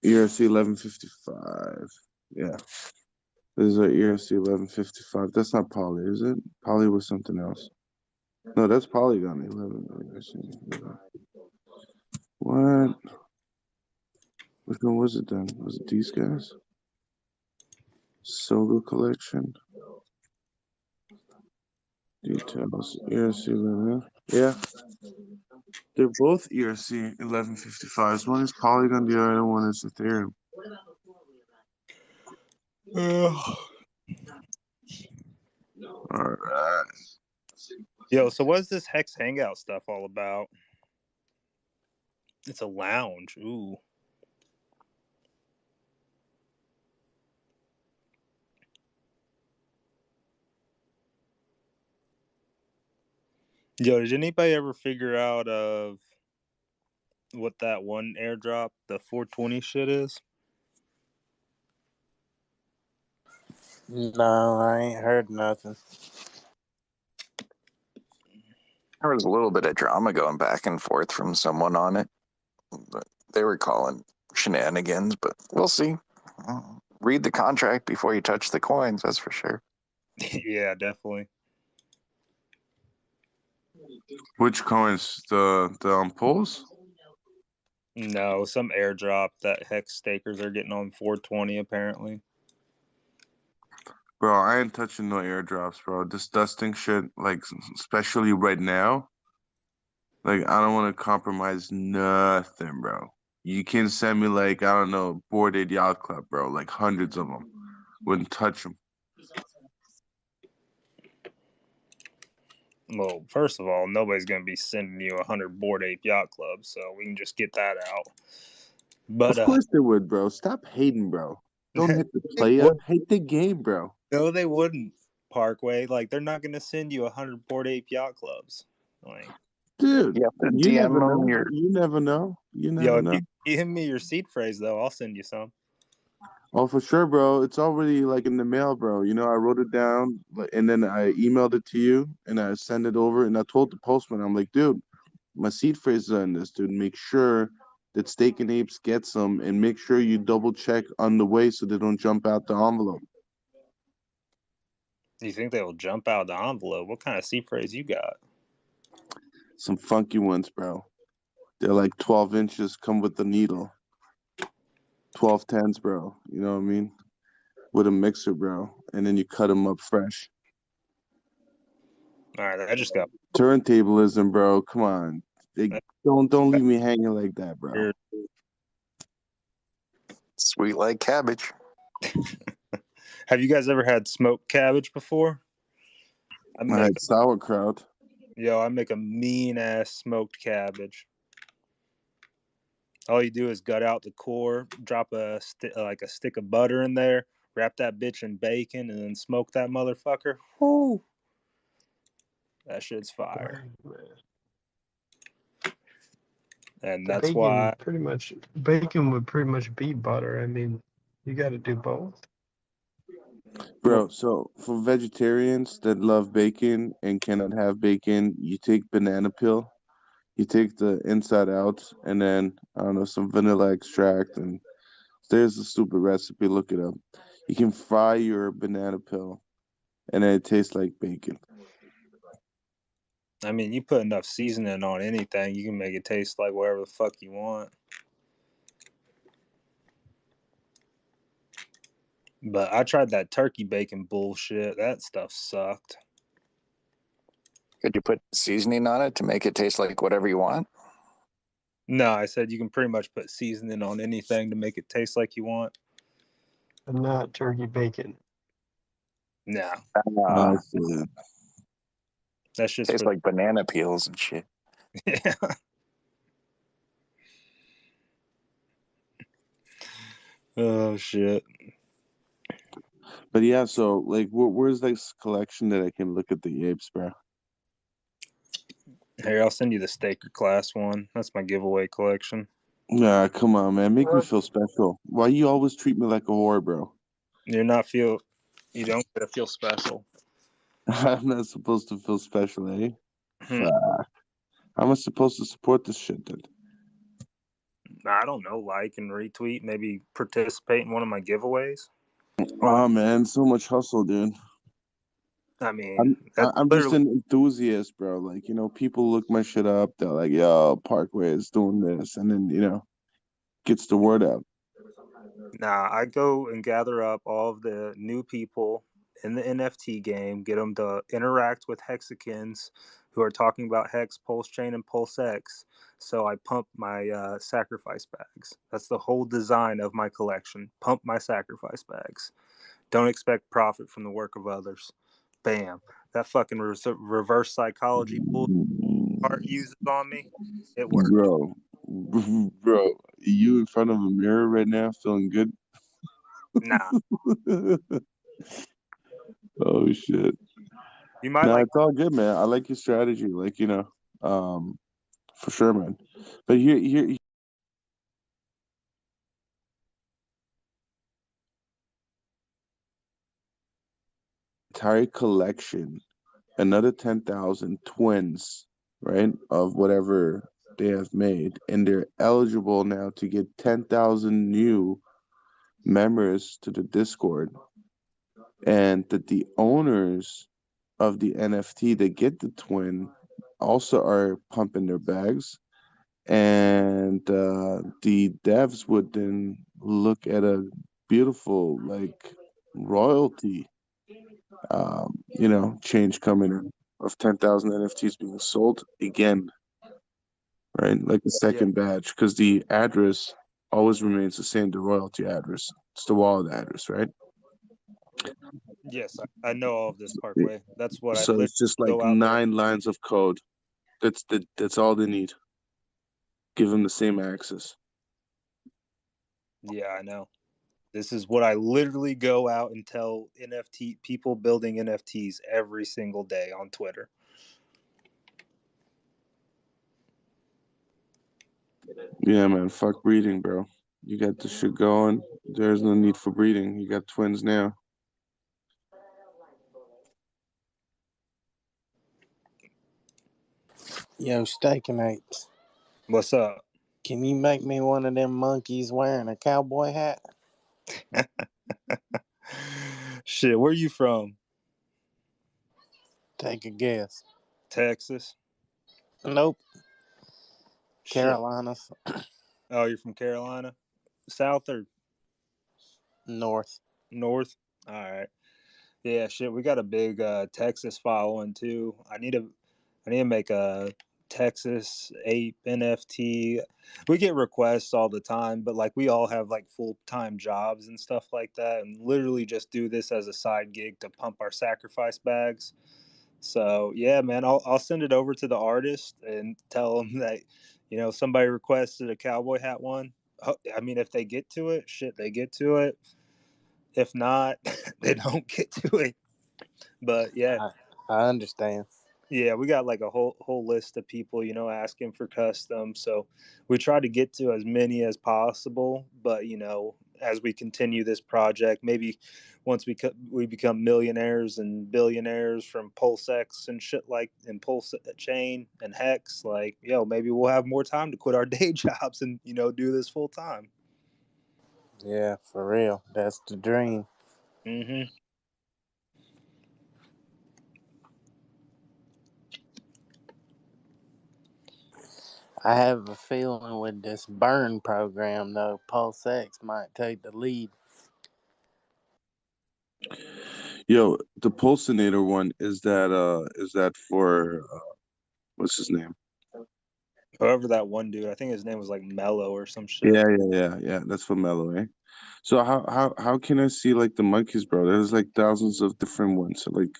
ERC 1155. Yeah. This is our ERC 1155. That's not Poly, is it? Poly was something else. No, that's Polygon 11. What? Which one was it then? Was it these guys? Soga collection. Details. ERC 11. Yeah. They're both ERC 1155s. One is Polygon, the other one is Ethereum. All right. Yo, so what is this Hex Hangout stuff all about? It's a lounge. Ooh. Yo, did anybody ever figure out what that one airdrop, the 420 shit is? No, I ain't heard nothing. There was a little bit of drama going back and forth from someone on it. But they were calling shenanigans, but we'll see. Read the contract before you touch the coins, that's for sure. Yeah, definitely. Which coins? The pulls? No, some airdrop that Hex stakers are getting on 420 apparently. Bro, I ain't touching no airdrops, bro. This dusting shit, like, especially right now, like, I don't want to compromise nothing, bro. You can send me, like, I don't know, Boarded Yacht Club, bro, like hundreds of them. Wouldn't touch them. Well, first of all, nobody's going to be sending you 100 Bored Ape Yacht Club, so we can just get that out. But Of course they would, bro. Stop hating, bro. Don't hit the play up. Hate the game, bro. No, they wouldn't, Parkway. Like, they're not going to send you 100 Bored Ape Yacht Clubs. Like, Dude, you DM never know. them your- You never know. You yo, never if know. you give me your seed phrase, though, I'll send you some. Oh, for sure, bro. It's already like in the mail, bro. You know, I wrote it down and then I emailed it to you and I sent it over and I told the postman, I'm like, dude, my seed phrases are in this, dude. Make sure that Steak and Apes gets them and make sure you double check on the way so they don't jump out the envelope. Do you think they will jump out of the envelope? What kind of seed phrase you got? Some funky ones, bro. They're like 12 inches, come with the needle. 12 tens, bro. You know what I mean? With a mixer, bro. And then you cut them up fresh. All right, I just got Turntablism, bro. Come on. Don't leave me hanging like that, bro. Sweet like cabbage. Have you guys ever had smoked cabbage before? I had sauerkraut. Yo, I make a mean ass smoked cabbage. All you do is gut out the core, drop a stick of butter in there, wrap that bitch in bacon, and then smoke that motherfucker. Whoo! That shit's fire. And that's why Bacon would pretty much be butter. I mean, you got to do both. Bro, so for vegetarians that love bacon and cannot have bacon, you take banana peel, you take the inside out, and then, I don't know, some vanilla extract, and there's a stupid recipe, look it up. You can fry your banana peel, and then it tastes like bacon. I mean, you put enough seasoning on anything, you can make it taste like whatever the fuck you want. But I tried that turkey bacon bullshit. That stuff sucked. Could you put seasoning on it to make it taste like whatever you want? No, I said you can pretty much put seasoning on anything to make it taste like you want. But not turkey bacon. No. That's just tastes like banana peels and shit. Yeah. Oh shit. But yeah, so like, where's this collection that I can look at the apes, bro? Here, I'll send you the Staker class one. That's my giveaway collection. Nah, come on, man, make me feel special. Why you always treat me like a whore, bro? You don't gotta feel special. I'm not supposed to feel special, eh? Hmm. Fuck. How am I supposed to support this shit then? I don't know, like and retweet, maybe participate in one of my giveaways. Oh man, so much hustle, dude. I mean, I'm just an enthusiast, bro. Like, you know, people look my shit up. They're like, yo, Parkway is doing this. And then, you know, gets the word out. Nah, I go and gather up all of the new people in the NFT game, get them to interact with Hexicans who are talking about Hex, Pulse Chain, and Pulse X. So I pump my sacrifice bags. That's the whole design of my collection. Pump my sacrifice bags. Don't expect profit from the work of others. Bam. That fucking reverse psychology bullshit art uses on me. It works. Bro, you in front of a mirror right now feeling good? Nah. Oh shit. You might Nah, like it's all good, man. I like your strategy, like, you know, for sure, man. But here entire collection, another 10,000 twins, right, of whatever they have made, and they're eligible now to get 10,000 new members to the Discord, and that the owners of the NFT that get the twin also are pumping their bags, and the devs would then look at a beautiful, like, royalty you know, change coming in of 10,000 NFTs being sold again, right? Like the second batch, because the address always remains the same, the royalty address. It's the wallet address, right? Yes, I know all of this, Parkway. That's what I So literally it's just like go out there. 9 lines of code. That's all they need. Give them the same access. Yeah, I know. This is what I literally go out and tell NFT people building NFTs every single day on Twitter. Yeah, man. Fuck breeding, bro. You got this shit going. There's no need for breeding. You got twins now. Yo, Staking Apes. What's up? Can you make me one of them monkeys wearing a cowboy hat? Shit, where you from? Take a guess. Texas? Nope. Shit. Carolinas. Oh, you're from Carolina? South or North? North? All right. Yeah, shit. We got a big Texas following too. I need to make a Texas ape NFT. We get requests all the time, but like we all have like full-time jobs and stuff like that, and literally just do this as a side gig to pump our sacrifice bags. So yeah, man, I'll send it over to the artist and tell him that You know, somebody requested a cowboy hat one. I mean, if they get to it, shit, they get to it. If not, they don't get to it. But yeah, I understand. yeah, we got like a whole list of people, you know, asking for custom. So we try to get to as many as possible. But you know, as we continue this project, maybe once we become millionaires and billionaires from PulseX and shit like and Pulse Chain and Hex, like yo, maybe we'll have more time to quit our day jobs and you know do this full time. Yeah, for real. That's the dream. Mm-hmm. I have a feeling with this burn program, though, PulseX might take the lead. Yo, the Pulsinator one is that for what's his name? However, that one dude, I think his name was like Mello or some shit. Yeah. That's for Mellow, eh? So how can I see like the monkeys, bro? There's like thousands of different ones. So like,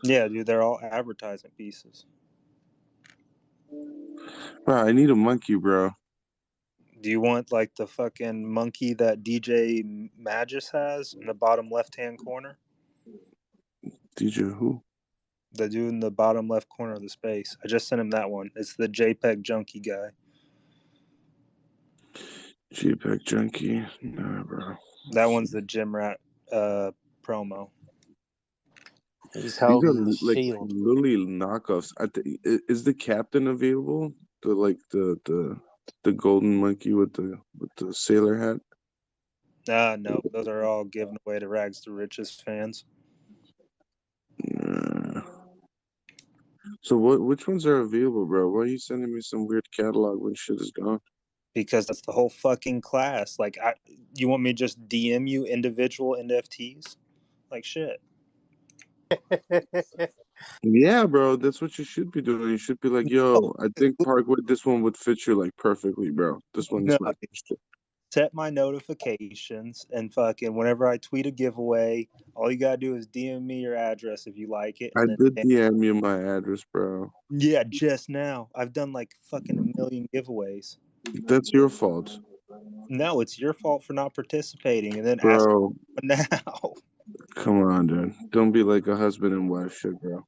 Yeah, dude, they're all advertising pieces. bro, I need a monkey, bro. Do you want like the fucking monkey that DJ Magis has in the bottom left-hand corner? DJ who? The dude in the bottom left corner of the space. I just sent him that one. It's the JPEG junkie guy. JPEG junkie. Nah, bro. That one's the Gym Rat promo. He's These are holding the like shield. literally knockoffs. Is the captain available? The golden monkey with the sailor hat. No, those are all given away to Rags to Riches fans. So which ones are available, bro? Why are you sending me some weird catalog when shit is gone? Because that's the whole fucking class. Like, you want me to just DM you individual NFTs? Like shit. Yeah, bro, that's what you should be doing. You should be like, yo, I think Parkwood, this one would fit you like perfectly, bro. This one is No, my shit. set my notifications and fucking whenever I tweet a giveaway, all you gotta do is DM me your address if you like it. I And did then, DM you my address, bro. yeah, just now. I've done like fucking a million giveaways. That's your fault, No, it's your fault for not participating and then ask bro. now. Come on, dude. Don't be like a husband and wife shit, bro.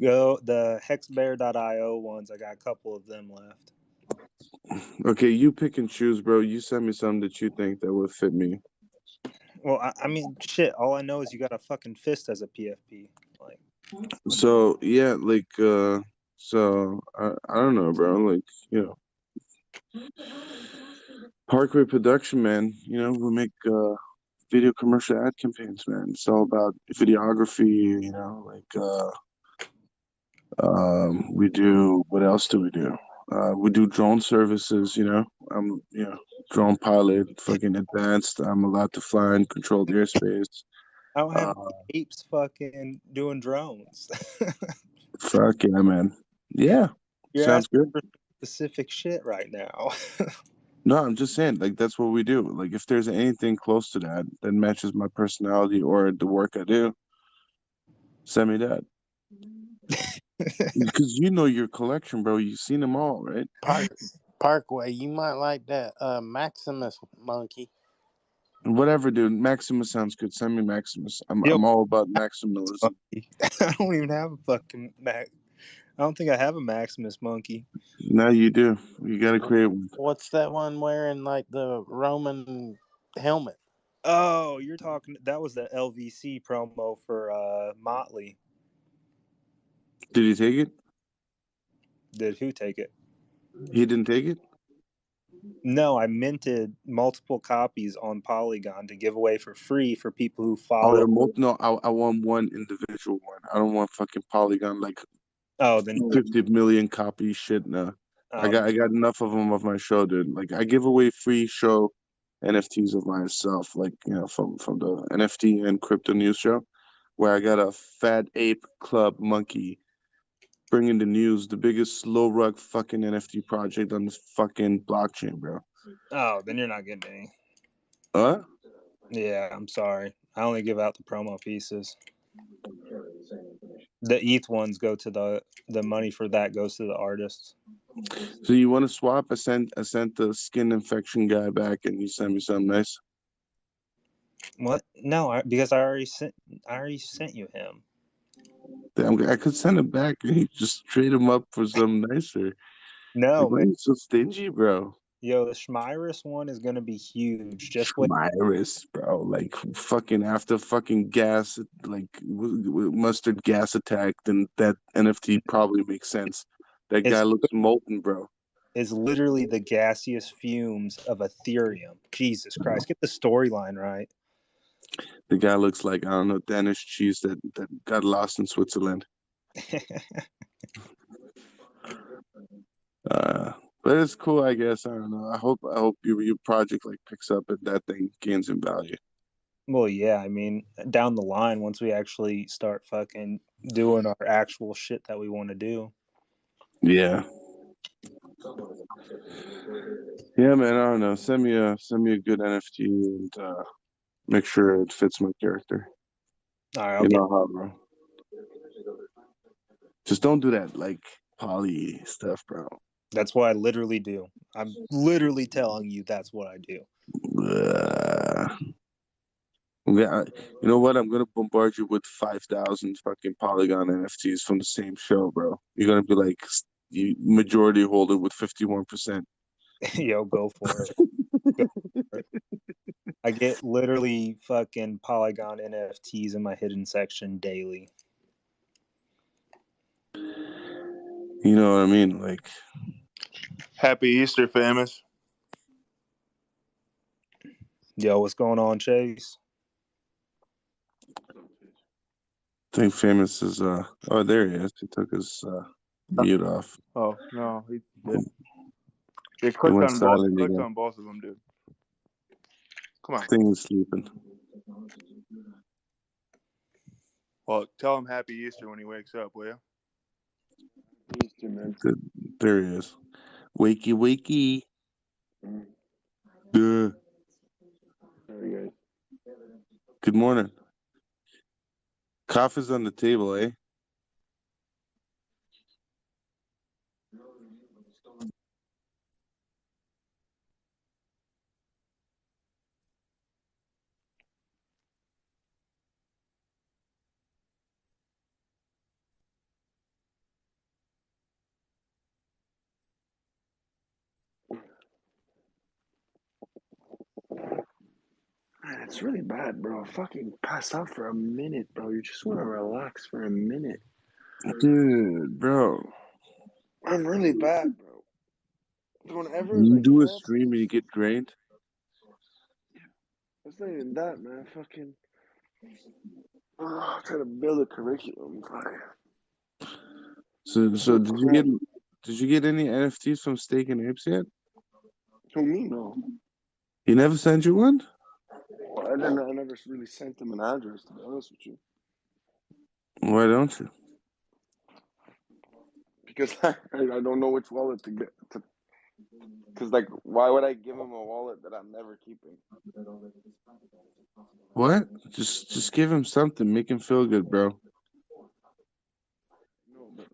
Go the hexbear.io ones, I got a couple of them left. Okay, you pick and choose, bro. You send me something that you think that would fit me. Well, I mean, shit. All I know is you got a fucking fist as a PFP. Like, So yeah, like so I don't know, bro. Like, you know, Parkway Production, man. You know, we make video commercial ad campaigns, man. It's all about videography, you know, like we do, what else do? We do drone services, you know. I'm, you know, drone pilot, fucking advanced. I'm allowed to fly in controlled airspace. I don't have apes fucking doing drones. Fuck yeah, man. Yeah. You're Sounds asking good. for specific shit right now. No, I'm just saying, like, that's what we do. Like, if there's anything close to that that matches my personality or the work I do, send me that. Because you know your collection, bro. You've seen them all, right? Parkway, you might like that Maximus monkey. Whatever, dude. Maximus sounds good. Send me Maximus. I'm all about maximalism. I don't even have a fucking Mac. I don't think I have a Maximus monkey. No, you do. You got to create one. What's that one wearing like the Roman helmet? Oh, you're talking. That was the LVC promo for Motley. Did he take it? Did who take it? He didn't take it? No, I minted multiple copies on Polygon to give away for free for people who Oh, follow. no, I want one individual one. I don't want fucking Polygon like then 50 million copies shit. No, I got enough of them of my show, dude. Like I give away free show NFTs of myself, like you know from the NFT and crypto news show, where I got a fat ape club monkey bringing the news, the biggest slow rug fucking NFT project on this fucking blockchain, bro. Oh, then you're not getting any. Huh? Yeah, I'm sorry. I only give out the promo pieces. The ETH ones go to the money for that goes to the artists. So you want to swap? I sent the skin infection guy back, and he sent me something nice. What? No, because I already sent you him. I could send him back, and he just trade him up for something nicer. No, Like, why are man. you so stingy, bro? Yo, the Schmyrus one is gonna be huge. Just wait. Myris, bro, like fucking after fucking gas, like mustard gas attack, then that NFT probably makes sense. That guy looks molten, bro. Is literally the gaseous fumes of Ethereum. Jesus Christ, get the storyline right. The guy looks like, I don't know, Danish cheese that got lost in Switzerland. But it's cool, I guess. I don't know. I hope your project like picks up and that thing gains in value. Well, yeah, I mean, down the line, once we actually start fucking doing our actual shit that we want to do. Yeah. Yeah, man. I don't know. Send me a good NFT and make sure it fits my character. All right, You know how, bro. Just don't do that like poly stuff, bro. That's what I literally do. I'm literally telling you that's what I do. Yeah, you know what? I'm gonna bombard you with 5,000 fucking Polygon NFTs from the same show, bro. You're gonna be like you majority holder with 51%. Yo, go for it. Go for it. I get literally fucking Polygon NFTs in my hidden section daily. You know what I mean? Like, Happy Easter, famous. Yo, what's going on, Chase? I think famous is oh, there he is. He took his mute off. Oh no, he did. They He clicked went on silent both. again. On both of them, dude. Come on. Thing is sleeping. Well, tell him Happy Easter when he wakes up, will you? Easter, man. There he is. Wakey, wakey. Duh. Sorry, guys. Good morning. Coffee's on the table, eh? Man, it's really bad, bro. Fucking pass out for a minute, bro. You just want to relax for a minute. Dude, bro. I'm really bad, bro. Whenever You like do a fall, stream and you get drained? it's not even that, man. Fucking trying to build a curriculum. Fuck. So did you get any NFTs from Steak and Apes yet? Who, me? No. He never sent you one? Well, I never really sent them an address, to be honest with you. Why don't you? Because I don't know which wallet to get. Because, like, why would I give him a wallet that I'm never keeping? What? Just give him something. Make him feel good, bro. No, but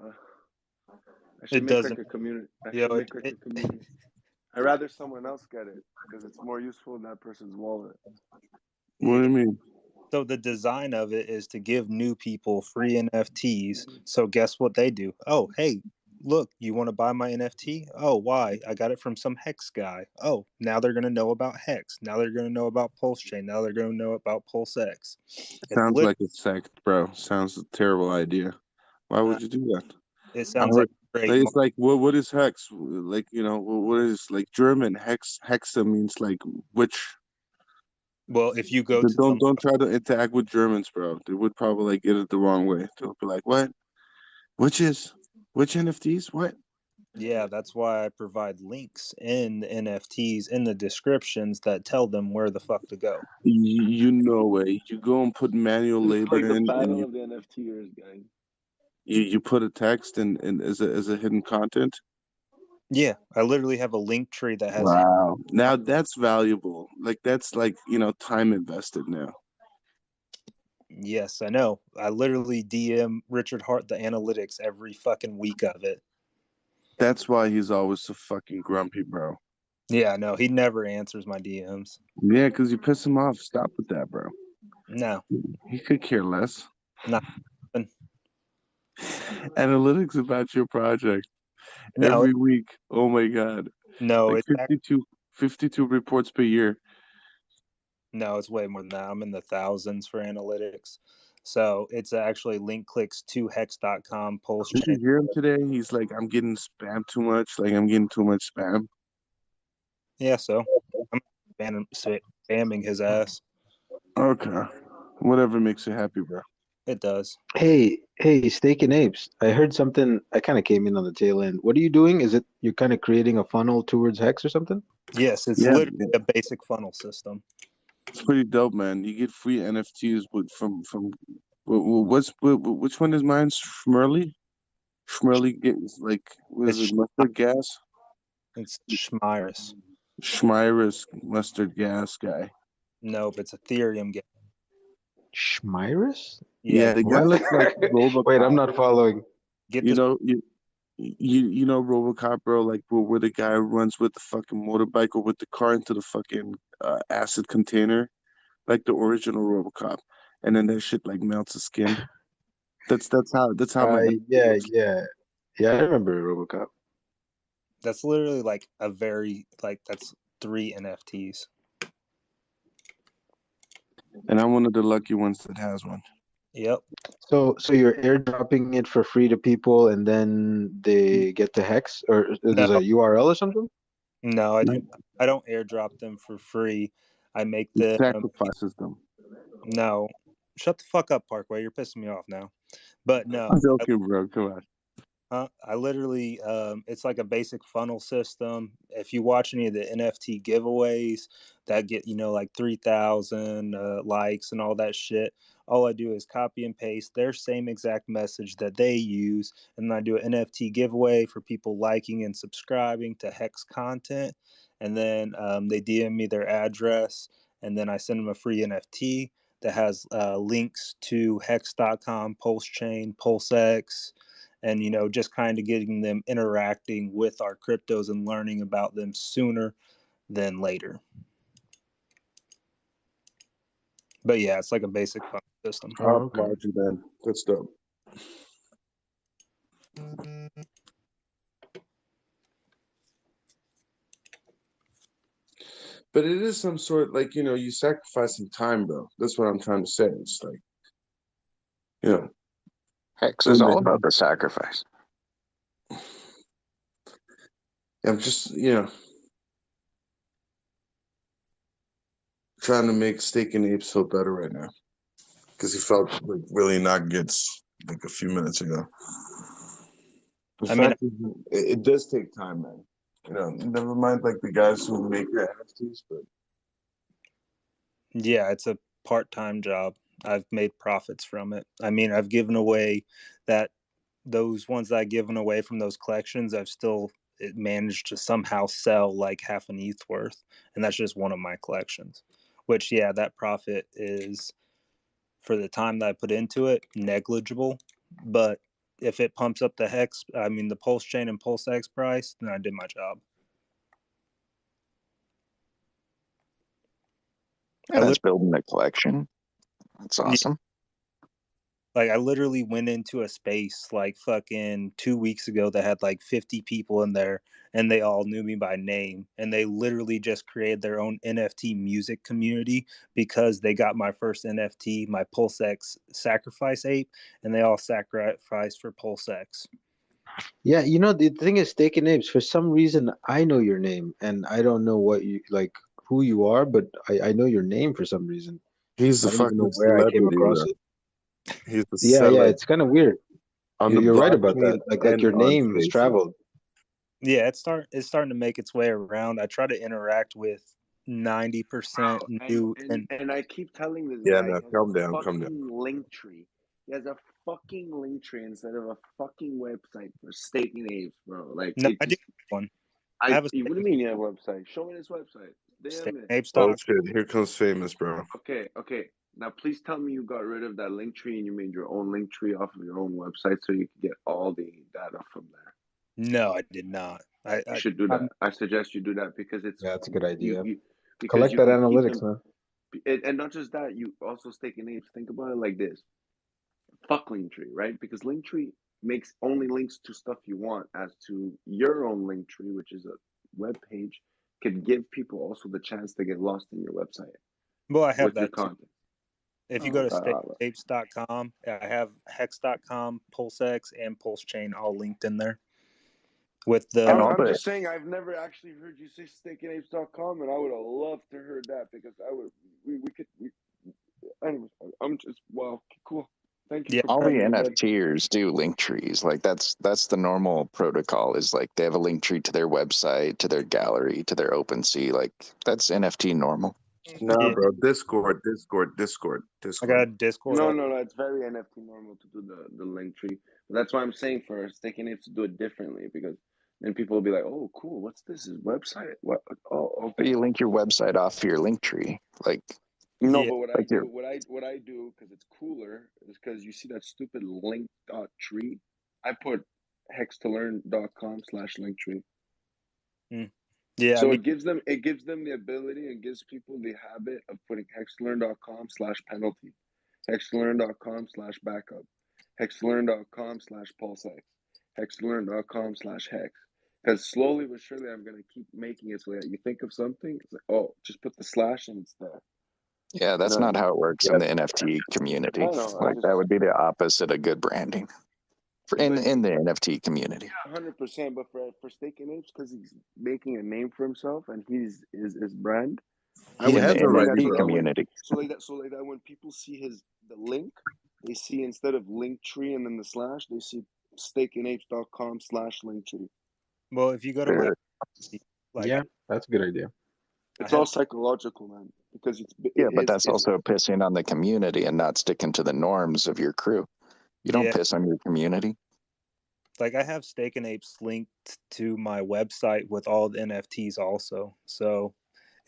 I should It make doesn't. like a community. I Yo, should make like a community. I'd rather someone else get it because it's more useful in that person's wallet. What do you mean? So the design of it is to give new people free NFTs. So guess what they do? Oh, hey, look, you want to buy my NFT? Oh, why? I got it from some Hex guy. Oh, now they're going to know about Hex. Now they're going to know about Pulse Chain. Now they're going to know about PulseX. Sounds like a sect, bro. Sounds a terrible idea. Why would you do that? It sounds like great. It's like what is hex? Like, you know, what is like German hexa means like witch. Well, if you go But to don't try to interact with Germans, bro. They would probably like get it the wrong way. They'll be like, what? Witches? Which NFTs? What? Yeah, that's why I provide links in the NFTs in the descriptions that tell them where the fuck to go. You know way. You go and put manual labor Like the in, battle and of the NFTers, guys. you put a text and as a hidden content. Yeah, I literally have a link tree that has. Wow. Now that's valuable. Like that's like, you know, time invested now. Yes, I know. I literally DM Richard Hart the analytics every fucking week of it. That's why he's always so fucking grumpy, bro. Yeah, no, he never answers my DMs. Yeah, because you piss him off. Stop with that, bro. No, He could care less. not. Analytics about your project No, every week. Oh my god. no, Like it's 52 reports per year. no, it's way more than that. I'm in the thousands for analytics. So it's actually link clicks to hex.com pulse Did you chain. hear him today? He's like, I'm getting spam too much. Like, I'm getting too much spam. Yeah, so I'm spamming his ass. Okay. Whatever makes you happy, bro. It does. Hey, Steak and Apes. I heard something. I kind of came in on the tail end. What are you doing? Is it you're kind of creating a funnel towards Hex or something? Yes, it's Yeah, literally a basic funnel system. it's pretty dope, man. You get free NFTs from which one is mine? Schmerly? Schmerly gets like what is it? Mustard gas? It's Schmyrus. Schmyrus mustard gas guy. Nope, it's Ethereum game. Schmyrus? Yeah, the guy looks like Robocop. Wait, I'm not following. Get You this. know you know Robocop, bro, like where the guy runs with the fucking motorbike or with the car into the fucking acid container, like the original Robocop, and then that shit like melts the skin. That's how my Yeah. I remember RoboCop. That's literally like a very that's 3 NFTs. and I'm one of the lucky ones that has one. Yep. So you're airdropping it for free to people, and then they get to Hex, or there's No, a URL or something? no, I don't airdrop them for free. I make He them. sacrifices them. No, shut the fuck up, Parkway. You're pissing me off now. But no, I'm joking, bro. Come on. I literally, it's like a basic funnel system. If you watch any of the NFT giveaways that get, like 3,000 likes and all that shit, all I do is copy and paste their same exact message that they use. And then I do an NFT giveaway for people liking and subscribing to Hex content. And then they DM me their address. And then I send them a free NFT that has links to Hex.com, Pulse Chain, PulseX, and just kind of getting them interacting with our cryptos and learning about them sooner than later. But yeah, it's like a basic fund system. I applaud you, man. That's dope. But it is some sort like you sacrificing time, bro. That's what I'm trying to say. It's like Hex is all about the sacrifice. I'm just trying to make Steak and Apes feel better right now because he felt like really not good like a few minutes ago. The fact is, it does take time, man. Never mind like the guys who make your NFTs, but yeah, it's a part-time job. I've made profits from it. I mean, I've given away those ones that I've given away from those collections. I've still managed to somehow sell like half an ETH worth, and that's just one of my collections. Which, yeah, that profit is, for the time that I put into it, negligible. But if it pumps up the Pulse Chain and PulseX price, then I did my job. Yeah, that's building a collection. That's awesome. Like, I literally went into a space like fucking 2 weeks ago that had like 50 people in there, and they all knew me by name. And they literally just created their own NFT music community because they got my first NFT, my PulseX Sacrifice Ape, and they all sacrificed for PulseX. Yeah, the thing is, Steak and Apes, for some reason, I know your name, and I don't know who you are, but I know your name for some reason. he's the I don't even know fucking where I came celebrity, across bro. it. He's the Yeah, celeb it's kind of weird. on the You're right about blockchain that. Like your and on name has Facebook. traveled. Yeah, it's starting to make its way around. I try to interact with 90% new And I keep telling this Yeah, guy, no, he has calm a down, calm down. fucking link tree. He has a fucking link tree instead of a fucking website for Steak and Apes, bro. Like, No, it I do just, have one. I have a what do you mean you have a website? Show me this website. Damn it. Oh shit, here comes famous, bro. Okay. Now please tell me you got rid of that link tree and you made your own link tree off of your own website so you can get all the data from there. No, I did not. You should do that. I suggest you do that because it's Yeah, that's a good idea. because Collect you that can keep analytics, them, man. and not just that. You also Staking Apes. Think about it like this: fuck Linktree, right? Because Linktree makes only links to stuff you want, as to your own Linktree, which is a web page, could give people also the chance to get lost in your website Well, I have with your that too. content. If you go to Uh, stakeapes.com, I have hex.com, PulseX, and PulseChain all linked in there. With the I'm just saying, I've never actually heard you say stakeandapes.com, and I would have loved to heard that because anyways, I'm just, wow, cool. Thank you for All the prepping me, bud. NFTers do link trees. Like that's the normal protocol. Is like they have a link tree to their website, to their gallery, to their OpenSea. Like that's NFT normal. No, Yeah. bro. Discord. I got a Discord. No, it's very NFT normal to do the link tree. But that's why I'm saying for Staking Apes to do it differently, because then people will be like, oh, cool, what's this? His website? What? Oh, But okay. you link your website off your link tree. Like No, Yeah. but what I like do, your what I do, because it's cooler, is because you see that stupid link.tree. I put hextolearn.com/linktree. Yeah, So I mean, it gives them the ability and gives people the habit of putting hextolearn.com/penalty, hextolearn.com/backup, hextolearn.com/pulsex, hextolearn.com/hex. Because slowly but surely, I'm gonna keep making it so that you think of something, it's like, oh, just put the slash and it's there. yeah, You that's know what I not mean? how it works in the NFT community. I know. I Like just that would be the opposite of good branding for in But the NFT community. 100%. But for Staking Apes, because he's making a name for himself and he's his brand, I He would has make that already, so bro. that when community. so like that when people see the link, they see instead of Linktree and then the slash, they see stakeandapes.com/Linktree. well, if you go to my, like, Yeah, that's a good idea. It's I all have, psychological, man. Because Yeah, but that's it's also pissing on the community and not sticking to the norms of your crew. You don't yeah, piss on your community. like I have Staking Apes linked to my website with all the NFTs also. So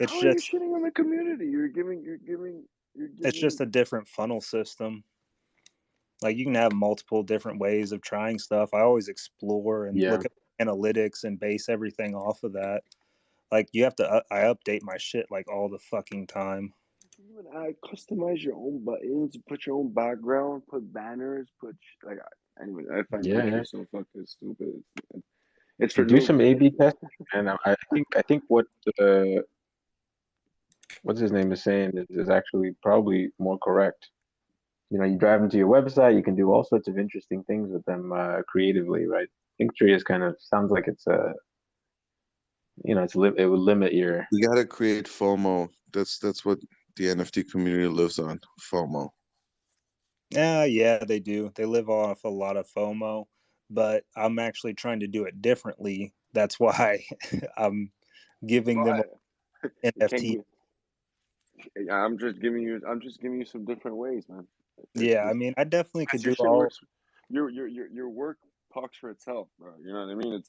it's how are you just shitting on the community? You're giving it's just a different funnel system. Like you can have multiple different ways of trying stuff. I always explore and Yeah. look at analytics and base everything off of that. Like you have to, I update my shit like all the fucking time. You and customize your own buttons, put your own background, put banners, like anyway. I find Yeah, pictures so fucking stupid. It's for Do some noobs. A/B testing, and I think what what's his name is saying is actually probably more correct. You know, you drive them to your website, you can do all sorts of interesting things with them creatively, right? Linktree is kind of sounds like it's you know, it would limit your. You gotta create FOMO. That's what the NFT community lives on. FOMO. Yeah, they do. They live off a lot of FOMO, but I'm actually trying to do it differently. That's why I'm giving them You can't NFT. give. I'm just giving you some different ways, man. Yeah, I mean, I definitely could Your do shit all. works. Your work talks for itself, bro. You know what I mean?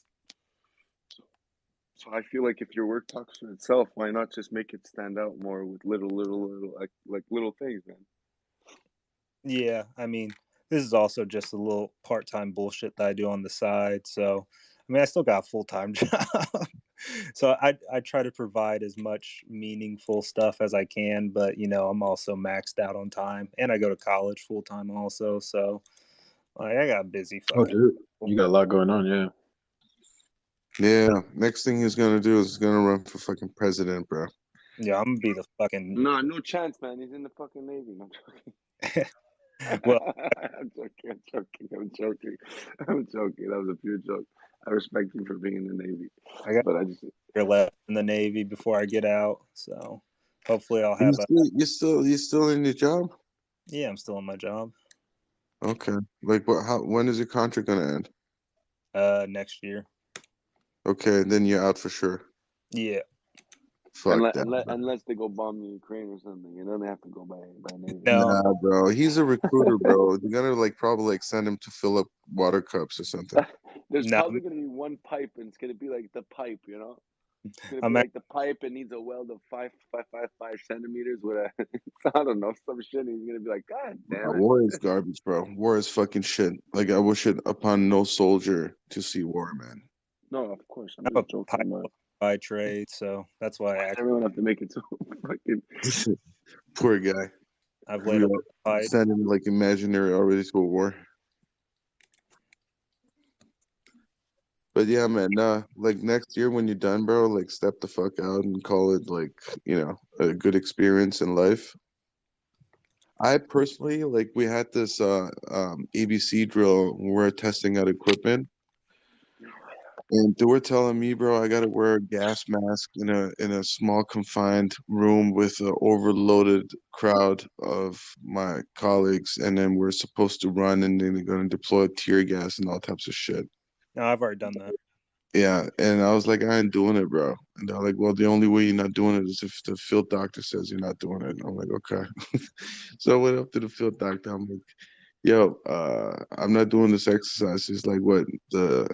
So I feel like if your work talks for itself, why not just make it stand out more with little like little things, man? Yeah, I mean, this is also just a little part-time bullshit that I do on the side. So, I mean, I still got a full-time job. So I try to provide as much meaningful stuff as I can, but you know, I'm also maxed out on time and I go to college full-time also. So, like, I got busy Oh, fucking. dude, you got a lot going on, yeah. Yeah. Next thing he's gonna do is he's gonna run for fucking president, bro. Yeah, I'm gonna be the fucking. No chance, man. He's in the fucking Navy. No, I'm joking. Well, I'm joking. That was a pure joke. I respect you for being in the Navy, I got but I just year left in the Navy before I get out. So, hopefully, I'll have a. You still in your job? Yeah, I'm still in my job. Okay. Like what? How? When is your contract gonna end? Next year. Okay, then you're out for sure. Yeah. Fuck that. unless they go bomb the Ukraine or something, they have to go by Navy. No. Nah, bro. He's a recruiter, bro. You're gonna probably send him to fill up water cups or something. There's No. probably gonna be one pipe, and it's gonna be like the pipe, It's gonna be like the pipe. It needs a weld of 5 centimeters with a I don't know, some shit. And he's gonna be like, God damn it. War is garbage, bro. War is fucking shit. Like I wish it upon no soldier to see war, man. No, of course. I'm I'm a just joking. pilot by trade, so that's why Why does everyone have to make it so fucking? Poor guy. I've We laid a all fight. send him like imaginary already to a war. But yeah, man, like next year when you're done, bro, like step the fuck out and call it like, a good experience in life. I personally, like, we had this ABC drill when we were testing out equipment, and they were telling me, bro, I gotta wear a gas mask in a small confined room with an overloaded crowd of my colleagues, and then we're supposed to run, and then they're gonna deploy tear gas and all types of shit. No, I've already done that. Yeah, and I was like, I ain't doing it, bro. And they're like, well, the only way you're not doing it is if the field doctor says you're not doing it. And I'm like, okay. So I went up to the field doctor. I'm like, yo, I'm not doing this exercise. He's like, what, the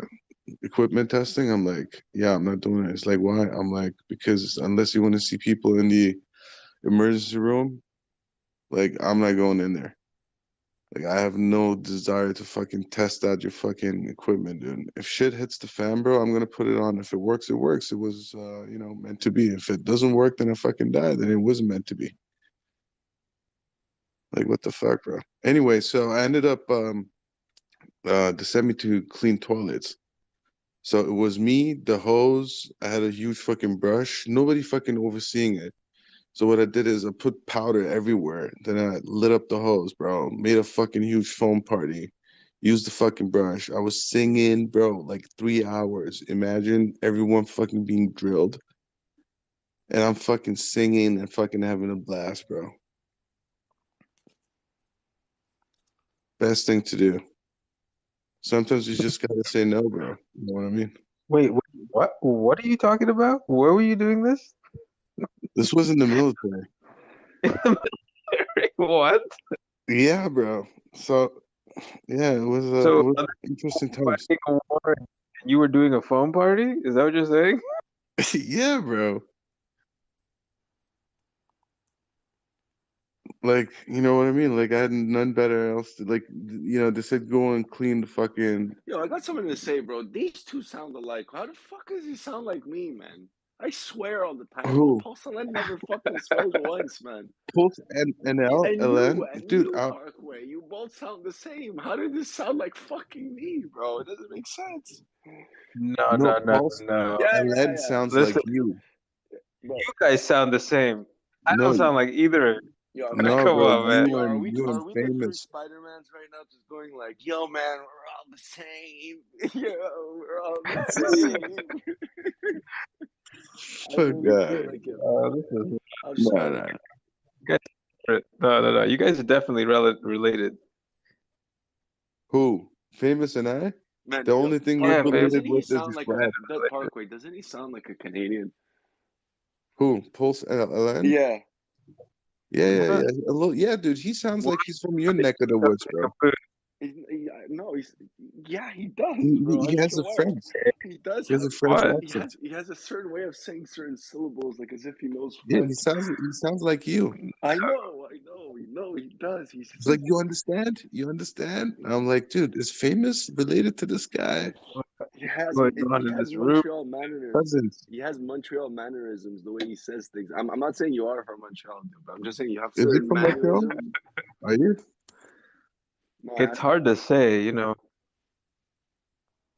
equipment testing? I'm like, yeah, I'm not doing it. It's like, why? I'm like, because unless you want to see people in the emergency room, like, I'm not going in there. Like, I have no desire to fucking test out your fucking equipment, dude. If shit hits the fan, bro, I'm gonna put it on. If it works, it works. It was, meant to be. If it doesn't work, then I fucking die. Then it wasn't meant to be. Like, what the fuck, bro? Anyway, so I ended up, they sent me to clean toilets. So it was me, the hose. I had a huge fucking brush. Nobody fucking overseeing it. So what I did is I put powder everywhere. Then I lit up the hose, bro. Made a fucking huge foam party. Used the fucking brush. I was singing, bro, like 3 hours. Imagine everyone fucking being drilled. And I'm fucking singing and fucking having a blast, bro. Best thing to do. Sometimes you just gotta say no, bro. You know what I mean? Wait, what? What are you talking about? Where were you doing this? This was in the military. What? Yeah, bro. So yeah, it was So interesting times. fighting a war and you were doing a foam party? Is that what you're saying? Yeah, bro. Like, you know what I mean? Like, I had none better else to, like, they said go and clean the fucking. Yo, I got something to say, bro. These two sound alike. How the fuck does he sound like me, man? I swear all the time, bro. Who? Paul Salem never fucking swears once, man. Pulse and L, LN? And Dude, you, Parkway, you both sound the same. How did this sound like fucking me, bro? It doesn't make sense. No, no, no, no, Pulse no. LN sounds like Listen, you. Bro, you guys sound the same. I No, don't sound like either of you. yo, no, Come bro. on, man. yo, are we You and the three famous. Spider-Mans right now just going like, yo, man, we're all the same. Yo, we're all the same. I Oh really feel God. like it, This bro. is I'm No, sorry. no. you guys, no. You guys are definitely related. Who? Famous and I? Man, The yo, only thing we're Yeah, Parkway, babe. related doesn't he with is sound his like dad. the Parkway? Doesn't he sound like a Canadian? Who? Pulse LN? Yeah. Yeah. What? A little, yeah, dude. He sounds What? like he's from your neck of the woods, bro. No, yeah, he does, He, bro. he I has a swear, French. he does He has have. a French What? accent. He has a certain way of saying certain syllables, like as if he knows Yeah, French. he sounds like you. I know, he does. He's like, you understand? You understand? I'm like, dude, is famous related to this guy? He has Going on he in has this room? Montreal mannerisms. Cousins. He has Montreal mannerisms, the way he says things. I'm not saying you are from Montreal, dude, but I'm just saying you have Is he certain from Montreal? mannerisms. Are you? No, It's hard to say,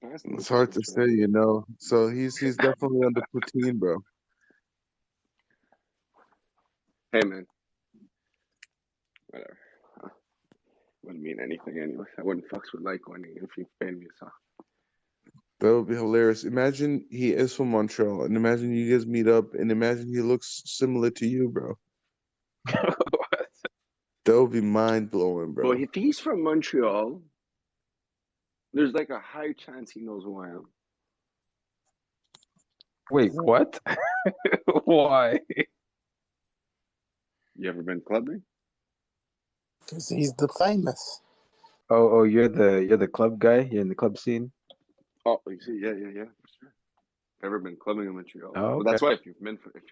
It's hard to say, So he's definitely on the poutine, bro. Hey, man. Whatever. Wouldn't mean anything anyway. I wouldn't fucks with Litecoin if he paid me, so. That would be hilarious. Imagine he is from Montreal, and imagine you guys meet up, and imagine he looks similar to you, bro. That would be mind blowing, bro. But if he's from Montreal, there's like a high chance he knows who I am. Wait, what? Why? You ever been clubbing? Because he's the famous. Oh, you're the club guy. You're in the club scene. Oh, you see, yeah, for sure. Ever been clubbing in Montreal? Oh, Well, okay. that's why if you're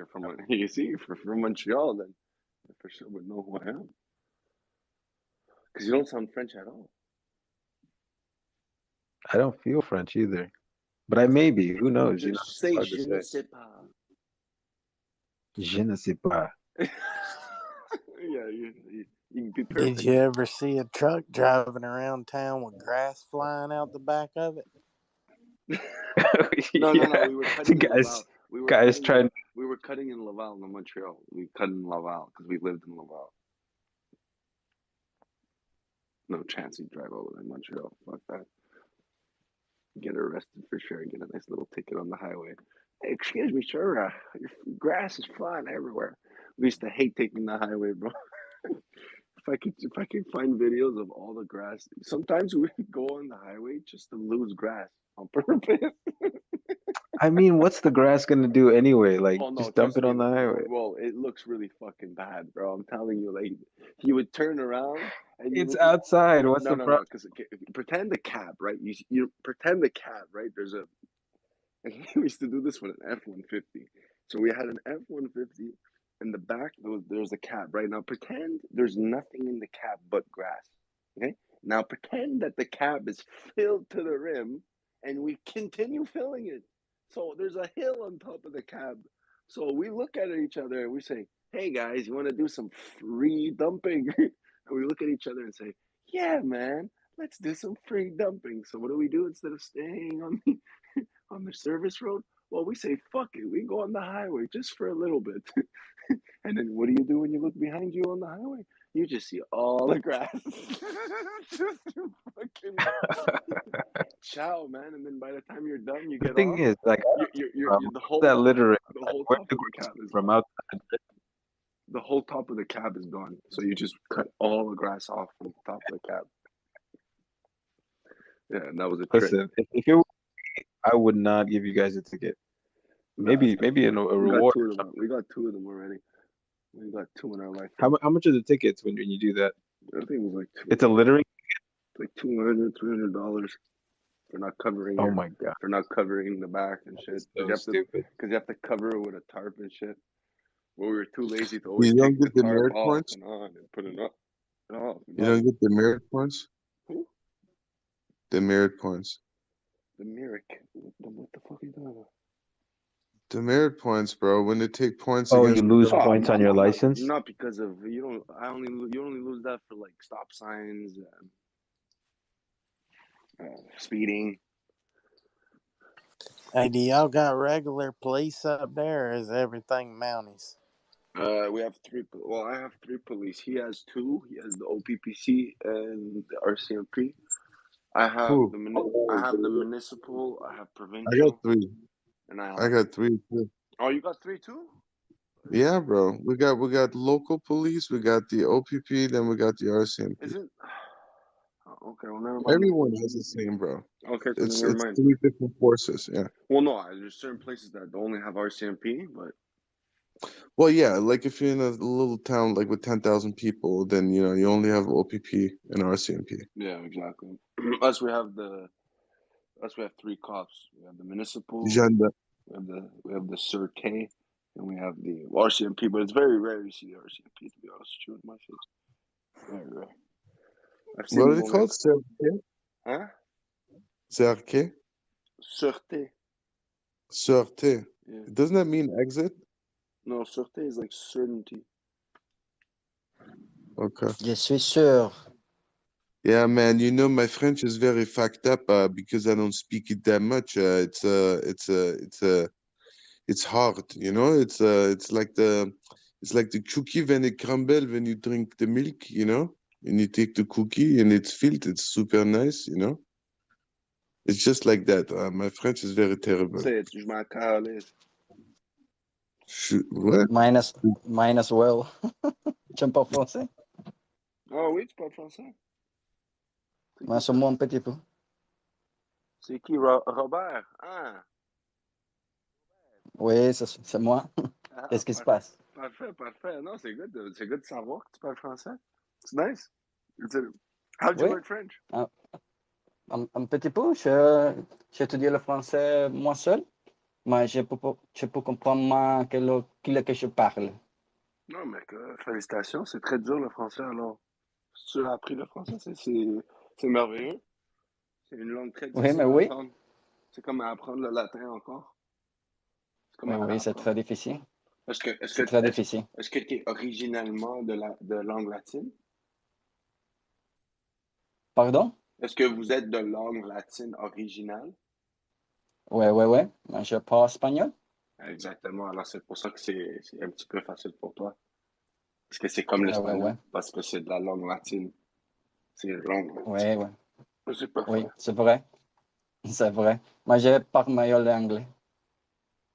from you see, if you're from Montreal, then you for sure would know who I am. Because you don't sound French at all. I don't feel French either. But I may be. Who knows? You know, Just it's say hard to je ne say. sais pas. Je ne sais pas. Yeah, you can be Did perfect. you ever see a truck driving around town with grass flying out the back of it? No. Yeah. We were cutting in Guys, Laval. guys trying. We were cutting in Laval, not Montreal. We cut in Laval because we lived in Laval. No chance you'd drive all the way to Montreal. Fuck that. Get arrested for sure. Get a nice little ticket on the highway. Hey, excuse me, sir. Your grass is flying everywhere. We used to hate taking the highway, bro. If I could find videos of all the grass, sometimes we would go on the highway just to lose grass on purpose. I mean, what's the grass gonna do anyway? Like, Oh no, just dump trust it me. on the highway. Well, it looks really fucking bad, bro. I'm telling you, like you would turn around and you It's look. outside. What's No, the problem? because pretend the cab, right? You pretend the cab, right? There's a. We used to do this with an F-150. So we had an F-150. In the back, there's a cab, right? Now pretend there's nothing in the cab but grass. Okay? Now pretend that the cab is filled to the rim and we continue filling it. So there's a hill on top of the cab. So we look at each other and we say, hey guys, you want to do some free dumping? And we look at each other and say, yeah, man, let's do some free dumping. So what do? Instead of staying on the service road? Well, we say, fuck it. We go on the highway just for a little bit. And then what do you do when you look behind you on the highway? You just see all the grass. Just fucking ciao, man. And then by the time you're done, you The get thing off. is, like, The whole that littering. the whole Where's top the of the grass cab is from gone. outside? The whole top of the cab is gone. So you just cut all the grass off from the top of the cab. Yeah, and that was a trick. Listen, if it were me, I would not give you guys a ticket. Nah, Maybe a we got reward two or of them. something. We got two of them already. We got two in our life. How much are the tickets when you do that? I think it was like It's a littering. like $200, $300 for not covering Oh my god, for not covering the back and shit. so stupid. Because you have to cover it with a tarp and shit. Well, we were too lazy to You always don't take the get the tarp merit off points. and on and put it up and off. You don't get the merit points. Who? The merit points. The Merrick. What the fuck are you talking about? The merit points, bro. When they take points Oh, against you lose the points on your license? Not because of you don't. You only lose that for like stop signs, speeding. Hey, do y'all got regular police up there, or is everything Mounties? We have three. Well, I have three police. He has two. He has the OPPC and the RCMP. I have Who? the municipal. I have I got provincial, three. and I I have. got three too. Oh, you got three too? Yeah, bro. We got local police. We got the OPP. Then we got the RCMP. Isn't? Oh, okay, well, never mind. Everyone has the same, bro. Okay, so It's never mind. three different forces. Yeah. Well, no, there's certain places that only have RCMP, but Well, yeah. Like if you're in a little town like with 10,000 people, then you only have OPP and RCMP. yeah, exactly. Us, we have three cops. We have the municipal, Gendarme. we have the Sûreté, and we have the RCMP. But it's very rare you see the RCMP. To be honest with you, with my shit, very rare. I've seen What are them they only. called? CRK? Huh? CRK? Sûreté. Sûreté. Yeah. Doesn't that mean exit? No, Sûreté is like certainty. Okay. Je suis sûr. Yeah, man. My French is very fucked up because I don't speak it that much. It's hard. It's like the cookie when it crumble when you drink the milk. And you take the cookie and it's filled. It's super nice. It's just like that. My French is very terrible. Say it, je m'en calisse. What? Mine as well. J'aime pas français. Oh oui, tu parles français. Mais sur moi un petit peu. C'est qui, Robert? Ah. Oui, c'est moi. Qu'est-ce qui se passe? Parfait. Non, c'est good de savoir que tu parles français. It's nice. How'd you Oui. learn French? Un petit peu. J'ai étudié le français moi seul, mais je peux comprendre que je parle. Non, mec, félicitations. C'est très dur le français, alors. Si tu as appris le français, c'est merveilleux. C'est une langue très Oui, difficile mais à oui. apprendre. C'est comme apprendre le latin encore. C'est comme Oui, oui, c'est apprendre. très difficile. Est-ce C'est très difficile. que tu es originalement de langue latine? Pardon? Est-ce que vous êtes de langue latine originale? Ouais, ouais, ouais. Mais je parle espagnol. Exactement. Alors, c'est pour ça que c'est un petit peu facile pour toi. Parce que c'est comme Ouais, ouais, l'espagnol. ouais. Parce que c'est de la langue latine. C'est une langue latine. Ouais, ouais. C'est parfait. Oui, c'est vrai. C'est vrai. Mais je parle meilleur l'anglais.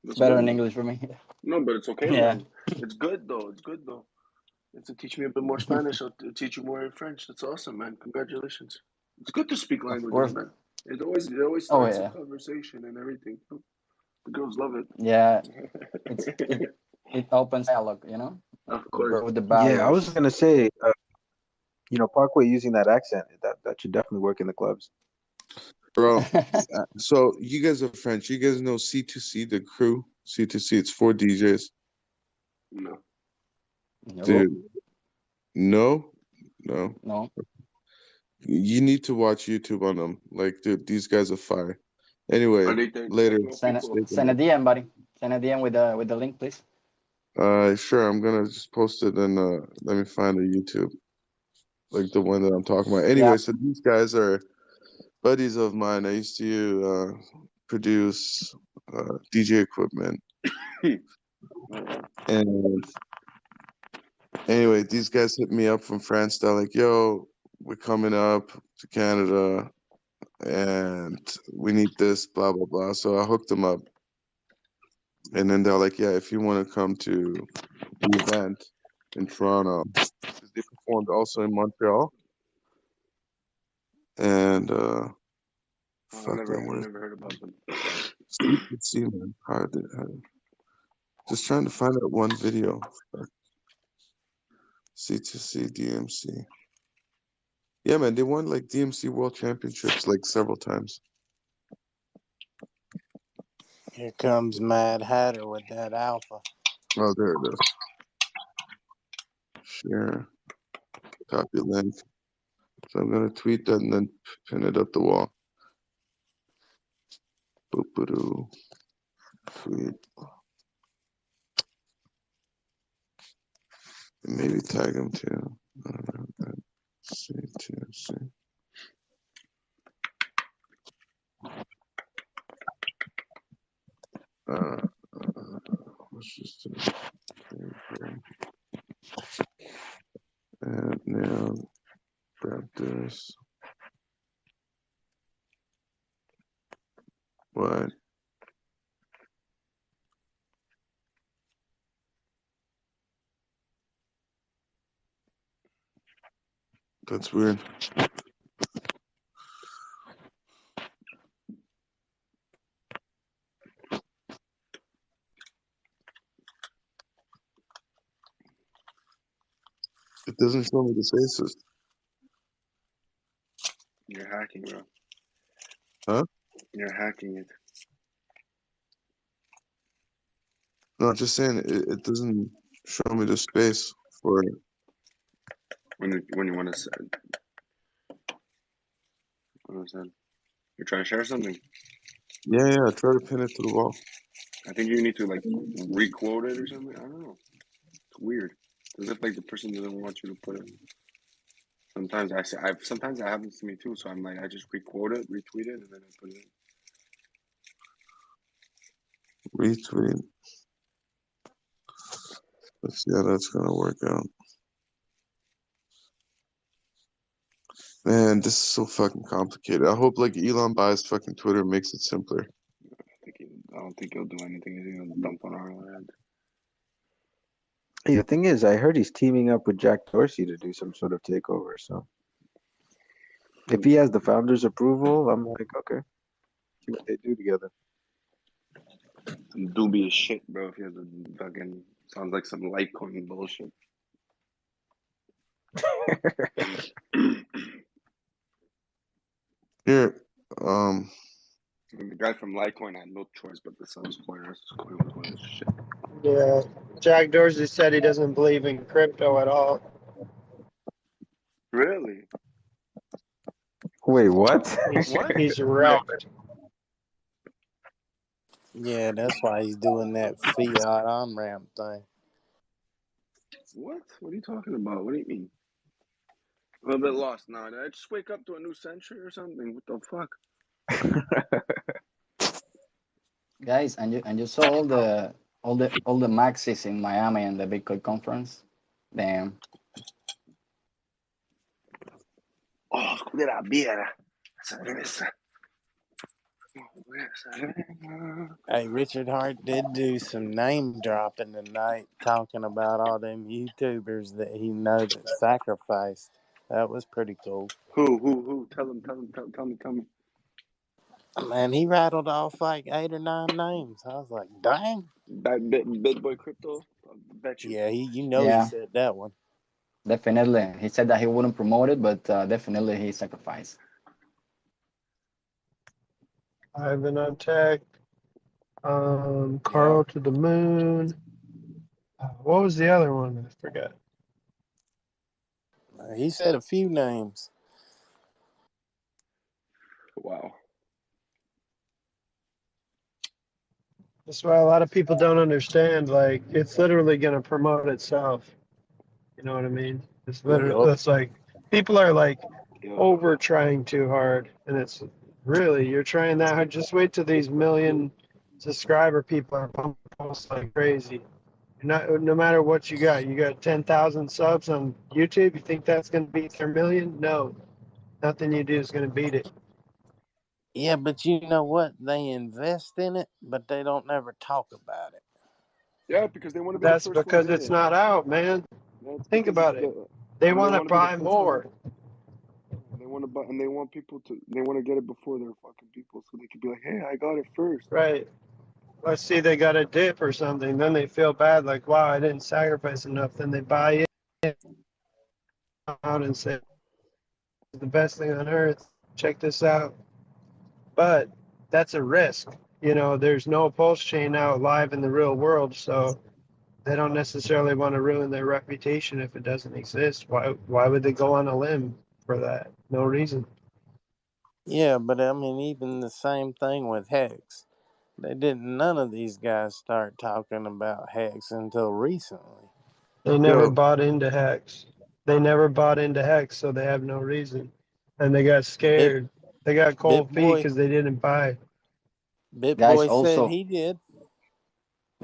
It's That's better good, in man. English for me. No, but it's okay, Yeah. man. It's good, though. It's good, though. To teach me a bit more Spanish, I'll teach you more French. That's awesome, man. Congratulations. It's good to speak Of languages, course. man. It always Oh, starts a yeah. conversation and everything. The girls love it. Yeah. It opens dialogue, you know? Of It course. broke the Yeah, I was barriers. gonna say, Parkway using that accent, that should definitely work in the clubs. Bro, so you guys are French. You guys know C2C, the crew? C2C, it's 4 DJs. No. No. Dude, no? No. No. You need to watch YouTube on them. Like, dude, these guys are fire. Anyway, Are they later. Send a DM, buddy. Send a DM with the link, please. Sure, I'm gonna just post it and let me find the YouTube. Like the one that I'm talking about. Anyway, Yeah. so these guys are buddies of mine. I used to produce DJ equipment. And anyway, these guys hit me up from France. They're like, yo, we're coming up to Canada and we need this, blah, blah, blah. So I hooked them up. And then they're like, yeah, if you want to come to the event in Toronto, because they performed also in Montreal. And I've fuck never that, heard about them. see, man. Just trying to find that one video. C2C DMC. Yeah, man, they won like DMC World Championships like several times. Here comes Mad Hatter with that alpha. Oh, there it is. Share. Copy link. So I'm gonna tweet that and then pin it up the wall. Boop-a-doo. Tweet. And maybe tag him too. C2C. Let's just do it. And now grab this. What? That's weird. It doesn't show me the faces. You're hacking, bro. Huh? You're hacking it. No, I'm just saying it doesn't show me the space for it. When you want to send. You're trying to share something? Yeah, try to pin it to the wall. I think you need to like re-quote it or something. I don't know. It's weird. As if like the person doesn't want you to put it. Sometimes sometimes that happens to me too. So I'm like, I just re-quote it, retweet it, and then I put it in. Retweet. Let's see how that's gonna work out. Man, this is so fucking complicated. I hope like Elon buys fucking Twitter and makes it simpler. I don't think he'll do anything. He's gonna dump on our land. Hey, the thing is, I heard he's teaming up with Jack Dorsey to do some sort of takeover. So if he has the founder's approval, I'm like, okay, see what they do together. Dubious shit, bro. If he has a fucking sounds like some Litecoin bullshit. Here, The guy from Litecoin had no choice but to sell his coin. His coin was going to shit. Yeah. Jack Dorsey said he doesn't believe in crypto at all. Really? Wait, what? He's wrecked. Yeah, that's why he's doing that fiat on ramp thing. What? What are you talking about? What do you mean? I'm a bit lost now. Did I just wake up to a new century or something? What the fuck? Guys, and you saw all the maxis in Miami and the Bitcoin conference. Damn. Oh, de la viera. Cerveza. Hey, Richard Hart did do some name dropping tonight, talking about all them YouTubers that he know that sacrificed. That was pretty cool. Who? Tell me. Man, he rattled off like 8 or 9 names. I was like, dang. That big boy crypto. I bet you. Yeah, he Yeah, said that one. definitely. He said that he wouldn't promote it, but definitely he sacrificed. Ivan on tech. Carl to the moon. What was the other one? I forgot. He said a few names. Wow. That's why a lot of people don't understand. Like, it's literally going to promote itself. You know what I mean? It's literally, Yup. it's like, people are like over trying too hard. And it's really, you're trying that hard. Just wait till these million subscriber people are pumping posts like crazy. You're not, no matter what you got 10,000 subs on YouTube. You think that's going to beat their million? No. Nothing you do is going to beat it. Yeah, but you know what? They invest in it, but they don't never talk about it. Yeah, because they want to be the That's first ones because in it's it. not out, man. That's Think because about it. They and want to want to be the buy first one. more. They want to buy, and they want people to. They want to get it before their fucking people, so they can be like, "Hey, I got it first." Right. Let's see, they got a dip or something. Then they feel bad, like, wow, I didn't sacrifice enough. Then they buy it out and say, it's the best thing on earth. Check this out. But that's a risk. You know, there's no pulse chain out live in the real world, so they don't necessarily want to ruin their reputation if it doesn't exist. Why would they go on a limb for that? No reason. Yeah, but I mean, even the same thing with Hex. None of these guys start talking about Hex until recently. They never bought into Hex. They never bought into Hex, so they have no reason. And they got scared. They got cold feet BitBoy because they didn't buy. Guys, BitBoy said also, he did.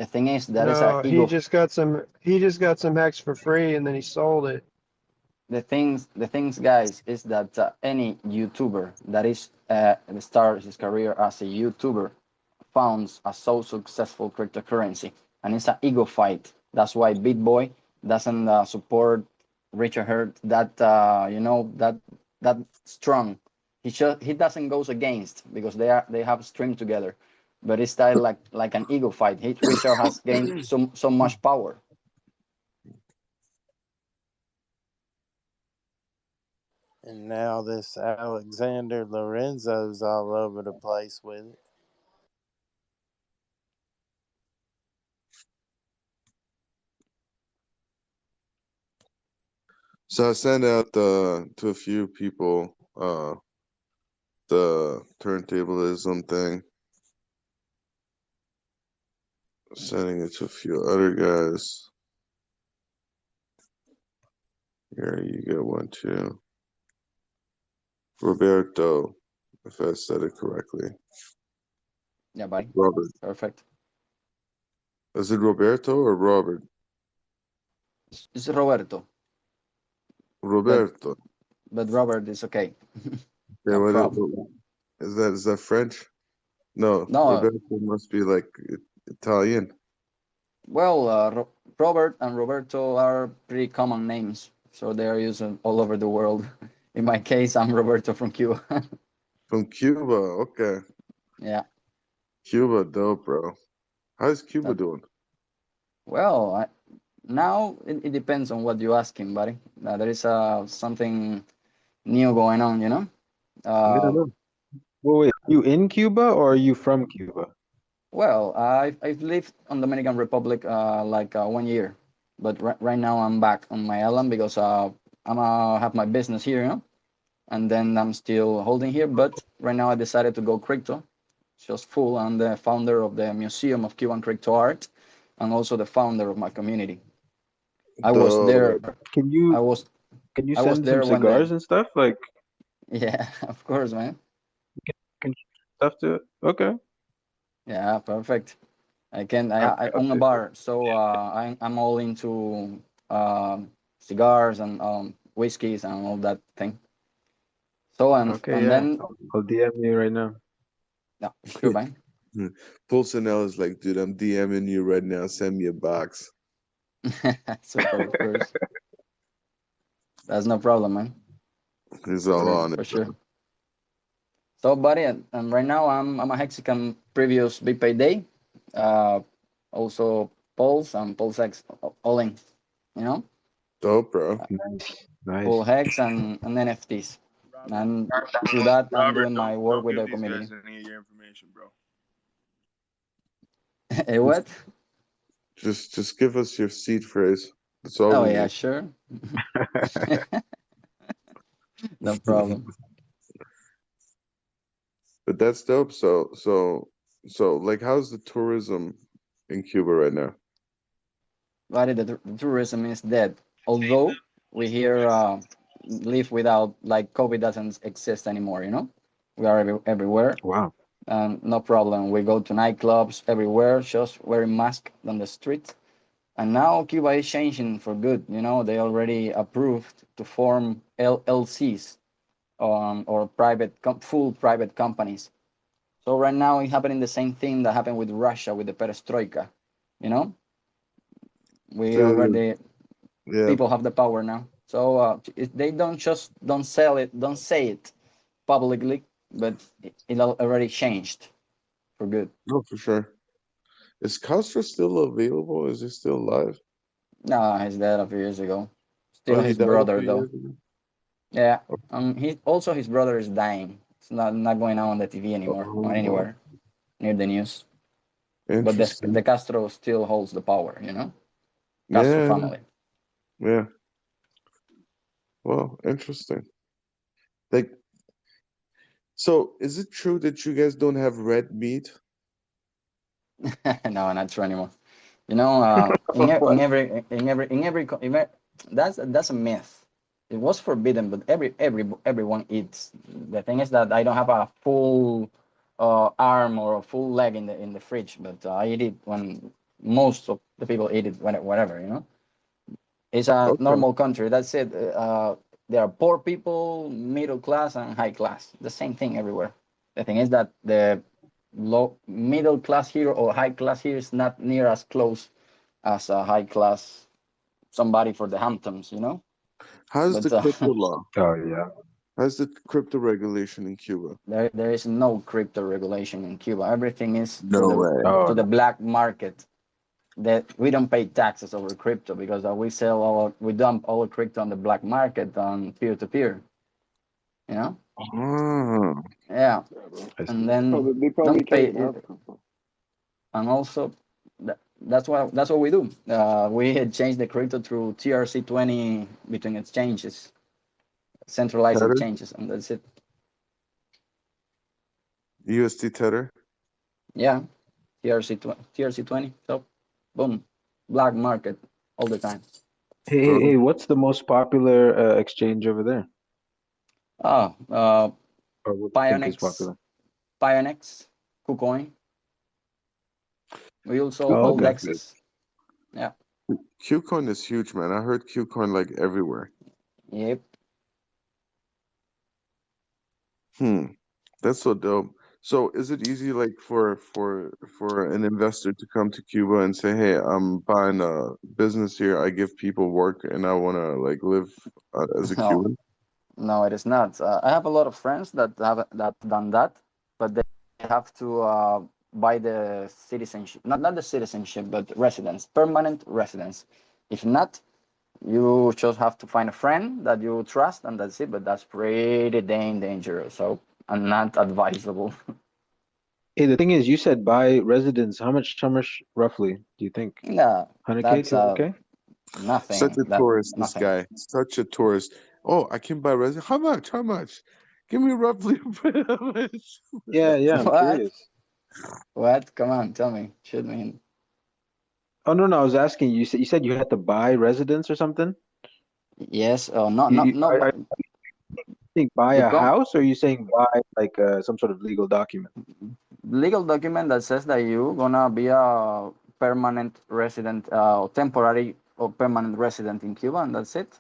the thing is, that is a No, ego. he just got some Hex for free and then he sold it. The things, guys, is that any YouTuber that is starts his career as a YouTuber founds a so successful cryptocurrency, and it's an ego fight. That's why BitBoy doesn't support Richard Hurt that that strong. He doesn't goes against because they have streamed together, but it's style like an ego fight. Richard has gained so much power. And now this Alexander Lorenzo's all over the place with it. So I sent out to a few people the turntablism thing. Sending it to a few other guys. Here, you get one too. Roberto, if I said it correctly. Yeah, buddy. Robert. Perfect. Is it Roberto or Robert? It's Roberto. Roberto. But Robert is okay. Okay, No what problem. is that French? No, No, Roberto must be like Italian. well, Robert and Roberto are pretty common names, so they are used all over the world. In my case, I'm Roberto from Cuba. From Cuba, okay. Yeah. Cuba, dope, bro. How's Cuba doing? Well, now it depends on what you ask him, buddy. There is something new going on, you know? Well, wait, you in Cuba or are you from Cuba? Well, I've lived on Dominican Republic like 1 year, but right now I'm back on my island because I'm have my business here, you know, and then I'm still holding here. But right now I decided to go crypto, just full. I'm the founder of the Museum of Cuban Crypto Art, and also the founder of my community. I was there. Dope. Can I you was send some there when the cigars and stuff? Like, yeah, of course, man. can stuff to it? Okay. Yeah, perfect. I Okay. own a Okay. bar, so I'm all into cigars and whiskeys and all that thing. So Okay. and Yeah. then I'll DM you right now. yeah, sure, man. Pulsonell is like, dude, I'm DMing you right now. Send me a box. Super, of course. That's no problem, man. He's all on For it. sure. So, buddy, and right now I'm a Hexican previous Big Pay Day. Also Pulse and Pulse X all in, you know, Dope, bro. Nice. full Hex and NFTs. And through that, I'm Robert, doing my work don't with give the these community. guys any of your information, bro. What? Just give us your seed phrase. That's all Oh we yeah, need. sure. No problem. But that's dope. So like, how's the tourism in Cuba right now? But the tourism is dead. Although we here live without, like, COVID doesn't exist anymore. You know, we are everywhere. Wow. No problem. We go to nightclubs everywhere, just wearing masks on the street. And now Cuba is changing for good. You know, they already approved to form LLCs or full private companies. So right now it's happening the same thing that happened with Russia with the perestroika. You know, we Dude, already yeah. people have the power now. So they don't say it publicly, but it already changed for good. No, for sure. Is Castro still available? Is he still alive? No, he's dead a few years ago. Still Oh, he his died a brother few though. years ago. Yeah. His brother is dying. It's not going on the TV anymore or Oh, anywhere near the news. But interesting. the Castro still holds the power, you know? Castro Yeah, family. yeah. Well, interesting. Like, so is it true that you guys don't have red meat? No, not true anymore. You know, that's a myth. It was forbidden, but everyone eats. The thing is that I don't have a full arm or a full leg in the fridge, but I eat it when most of the people eat it whenever, you know. It's a Okay. normal country. That's it. There are poor people, middle class, and high class. The same thing everywhere. The thing is that the low middle class here or high class here is not near as close as a high class somebody for the Hamptons, you know. How's But the crypto law? Oh yeah. How's the crypto regulation in Cuba? there is no crypto regulation in Cuba. Everything is No way. to the black market. That we don't pay taxes over crypto because we dump all crypto on the black market on peer to peer. You know. Oh. Yeah. I see. And then They probably don't pay can't, it. huh? And also that's what we do. We change the crypto through TRC20 between exchanges, centralized Tether? exchanges, and that's it. USD Tether? Yeah, TRC20. So, boom, black market all the time. Hey, what's the most popular exchange over there? Oh, Or what do you think is popular? Pionex, KuCoin. We also Oh, hold okay. DEXs. Yeah. KuCoin is huge, man. I heard KuCoin like everywhere. Yep. That's so dope. So is it easy, like, for an investor to come to Cuba and say, "Hey, I'm buying a business here. I give people work, and I want to like live as a No, Cuban"? no, it is not. I have a lot of friends that have done that, but they have to buy the citizenship, not the citizenship, but residence, permanent residence. If not, you just have to find a friend that you trust, and that's it. But that's pretty dangerous, so and not advisable. Hey, the thing is, you said buy residence. How much roughly do you think? Yeah, 100K, that's 200K? Such nothing. a tourist, this Nothing. guy. Such a tourist. Oh, I can buy resident. How much? How much? Give me roughly how much? Yeah, I'm What? curious. What? Come on, tell me. Shoot me. Oh no, no, I was asking you. You said you had to buy residence or something. Yes. Oh, no, You, no, you, no. are you saying buy The a com house, or are you saying buy like some sort of legal document? legal document that says that you gonna be a permanent resident, temporary or permanent resident in Cuba, and that's it.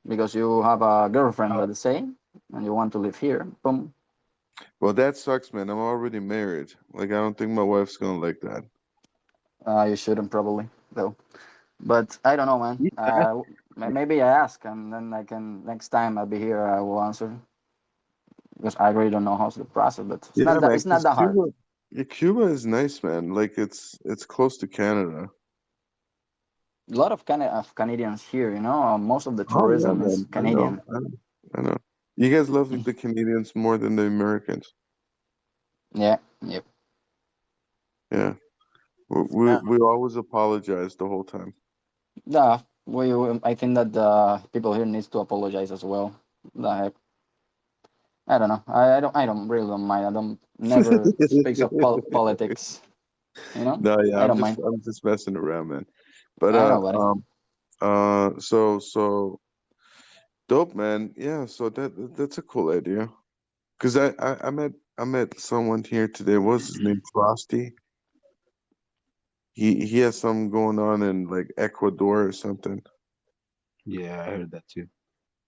Because you have a girlfriend, let's say, and you want to live here. Boom. Well, that sucks, man. I'm already married. Like, I don't think my wife's gonna like that. You shouldn't probably though. But I don't know, man. Yeah, Maybe I ask, and then I can next time I'll be here. I will answer because I really don't know how's the process. But Yeah, man. it's not Because that hard. Cuba is nice, man. Like, it's close to Canada. A lot of Canadians here. You know, most of the Oh yeah, tourism is man. I know. Canadian. I know. You guys love the Canadians more than the Americans. Yeah. Yep. Yeah. We always apologize the whole time. Yeah. I think that the people here needs to apologize as well. The heck. I don't know. I don't really don't mind. I don't never speaks of politics. You know. No, yeah, I don't mind. I'm just messing around, man. But I know, buddy. so dope, man. Yeah, so that's a cool idea. Cause I met someone here today. What's his name? Frosty. He has something going on in like Ecuador or something. yeah, I heard that too.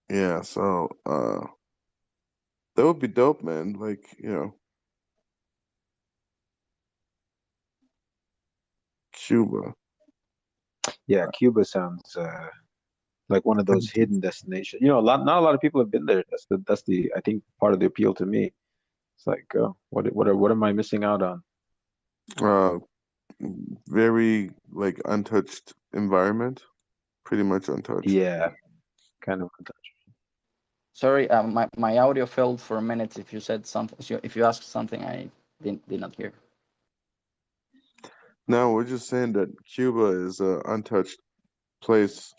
Yeah, so that would be dope, man. Like, Cuba. Yeah, Cuba sounds like one of those hidden destinations. Not a lot of people have been there. That's the I think part of the appeal to me. It's like, what am I missing out on? Uh very like untouched environment. Pretty much untouched. Yeah, kind of untouched. Sorry, my audio failed for a minute. If you said something, if you asked something, I did not hear. No, we're just saying that Cuba is a untouched place,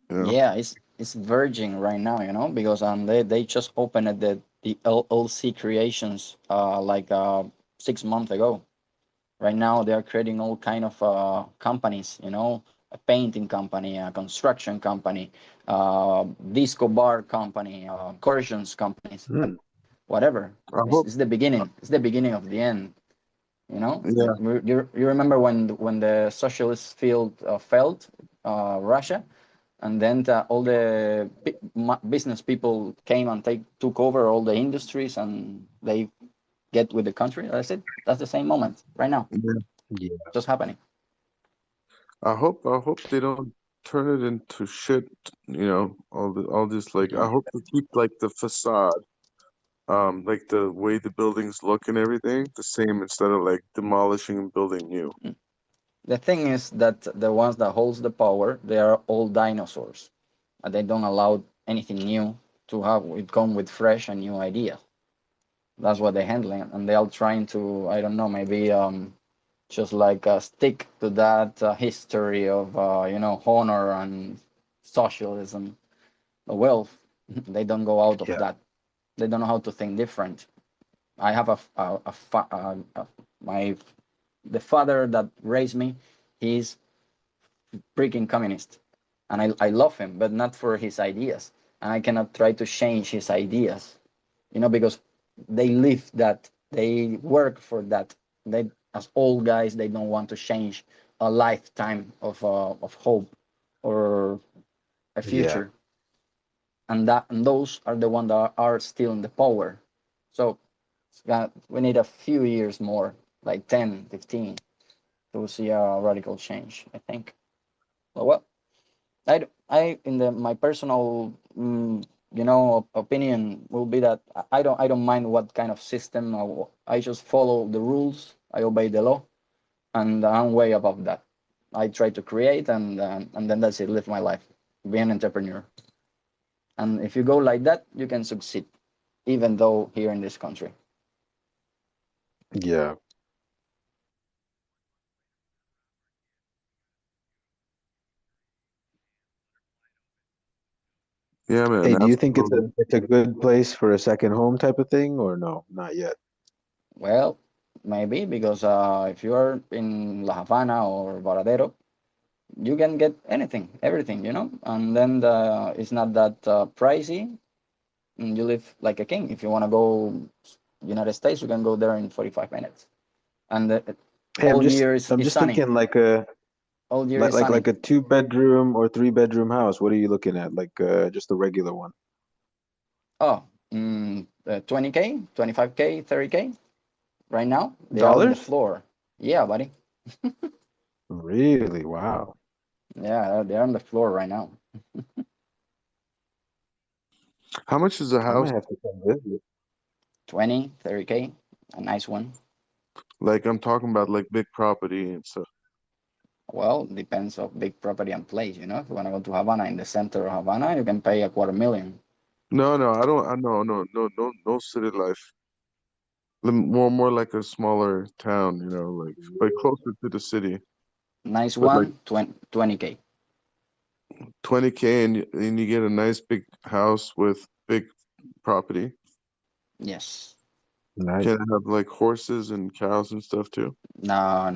you know. Yeah, it's virgin right now, you know, because they just opened the LLC creations like 6 months ago. Right now they are creating all kind of companies, you know, a painting company, a construction company, disco bar company, excursions companies, whatever. I hope. It's the beginning. It's the beginning of the end. You know, Yeah. you remember when the socialist field failed, Russia, and then all the business people came and took over all the industries, and they get with the country. That's it. That's the same moment right now. Yeah. Just happening. I hope they don't turn it into shit, all this like I hope they keep like the facade, like the way the buildings look and everything the same instead of like demolishing and building new. The thing is that the ones that holds the power, they are all dinosaurs, and they don't allow anything new to have it come with fresh and new ideas. That's what they're handling, and they are trying to, I don't know, maybe just like stick to that history of honor and socialism, wealth. They don't go out of Yeah. that. They don't know how to think different. I have the father that raised me. He's freaking communist, and I love him, but not for his ideas, and I cannot try to change his ideas, because they live that, they work for that. They, as old guys, they don't want to change a lifetime of hope or a Yeah. future, and those are the ones that are still in the power. So we need a few years more, like 10, 15, to see a radical change, I think. Well, I in my personal opinion will be that I don't mind what kind of system. I just follow the rules. I obey the law, and I'm way above that. I try to create, and then that's it. Live my life, be an entrepreneur. And if you go like that, you can succeed, even though here in this country. Yeah. Yeah, man, Hey, do you think absolutely. it's a good place for a second home type of thing, or no? Not yet. Well, maybe because if you are in La Habana or Varadero, you can get anything, everything, and then it's not that pricey. And you live like a king. If you want to go United States, you can go there in 45 minutes, and Hey, all year I'm is just sunny. thinking like a All year is sunny. like a 2 bedroom or 3 bedroom house. What are you looking at? Like just a regular one. Oh, 20K, 25K, 30K. Right now, they are on the Dollars? floor. Yeah, buddy. Really? Wow. Yeah, they're on the floor right now. How much is a I house? might have to come visit. 20, 30K, a nice one. Like I'm talking about like big property and stuff. Well, depends of big property and place. If you want to go to Havana, in the center of Havana, you can pay $250,000. No, I don't. I no city life. More like a smaller town, like but closer to the city. Nice But like one, 20K. 20K and you get a nice big house with big property. Yes. Nice. Can I have like horses and cows and stuff too? No.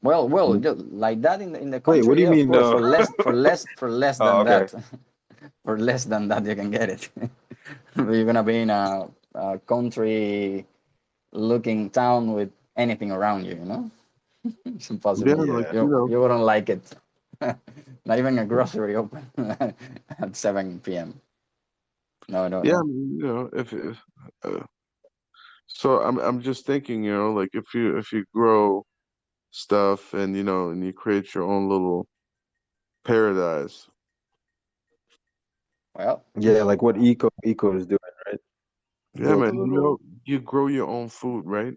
Well, like that in the Wait, country, what do you yeah, of mean course. no? For less Oh, than okay. that, for less than that, you can get it. You're gonna be in a country-looking town with anything around you. It's Yeah, impossible. like Yeah. You wouldn't like it. Not even a grocery open at 7 p.m. No. Yeah, I mean, if uh, so I'm just thinking, like if you grow stuff and and you create your own little paradise. Well, Yeah, like what Eco is doing, right? Yeah, Built a man, little. you grow your own food, right?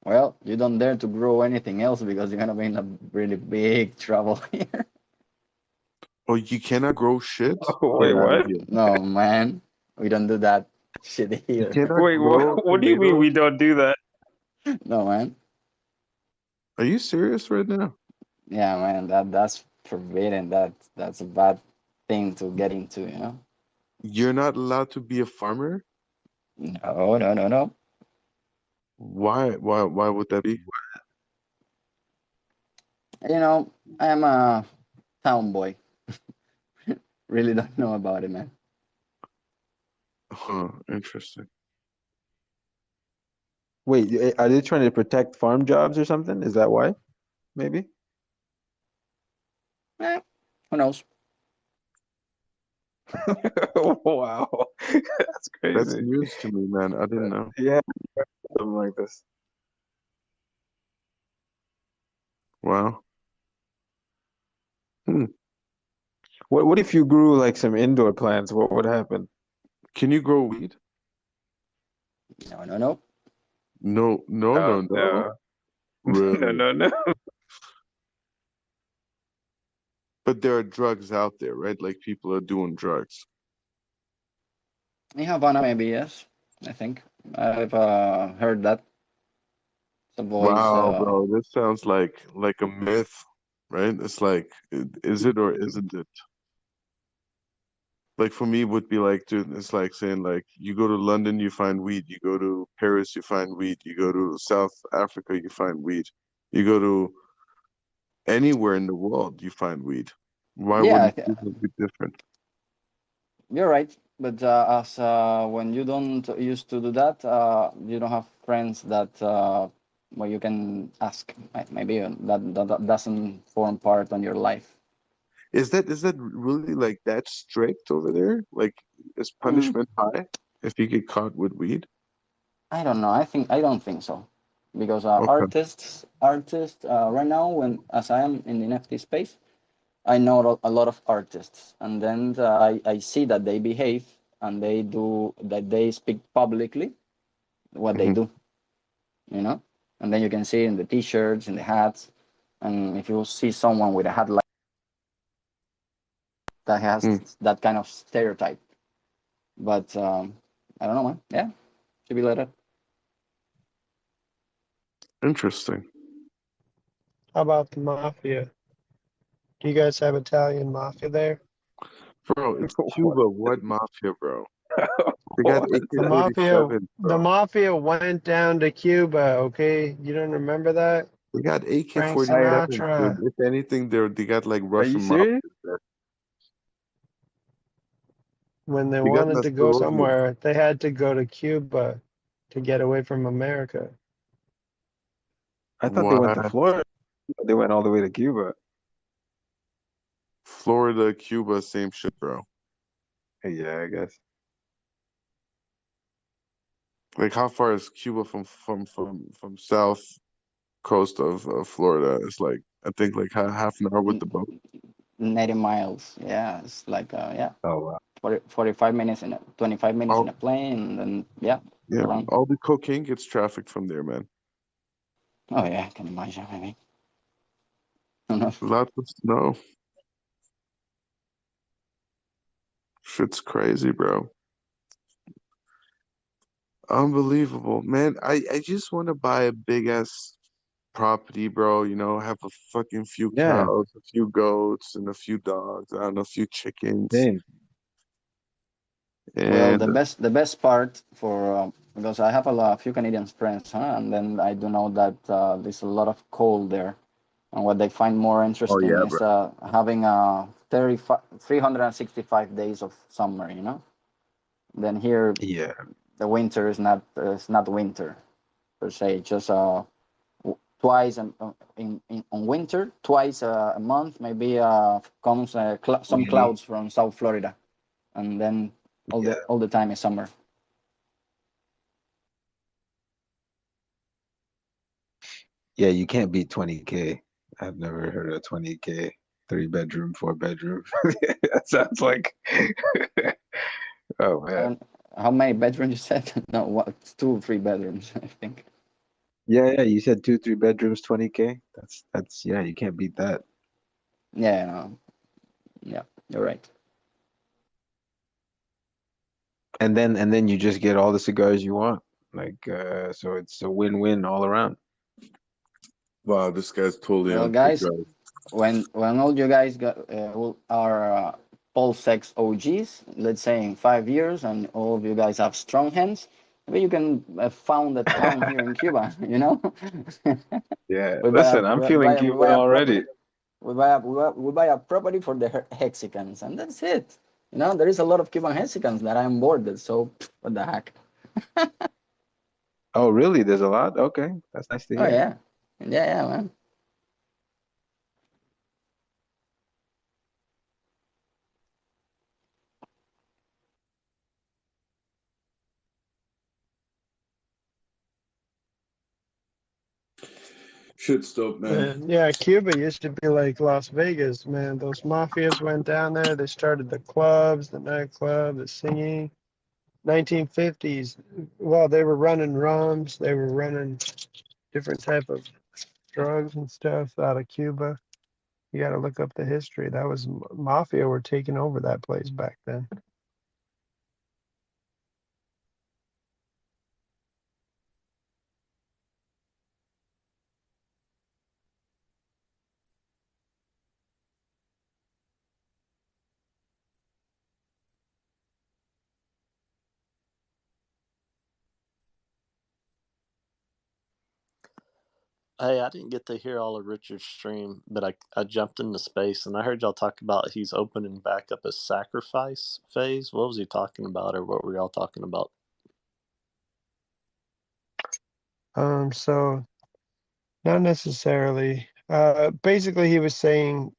well, you don't dare to grow anything else because you're gonna be in a really big trouble here. Oh, you cannot grow shit? Oh, Get wait, out of what? here. No, man, we don't do that shit You here. cannot Wait, grow what do you mean tomatoes? we don't do that? No, man. Are you serious right now? Yeah, man, that's forbidden. That's a bad thing to get into. You're not allowed to be a farmer? No. Why would that be? I'm a town boy. Really don't know about it, man. Huh, interesting. Wait, are they trying to protect farm jobs or something? Is that why? Maybe? Who knows? Wow. That's That's crazy. news to me, man. I didn't know. Yeah, something like this. Wow. Hmm. What if you grew like some indoor plants? What would happen? Can you grow weed? No. No. No. Really? No. But there are drugs out there, right? Like people are doing drugs. In Havana, maybe yes. I think I've heard that. The voice. Wow, bro, this sounds like a myth, right? It's like, is it or isn't it? Like for me, it would be like, dude, it's like saying like you go to London, you find weed. You go to Paris, you find weed. You go to South Africa, you find weed. You go to anywhere in the world, you find weed. Why Yeah, wouldn't people be different? you're right. But as when you don't used to do that, you don't have friends that where you can ask. Maybe that doesn't form part on your life. Is that really like that strict over there? Like, is Mm, punishment high if you get caught with weed? I don't know. I don't think so, because Okay. artists right now, when as I am in the NFT space, I know a lot of artists, and then I see that they behave and they speak publicly what they Hmm. do. And then you can see in the t-shirts, in the hats, and if you see someone with a hat like that has Hmm. that kind of stereotype, but I don't know, man. Yeah, should be like that. Interesting. How about the mafia? Do you guys have Italian mafia there? Bro, it's Cuba. What mafia, bro? They got What? The mafia, AK-47, the bro. mafia went down to Cuba. Okay, you don't remember that? They got Frank AK-47, dude. Sinatra. If anything, they got like Are you Russian serious? mafia there. When they They got wanted to go Nasturozzi. somewhere, they had to go to Cuba to get away from America. I thought they went to What? Florida. They went all the way to Cuba. Florida, Cuba, same shit, bro. Yeah, I guess. Like, how far is Cuba from south coast of Florida? It's like, I think like half an hour with the boat. 90 miles. Yeah, it's like yeah, Oh wow. 45 minutes in 25 minutes in All, a plane, and then yeah, yeah, around. all the cocaine gets trafficked from there, man. Oh yeah, I can imagine. Maybe. I don't know. Lots of snow. Shit's crazy, bro. Unbelievable, man. I just want to buy a big ass property, bro. You know, have a fucking few Yeah. cows, a few goats, and a few dogs. I don't know, a few chickens, Same. Well, and the best part for because I have a few Canadian friends, huh? And then I do know that there's a lot of cold there, and what they find more oh interesting yeah, is bro. having 365 days of summer. You know, then here Yeah. the winter is not winter per se, just twice on winter, twice a month, maybe comes some Hmm. clouds from South Florida, and then all Yeah. the time is summer. Yeah, you can't beat 20K. I've never heard of 20K. 3 bedroom, 4 bedroom. That sounds like oh man. How many bedrooms you said? No, what, 2 3 bedrooms, I think. Yeah, yeah. You said 2, 3 bedrooms, 20K. That's yeah, you can't beat that. Yeah, no, yeah, you're right. And then you just get all the cigars you want. Like so it's a win-win all around. Wow, this guy's totally Well, on guys, cigar. when all you guys are Pulse Sex OGs, let's say in 5 years, and all of you guys have strong hands, maybe you can found a town here in Cuba. You know, Yeah. we buy a Listen, I'm we feeling buy a, we Cuban buy a property. already. We buy a property for the Hexicans, and that's it. You know, there is a lot of Cuban Hexicans that I'm boarded. So what the heck? Oh, really? There's a lot? Okay. That's nice to Oh hear. yeah, yeah, man. Shit's dope, man. And yeah, Cuba used to be like Las Vegas, man. Those mafias went down there. They started the clubs, the nightclub, the singing. 1950s. Well, they were running rums. They were running different type of drugs and stuff out of Cuba. You got to look up the history. That was mafia were taking over that place back then. Hey, I didn't get to hear all of Richard's stream, but I jumped into space and I heard y'all talk about he's opening back up a sacrifice phase. What was he talking about, or what were y'all talking about? So not necessarily. Basically, he was saying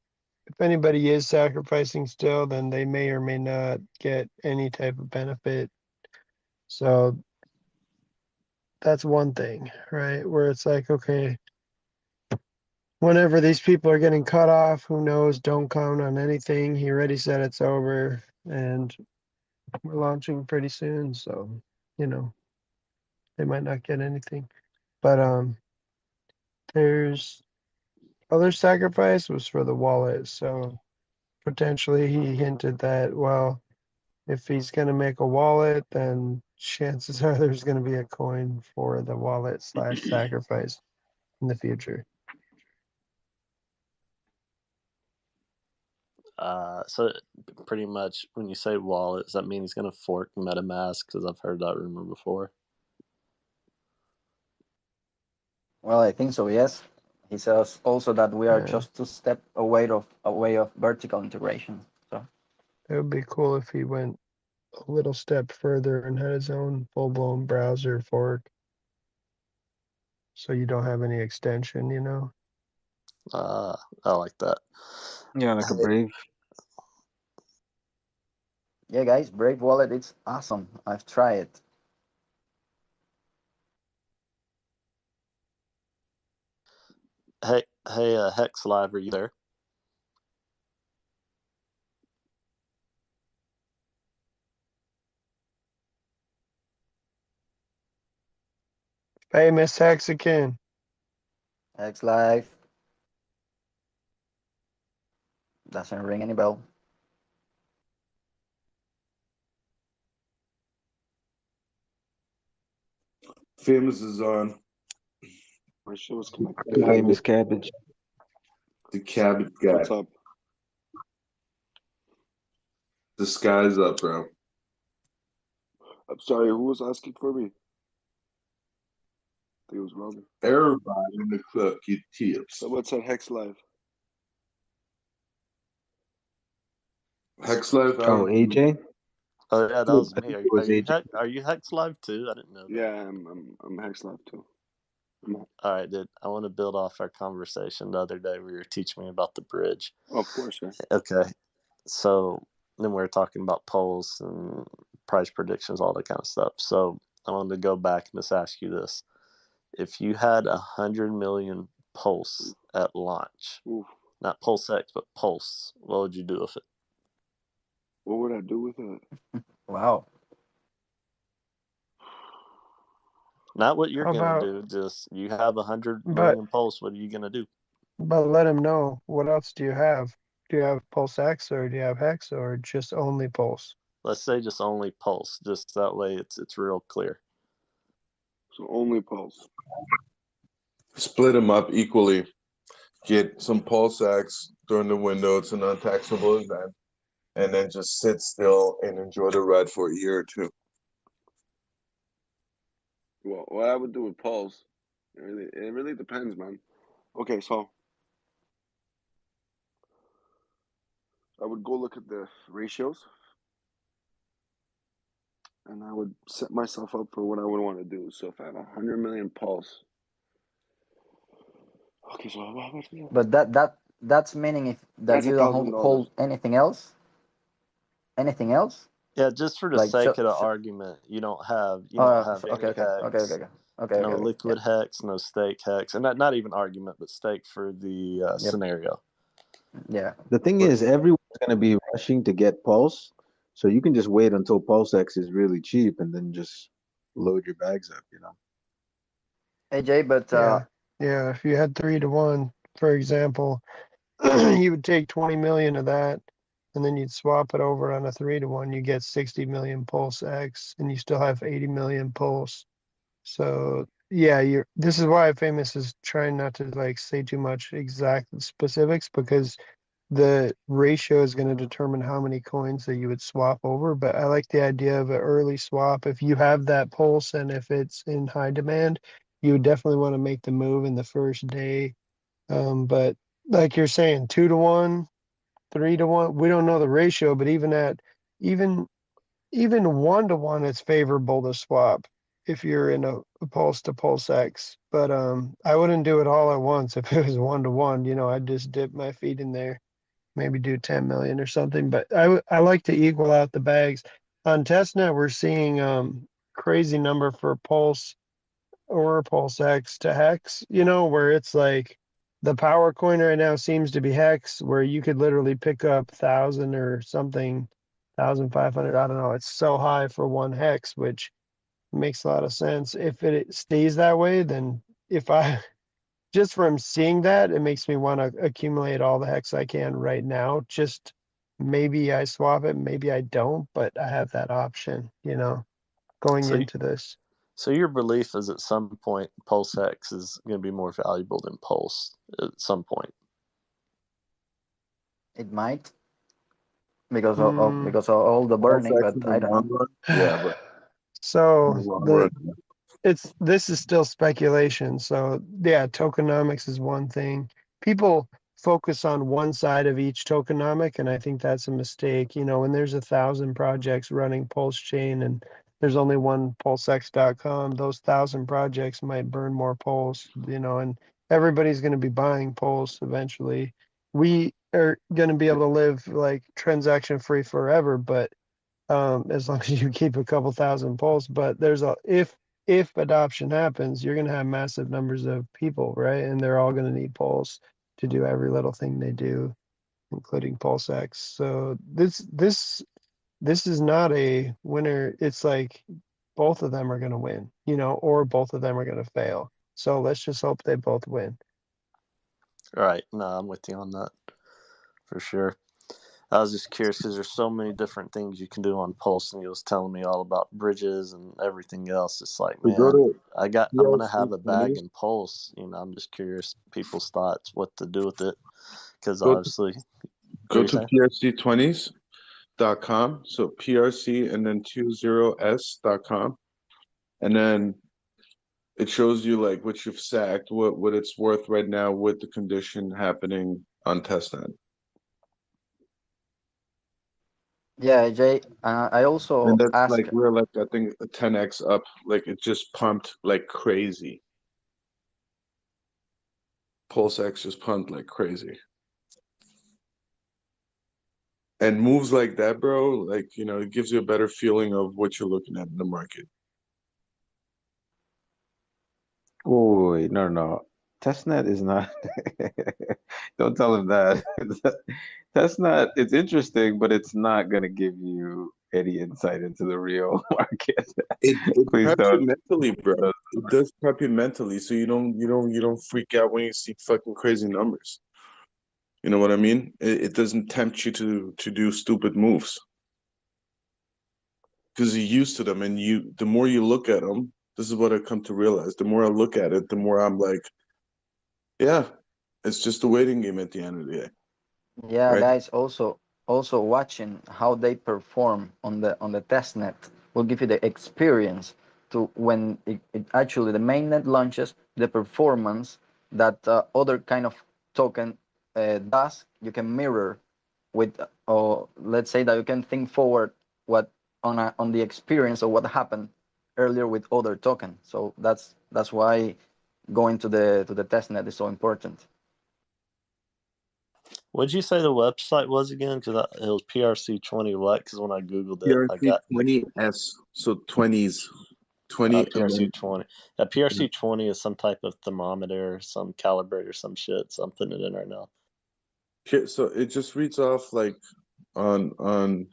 if anybody is sacrificing still, then they may or may not get any type of benefit. So that's one thing, right? Where it's like, okay, whenever these people are getting cut off, who knows? Don't count on anything. He already said it's over, and we're launching pretty soon. So, you know, they might not get anything. But there's other sacrifice was for the wallet. So potentially he hinted that, well, if he's going to make a wallet, then chances are there's going to be a coin for the wallet / sacrifice in the future. So pretty much when you say wallet, does that mean he's going to fork MetaMask? Because I've heard that rumor before. Well, I think so. Yes. He says also that we are Yeah. just 2 steps away of vertical integration. So It would be cool if he went a little step further and had his own full-blown browser fork. So you don't have any extension, you know? I like that. Yeah, like a Brave. yeah, guys, Brave Wallet, it's awesome. I've tried it. Hey, Hex Live, are you there? Famous Hexakin. X Live. Doesn't ring any bell. Famous is on. My show was connected. Famous Cabbage. The cabbage guy. What's up? The sky's up, bro. I'm sorry, who was asking for me? I think it was Robin. Everybody in the club get tips. Someone said Hex Live. Hex Live. Oh, AJ. Oh yeah, that Cool. was I me. think Are it you, was are you AJ. Are you Hex Live too? I didn't know that. Yeah, I'm Hex Live too. All right, dude. I want to build off our conversation the other day where you were teaching me about the bridge. Oh, of course, yeah. Okay, so then we were talking about polls and price predictions, all that kind of stuff. So I wanted to go back and just ask you this: if you had 100 million pulse at launch, Oof. not Pulse X, but Pulse, what would you do with it? What would I do with it? Wow. Not what you're How gonna about, do. Just you have 100 but million pulse. What are you gonna do? let him know, what else do you have? Do you have Pulse X or do you have Hex or just only Pulse? Let's say just only pulse. Just that way, it's real clear. So only Pulse. Split them up equally. Get some Pulse X during the window. It's an untaxable event. And then just sit still and enjoy the ride for a year or two. Well, what I would do with Pulse, it really depends, man. Okay, so I would go look at the ratios, and I would set myself up for what I would want to do. So if I have 100 million Pulse, okay, so how much? But that's meaning if that That's you don't $1,000. hold anything else. Anything else? Yeah, just for the Like sake of the argument, you don't have okay, any hex, no okay. liquid hex, no stake hex, and not even argument, but stake for the Yep. scenario. Yeah. The thing is, everyone's going to be rushing to get Pulse, so you can just wait until Pulse X is really cheap and then just load your bags up, you know. AJ, but Yeah, if you had 3-to-1, for example, you would take 20 million of that and then you'd swap it over on a 3-to-1, you get 60 million Pulse X and you still have 80 million Pulse. So yeah, this is why Famous is trying not to like say too much exact specifics, because the ratio is going to determine how many coins that you would swap over. But I like the idea of an early swap. If you have that pulse and if it's in high demand, you would definitely want to make the move in the first day. But like you're saying, 2-to-1, 3-to-1, we don't know the ratio, but even 1-to-1, it's favorable to swap if you're in a pulse to pulse X. But I wouldn't do it all at once if it was 1-to-1. I'd just dip my feet in there, maybe do 10 million or something. But I like to equal out the bags. On testnet, we're seeing crazy number for pulse or pulse X to hex, where it's like the power coin right now seems to be hex, where you could literally pick up 1,000 or something, 1,500. I don't know. It's so high for one hex, which makes a lot of sense. If it stays that way, then if I just from seeing that, it makes me want to accumulate all the hex I can right now. Just maybe I swap it, maybe I don't, but I have that option, going So, into this. so your belief is at some point Pulse X is going to be more valuable than Pulse at some point. It might. Mm, because of all the Pulse burning, X but in the I don't long know. run. Yeah, but in so the long run, this is still speculation. So yeah, tokenomics is one thing. People focus on one side of each tokenomic, and I think that's a mistake. You know, when there's 1,000 projects running Pulse Chain and there's only one PulseX.com, those 1,000 projects might burn more Pulse, you know, and everybody's going to be buying Pulse eventually. We are going to be able to live like transaction free forever, but as long as you keep a couple thousand Pulse. But there's a if adoption happens, you're going to have massive numbers of people, right? And they're all going to need Pulse to do every little thing they do, including PulseX. So this is not a winner. It's like both of them are going to win, you know, or both of them are going to fail. So let's just hope they both win. Right. No, I'm with you on that for sure. I was just curious because there's so many different things you can do on Pulse, and he was telling me all about bridges and everything else. It's like, we go man, to I'm gonna have a bag PRC20s. in Pulse. You know, I'm just curious people's thoughts, what to do with it, because Go obviously, what go you to saying? PRC20s.com. So PRC and then 20s.com. And then it shows you like what you've sacked, what it's worth right now with the condition happening on testnet. Yeah, Jay. I And also that's ask. like we're like I think a 10x up. Like it just pumped like crazy. Pulse X just pumped like crazy. And moves like that, bro, like you know, it gives you a better feeling of what you're looking at in the market. Oh, wait, no. Testnet is not. Don't tell him that. Testnet, it's interesting, but it's not gonna give you any insight into the real market. It Please preps you don't. mentally, bro. It does prep you mentally, so you don't freak out when you see fucking crazy numbers. You know what I mean? It doesn't tempt you to do stupid moves because you're used to them, and the more you look at them, this is what I come to realize. The more I look at it, the more I'm like, yeah, it's just a waiting game at the end of the day, Yeah, right? guys, also watching how they perform on the test net will give you the experience to when it actually the mainnet launches, the performance that other kind of token does. You can mirror with, or let's say that you can think forward what on the experience of what happened earlier with other token. So that's why going to the test net is so important. What'd you say the website was again? Because it was PRC20 what? Because when I googled it, I PRC got 20s, so 20s, 20, and then PRC20. That PRC20 is some type of thermometer, some calibrator, some shit. So I'm putting it in right now. so it just reads off like on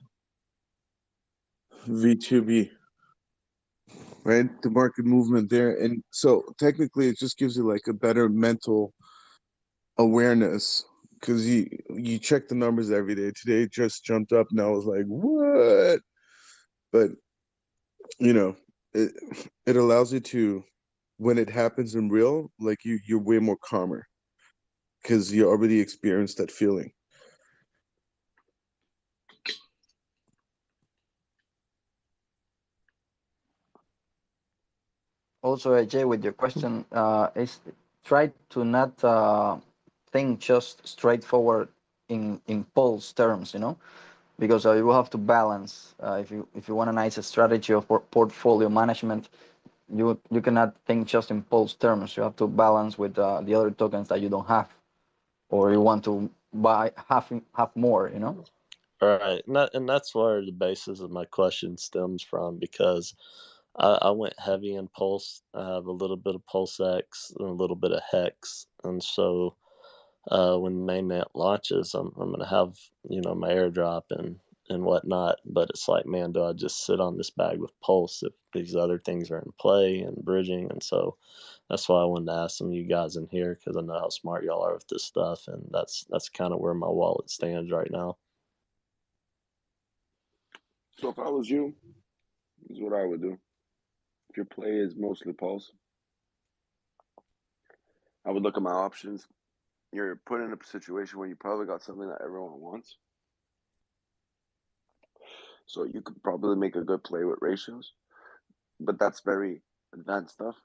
V2B, right? The market movement there, and so technically it just gives you like a better mental awareness because you check the numbers every day. Today it just jumped up, and I was like, what? But you know, it allows you to, when it happens in real, like you're way more calmer because you already experienced that feeling. Also, Jay, with your question, is try to not think just straightforward in pulse terms, you know, because you will have to balance. If you want a nice strategy of portfolio management, you cannot think just in pulse terms. You have to balance with the other tokens that you don't have, or you want to buy have more, you know. All right, and that's where the basis of my question stems from because I went heavy in Pulse. I have a little bit of Pulse X and a little bit of Hex, and so when mainnet launches, I'm gonna have my airdrop and whatnot. But it's like, man, do I just sit on this bag with Pulse if these other things are in play and bridging? And so that's why I wanted to ask some of you guys in here because I know how smart y'all are with this stuff, and that's kind of where my wallet stands right now. So if I was you, this is what I would do. If your play is mostly Pulse, I would look at my options. You're put in a situation where you probably got something that everyone wants. So you could probably make a good play with ratios, but that's very advanced stuff.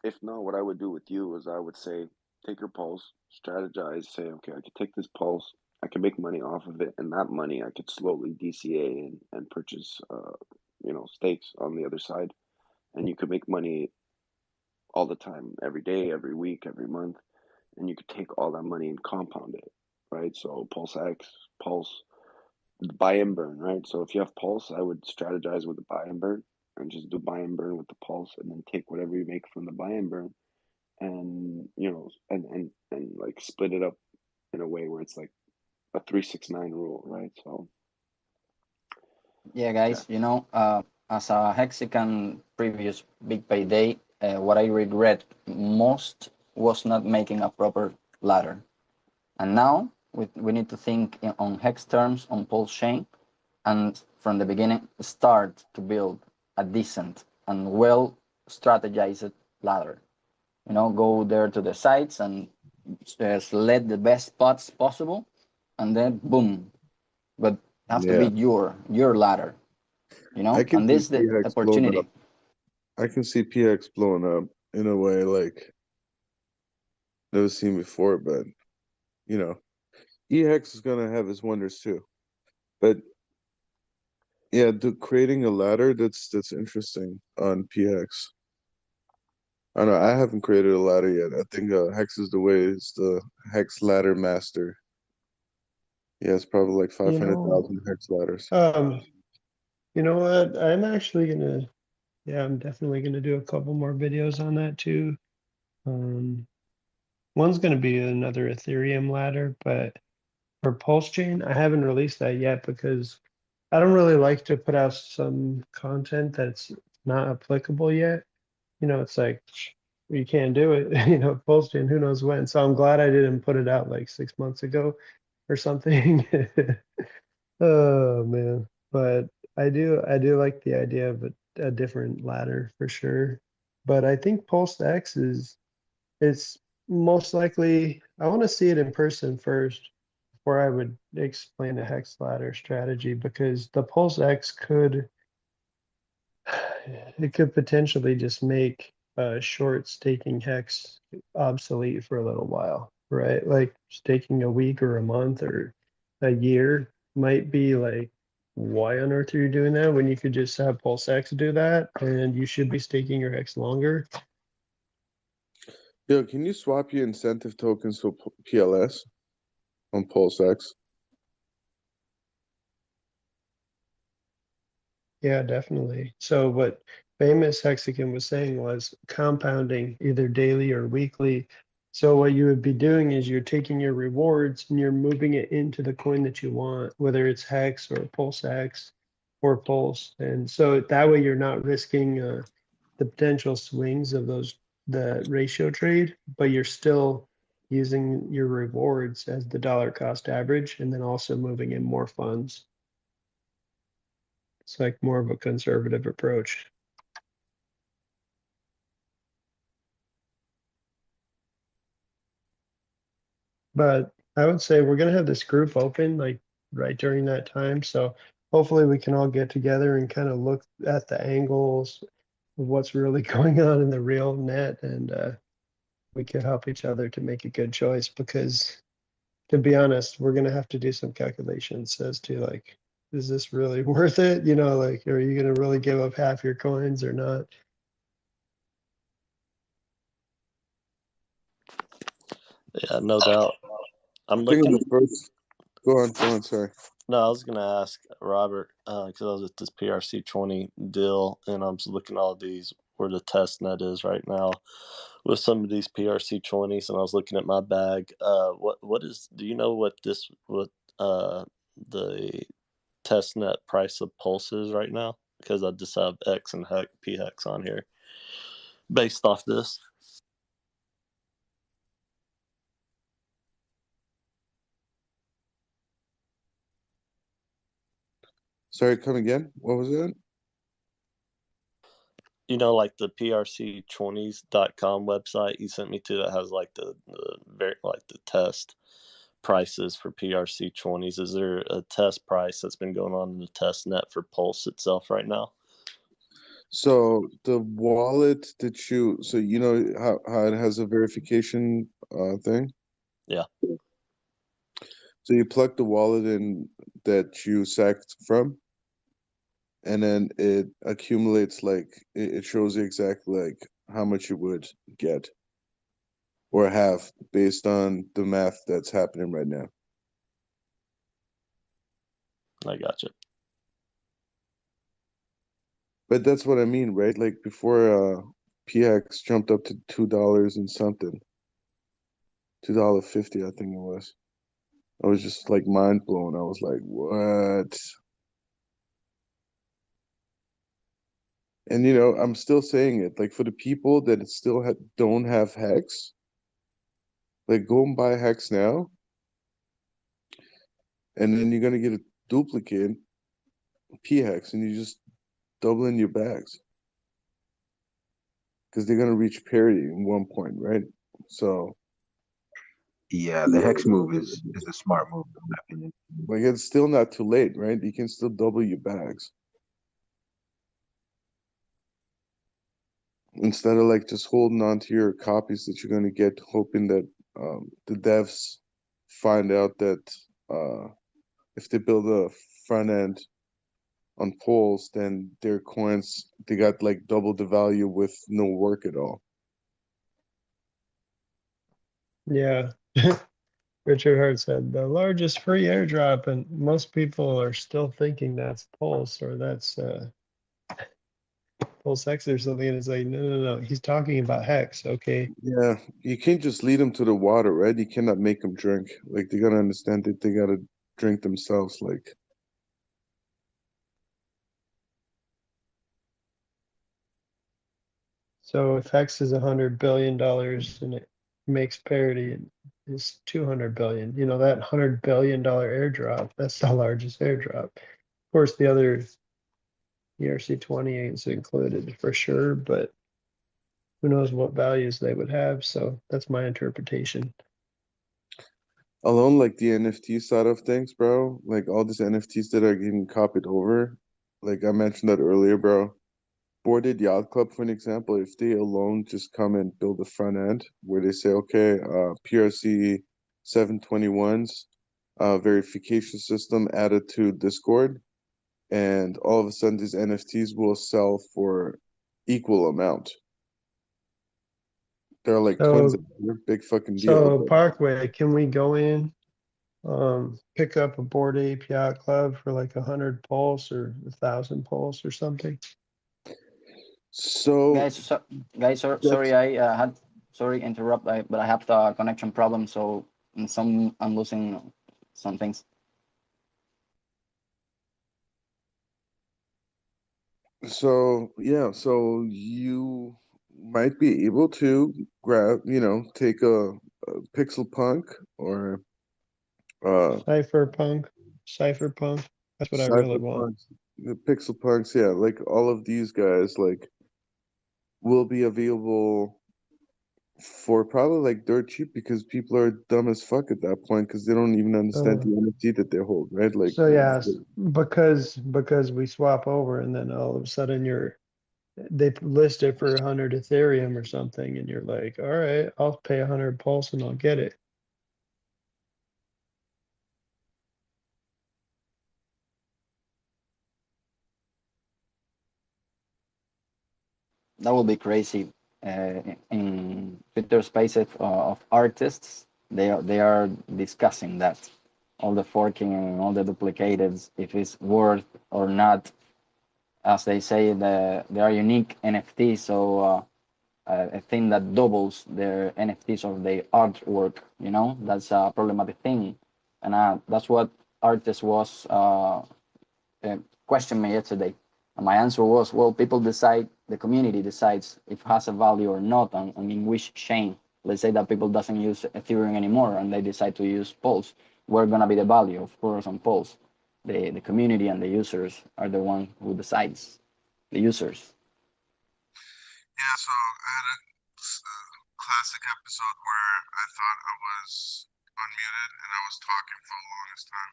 If not, what I would do with you is I would say take your pulse, strategize, say, okay, I could take this pulse, I can make money off of it, and that money I could slowly DCA and purchase, stakes on the other side, and you could make money all the time, every day, every week, every month, and you could take all that money and compound it, right? So Pulse X, Pulse, buy and burn, right? So if you have Pulse, I would strategize with the buy and burn and just do buy and burn with the Pulse, and then take whatever you make from the buy and burn, and and like split it up in a way where it's like a 3-6-9 rule, right? So Yeah, yeah, guys, as a Hexican previous big payday, what I regret most was not making a proper ladder. And now we need to think on hex terms on Pulse Chain, and from the beginning start to build a decent and well strategized ladder. Go there to the sites and select the best spots possible, and then boom. But have to be Yeah, your ladder, I can and see this is the PX blowing opportunity. up. I can see PX blowing up in a way like never seen before, but EHEX is gonna have its wonders too. But yeah, creating a ladder that's interesting on PX. I don't know. I haven't created a ladder yet. I think Hex is the way. It's the Hex ladder master. Yeah, it's probably like You know, 500,000 Hex ladders. you know what? I'm definitely gonna do a couple more videos on that too. Um, One's gonna be another Ethereum ladder, but for Pulse Chain, I haven't released that yet because I don't really like to put out some content that's not applicable yet. It's like you can't do it, Pulse Chain, who knows when. So I'm glad I didn't put it out like 6 months ago or something. Oh man. But I do like the idea of a different ladder for sure. But I think Pulse X it's most likely I want to see it in person first before I would explain a hex ladder strategy because the Pulse X could potentially just make short staking hex obsolete for a little while, right? Like staking a week or a month or a year might be like, why on earth are you doing that when you could just have Pulse X do that and you should be staking your hex longer? Yo, can you swap your incentive tokens for PLS on Pulse X? Yeah, definitely. So what famous Hexagon was saying was compounding either daily or weekly. So what you would be doing is you're taking your rewards and you're moving it into the coin that you want, whether it's Hex or Pulse X or Pulse. And so that way you're not risking the potential swings of the ratio trade, but you're still using your rewards as the dollar cost average and then also moving in more funds. It's like more of a conservative approach. But I would say we're gonna have this group open like right during that time. So hopefully we can all get together and kind of look at the angles of what's really going on in the real net and we can help each other to make a good choice because to be honest, we're gonna have to do some calculations as to like, is this really worth it? Like, are you gonna really give up half your coins or not? Yeah, no doubt. I I'm think in looking. the first. Go on, sorry. No, I was gonna ask Robert because I was at this PRC20 deal, and I was looking at all these where the test net is right now with some of these PRC20s, and I was looking at my bag. What is? Do you know what the test net price of Pulse is right now? Because I just have X and P Hex on here based off this. Sorry, come again. What was it? Like the PRC20s.com website you sent me to that has like the very like the test prices for PRC20s? Is there a test price that's been going on in the test net for Pulse itself right now? So the wallet that so you know how it has a verification thing? Yeah. So you plug the wallet in that you sacked from, and then it accumulates, like it shows you exactly like how much you would get or have based on the math that's happening right now. I gotcha. But that's what I mean, right? Like before PX jumped up to $2 and something. $2.50, I think it was. I was just like mind blown. I was like, what? And I'm still saying it. Like for the people that still don't have Hex, like go and buy Hex now, and then you're gonna get a duplicate PHEX, and you just double in your bags because they're gonna reach parity in one point, right? So Yeah, the hex move is a smart move in my opinion. like it's still not too late, right? You can still double your bags instead of like just holding on to your copies that you're gonna get, hoping that the devs find out that if they build a front end on polls, then their coins, they got like double the value with no work at all. Yeah. Richard Hart said the largest free airdrop, and most people are still thinking that's Pulse or that's Pulse X or something. And it's like, no. He's talking about Hex. Okay. Yeah, you can't just lead them to the water, right? You cannot make them drink. Like they gotta understand that they gotta drink themselves. Like So if Hex is $100 billion and it makes parity, is 200 billion. That $100 billion airdrop, that's the largest airdrop. Of course, the other ERC20 is included for sure, but who knows what values they would have. So that's my interpretation. alone, like the NFT side of things, bro. Like all these NFTs that are getting copied over. Like I mentioned that earlier, bro. Boarded Yacht Club, for an example, if they alone just come and build a front end where they say, okay, PRC 721's verification system added to Discord, and all of a sudden these NFTs will sell for equal amount. They're like twins. So, They're a big fucking so deal. Parkway, can we go in, pick up a Bored Ape Yacht Club for like 100 pulse or 1,000 pulse or something? So guys, sorry, I had interrupt, but I have the connection problem, so I'm losing some things. So yeah, so you might be able to grab, take a Pixel Punk or Cypherpunk. That's what I really want. Cypherpunks, the Pixel Punks, yeah, like all of these guys like will be available for probably like dirt cheap because people are dumb as fuck at that point because they don't even understand the NFT that they hold, right? Like So yes, because we swap over and then all of a sudden they list it for 100 Ethereum or something, and you're like, all right, I'll pay 100 pulse and I'll get it. That will be crazy. In Twitter spaces of artists, they are discussing that, all the forking and all the duplicateds, if it's worth or not. As they say, they are unique NFTs, so a thing that doubles their NFTs of their artwork. That's a problematic thing, and that's what artist was questioned me yesterday. And my answer was, well, people decide, the community decides if it has a value or not, and in which chain. Let's say that people doesn't use Ethereum anymore and they decide to use Pulse. Where gonna be the value, of course, on Pulse? The community and the users are the one who decides. The users. Yeah, so I had a classic episode where I thought I was unmuted and I was talking for the longest time.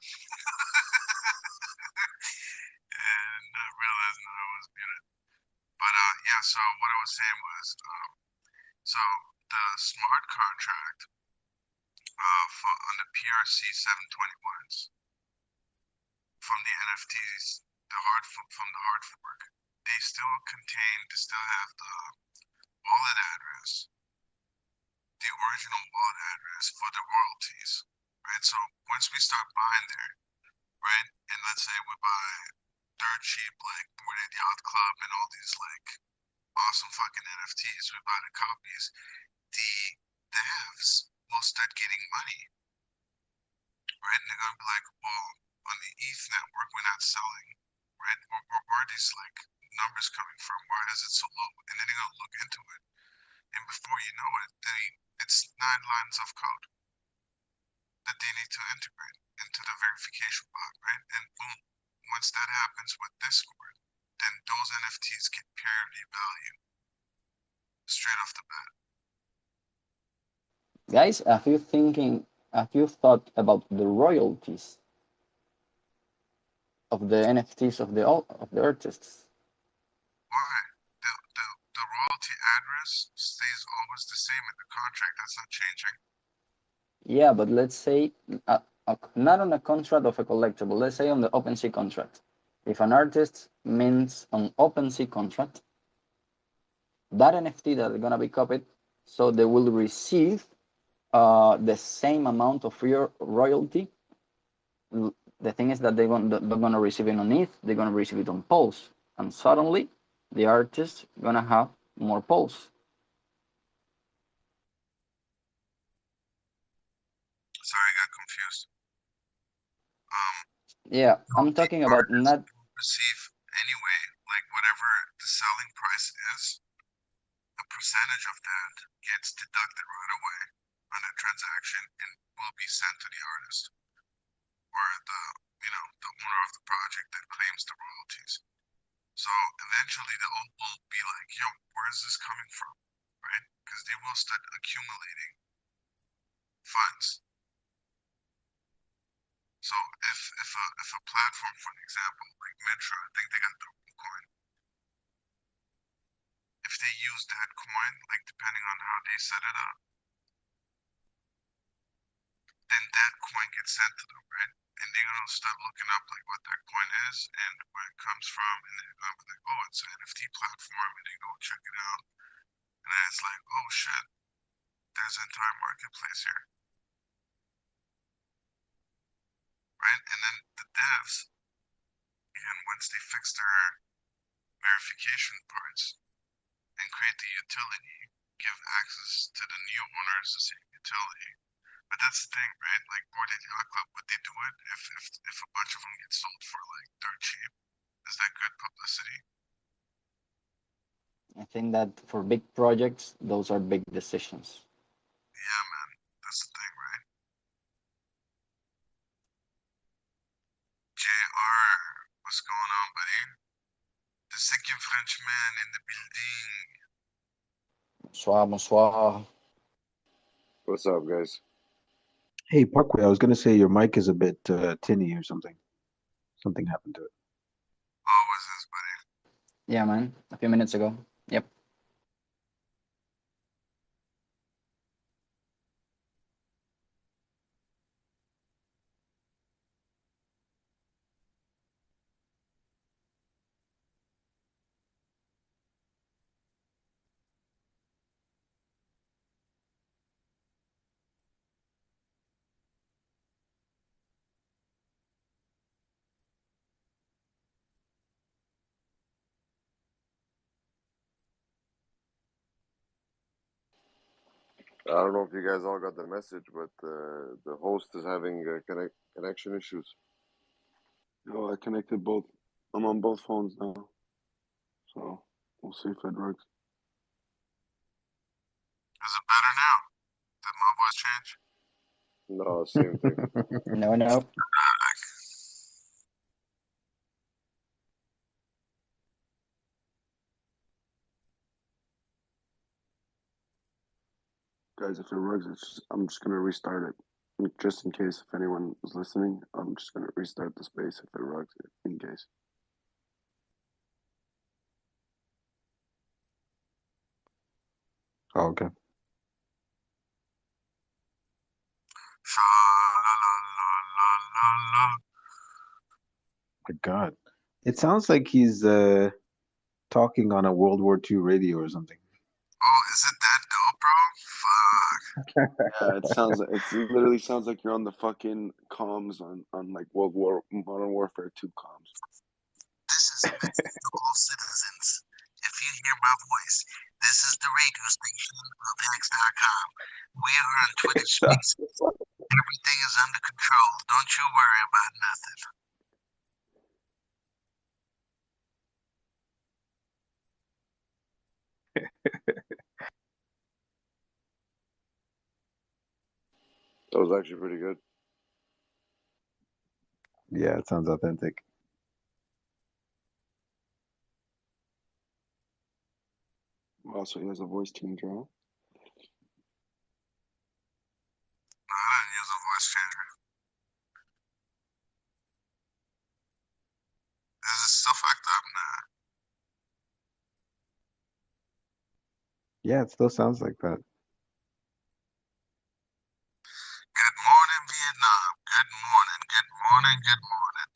And not realizing that I was muted. But yeah, so what I was saying was, so the smart contract on the PRC 721s from the NFTs, from the hard fork, they still have the wallet address, the original wallet address for the royalties, right? So once we start buying there, right, and let's say we buy dirt cheap like Bored Ape Yacht Club and all these like awesome fucking NFTs, we buy the copies, the devs will start getting money, right? And they're gonna be like, well, on the ETH network, we're not selling, right? Where are these like numbers coming from? Why is it so low? And then they're gonna look into it, and before you know it, it's 9 lines of code that they need to integrate into the verification bot, right? And boom, once that happens with Discord, then those NFTs get parity value straight off the bat. Guys, have you thought about the royalties of the NFTs of the artists? Why? The royalty address stays always the same in the contract. That's not changing. Yeah, but let's say not on a contract of a collectible. Let's say on the OpenSea contract. If an artist mints on OpenSea contract, that NFT that is gonna be copied, so they will receive the same amount of your royalty. The thing is that they're gonna receive it on ETH. They're gonna receive it on Pulse, and suddenly the artist gonna have more Pulse. Sorry, I got confused. Yeah, I'm talking about not. Receive anyway, like whatever the selling price is, a percentage of that gets deducted right away on a transaction and will be sent to the artist or the owner of the project that claims the royalties. So eventually will be like, yo, where is this coming from, right? Because they will start accumulating funds. So if a platform, for an example, like Mintra, I think they got the coin. If they use that coin, like depending on how they set it up, then that coin gets sent to them, right? And they're gonna start looking up like what that coin is and where it comes from, and they're gonna be like, oh, it's an NFT platform, and they go check it out, and then it's like, oh shit, there's an entire marketplace here, right? And then the devs, and once they fix their verification parts and create the utility, give access to the new owners the same utility. But that's the thing, right? Like Bored Ape Yacht Club, would they do it if a bunch of them get sold for like dirt cheap? Is that good publicity? I think that for big projects, those are big decisions. Yeah, man, that's the thing, right? JR, what's going on, buddy? The second Frenchman in the building. Bonsoir, bonsoir. What's up, guys? Hey, Parkway, I was gonna say your mic is a bit tinny or something. Something happened to it. Oh, what's this, buddy? Yeah, man. A few minutes ago. Yep. I don't know if you guys all got the message, but the host is having connection issues. Oh, I connected both. I'm on both phones now, so we'll see if it works. Is it better now? Did my voice change? No, same thing. No, no. Guys, if it works, I'm just gonna restart it. Just in case if anyone is listening, I'm just gonna restart the space if it rugs in case. Oh, okay. My God, it sounds like he's talking on a World War II radio or something. Oh, is it that dope, bro? Fuck. Yeah, it literally sounds like you're on the fucking comms on like Modern Warfare 2 comms. This is a message to all citizens. If you hear my voice, this is the radio station of Hex.com. We are on Twitch Spaces. Everything is under control. Don't you worry about nothing. That was actually pretty good. Yeah, it sounds authentic. Wow, so he has a voice changer, huh? No, I didn't use a voice changer. Is it still fucked up? Nah. Yeah, it still sounds like that. Good morning, Vietnam. Good morning, good morning, good morning.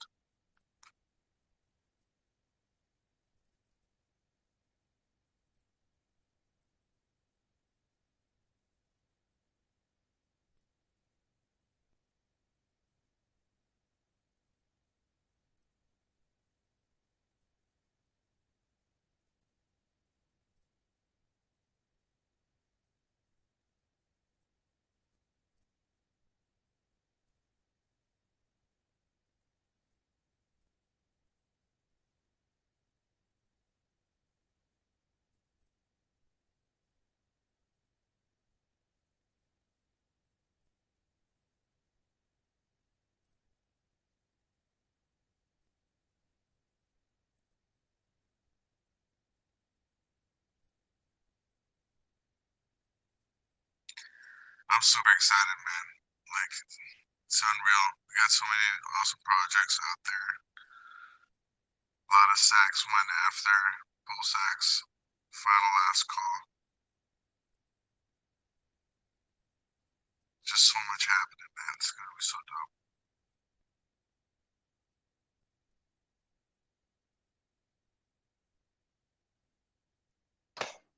I'm super excited, man. Like, it's unreal. We got so many awesome projects out there. A lot of sacks went after full sacks. Final last call. Just so much happening, man. It's gonna be so dope.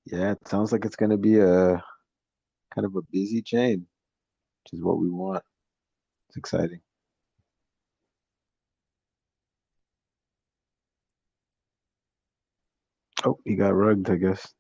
Yeah, it sounds like it's going to be a kind of a busy chain, which is what we want. It's exciting. Oh, he got rugged, I guess.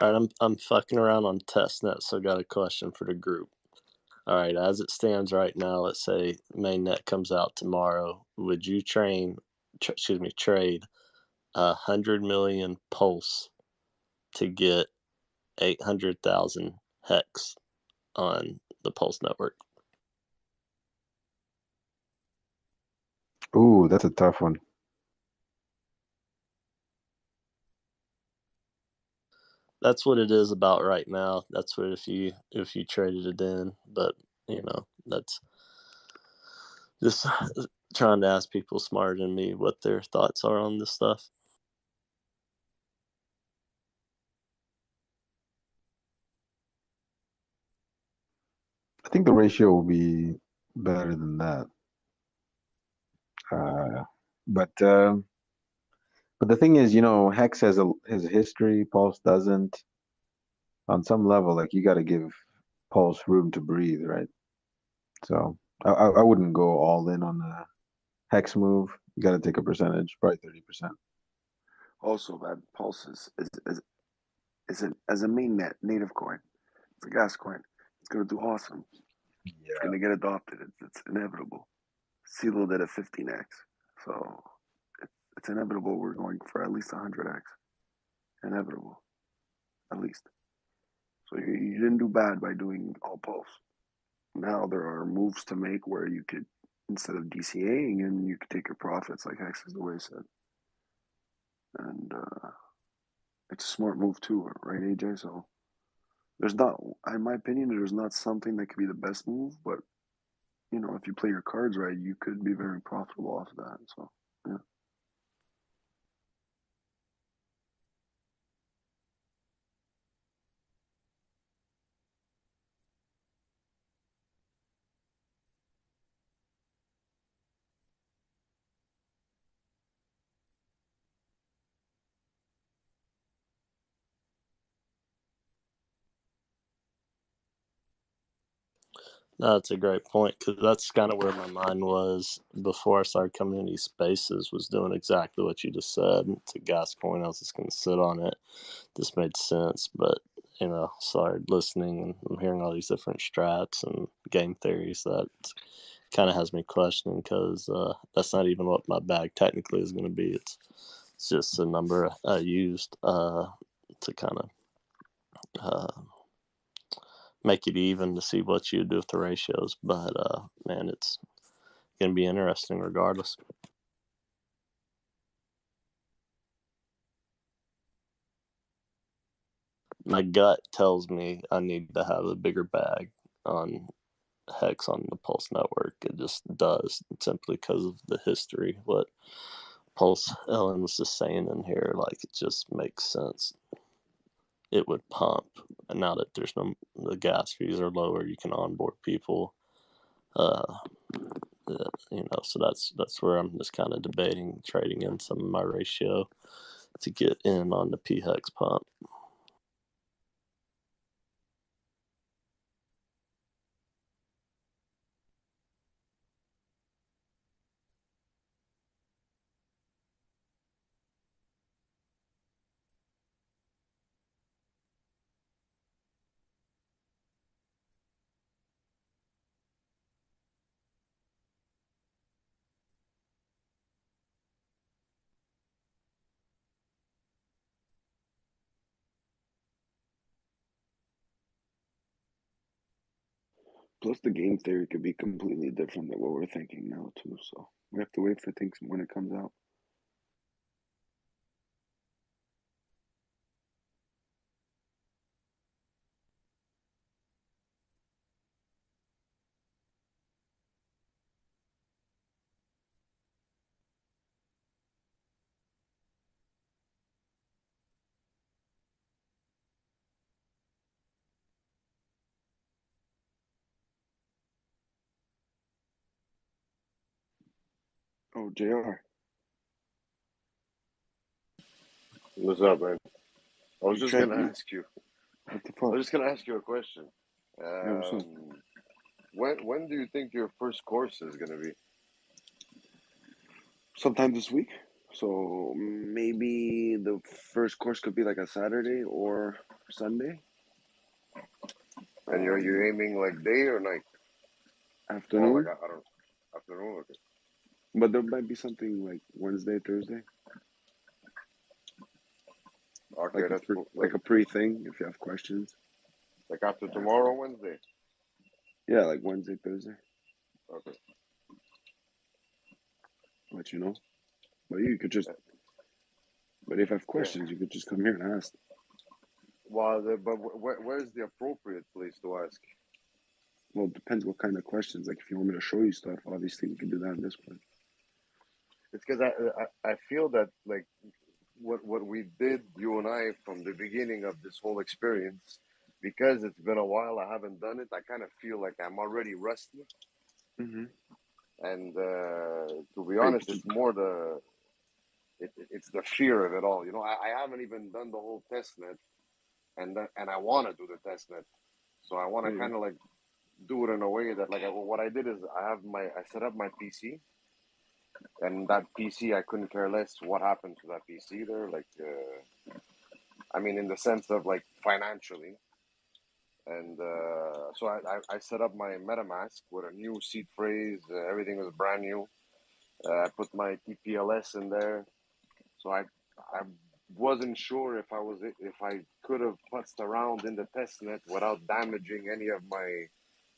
All right, I'm fucking around on testnet, so I got a question for the group. All right, as it stands right now, let's say mainnet comes out tomorrow. Would you trade 100 million pulse to get 800,000 hex on the Pulse network? Ooh, that's a tough one. That's what it is about right now. That's what if you traded it in, but that's just trying to ask people smarter than me what their thoughts are on this stuff. I think the ratio will be better than that. But the thing is, Hex has a history, Pulse doesn't. On some level, like you got to give Pulse room to breathe, right? So I wouldn't go all in on the Hex move. You got to take a percentage, probably 30%. Also, man, Pulse is as a native coin. It's a gas coin. It's gonna do awesome. It's gonna get adopted. It's inevitable. CeeLo did a 15x, so it's inevitable. We're going for at least 100x. Inevitable, at least. So you didn't do bad by doing all Pulse. Now there are moves to make where you could, instead of DCAing, and you could take your profits, like Hex is the way said. And it's a smart move too, right, AJ? So there's not, in my opinion, there's not something that could be the best move, but you know, if you play your cards right, you could be very profitable off of that. So yeah. No, that's a great point, because that's kind of where my mind was before I started coming in these spaces, was doing exactly what you just said. It's a gas coin. I was just going to sit on it. This made sense, but started listening and I'm hearing all these different strats and game theories that kind of has me questioning, because that's not even what my bag technically is going to be. It's just a number I used to kind of make it even to see what you do with the ratios. But man, it's going to be interesting regardless. My gut tells me I need to have a bigger bag on Hex on the Pulse network. It just does, simply because of the history. What Pulse Ellen was just saying in here, like, it just makes sense. It would pump, and now that the gas fees are lower, you can onboard people. So that's where I'm just kind of debating trading in some of my ratio to get in on the PHEX pump. Plus, the game theory could be completely different than what we're thinking now too. So we have to wait for things when it comes out. Oh, JR. What's up, man? I was You just tried. gonna ask you. What the I fuck? was just gonna ask you a question. Yeah, what's up? When do you think your first course is gonna be? Sometime this week. So maybe the first course could be like a Saturday or Sunday. And are you aiming like day or night? Afternoon. Like I don't afternoon. Okay. But there might be something like Wednesday, Thursday. Okay, that's cool. Like a pre thing if you have questions. Like after tomorrow, Wednesday. Yeah, like Wednesday, Thursday. Okay. Let you know. But you could just. But if you have questions, you could just come here and ask. Well, but where's the appropriate place to ask? Well, it depends what kind of questions. Like if you want me to show you stuff, obviously we can do that in Discord. It's because I feel that like what we did, you and I, from the beginning of this whole experience, because it's been a while, I haven't done it. I kind of feel like I'm already rusty. Mm-hmm. And to be honest, it's more it's the fear of it all. You know, I haven't even done the whole test net, and I want to do the test net, so I want to kind of like do it in a way that like what I did is I set up my PC, And that PC, I couldn't care less what happened to that PC there. Like, I mean, in the sense of like financially. And so I set up my MetaMask with a new seed phrase. Everything was brand new. I put my TPLS in there. So I wasn't sure if I could have putzed around in the testnet without damaging any of my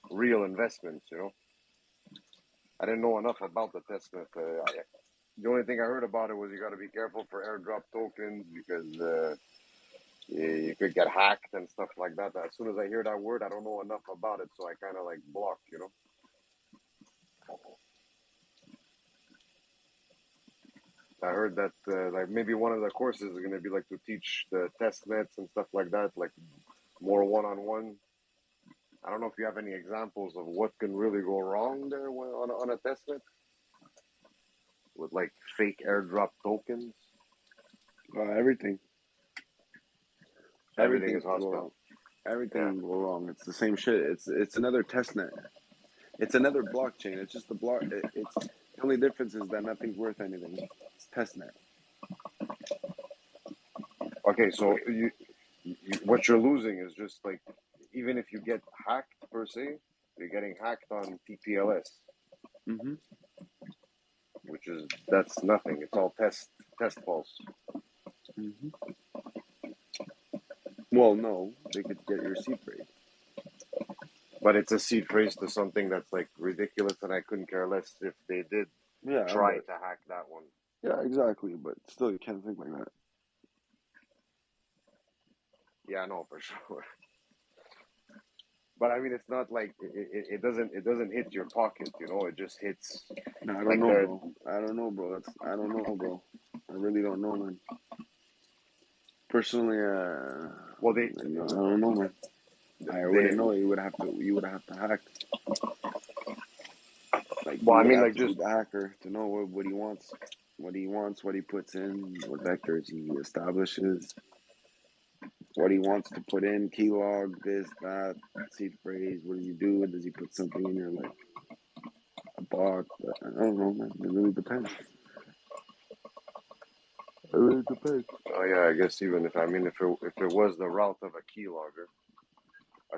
real investments. You know, I didn't know enough about the testnet. The only thing I heard about it was you got to be careful for airdrop tokens because you could get hacked and stuff like that. As soon as I hear that word, I don't know enough about it, so I kind of like block. You know. I heard that like maybe one of the courses is going to be like to teach the test nets and stuff like that, like more one-on-one. I don't know if you have any examples of what can really go wrong there on a test net with like fake airdrop tokens. Everything. Everything is Everything can go hostile. wrong. Everything Yeah. can go wrong. It's the same shit. It's another test net. It's another blockchain. It's just the block. It's the only difference is that nothing's worth anything. It's test net. Okay, so what you're losing is just like, even if you get hacked per se, you're getting hacked on TPLS, Mm-hmm. that's nothing. It's all test false. Mm-hmm. Well, no, they could get your seed phrase. But it's a seed phrase to something that's like ridiculous, and I couldn't care less if they did try to hack that one. Yeah, exactly. But still, you can't think like that. Yeah, no, for sure. But I mean, it's not like it doesn't hit your pocket, you know. It just hits. No, I don't like know, bro. I don't know, bro. I don't know, bro. I really don't know, man. Personally, well, I don't know, man. I wouldn't know. You would have to hack. Like, well, I you would mean, have like to just be the hacker to know what he wants, what he puts in, what vectors he establishes, what he wants to put in, keylog, this, that, seed phrase. What does he do? Does he put something in there like a bot? I don't know, man. It really depends. It really depends. oh yeah, I guess even if it was the route of a keylogger, I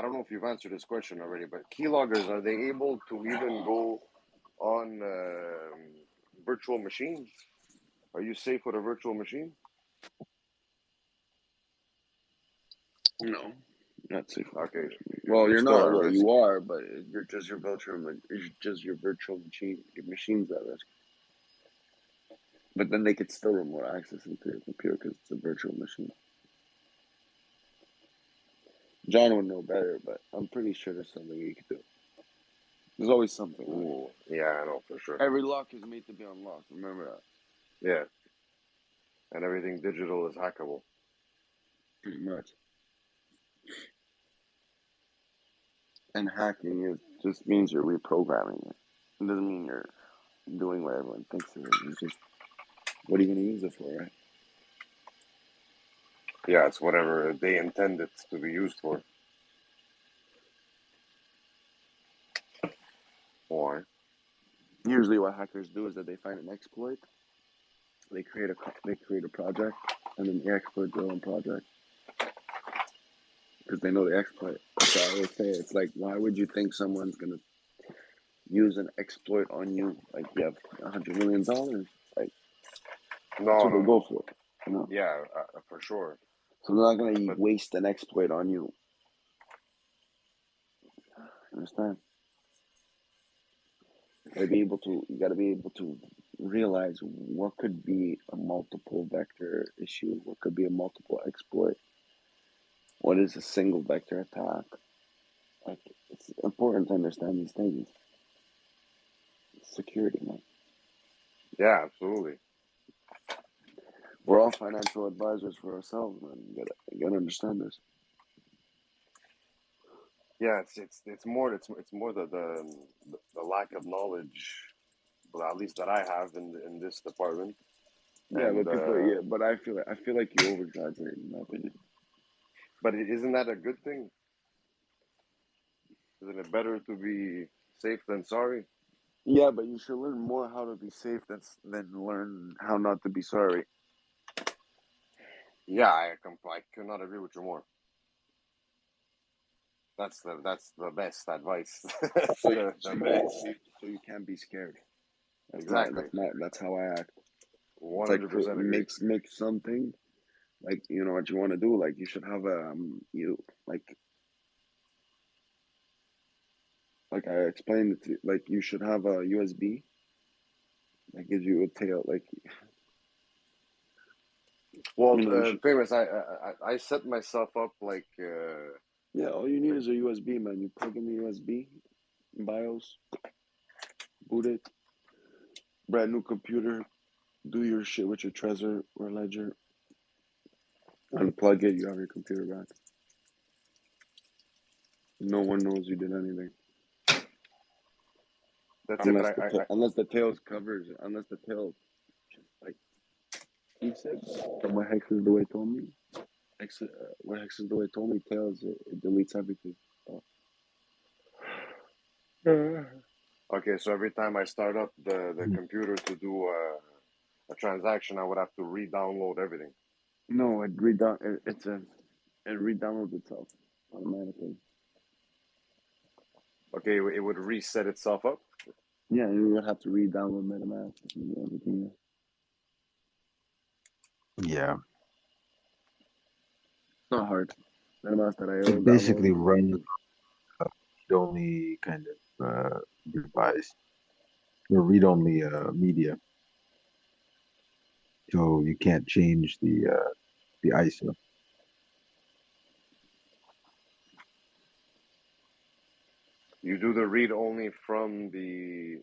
don't know if you've answered this question already, but keyloggers, are they able to even go on virtual machines? Are you safe with a virtual machine? No, not safe. Okay. Well, you're still not. at Well, risk. you are, but you're just your virtual machine. Your machine's at risk. But then they could still remote access into your computer because it's a virtual machine. John would know better, but I'm pretty sure there's something you could do. There's always something. Ooh, yeah, I know for sure. Every lock is made to be unlocked. Remember that. Yeah. And everything digital is hackable. Pretty much. And hacking just means you're reprogramming it. It doesn't mean you're doing what everyone thinks it is. It's just, what are you going to use it for, right? Yeah, it's whatever they intend it to be used for. Or usually what hackers do is that they find an exploit, they create a project, and then they exploit their own project because they know the exploit. That's what I always say. It's like, why would you think someone's gonna use an exploit on you? Like, you have $100 million. Like, that's what they go for. You know? Yeah, for sure. So they're not gonna waste an exploit on you. Understand? You gotta be able to realize what could be a multiple vector issue, what could be a multiple exploit, what is a single vector attack. Like, it's important to understand these things. It's security, man. Yeah, absolutely. We're all financial advisors for ourselves, man. You gotta understand this. Yeah, it's more the lack of knowledge, well, at least that I have in this department. Yeah, And, but I feel like you over-exaggerate, in my opinion. But isn't that a good thing? Isn't it better to be safe than sorry? Yeah, but you should learn more how to be safe than learn how not to be sorry. Yeah, I could not agree with you more. That's the best advice. That's So the so best. you can't be scared. Exactly. That's how I act. It's like 100% agree. make something like you know what you want to do. Like you should have like I explained it to you, like you should have a USB that gives you a tail. Like Well, you know, you should, famous. I set myself up like yeah. All you need is a USB, man. You plug in the USB, BIOS, boot it, brand new computer. Do your shit with your Trezor or Ledger. Unplug it. You have your computer back. No one knows you did anything. that's it. But Unless the tail covers, unless the tail, like he said, from what Hex's the way told me, what Hex's the way told me, tails it deletes everything. Oh. okay. So every time I start up the computer to do a transaction, I would have to re-download everything. No, it re-downloads itself automatically. Okay, it would reset itself up. Yeah, you would have to re-download MetaMask and do everything. Yeah. It's not hard. MetaMask.io. It basically download. runs read-only kind of device, or read-only media. So you can't change the ISO. You do the read only from the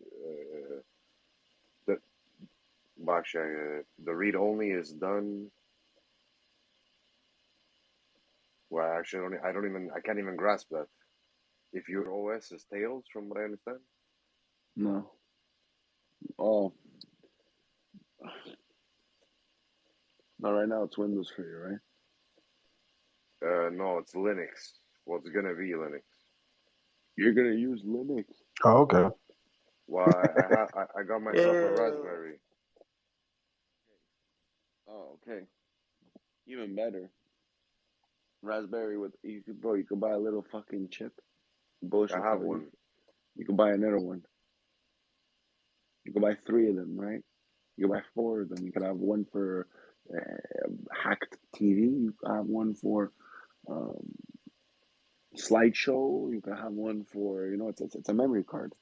actually, the read only is done. Well, actually, I can't even grasp that. If your OS is Tails, from what I understand. No. Oh. Not right now. It's Windows for you, right? No, it's Linux. Well, it's gonna be Linux. You're gonna use Linux. Oh, okay. Well, I got myself a Raspberry. Oh, okay. Even better. Raspberry with you could buy a little fucking chip. Bullshit. I have one. You could buy another one. You could buy 3 of them, right? You could buy 4 of them. You could have one for hacked TV. You could have one for slideshow. You could have one for it's a memory card.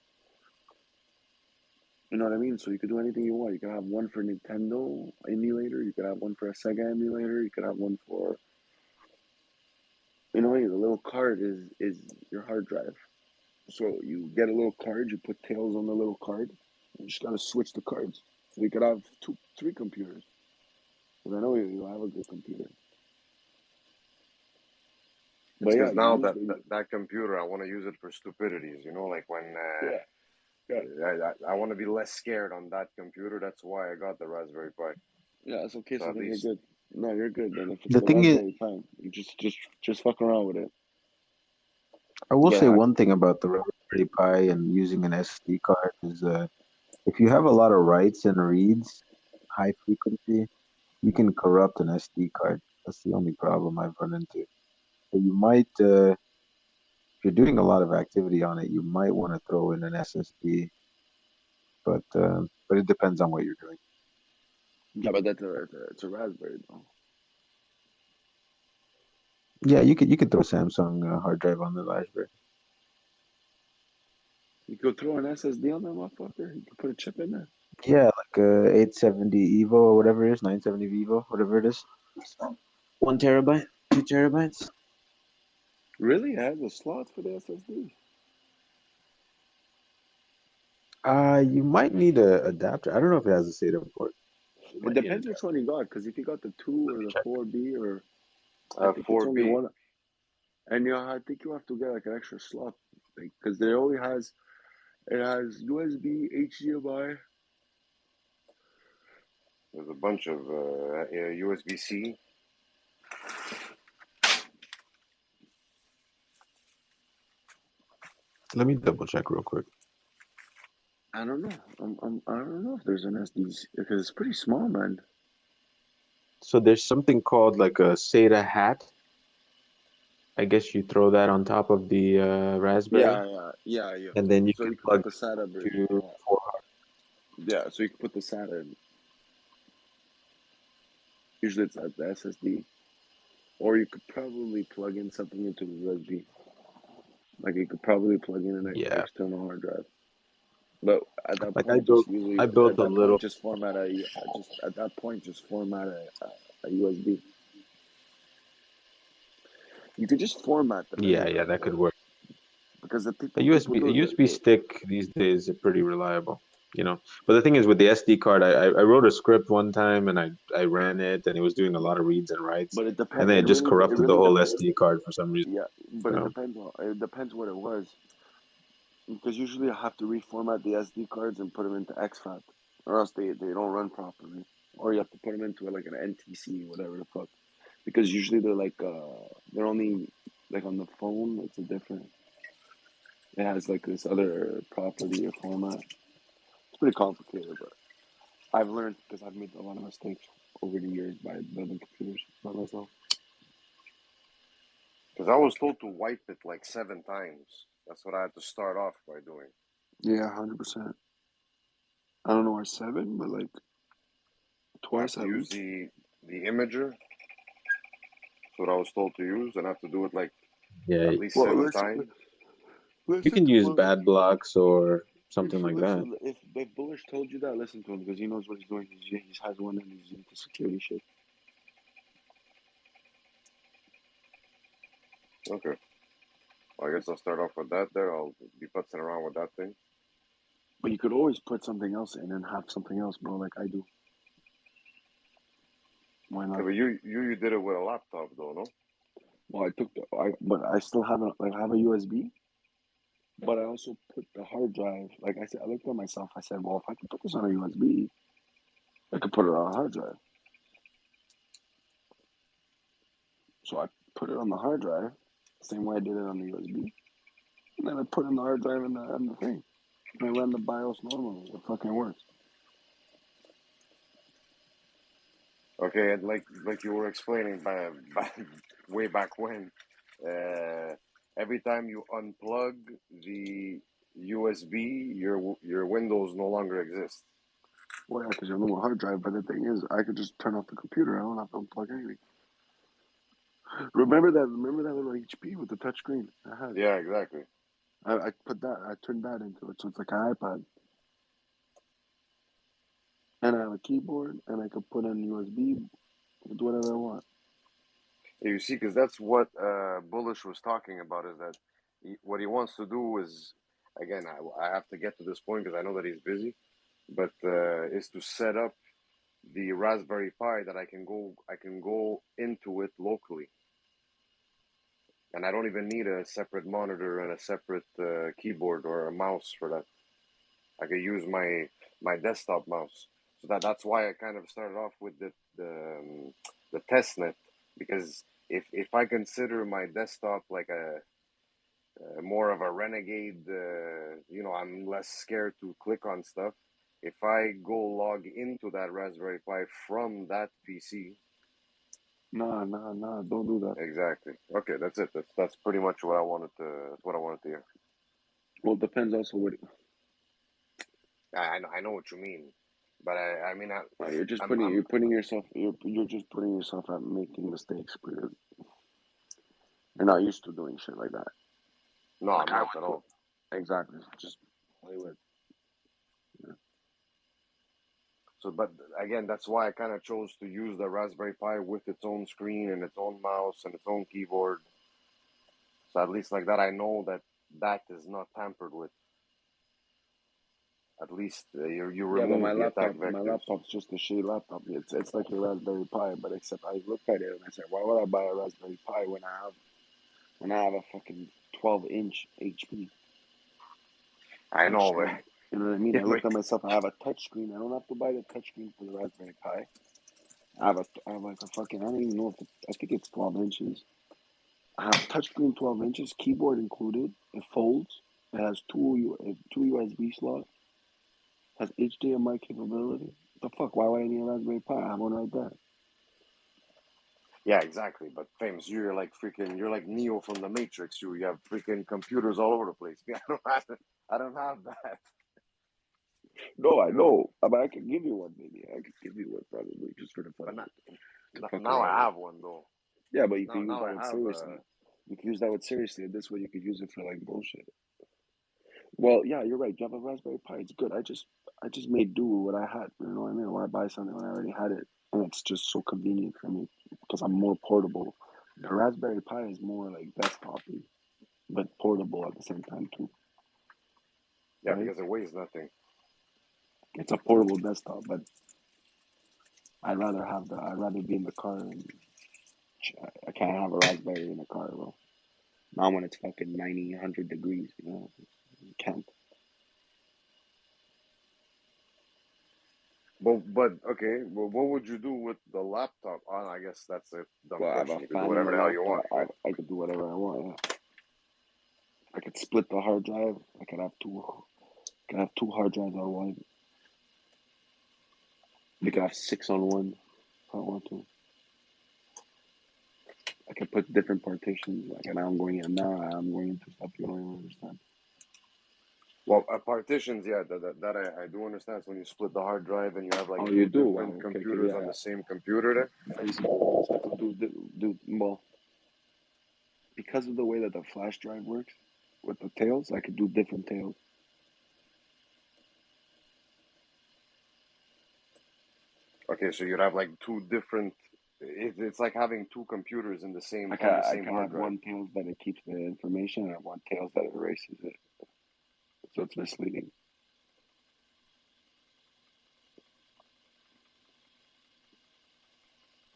You know what I mean? So you could do anything you want. You could have one for Nintendo emulator. You could have one for a Sega emulator. You could have one for the little card is your hard drive. So you get a little card, you put Tails on the little card, and you just gotta switch the cards. So you could have 3 computers. Because I know you have a good computer. It's because now that computer, I want to use it for stupidities. Like when I want to be less scared on that computer. That's why I got the Raspberry Pi. Yeah, it's okay. So at then least. you're good. No, you're good. Then if it's The the thing is, Raspberry Pi, you just fuck around with it. I will say Yeah. one thing about the Raspberry Pi and using an SD card is if you have a lot of writes and reads, high frequency, you can corrupt an SD card. That's the only problem I've run into. So you might, if you're doing a lot of activity on it, you might want to throw in an SSD, but it depends on what you're doing. Yeah, but it's a Raspberry though. Yeah, you could throw Samsung hard drive on the Raspberry. You could throw an SSD on that motherfucker. You could put a chip in there. Yeah, like 870 Evo or whatever it is, 970 Vivo, whatever it is. 1 terabyte, 2 terabytes. Really? It has a slot for the SSD? You might need a adapter. I don't know if it has a SATA port. It depends which one you got, because if you got the 2 or the 4B or I think 4B. it's only one. And I think you have to get like an extra slot, because it has USB, HDMI. There's a bunch of USB-C. Let me double check real quick. I don't know. I don't know if there's an SD because it's pretty small, man. So there's something called like a SATA hat. I guess you throw that on top of the Raspberry, Yeah. and then you So can you could put plug the SATA bridge. to four. Yeah, so you can put the SATA in. Usually it's at the SSD. Or you could probably plug in something into the USB. Like you could probably plug in an Yeah, external hard drive. But at that like point, just usually I built at a that point, little. just format a USB. You could just format them Yeah, anyway, that could work. because the A people USB do a it. USB stick these days are pretty reliable, you know. But the thing is with the SD card, I wrote a script one time and I ran it and it was doing a lot of reads and writes, But it and depends. then it just It corrupted the really whole depends. SD card for some reason. Yeah, but So it depends what it was. Because usually I have to reformat the SD cards and put them into exFAT, or else they don't run properly. Or you have to put them into like an NTC, whatever the fuck. Because usually they're only like on the phone. It's a different. It has like this other property or format. It's pretty complicated, but I've learned because I've made a lot of mistakes over the years by building computers by myself. Because I was told to wipe it like 7 times. That's what I had to start off by doing. Yeah, 100%. I don't know why 7, but like I have twice to at use least. the imager. That's what I was told to use, and I have to do it like yeah, at least Well, 7 listen, times. you listen can to use Bullish. bad blocks or something like that. Listen, if Bullish told you that, listen to him because he knows what he's doing. He has one and he's into security shit. Okay. Well, I guess I'll start off with that there. I'll be putzing around with that thing. But you could always put something else in and have something else, bro, like I do. Why Yeah, not? but you did it with a laptop though, no? Well, but I still have I have a USB, but I also put the hard drive. Like I said, I looked at myself. I said, well, if I can put this on a USB, I could put it on a hard drive. So I put it on the hard drive, same way I did it on the USB, and then I put in the hard drive in the thing. And I ran the BIOS normally. It fucking works. Okay, and like you were explaining way back when, every time you unplug the USB, your Windows no longer exists. Well, yeah, because you have no hard drive. But the thing is, I could just turn off the computer. I don't have to unplug anything. Remember that little HP with the touchscreen I had? Yeah, exactly. I turned that into it, so it's like an iPad. And I have a keyboard, and I could put in USB, do whatever I want. You see, because that's what Bullish was talking about, is that what he wants to do is, again, I have to get to this point because I know that he's busy, but is to set up the Raspberry Pi that I can go into it locally, and I don't even need a separate monitor and a separate keyboard or a mouse for that. I could use my desktop mouse. So that's why I kind of started off with the testnet, because if I consider my desktop like a more of a renegade, I'm less scared to click on stuff. If I go log into that Raspberry Pi from that PC, Nah, don't do that. exactly. Okay, that's it. That's pretty much what I wanted to. That's what I wanted to hear. Well, it depends also what. I know what you mean, but I mean You're just I'm putting yourself you're just putting yourself at making mistakes because you're not used to doing shit like that. no, Like I'm I not would at all. exactly. Just play with. So, but again, that's why I kind of chose to use the Raspberry Pi with its own screen and its own mouse and its own keyboard. So at least like that, I know that is not tampered with. At least you Yeah, but remove the attack vectors. my laptop's just a shitty laptop. It's like a Raspberry Pi, but except I looked at it and I said, why would I buy a Raspberry Pi when I have a fucking 12-inch HP I know, but touchscreen? You know what I mean? yeah, I looked at myself. I have a touchscreen. I don't have to buy the touchscreen for the Raspberry Pi. I have like a fucking. I don't even know if I think it's 12 inches. I have touchscreen 12 inches, keyboard included. It folds. It has two USB slots. Has HDMI capability? The fuck? Why would I need a Raspberry Pi? I have one right there. Yeah, exactly. But Famous, you're like freaking, you're like Neo from the Matrix. You have freaking computers all over the place. I don't have that. No, I You know. know. I mean, I could give you one, maybe. I could give you one probably just for the fun But of it, to fuck now around I with. have one though. Yeah, but you could use Now that I one have. seriously. You could use that one seriously, and this way you could use it for like bullshit. Well, yeah, you're right. You have a Raspberry Pi. It's good. I just made do with what I had. You know what I mean? Why buy something when I already had it? And it's just so convenient for me because I'm more portable. The Raspberry Pi is more like desktop-y, but portable at the same time too, Yeah, right? because it weighs nothing. It's a portable desktop, but I'd rather be in the car and I can't have a Raspberry in the car, bro. Not when it's fucking 90, 100 degrees, you know? You can't. But okay. Well, what would you do with the laptop? Oh, I guess that's a dumb Well, I have question. a You can do fan whatever and the a hell you want, laptop. right? I could do whatever I want, yeah. I could split the hard drive. I could have two hard drives on one. We could have 6 on one if I want to. I could put different partitions, like now I'm going into stuff you don't even understand. Well, partitions, yeah, that I do understand. So when you split the hard drive and you have like Oh, two you do? different Wow, okay, computers on yeah. the same computer there. I used to do well, because of the way that the flash drive works with the tails, I could do different tails. Okay, so you'd have like two different. It's like having two computers in the same on the I same could hard have drive. one tails that it keeps the information and one tails that it erases it. So it's misleading.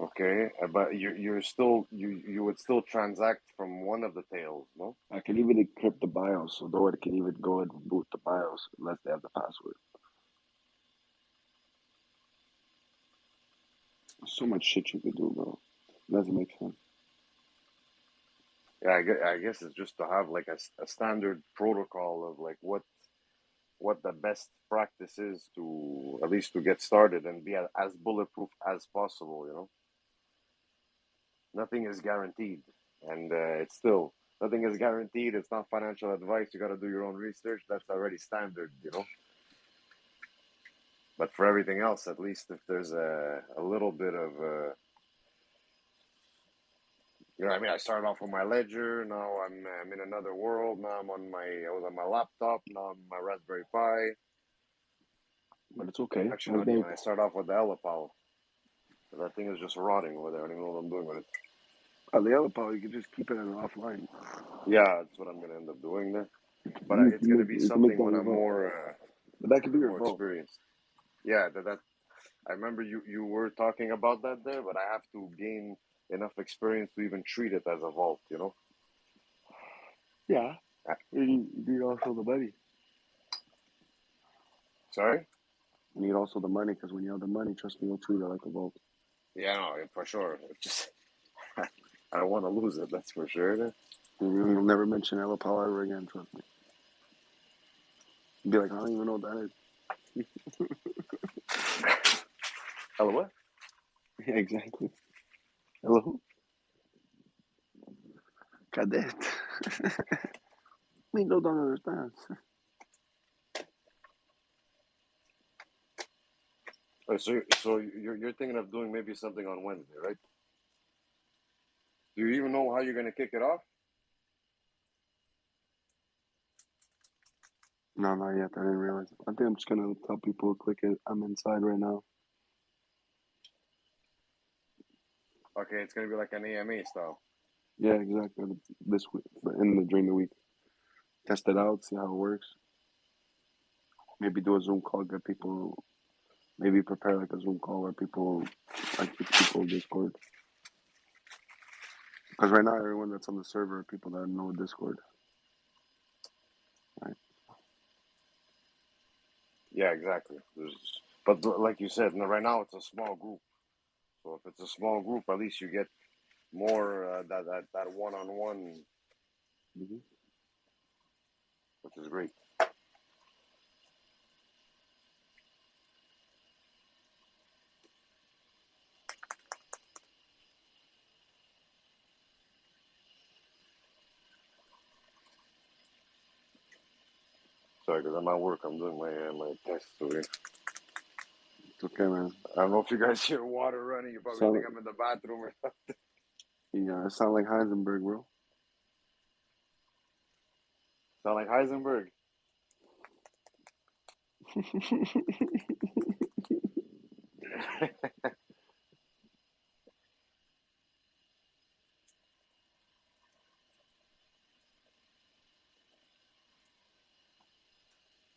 Okay, but you would still transact from one of the tails, no? I can even encrypt the BIOS, so though it can even go and boot the BIOS unless they have the password. There's so much shit you could do, bro. Doesn't make sense. Yeah, I guess it's just to have like a standard protocol of like what the best practice is to at least to get started and be as bulletproof as possible. You know, nothing is guaranteed, and it's still nothing is guaranteed. It's not financial advice. You got to do your own research. That's already standard, you know. But for everything else, at least if there's a little bit of you know what I mean? I started off with my Ledger. Now I'm in another world. Now I was on my laptop. Now I'm on my Raspberry Pi. But it's okay. Actually, not even. I start off with the Elapal. That thing is just rotting over there. I don't even know what I'm doing with it. The other power, you can just keep it offline. Yeah, that's what I'm gonna end up doing there. But You it's gonna be can make something that when your I'm vote. But that could be your more vote. experienced. Yeah, that I remember you were talking about that there, but I have to gain enough experience to even treat it as a vault. You know. Yeah. You need also the money. Sorry. You need also the money because when you have the money, trust me, you'll treat it like a vote. Yeah, no, for sure. It's just I don't want to lose it. That's for sure. You'll never mention Ella Paul ever again, trust me. You'll be like, I don't even know what that is. Hello, what? Yeah, exactly. Hello? Cadet. Me don't understand. So you're thinking of doing maybe something on Wednesday, right? Do you even know how you're gonna kick it off? No, not yet. I didn't realize. I think I'm just gonna tell people click it. I'm inside right now. Okay, it's gonna be like an AMA style. Yeah, exactly. This week, during the week, test it out, see how it works. Maybe do a Zoom call, get people. Maybe prepare like a Zoom call where people like people Discord. Because right now, everyone that's on the server are people that know Discord. Right. Yeah, exactly. But like you said, right now it's a small group. So if it's a small group, at least you get more that one-on-one, which is great. Sorry, because I'm at work. I'm doing my test over here. It's okay, man. I don't know if you guys hear water running. You probably Sound think I'm in the bathroom or something. yeah, it sound like Heisenberg, bro. Sound like Heisenberg.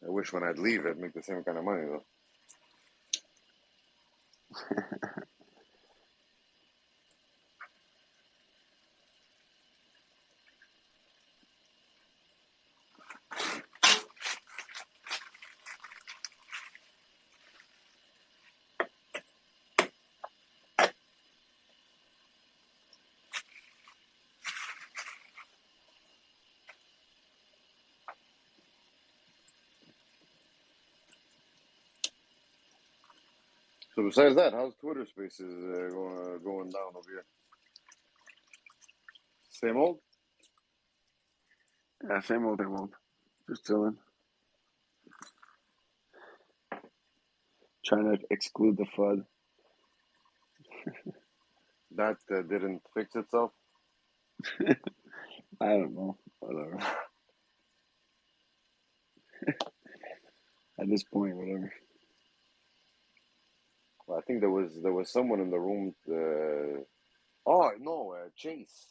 I wish when I'd leave, I'd make the same kind of money, though. So besides that, how's Twitter Spaces going down over here? Same old? Yeah, same old, same old. Just chilling. Trying to exclude the FUD. That didn't fix itself? I don't know. Whatever. At this point, whatever. Well, I think there was someone in the room. Oh no, Chase.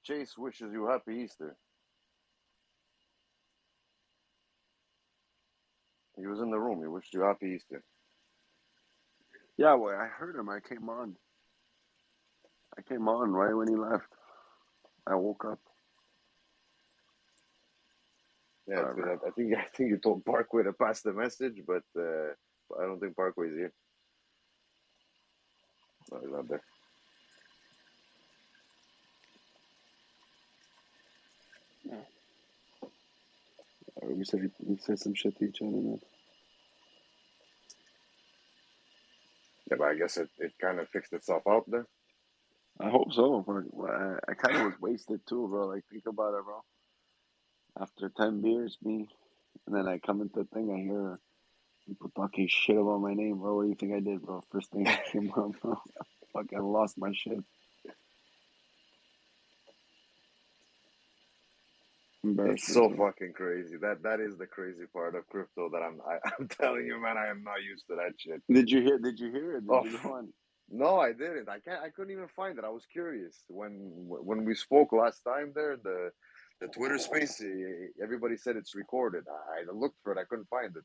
Chase wishes you happy Easter. He was in the room. He wished you happy Easter. Yeah, well, I heard him. I came on right when he left. I woke up. Yeah, it's 'cause I think you told Parkway to pass the message, but I don't think Parkway's here. No, he's not there. We said some shit to each other, man. Yeah, but I guess it kind of fixed itself out there. I hope so. But I kind of was wasted too, bro. Like, think about it, bro. After 10 beers, me, and then I come into the thing, I hear people talking shit about my name, bro. What do you think I did, bro? First thing that came up, bro. I lost my shit. It's Embarrassment, so bro. fucking crazy. That is the crazy part of crypto that I'm telling you, man. I am not used to that shit. Did you hear it? Did Oh, you go on? no, I didn't. I couldn't even find it. I was curious when we spoke last time. The Twitter space. Everybody said it's recorded. I looked for it. I couldn't find it.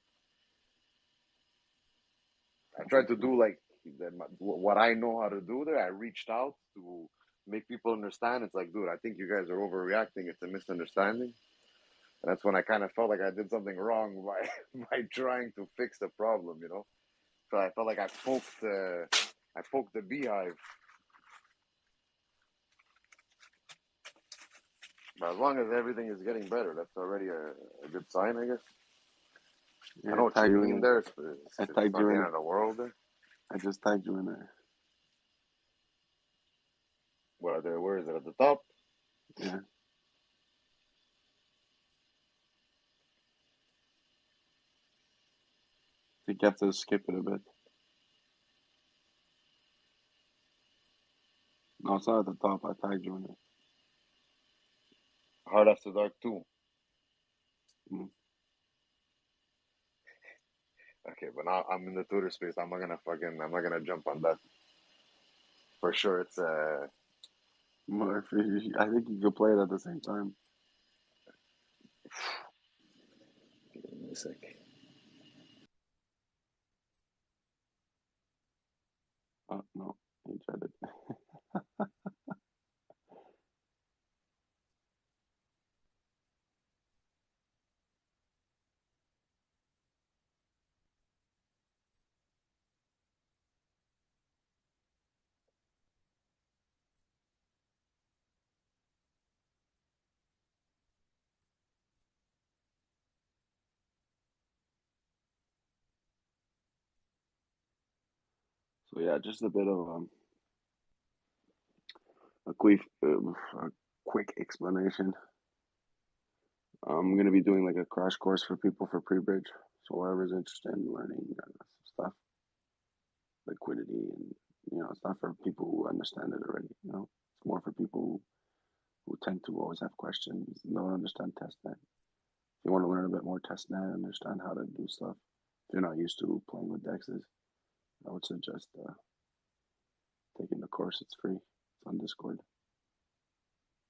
I tried to do like what I know how to do there. I reached out to make people understand. It's like, dude, I think you guys are overreacting. It's a misunderstanding. And that's when I kind of felt like I did something wrong by by trying to fix the problem, you know. So I felt like I poked the beehive. But as long as everything is getting better, that's already a good sign, I guess. Yeah, I know what you mean there. It's I not tagged the you in end it. of the world there. I just tagged you in there. Where is it at the top? Yeah. I think you have to skip it a bit. No, it's not at the top. I tagged you in it. Hard After Dark 2. Mm. Okay, but now I'm in the Twitter space. I'm not gonna jump on that. For sure, it's I think you could play it at the same time. Give me a sec. Oh no, he tried it. So yeah, just a bit of a quick explanation I'm gonna be doing like a crash course for people for pre-bridge. So whoever's interested in learning some stuff, liquidity, and it's not for people who understand it already. It's more for people who tend to always have questions, don't understand testnet. If you want to learn a bit more testnet, understand how to do stuff. If you're not used to playing with dexes, I would suggest taking the course. It's free. It's on Discord.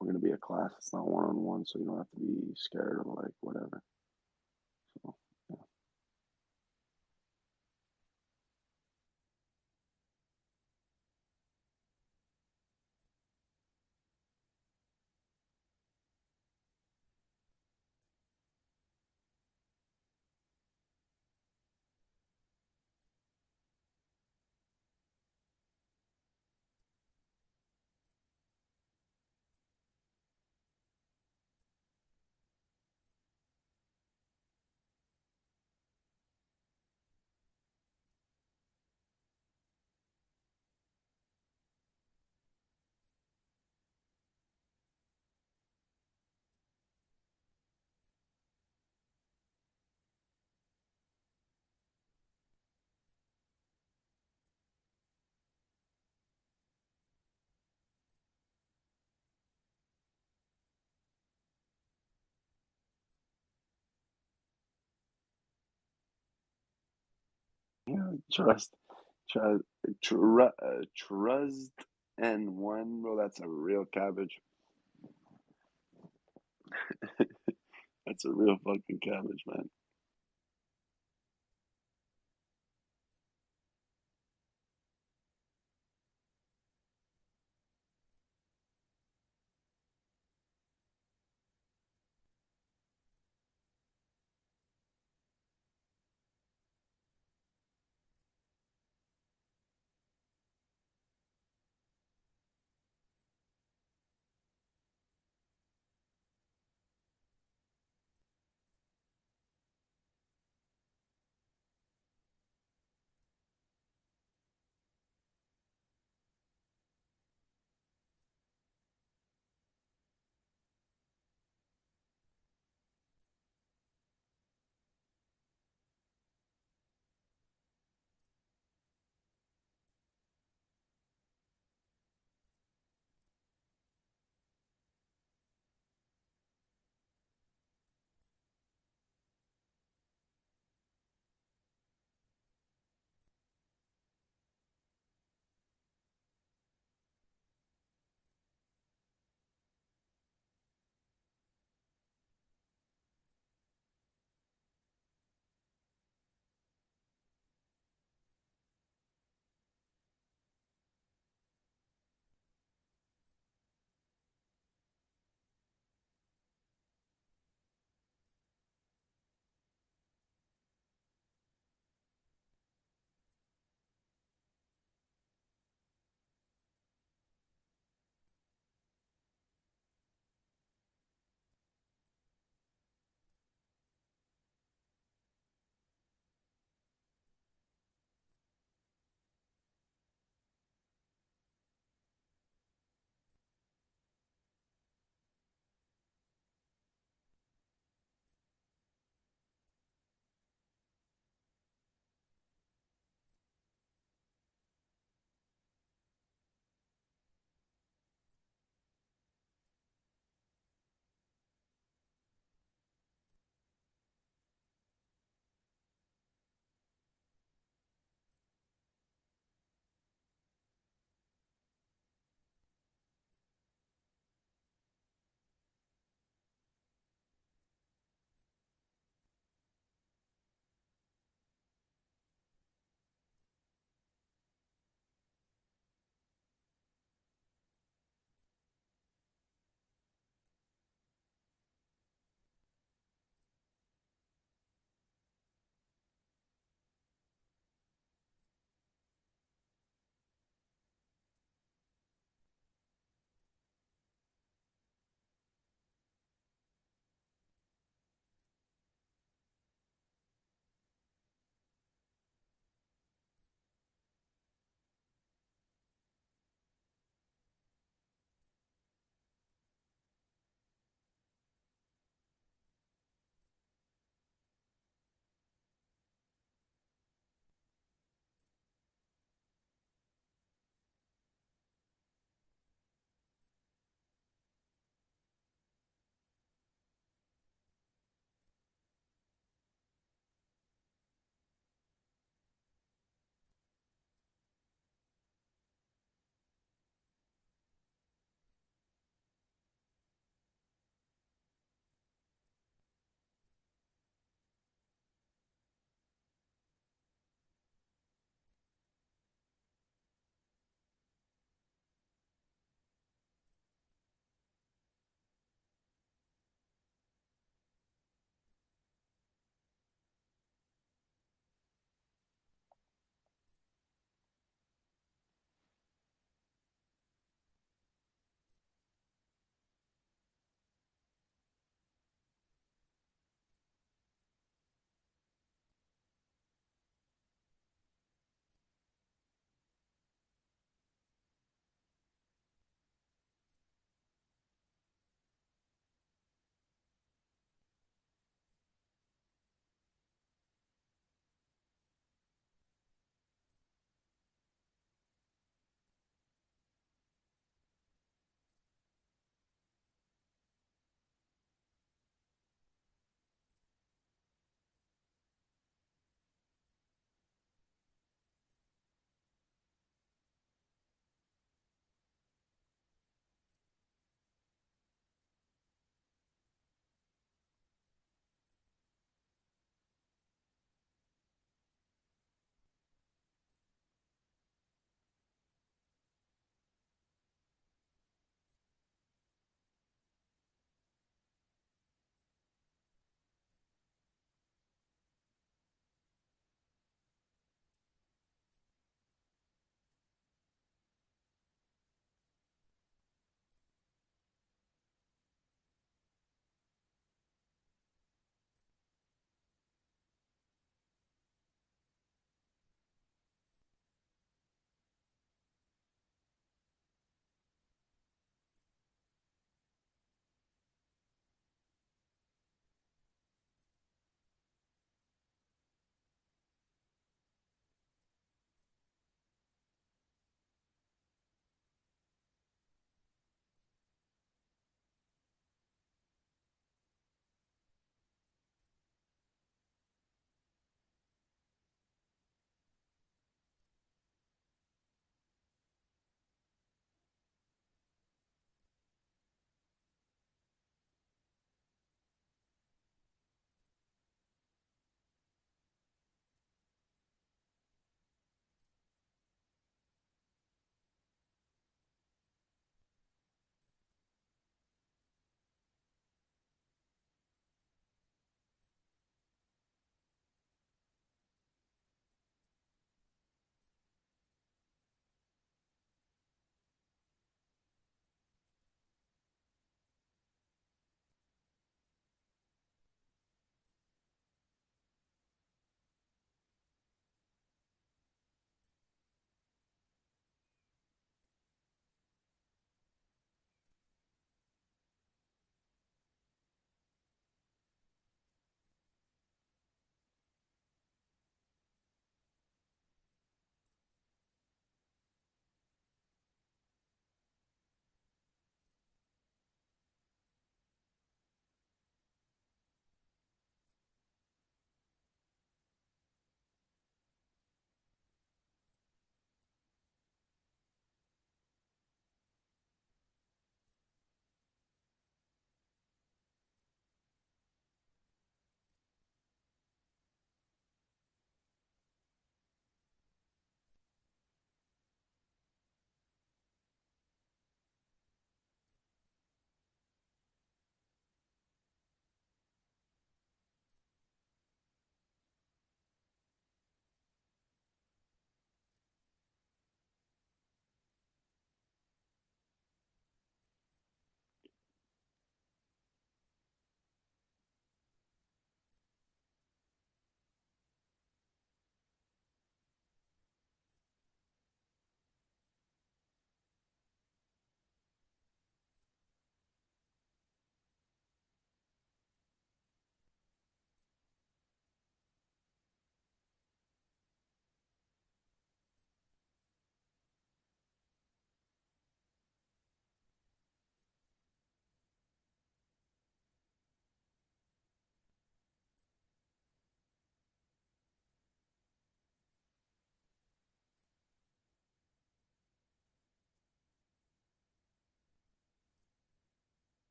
We're gonna be a class. It's not one-on-one, so you don't have to be scared of like whatever. So yeah. Yeah, trust, trust, and one, bro. That's a real cabbage. That's a real fucking cabbage, man.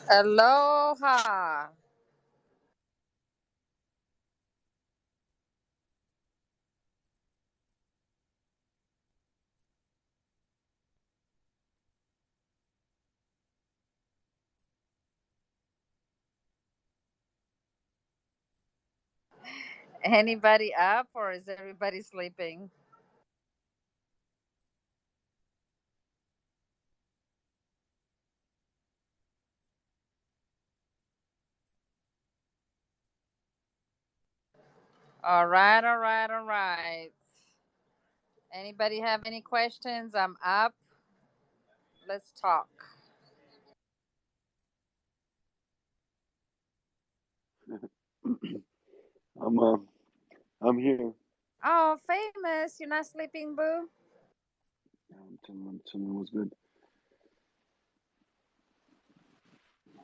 Aloha. Anybody up or is everybody sleeping? All right, all right, all right. Anybody have any questions? I'm up. Let's talk. I'm here. Oh, famous. You're not sleeping, boo? I'm chilling. Was good.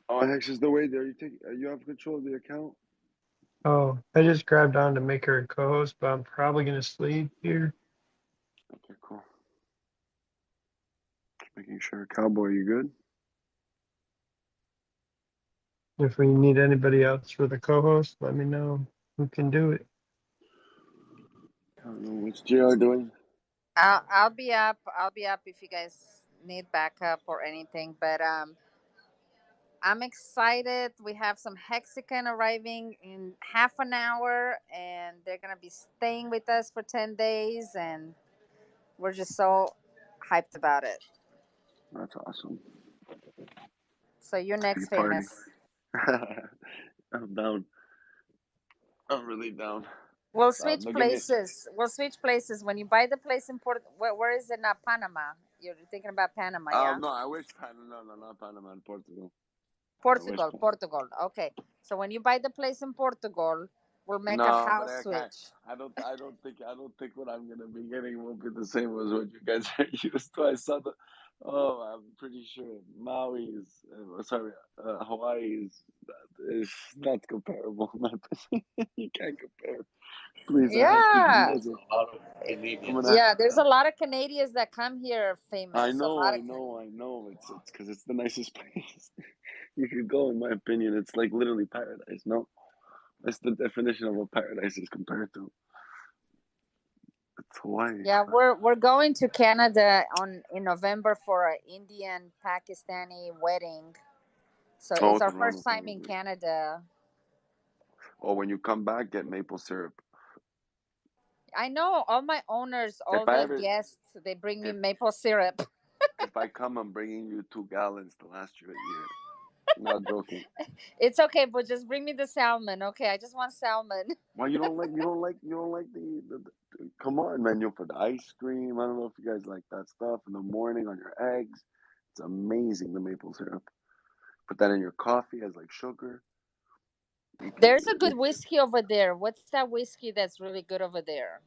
Oh, Hex is the way there. You have control of the account. Oh, I just grabbed on to make her a co-host, but I'm probably gonna sleep here. Okay, cool. Just making sure. Cowboy, you good? If we need anybody else for the co-host, let me know who can do it. I don't know what's JR doing. I'll be up. I'll be up if you guys need backup or anything. But I'm excited. We have some Mexican arriving in half an hour, and they're gonna be staying with us for 10 days, and we're just so hyped about it. That's awesome. So you're next, Big party. famous. I'm down. I'm really down. We'll Stop. switch Don't give me. places. We'll switch places when you buy the place in where is it? Not Panama. You're thinking about Panama, yeah? No, I wish Panama. No, not Panama. Portugal. Portugal, Portugal. Okay. So when you buy the place in Portugal, we'll make a No, but house I can't. switch. I don't think what I'm gonna be getting will be the same as what you guys are used to. I saw the. Oh, I'm pretty sure Maui is. Hawaii is not comparable. in my opinion. You can't compare. Please, I have to Yeah. visit. I'm gonna. Yeah, there's a lot of Canadians that come here famous. I A know, lot I of know, I know. It's because it's the nicest place you could go, in my opinion. It's like literally paradise. No, that's the definition of what paradise is compared to. It's Hawaii. Yeah, we're going to Canada in November for an Indian Pakistani wedding. So Oh, it's our Toronto. first time in Canada. Oh, when you come back, get maple syrup. I know all my owners, all If I the ever, guests, they bring me if maple syrup. if I come, I'm bringing you 2 gallons to last you a year. Not joking. It's okay, but just bring me the salmon. Okay, I just want salmon. Why you don't like the come on, menu for the ice cream. I don't know if you guys like that stuff in the morning on your eggs. It's amazing, the maple syrup. Put that in your coffee as like sugar. There's a good whiskey over there. What's that whiskey that's really good over there?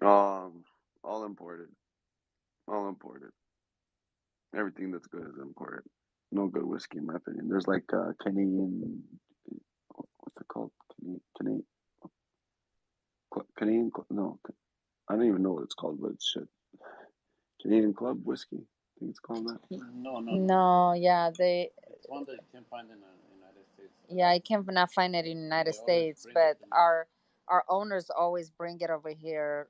All imported. All imported. Everything that's good is imported. No good whiskey in my opinion. There's like Canadian, what's it called? Canadian, no, I don't even know what it's called, but it's shit. Canadian Club whiskey. I think it's called that. No, yeah, they. It's one that you can find in the United States. Yeah, I cannot find it in the United States, but our owners always bring it over here.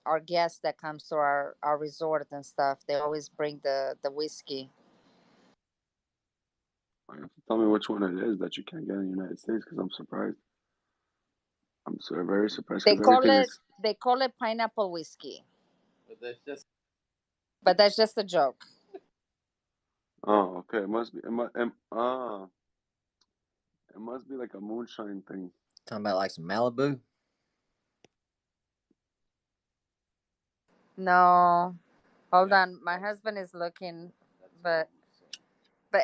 Our guests that comes to our resort and stuff, they always bring the whiskey. You have to tell me which one it is that you can't get in the United States because I'm surprised. I'm so very surprised They because call everything it is. they call it pineapple whiskey, But but that's just a joke. Oh, okay. It must be. It must be like a moonshine thing. Talking about like some Malibu. No, hold on, my husband is looking, but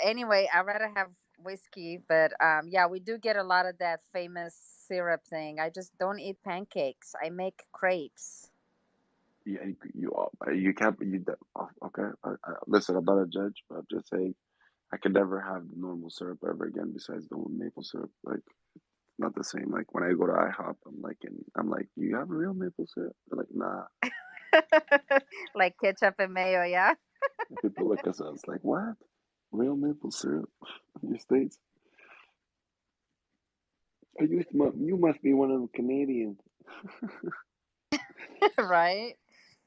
anyway, I'd rather have whiskey. But yeah, we do get a lot of that famous syrup thing. I just don't eat pancakes. I make crepes. Yeah, you can't. Okay. Listen, I'm not a judge, but I'm just saying I could never have the normal syrup ever again besides the maple syrup. Like, not the same. Like when I go to IHOP, I'm like, you have real maple syrup? They're like, nah. Like ketchup and mayo, yeah. People look at us like, what? Real maple syrup in your states. You must be one of the Canadians. Right?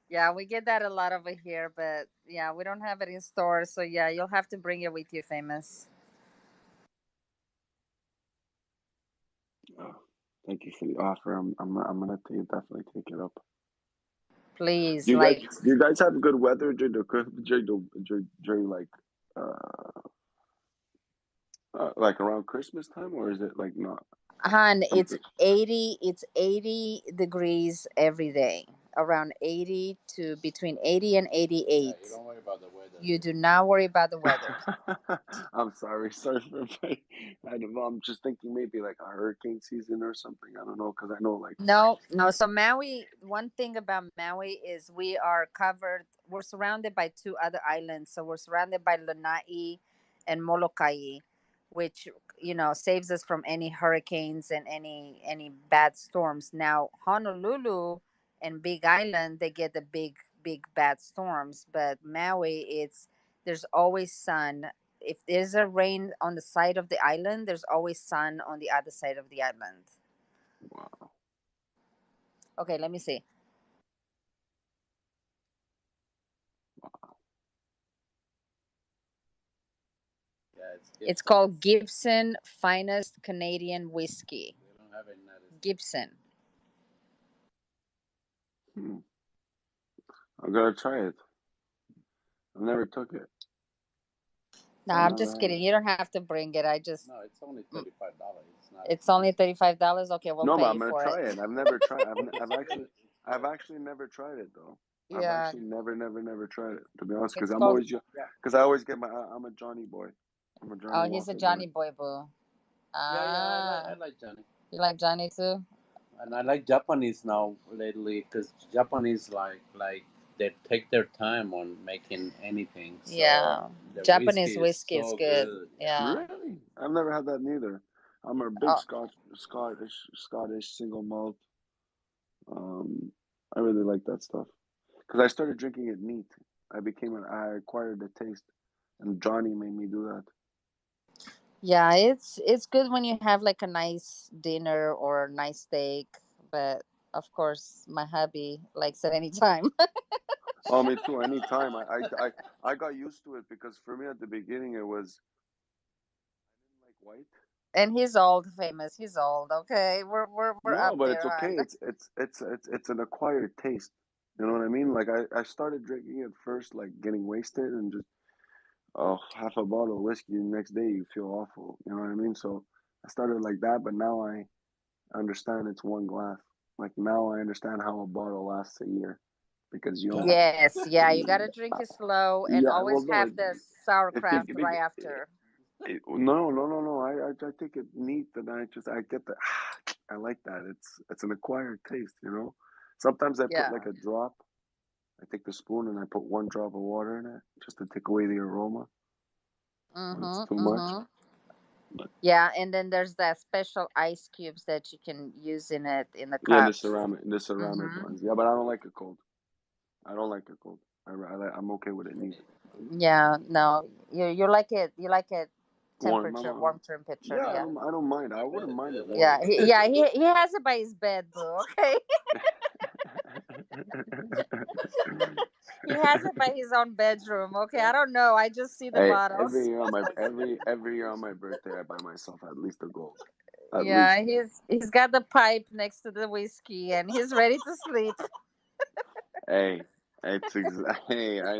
Yeah, we get that a lot over here, but yeah, we don't have it in stores. So yeah, you'll have to bring it with you, famous. Oh, thank you for the offer. I'm gonna definitely take it up. Please, Do like, you guys have good weather during like around Christmas time, or is it like not? hon, I'm it's 80 degrees every day. Around 80 to between 80 and 88. Yeah, you don't worry about the weather. You do not worry about the weather. I'm sorry for I don't know. I'm just thinking maybe like a hurricane season or something. I don't know because I know like No, no. So Maui, one thing about Maui is we are covered. We're surrounded by two other islands. So we're surrounded by Lanai and Molokai, which saves us from any hurricanes and any bad storms. Now Honolulu and Big Island, they get the big bad storms, but Maui, there's always sun. If there's a rain on the side of the island, there's always sun on the other side of the island. wow. Okay, let me see. Yeah, It's called Gibson Finest Canadian Whiskey. They don't have it in United States. Gibson. I'm gonna try it. I never took it. No, I'm just kidding. You don't have to bring it. No, it's only $35. It's not. It's only $35. Okay, we'll No, pay but I'm you gonna for try it. it. I've never tried. I've actually never tried it though. I've Yeah, actually never tried it to be honest. Because it's I'm called. always because I always get I'm a Johnny boy. I'm a Johnny Oh, he's a Walker Johnny boy. boy boo. Yeah, I Ah, like Johnny. you like Johnny too? And I like Japanese now lately because Japanese like they take their time on making anything. So Yeah, the Japanese whiskey is whiskey is so good. good. Yeah. Really? I've never had that neither. I'm a big Oh, Scottish single malt. I really like that stuff because I started drinking it neat. I acquired the taste, and Johnny made me do that. yeah. It's good when you have like a nice dinner or a nice steak, but of course, my hubby likes it anytime. Oh, me too. Anytime. I got used to it because for me at the beginning it was I didn't like white. And he's old, famous. He's old. Okay, we're No, up but it's there, okay. hon. It's an acquired taste. You know what I mean? Like I started drinking it first, like getting wasted and just half a bottle of whiskey. The next day you feel awful. You know what I mean? So I started like that, but now I understand it's one glass. Like now I understand how a bottle lasts a year because you don't. Yes, yeah. You gotta drink it slow and Yeah, well, always no, have the if you sauerkraut right after. no. I take it neat, and I get the. I like that. It's an acquired taste, you know. Sometimes I put like Yeah. a drop. I take the spoon and I put one drop of water in it just to take away the aroma when it's too much. But Yeah, and then there's that special ice cubes that you can use in it in the yeah, cups. the ceramic ones. Yeah, but I don't like it cold. I don't like it cold. I'm okay with it neat. Yeah, no, you like it. You like it Warm. warm temperature. Yeah, Yeah. I don't mind. I wouldn't mind it Yeah, warm. he has it by his bed, boo. Okay, he has it by his own bedroom. Okay, I don't know. I just see the Hey, bottles. every year on my birthday, I buy myself at least a gold. At Yeah, least. he's got the pipe next to the whiskey, and he's ready to sleep. Hey, hey, I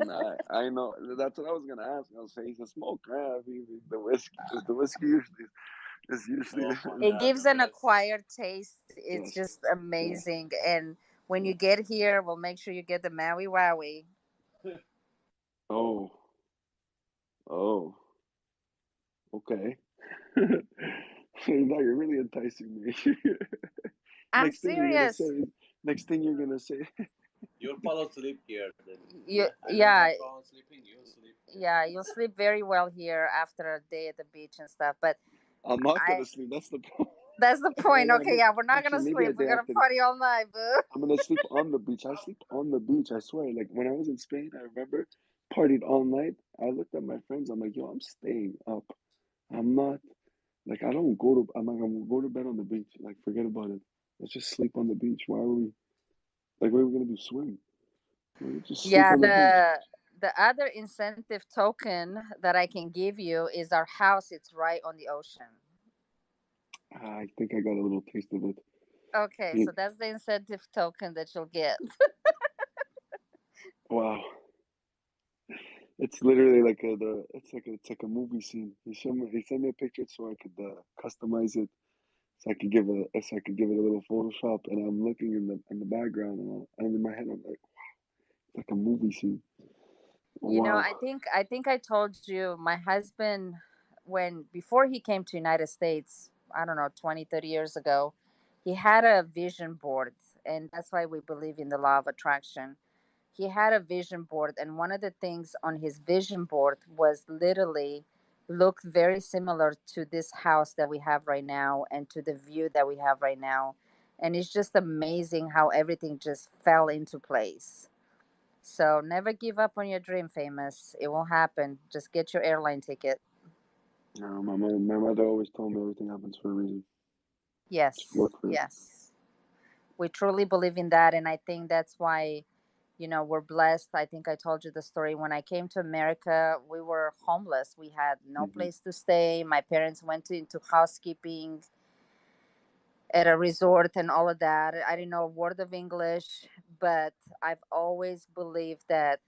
know. That's what I was gonna ask. I was saying he's a smoker. The whiskey, because the whiskey usually is usually. It gives an acquired taste. It's Yes. just amazing. And when you get here, we'll make sure you get the Maui Wowie. Oh, okay. Now you're really enticing me. I'm Next thing you're gonna serious. say. Next thing you're gonna say. You'll fall asleep here. Then. You, I don't yeah, have problem sleeping. You'll sleep. yeah, you'll sleep very well here after a day at the beach and stuff. But I'm not gonna sleep. That's the point. that's the point. Okay, yeah, we're not Actually, gonna maybe a sleep. We're day gonna after. party all night, boo. I'm gonna sleep on the beach. I sleep on the beach. I swear. Like when I was in Spain, I remember partied all night. I looked at my friends. I'm like, yo, I'm staying up. I'm not like I don't go to. I'm like I'm gonna go to bed on the beach. Like forget about it. Let's just sleep on the beach. Why are we like? What are we gonna do? Swim? Like, just sleep Yeah, on the beach. the other incentive token that I can give you is our house. It's right on the ocean. I think I got a little taste of it. Okay, Yeah. so that's the incentive token that you'll get. Wow. It's literally like it's like a movie scene. He sent me a picture so I could customize it, so I could give it a little Photoshop, and I'm looking in the background, and in my head I'm like, it's like a movie scene. You know, Wow. I think I told you my husband, when before he came to United States, I don't know, 20, 30 years ago, he had a vision board, and that's why we believe in the law of attraction. He had a vision board, and one of the things on his vision board was literally look very similar to this house that we have right now and to the view that we have right now. And it's just amazing how everything just fell into place. So never give up on your dream, famous. It will happen. Just get your airline ticket. My mother always told me everything happens for a reason. Just Yes, look for it. yes. We truly believe in that. And I think that's why, we're blessed. I think I told you the story. When I came to America, we were homeless. We had no Hmm. place to stay. My parents went into housekeeping at a resort and all of that. I didn't know a word of English, but I've always believed that,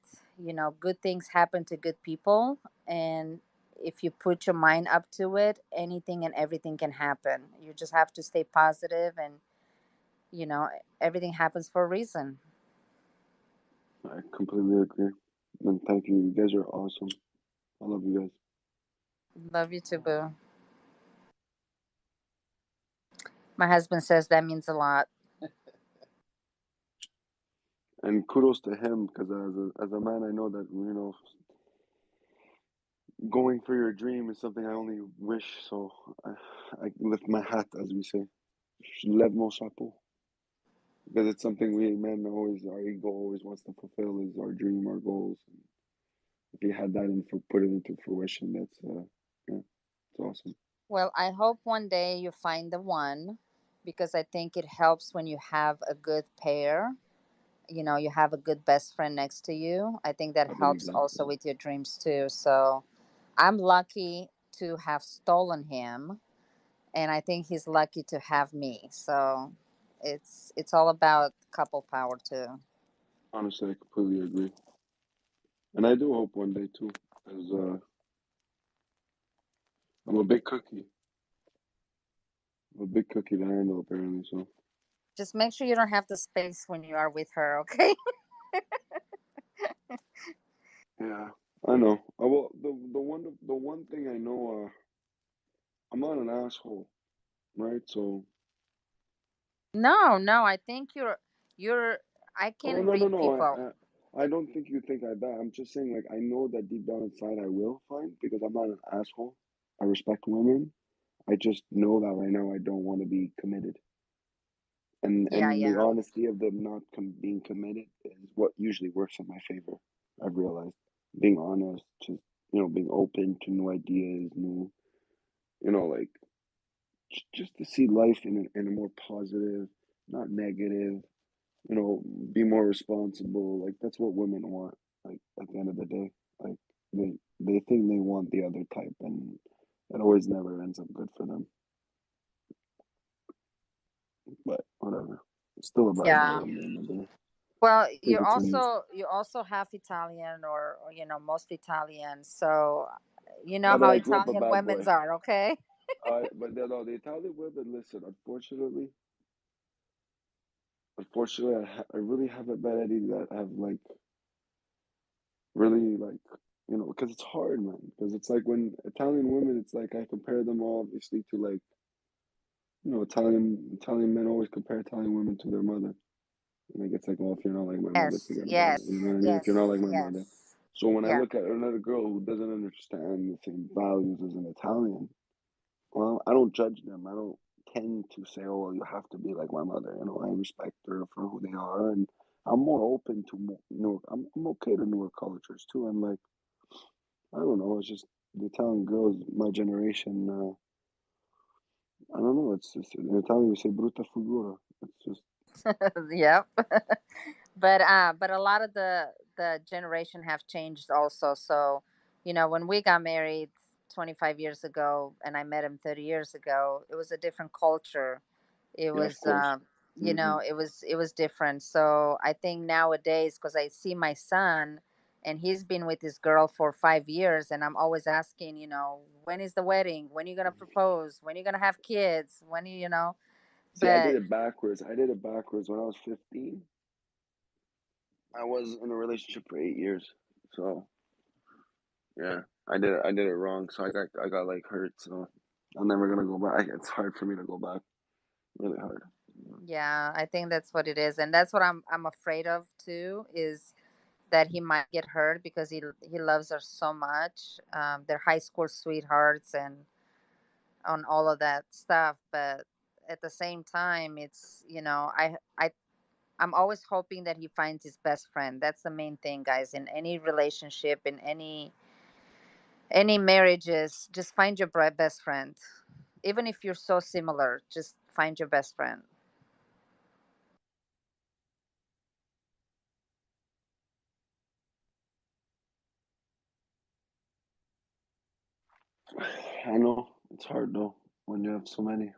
good things happen to good people. And if you put your mind up to it, anything and everything can happen. You just have to stay positive and, you know, everything happens for a reason. I completely agree. And thank you. You guys are awesome. I love you guys. Love you too, boo. My husband says that means a lot. And kudos to him because as a man, I know that going for your dream is something I only wish. So I lift my hat, as we say. Je lève mon chapeau. Because it's something we men always, our ego always wants to fulfill is our dream, our goals. And if you had that and put it into fruition, yeah, it's awesome. Well, I hope one day you find the one, because I think it helps when you have a good pair. You have a good best friend next to you. I think that I believe helps that. also with your dreams too. So I'm lucky to have stolen him, and I think he's lucky to have me. So it's all about couple power too. Honestly, I completely agree. And I do hope one day too, because I'm a big cookie. I'm a big cookie to handle, apparently. So, Just make sure you don't have the space when you are with her, okay? yeah, I know. Well, the one thing I know, I'm not an asshole, right? So, No, no, I think you're I oh can no, no, read no. people. I don't think you think like that. I'm just saying, like, I know that deep down inside I will find because I'm not an asshole. I respect women. I just know that right now I don't want to be committed. Yeah, And the yeah. honesty of them not being committed is what usually works in my favor. I've realized being honest, just being open to new ideas, new like just to see life in a more positive, not negative. Be more responsible. Like that's what women want. Like at the end of the day, like they think they want the other type, and it always never ends up good for them. But whatever, it's still a bad guy Yeah. at the end of the day. Well, Take you're it to me. also half Italian, or most Italian. So you know Yeah, how but I grew up a Italian bad women's boy. are, okay? But no, the Italian women. Listen, unfortunately, I really have a bad idea that have like really like because it's hard, man. Because it's like when Italian women, it's like I compare them all obviously to like Italian men always compare Italian women to their mother. Like it's like, well, if you're not like my mother, Yes, forget about it. You know yes, what I mean? If you're yes, not like my mother. yes. So when I Yeah. look at another girl who doesn't understand the same values as an Italian, well, I don't judge them. I don't tend to say, oh, well, you have to be like my mother. I respect her for who they are, and I'm more open to newer. I'm okay to newer cultures too. I'm like, I don't know. It's just the Italian girls, my generation. I don't know. It's just in Italian we say brutta figura. It's just Yep. But a lot of the generation have changed also. So, when we got married 25 years ago and I met him 30 years ago, it was a different culture. It yeah, of was course. Hmm. it was different. So I think nowadays, because I see my son and he's been with this girl for 5 years, and I'm always asking, when is the wedding, when are you gonna propose, when are you gonna have kids, when See, I did but it backwards. I did it backwards. When I was 15, I was in a relationship for 8 years. So yeah, I did it wrong. So I got like hurt. So I'm never gonna go back. It's hard for me to go back. Really hard. yeah, I think that's what it is, and that's what I'm afraid of too, is that he might get hurt because he loves her so much. They're high school sweethearts and on all of that stuff, but at the same time, it's I'm always hoping that he finds his best friend. That's the main thing, guys. In any relationship, in any marriages, just find your best friend. Even if you're so similar, just find your best friend. I know it's hard though when you have so many.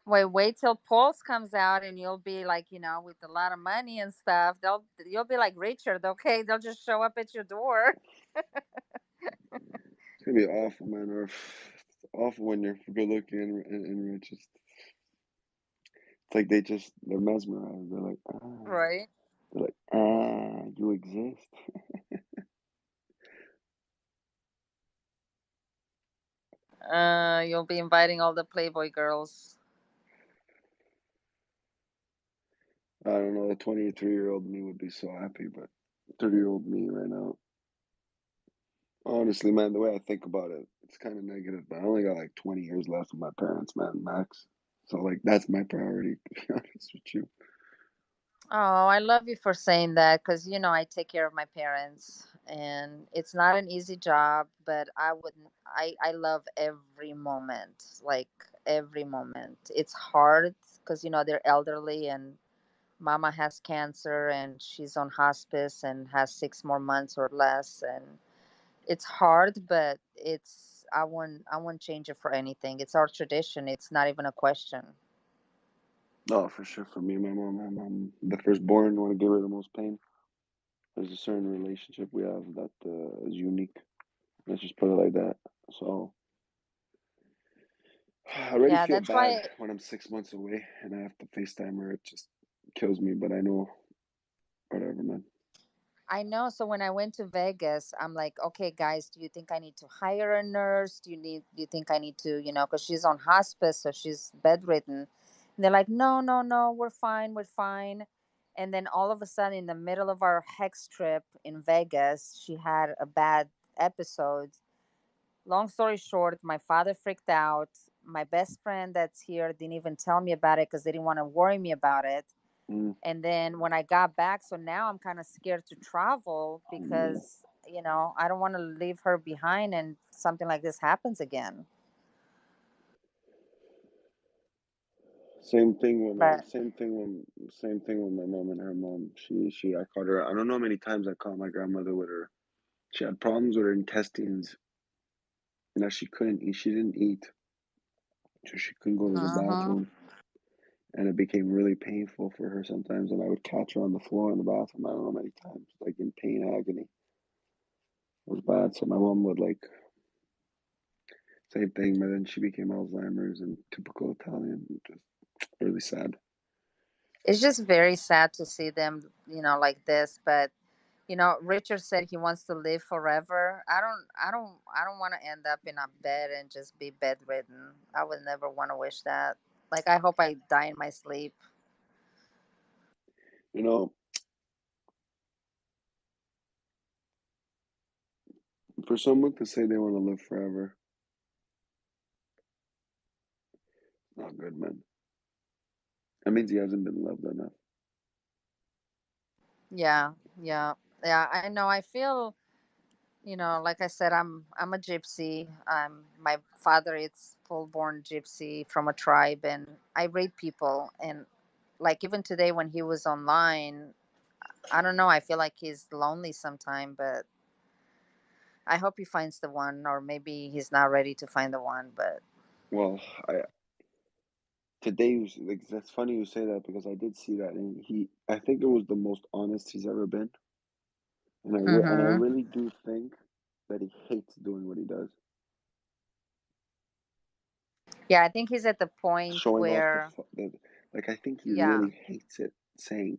Wait till Pulse comes out, and you'll be like, with a lot of money and stuff. You'll be like Richard, okay? They'll just show up at your door. It's gonna be awful, man. Or it's awful when you're good looking and rich. It's like they're mesmerized. They're like, Right. you exist. You'll be inviting all the Playboy girls. I don't know. The 23-year-old me would be so happy, but 30-year-old me right now. Honestly, man, the way I think about it, it's kind of negative, but I only got like 20 years left with my parents, man, max. So like that's my priority, to be honest with you. Oh, I love you for saying that, because I take care of my parents, and it's not an easy job, but I wouldn't. I love every moment, like every moment. It's hard because they're elderly, and Mama has cancer, and she's on hospice and has 6 more months or less, and it's hard, but I won't change it for anything. It's our tradition. It's not even a question. No, for sure. For me, my mom, the firstborn, want to give her the most pain. There's a certain relationship we have that is unique. Let's just put it like that. So I already Yeah, feel that's bad why when I'm 6 months away and I have to FaceTime her. It just kills me, but I know whatever, man. I know. So when I went to Vegas, I'm like, okay, guys, do you think I need to hire a nurse? Do you think I need to, because she's on hospice, so she's bedridden. And they're like, no, no, no, we're fine, we're fine. And then all of a sudden, in the middle of our hex trip in Vegas, she had a bad episode. Long story short, my father freaked out. My best friend that's here didn't even tell me about it because they didn't want to worry me about it. Mm. And then when I got back, so now I'm kind of scared to travel because, I don't want to leave her behind and something like this happens again. Same thing with But same thing with my mom and her mom. I caught her. I don't know how many times I caught my grandmother with her. She had problems with her intestines. She couldn't eat. She didn't eat, so she couldn't go to the uh-huh. bathroom, and it became really painful for her sometimes. And I would catch her on the floor in the bathroom. I don't know how many times, like in pain, agony. It was bad. So my mom would like same thing, but then she became Alzheimer's and typical Italian. Just really sad. It's just very sad to see them, like this. But Richard said he wants to live forever. I don't want to end up in a bed and just be bedridden. I would never want to wish that. Like, I hope I die in my sleep. You know, for someone to say they want to live forever, not good, man. That means he hasn't been loved enough. Yeah, yeah, yeah. I know. I feel, like I said, I'm a gypsy. My father is full born gypsy from a tribe, and I read people, and like even today when he was online, I don't know. I feel like he's lonely sometime, but I hope he finds the one, or maybe he's not ready to find the one. But Well, I today was like that's funny you say that because I did see that and I think it was the most honest he's ever been, and I hmm really do think that he hates doing what he does, yeah, I think he's at the point showing off where, the like I think he yeah, really hates it, saying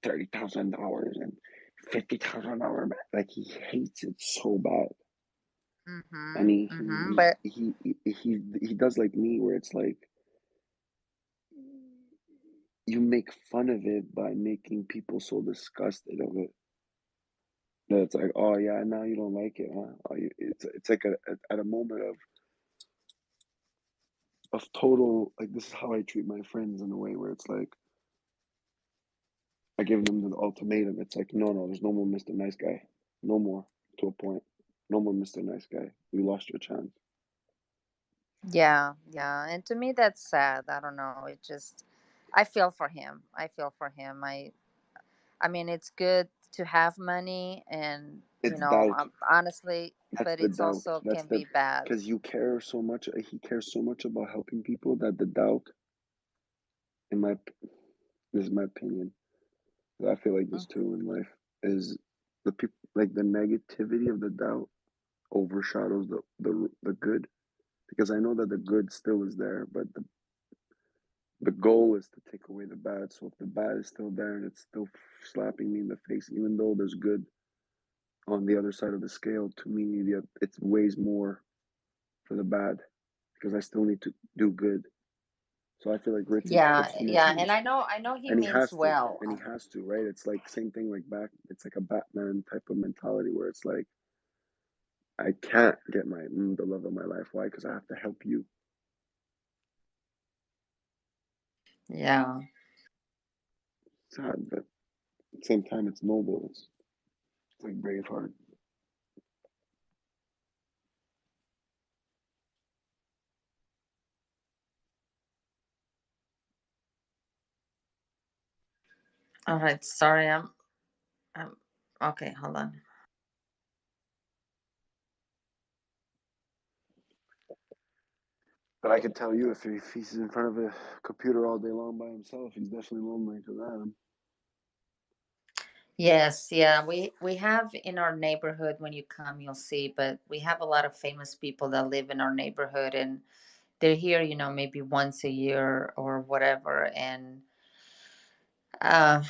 $30,000 and $50,000, like he hates it so bad, and but he does like me where it's like you make fun of it by making people so disgusted of it that it's like, oh yeah, now you don't like it, huh? It's like at a moment of total, like, this is how I treat my friends in a way where it's like I give them the ultimatum. It's like, no, there's no more Mr. Nice Guy, no more, to a point, no more Mr. Nice Guy. You lost your chance. yeah, yeah. And to me, that's sad. I don't know. It just, I feel for him. I feel for him. I mean, it's good to have money, and It's doubt. honestly, That's but the it's doubt. also That's can the be bad. because you care so much. He cares so much about helping people that the doubt, in my this is my opinion, 'cause I feel like this too in life, is the people like the negativity of the doubt overshadows the good, because I know that the good still is there, but the goal is to take away the bad. So if the bad is still there and it's still slapping me in the face, even though there's good on the other side of the scale, to me, it weighs more for the bad because I still need to do good. So I feel like Richard Yeah, puts too much yeah. on And his, I know he and he means has to, well. right? It's like same thing like it's like a Batman type of mentality where it's like I can't get the love of my life. Why? Because I have to help you. Yeah. Sad, but at the same time, it's noble. It's like Braveheart. All right. Sorry. I'm okay. Hold on. But I can tell you, if he's in front of a computer all day long by himself, he's definitely lonely to that. Yes, yeah, we have in our neighborhood. When you come, you'll see. But we have a lot of famous people that live in our neighborhood, and they're here, maybe once a year or whatever. And uh,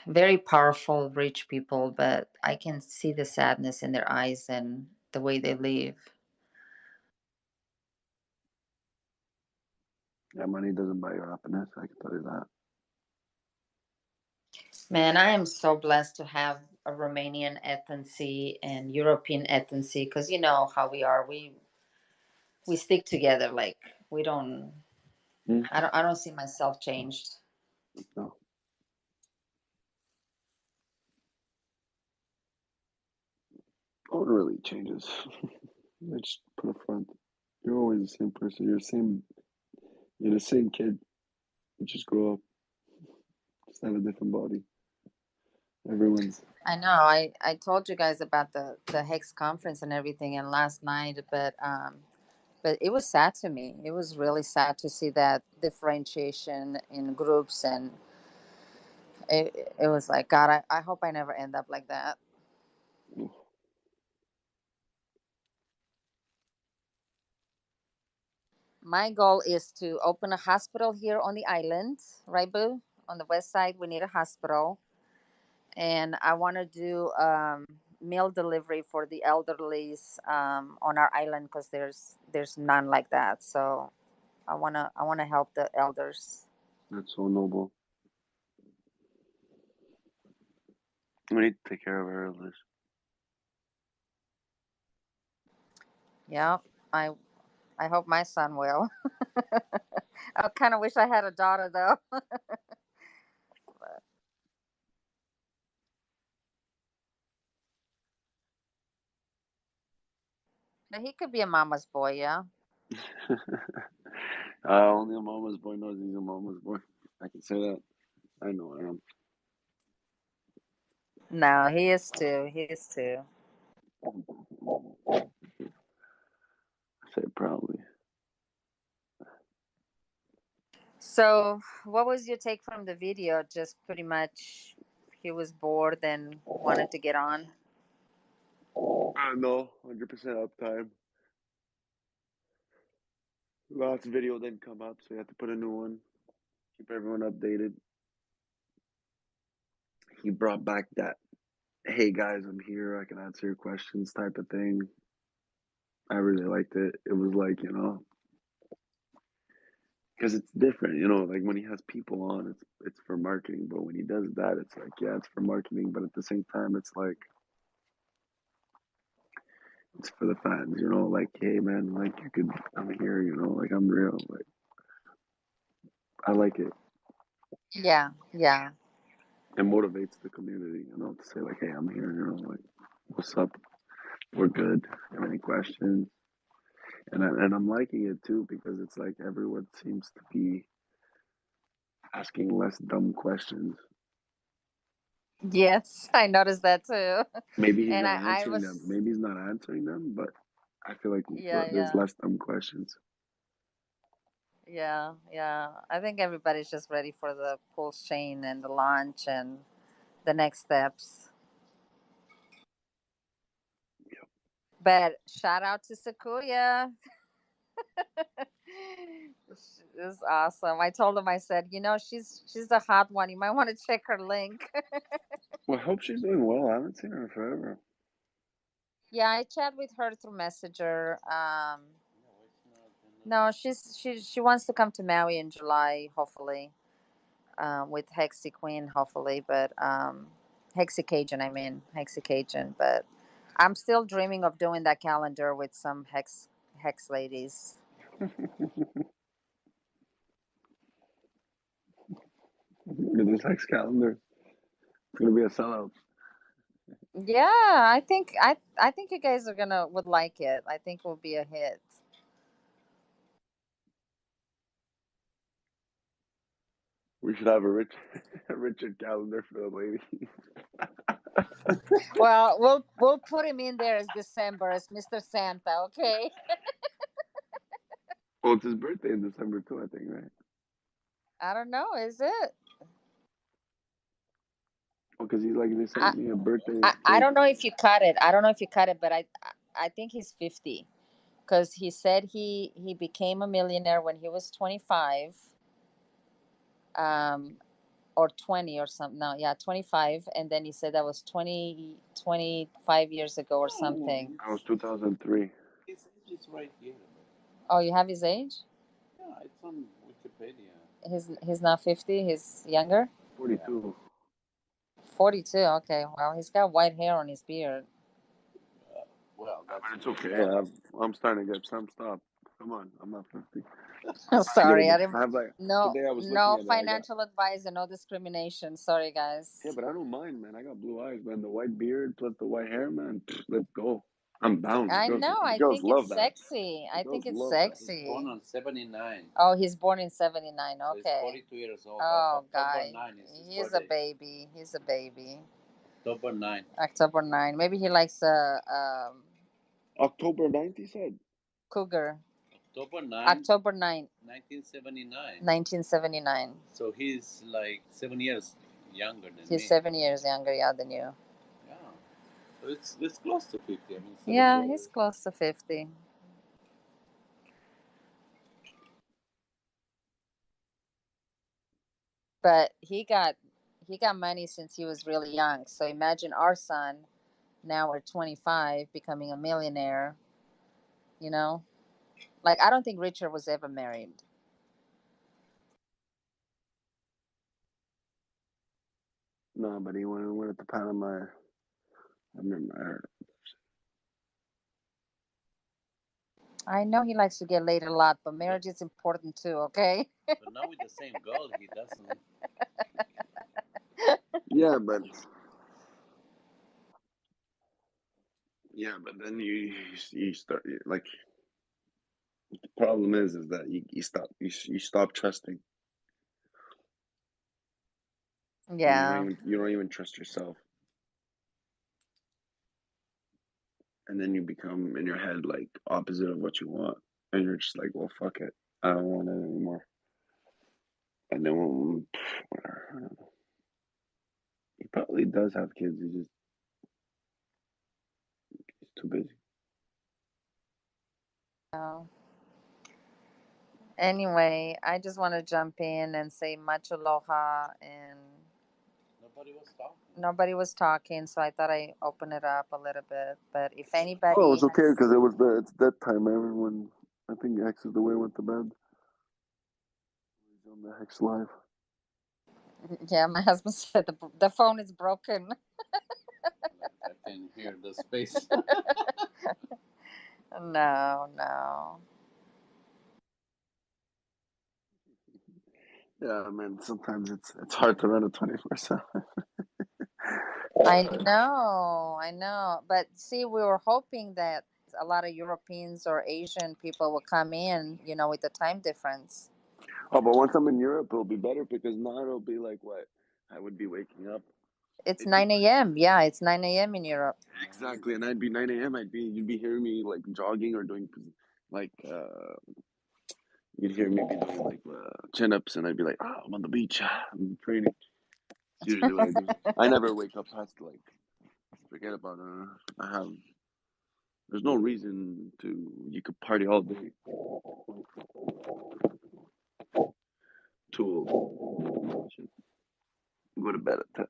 very powerful, rich people. But I can see the sadness in their eyes and the way they live. Yeah, money doesn't buy you happiness. I can tell you that. Man, I am so blessed to have a Romanian ethnicity and European ethnicity, because you know how we are. We stick together. Like we don't. I don't see myself changed. No. No one really changes. They just put a front. You're always the same person. You're the same kid. You just grow up. Just have a different body. Everyone's I know. I told you guys about the Hex conference and everything, and last night, but it was sad to me. It was really sad to see that differentiation in groups, and it was like, God, I hope I never end up like that. My goal is to open a hospital here on the island, right, Boo? On the west side, we need a hospital, and I want to do meal delivery for the elderlies on our island, because there's none like that. So I wanna help the elders. That's so noble. We need to take care of our elders. Yeah, I I hope my son will. I kind of wish I had a daughter though. He could be a mama's boy, yeah. Only a mama's boy knows he's a mama's boy. I can say that. I know I am. No, he is too. He is too. I say probably. So, what was your take from the video? Just pretty much he was bored and wanted to get on. No, 100% uptime. Last video didn't come up, so we had to put a new one. Keep everyone updated. He brought back that, hey guys, I'm here, I can answer your questions type of thing. I really liked it. It was like, because it's different, like when he has people on, it's for marketing, but when he does that, it's like, yeah, it's for marketing, but at the same time, it's like, it's for the fans, like, hey man, like I'm here, like I'm real, like I like it. Yeah, yeah. It motivates the community, to say like, hey, I'm here, like, what's up? We're good. Have any questions? And I'm liking it too because it's like everyone seems to be asking less dumb questions. Yes, I noticed that too. Maybe he's And not I answering them. was, Maybe he's not answering them, but I feel like yeah, there's yeah, less dumb questions. yeah, yeah. I think everybody's just ready for the pulse chain and the launch and the next steps. But shout out to Sakuya. It's awesome. I told him, I said, she's a hot one. You might want to check her link. Well, I hope she's doing well. I haven't seen her in forever. Yeah, I chat with her through Messenger. No, she wants to come to Maui in July, hopefully, with Hexy Queen, hopefully, but Hexy Cajun, I mean Hexy Cajun. But I'm still dreaming of doing that calendar with some hex ladies. Look at this Hex calendar. It's gonna be a sellout. Yeah, I think you guys would like it. I think it will be a hit. We should have a Richard calendar for the ladies. Well, we'll put him in there as December as Mr. Santa, okay? Well, it's his birthday in December too, I think, right? I don't know, is it? Well, because he's like, they I, sent me a birthday I cake. don't know if you cut it. I don't know if you cut it, but I think he's 50 because he said he became a millionaire when he was 25, um, or 20 or something. No, yeah, 25, and then he said that was 25 years ago or something. That was 2003. His age is right here. Oh, you have his age? Yeah, it's on Wikipedia. He's not 50. He's younger. 42. 42. Okay. Well, he's got white hair on his beard. Well, But that's it's okay. I'm starting to get some stop. Come on, I'm not 50. Sorry, I didn't. I have like No, today I was looking no at it. financial advice and no discrimination. Sorry, guys. Yeah, but I don't mind, man. I got blue eyes, man. The white beard plus the white hair, man. Let's go. I'm down. I know. I Girls think love it's that. sexy. I think it's Love that. He's sexy. born on 79. Oh, he's born in 79. So he's Okay. 42 years old. Oh, October guy. 9 is his He's a birthday. baby. He's a baby. October 9. October 9. Maybe he likes October 9th, he said. cougar. October 9. October 9, 1979. 1979. So he's like 7 years younger than He's me. 7 years younger, yeah, than you. Yeah. So it's close to 50. I mean, 7 Yeah, years. he's close to 50. But he got money since he was really young. So imagine our son, now we're 25, becoming a millionaire. You know, like I don't think Richard was ever married. No, but he went to Panama. I remember I heard. I know he likes to get laid a lot, but marriage is important too. Okay. But now with the same girl, he doesn't. Yeah, but Yeah, but then you start like the problem is that you stop trusting, and Yeah. you don't even trust yourself, and then you become in your head like opposite of what you want, and you're just like, well, fuck it, I don't want it anymore. And then whatever, I don't know. He probably does have kids. He's too busy. Oh. Anyway, I just want to jump in and say much aloha, and Nobody was talking. nobody was talking, so I thought I open it up a little bit. But if Oh, anybody it's okay has, because it's that time. Everyone, I think X is the way went to bed. He's on the Hex live. yeah, my husband said the phone is broken. I can hear the space. No. Yeah, man. Sometimes it's hard to run a 24/7. I know. But see, we were hoping that a lot of Europeans or Asian people will come in, with the time difference. Oh, but once I'm in Europe, it'll be better because now it'll be like what I would be waking up. It's 9 a.m. Yeah, it's 9 a.m. in Europe. Exactly, and I'd be 9 a.m. You'd be hearing me like jogging or doing like you'd hear me be doing like chin ups, and I'd be like, oh, I'm on the beach, I'm training. It's usually what I do. I never wake up past like forget about I have. There's no reason to. You could party all day. Tool. Go to bed at 10.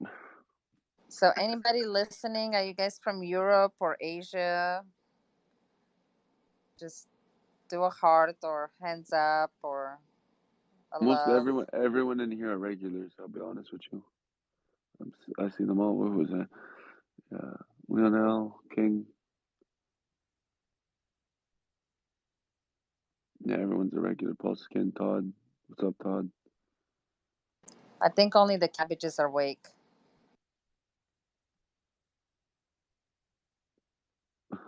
So anybody listening, are you guys from Europe or Asia? Just do a heart or hands up or a Mostly love. everyone in here are regulars. I'll be honest with you. I see them all. What was that? Lionel King. Yeah, everyone's a regular. Paul Skin, Todd. What's up, Todd? I think only the cabbages are awake.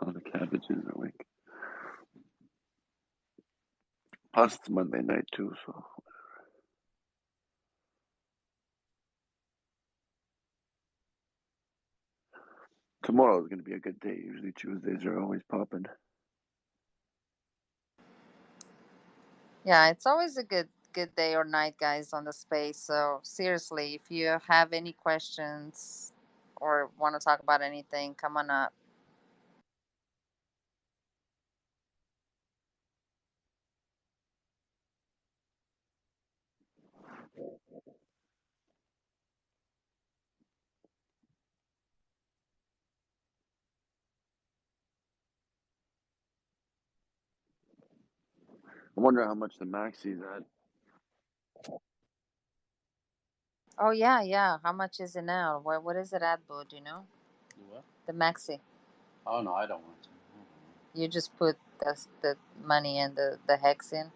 All the cabbages are awake. Plus, it's Monday night too, so. Tomorrow is going to be a good day. Usually Tuesdays are always popping. Yeah, it's always a good day or night, guys, on the space. So seriously, if you have any questions or want to talk about anything, come on up. I wonder how much the Maxi's at. Oh yeah. How much is it now? What is it at, Boo? Do you know? What? The Maxi. Oh no, I don't want to. You just put the money and the hex in.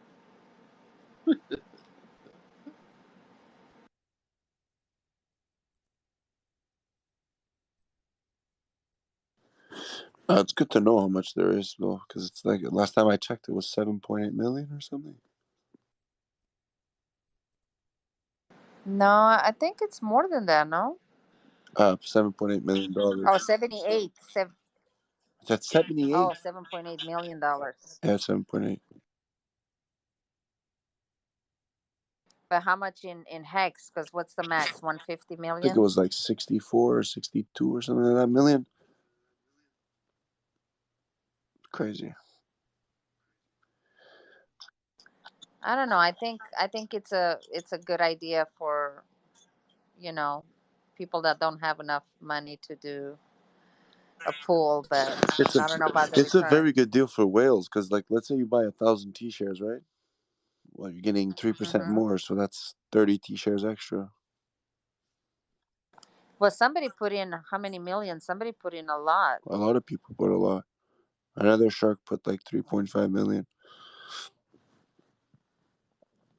It's good to know how much there is, though, because it's like last time I checked, it was 7.8 million or something. No, I think it's more than that. No. $7.8 million. Oh, 78. That's 78. Oh, $7.8 million. Yeah, 7.8. But how much in hex? Because what's the max? 150 I think it million. was like 64 or 62 or something like that million. Crazy. I don't know. I think it's a good idea for people that don't have enough money to do a pool, but It's a I don't know about the it's a very return. good deal for whales because, like, let's say you buy 1,000 T shares, right? Well, you're getting 3% more, so that's 30 T shares extra. Well, somebody put in how many million? Somebody put in a lot. A lot of people put a lot. Another shark put like 3.5 million.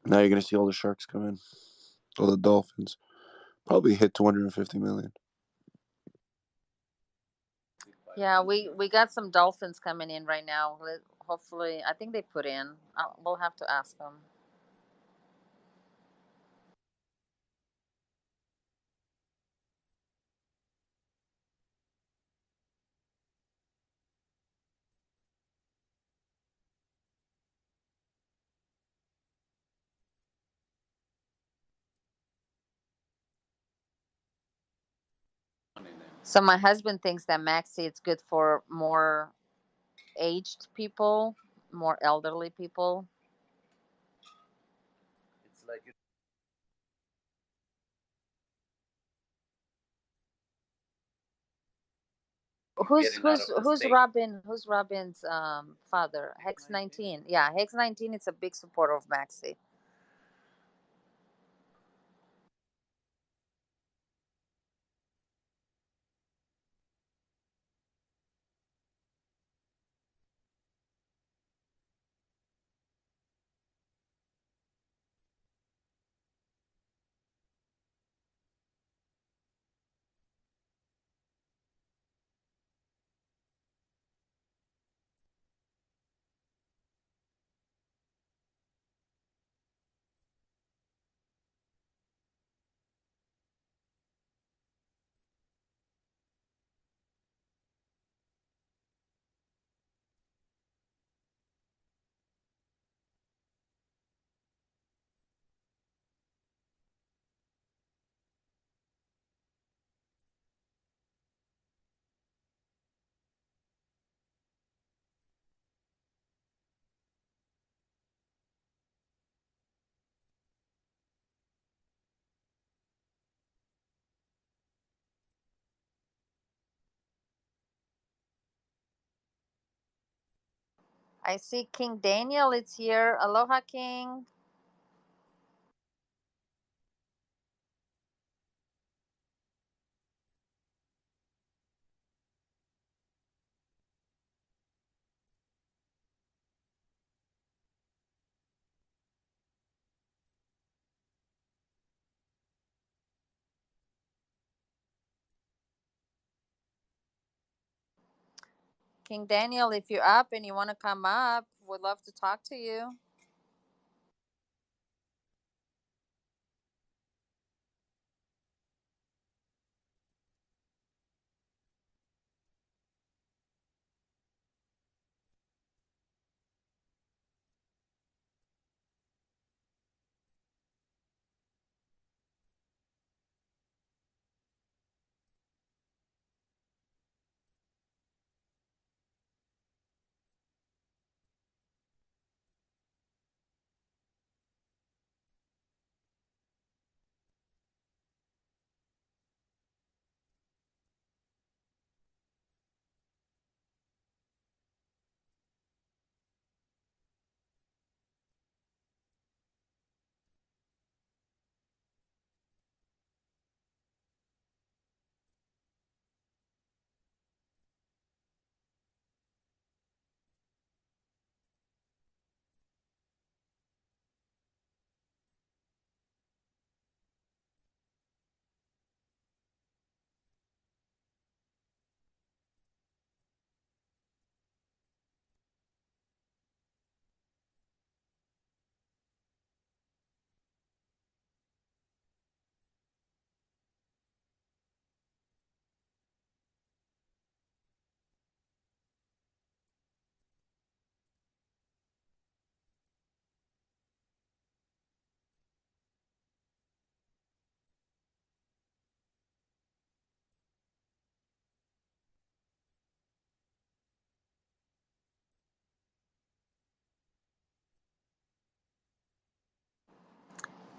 Now you're gonna see all the sharks come in, all the dolphins. Probably hit 250 million. Yeah, we got some dolphins coming in right now. Hopefully, I think they put in. We'll have to ask them. So my husband thinks that Maxi it's good for more aged people, more elderly people. It's like Who's getting out who's of the who's state. Robin? Who's Robin's father? Hex 19. Yeah, Hex 19. It's a big supporter of Maxi. I see King Daniel. It's here. Aloha, King. King Daniel, if you're up and you want to come up, would love to talk to you.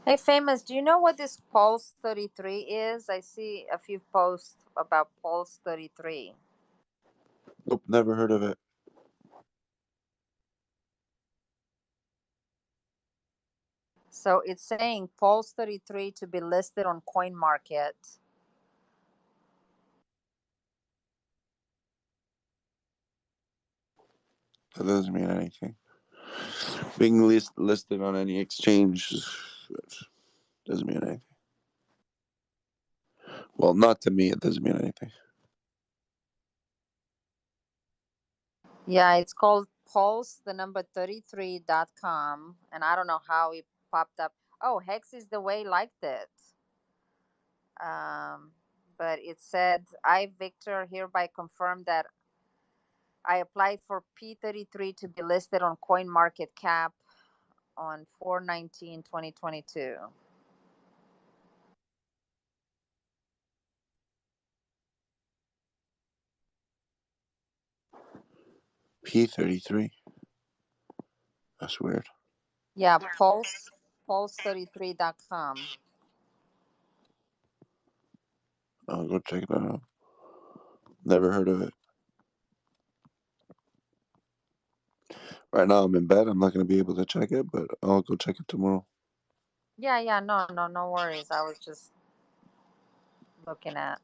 Hey, Famous, do you know what this Pulse 33 is? I see a few posts about Pulse 33. Nope, never heard of it. So it's saying Pulse 33 to be listed on CoinMarket. That doesn't mean anything. Being listed on any exchange doesn't mean anything. Well, not to me, it doesn't mean anything. Yeah, it's called pulse the number 33.com, and I don't know how it popped up. Oh, Hex is the way liked it. Um, but it said, I, Victor, hereby confirm that I applied for P33 to be listed on CoinMarketCap on 4/19/2022. P33. That's weird. Yeah, pulse33.com. I'll go check that out. Never heard of it. Right now I'm in bed. I'm not going to be able to check it, but I'll go check it tomorrow. Yeah, no worries. I was just looking at.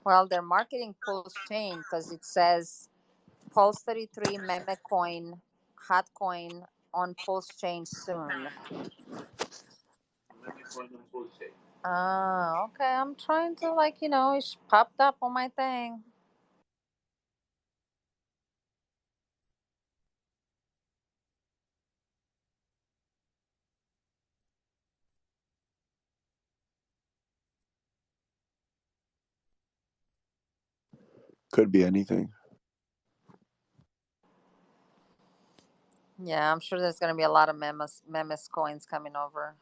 Well, they're marketing Pulse Chain because it says Pulse 33 meme coin, hot coin on Pulse Chain soon. Ah, okay. I'm trying to it popped up on my thing. Could be anything. Yeah, I'm sure there's gonna be a lot of memes coins coming over.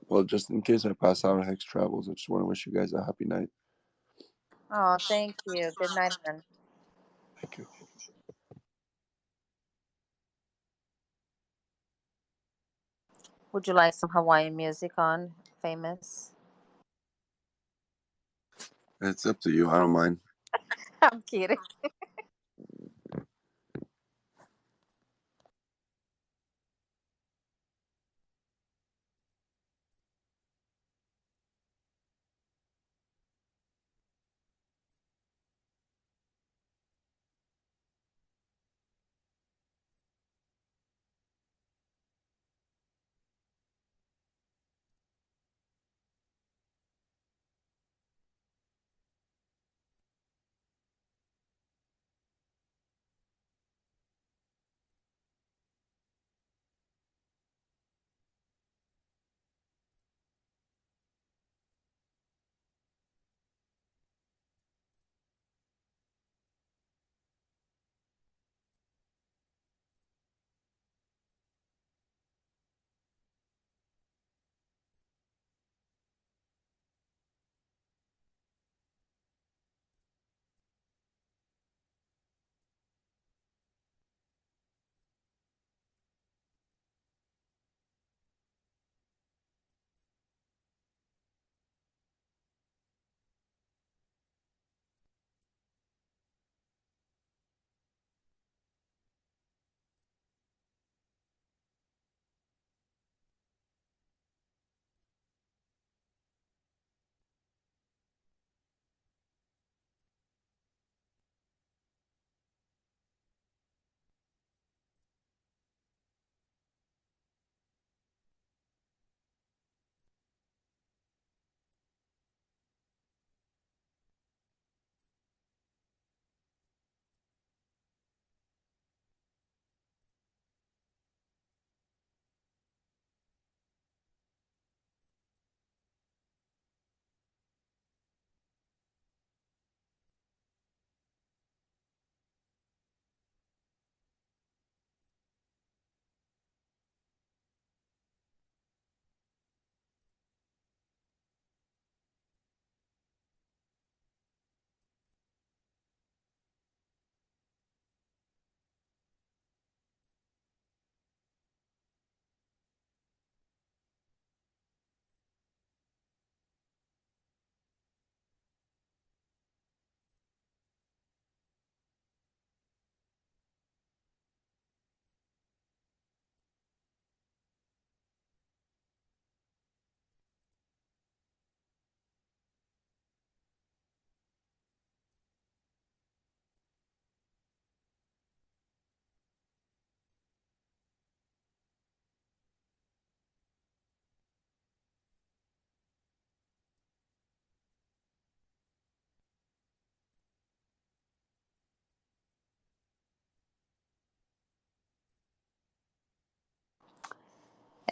Well, just in case I pass out on Hex Travels, I just want to wish you guys a happy night. Oh, thank you. Good night, man. Thank you. Would you like some Hawaiian music on, Famous? It's up to you. I don't mind. I'm kidding.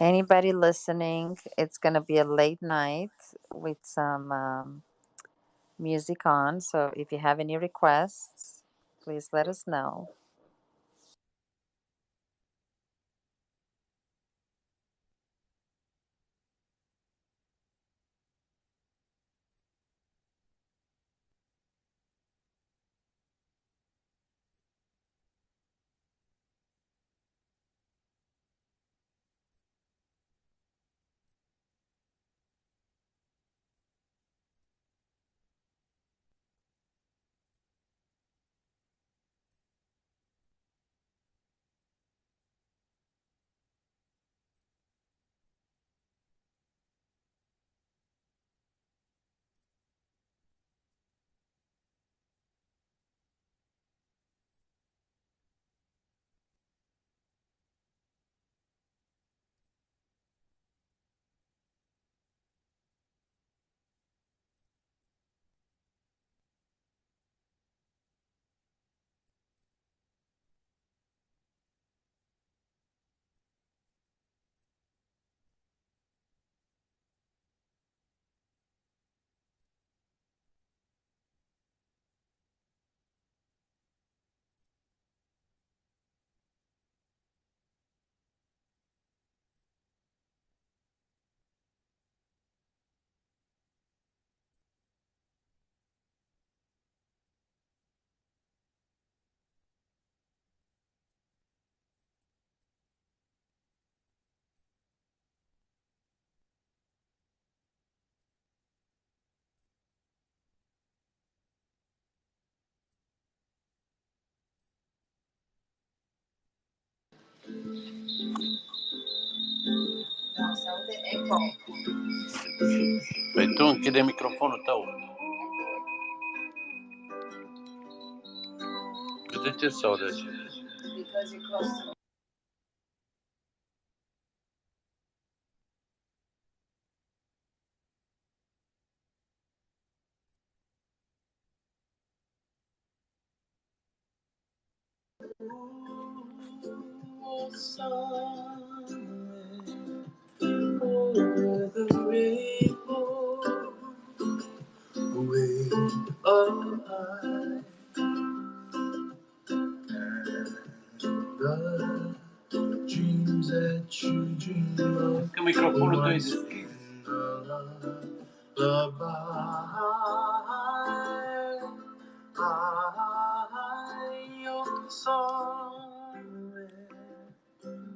Anybody listening, it's going to be a late night with some music on. So if you have any requests, please let us know. Păi tu închide microfonul tău. De ce se aude? Because you're close to Over the rainbow, way up high, and the dreams that you dream of. Că microfonul tău e Once deschis. in the lullaby, your song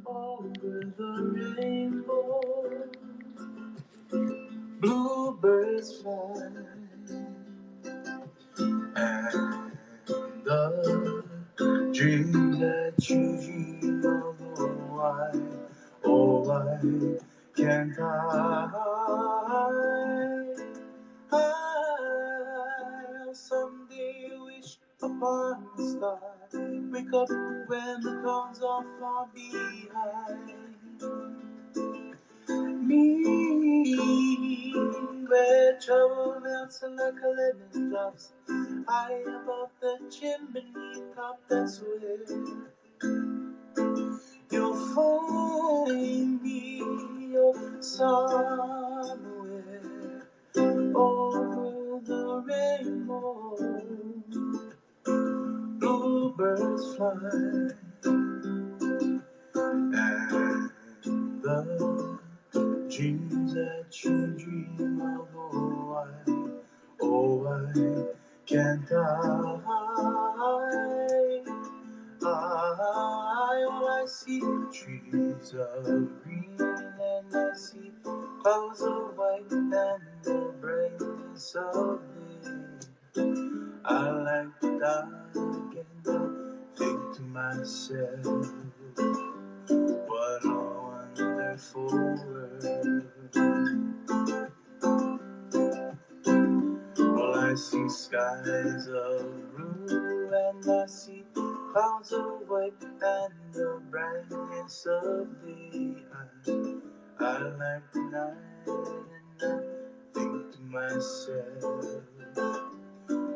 over the rainbow. Bluebirds fly, and the dream that you dream of, oh why can't I'll someday wish upon a star, wake up when the clouds are far behind me, where trouble melts like a lemon drops, high above the chimney top. That's where you'll find me, oh, somewhere over the rainbow. Bluebirds fly, and the dreams that you dream of, oh why can't all I see trees of green, and I see clouds of white, and the brightness of day. I like the dark, and I think to myself, what a wonderful world. Well, I see skies of blue, and I see clouds of white, and the brightness of day. I like the night, and I think to myself,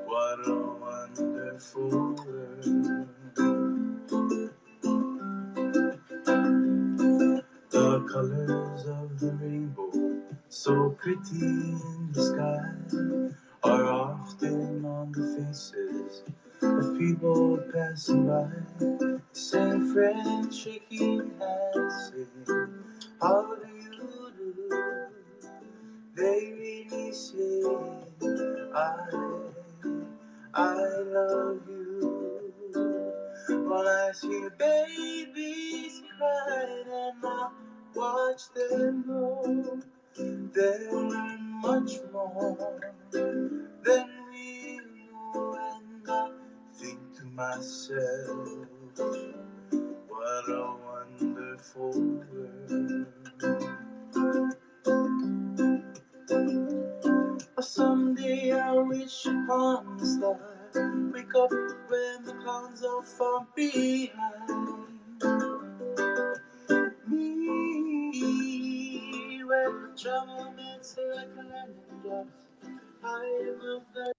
what a wonderful world. The colors beauty in the sky are often on the faces of people passing by. Same friend shaking hands, saying, how do you do? They really say, I love you. While I see babies cry and I watch them grow, they learn much more than we know. And I think to myself, what a wonderful world. Someday I'll reach upon the star, wake up when the clouds are far behind me, where the trouble meets like a landing just high above the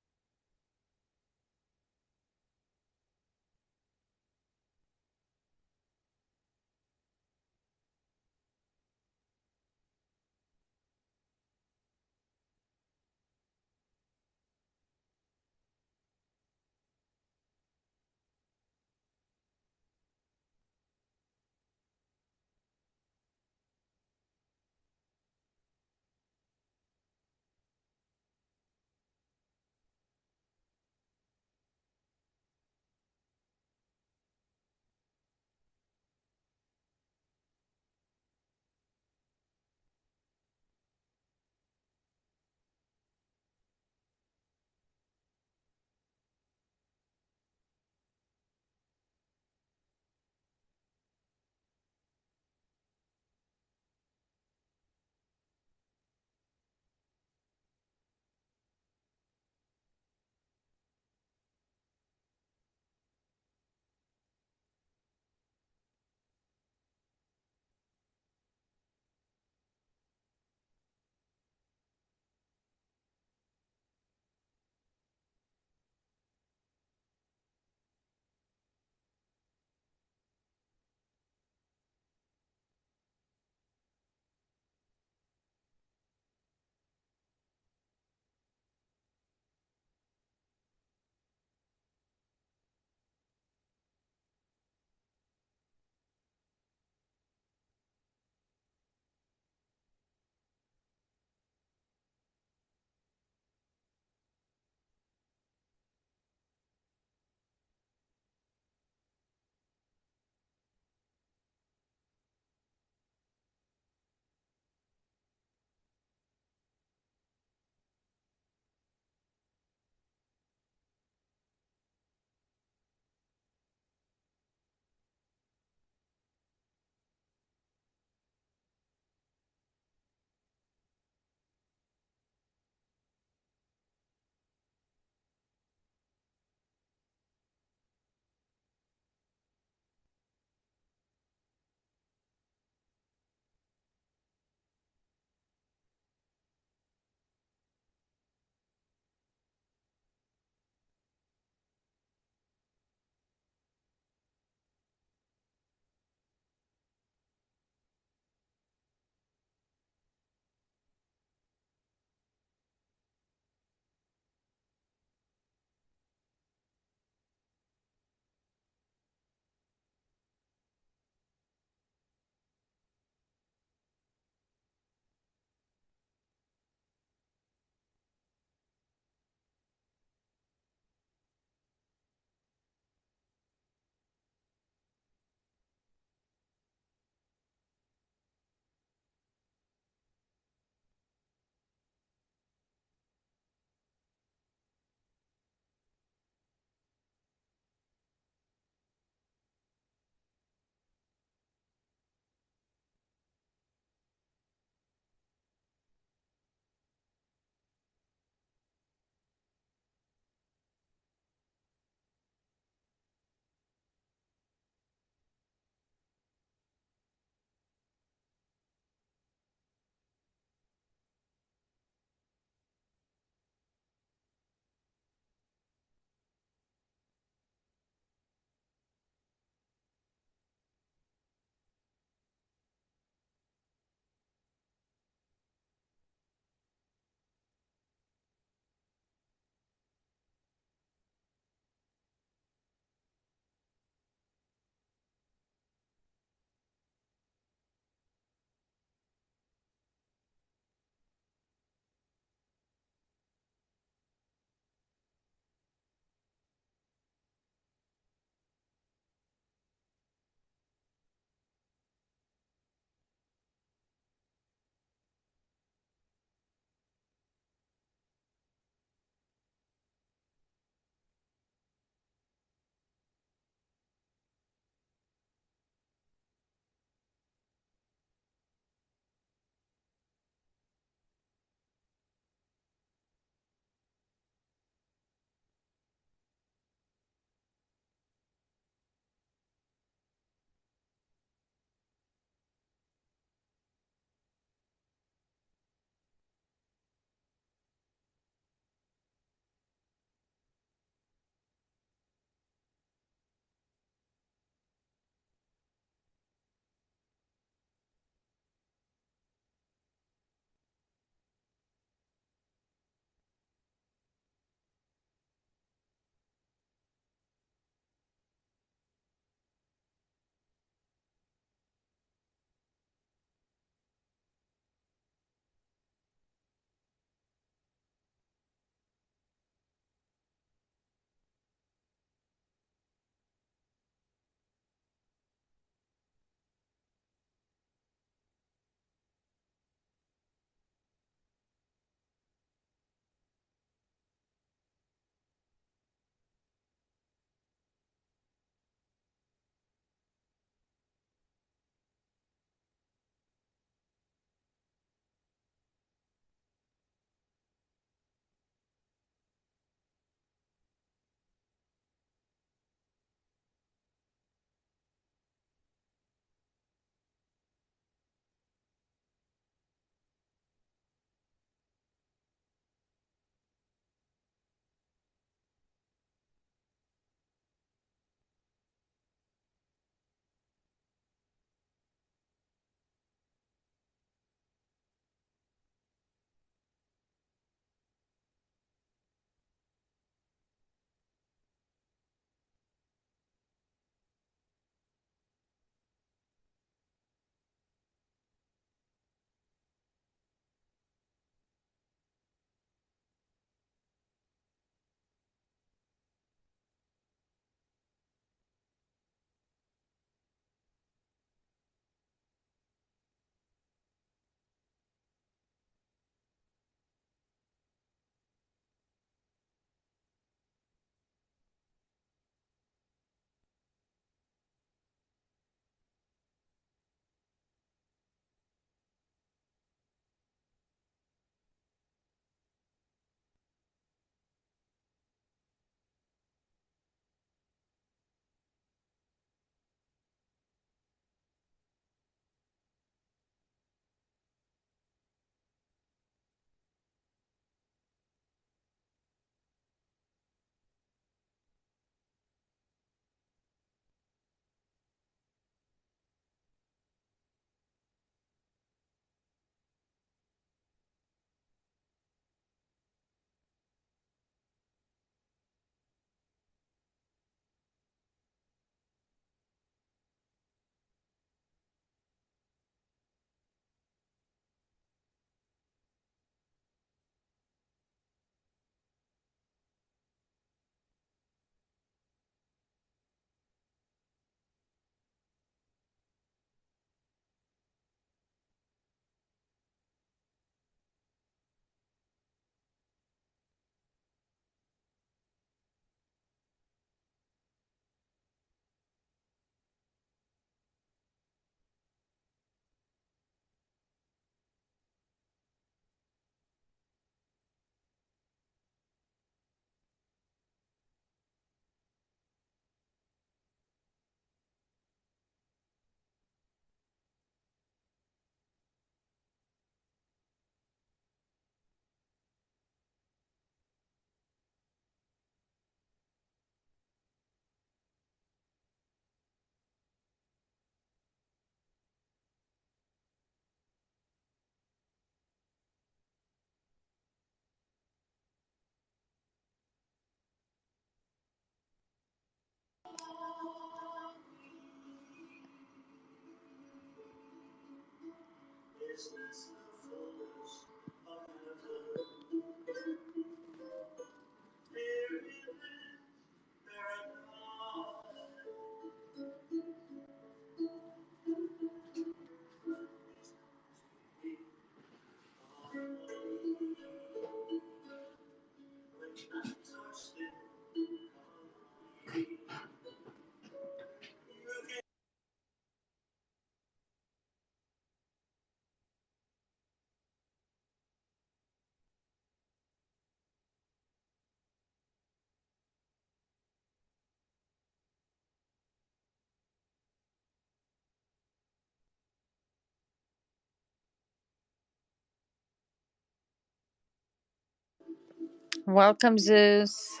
Welcome, Zeus.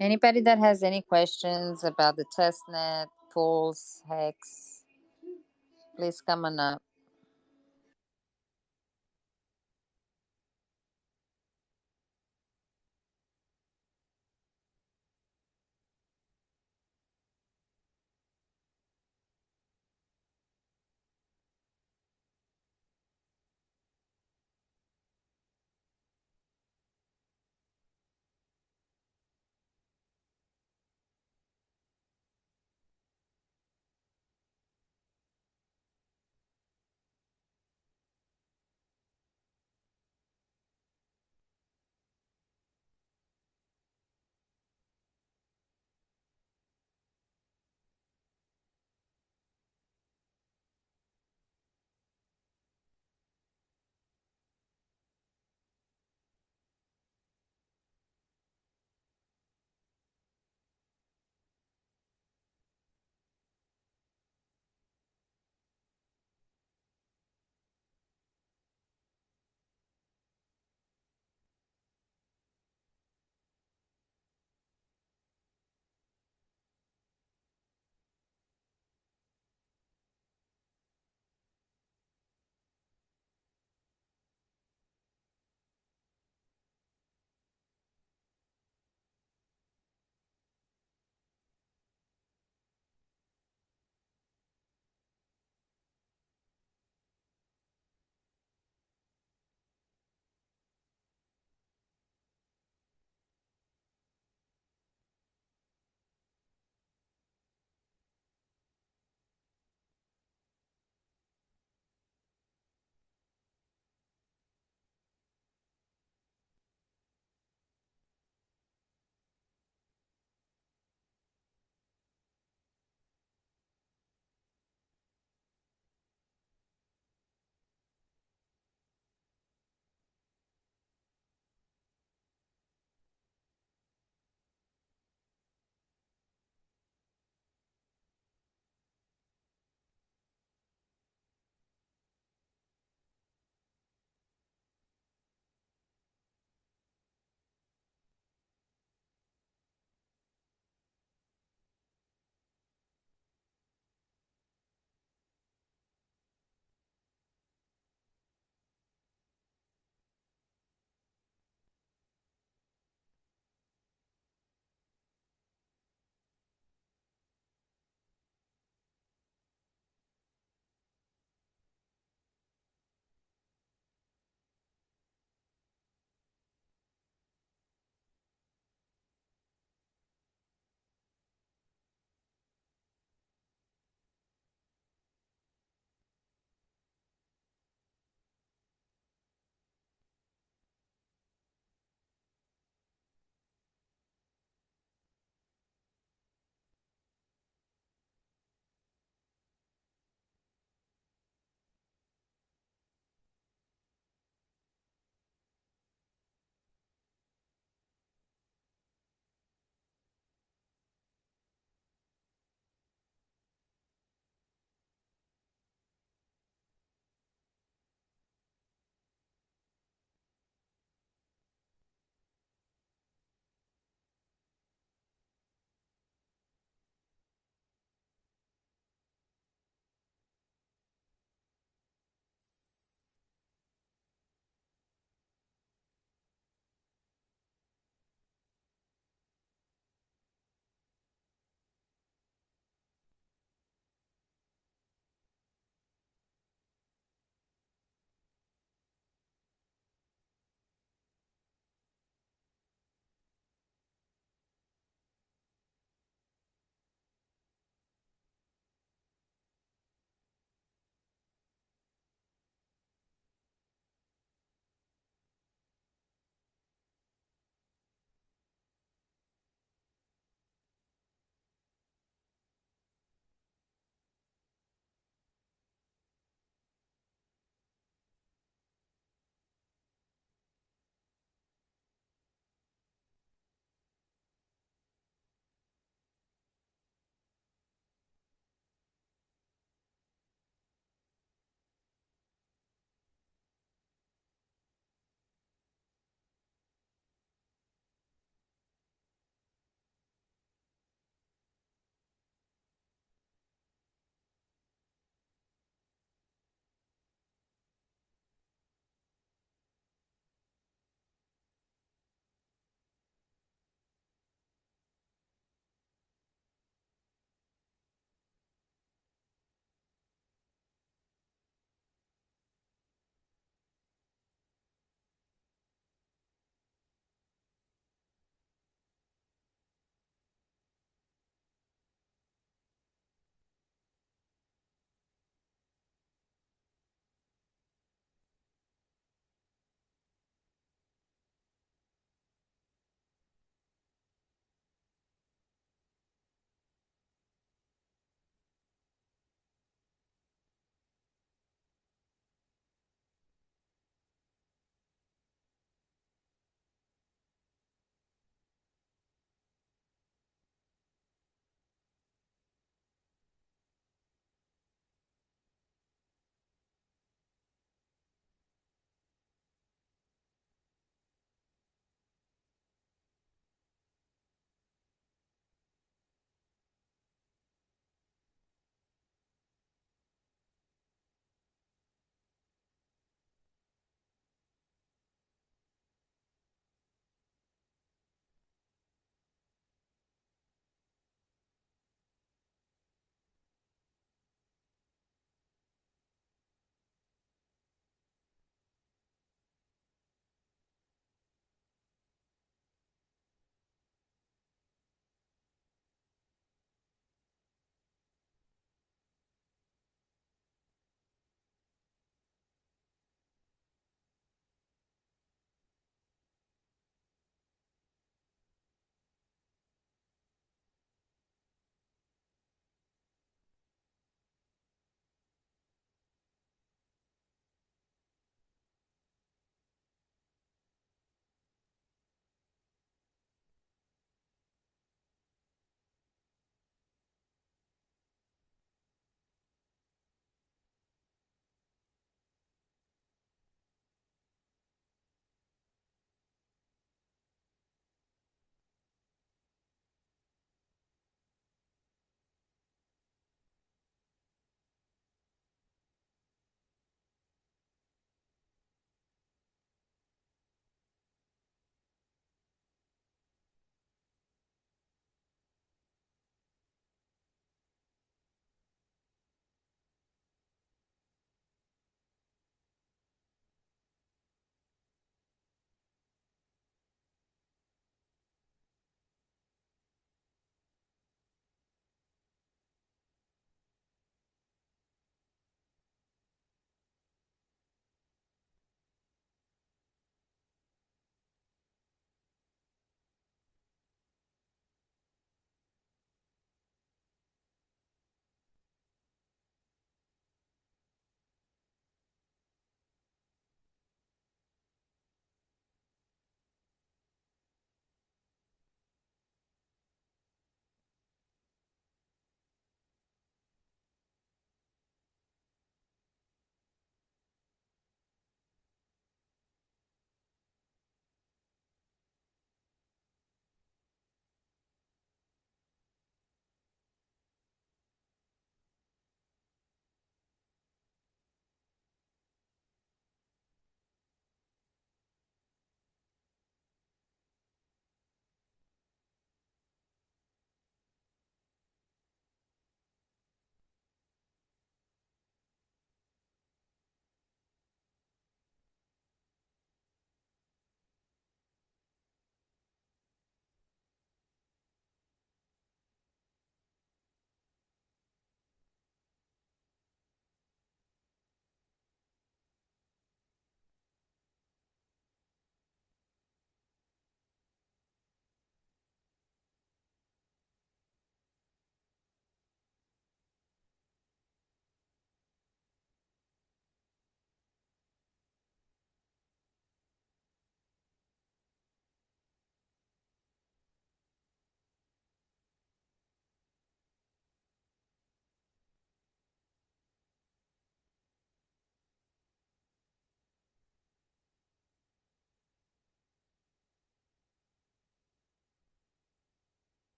Anybody that has any questions about the testnet, Pulse, Hex, please come on up.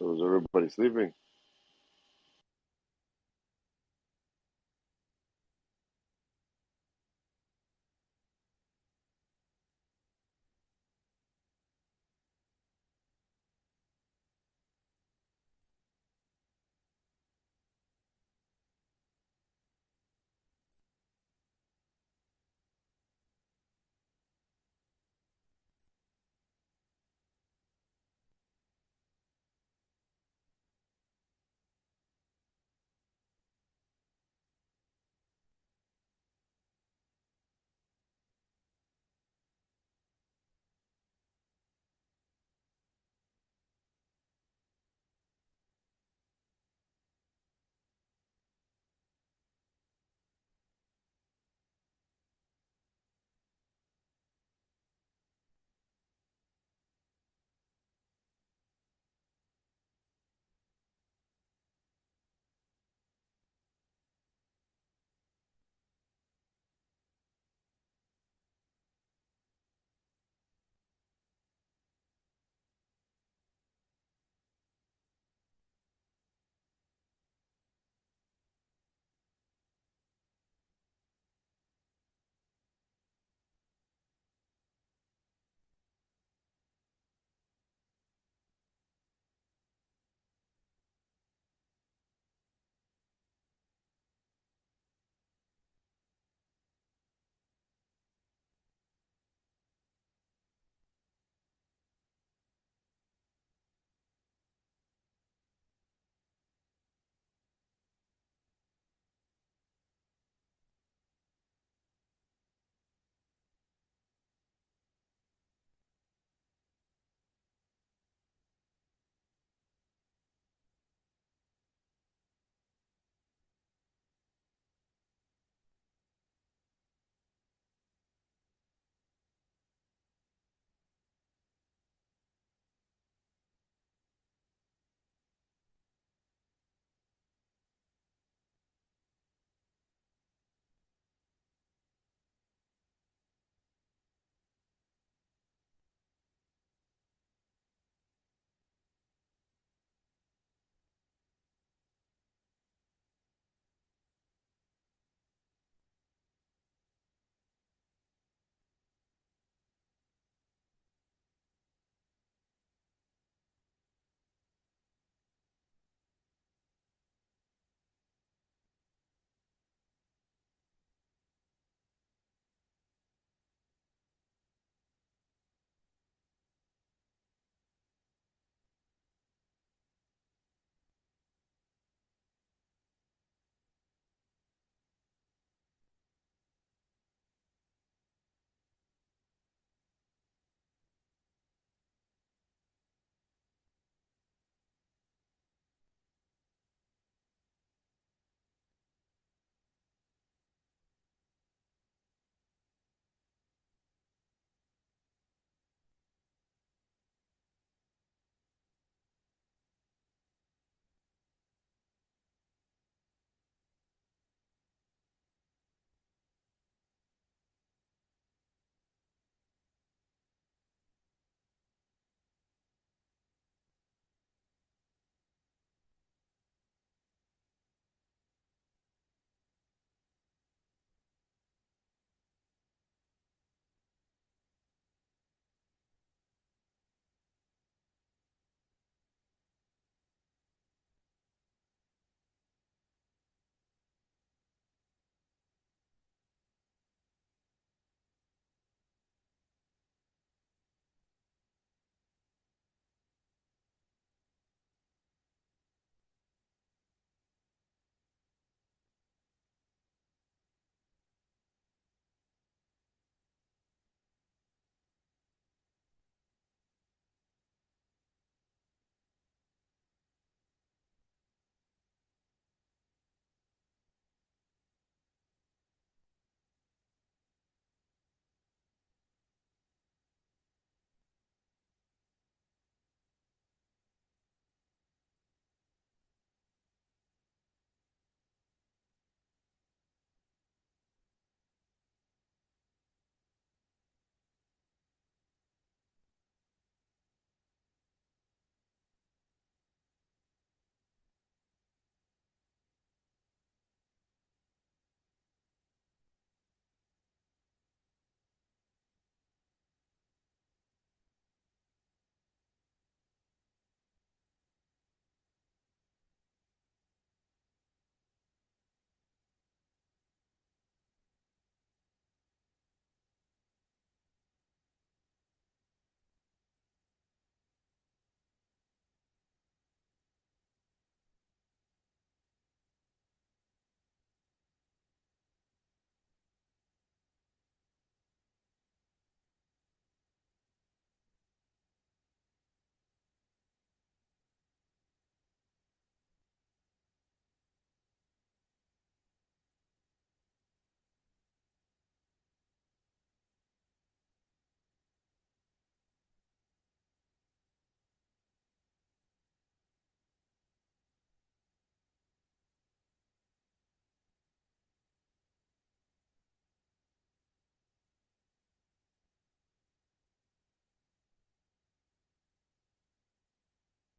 Was everybody sleeping?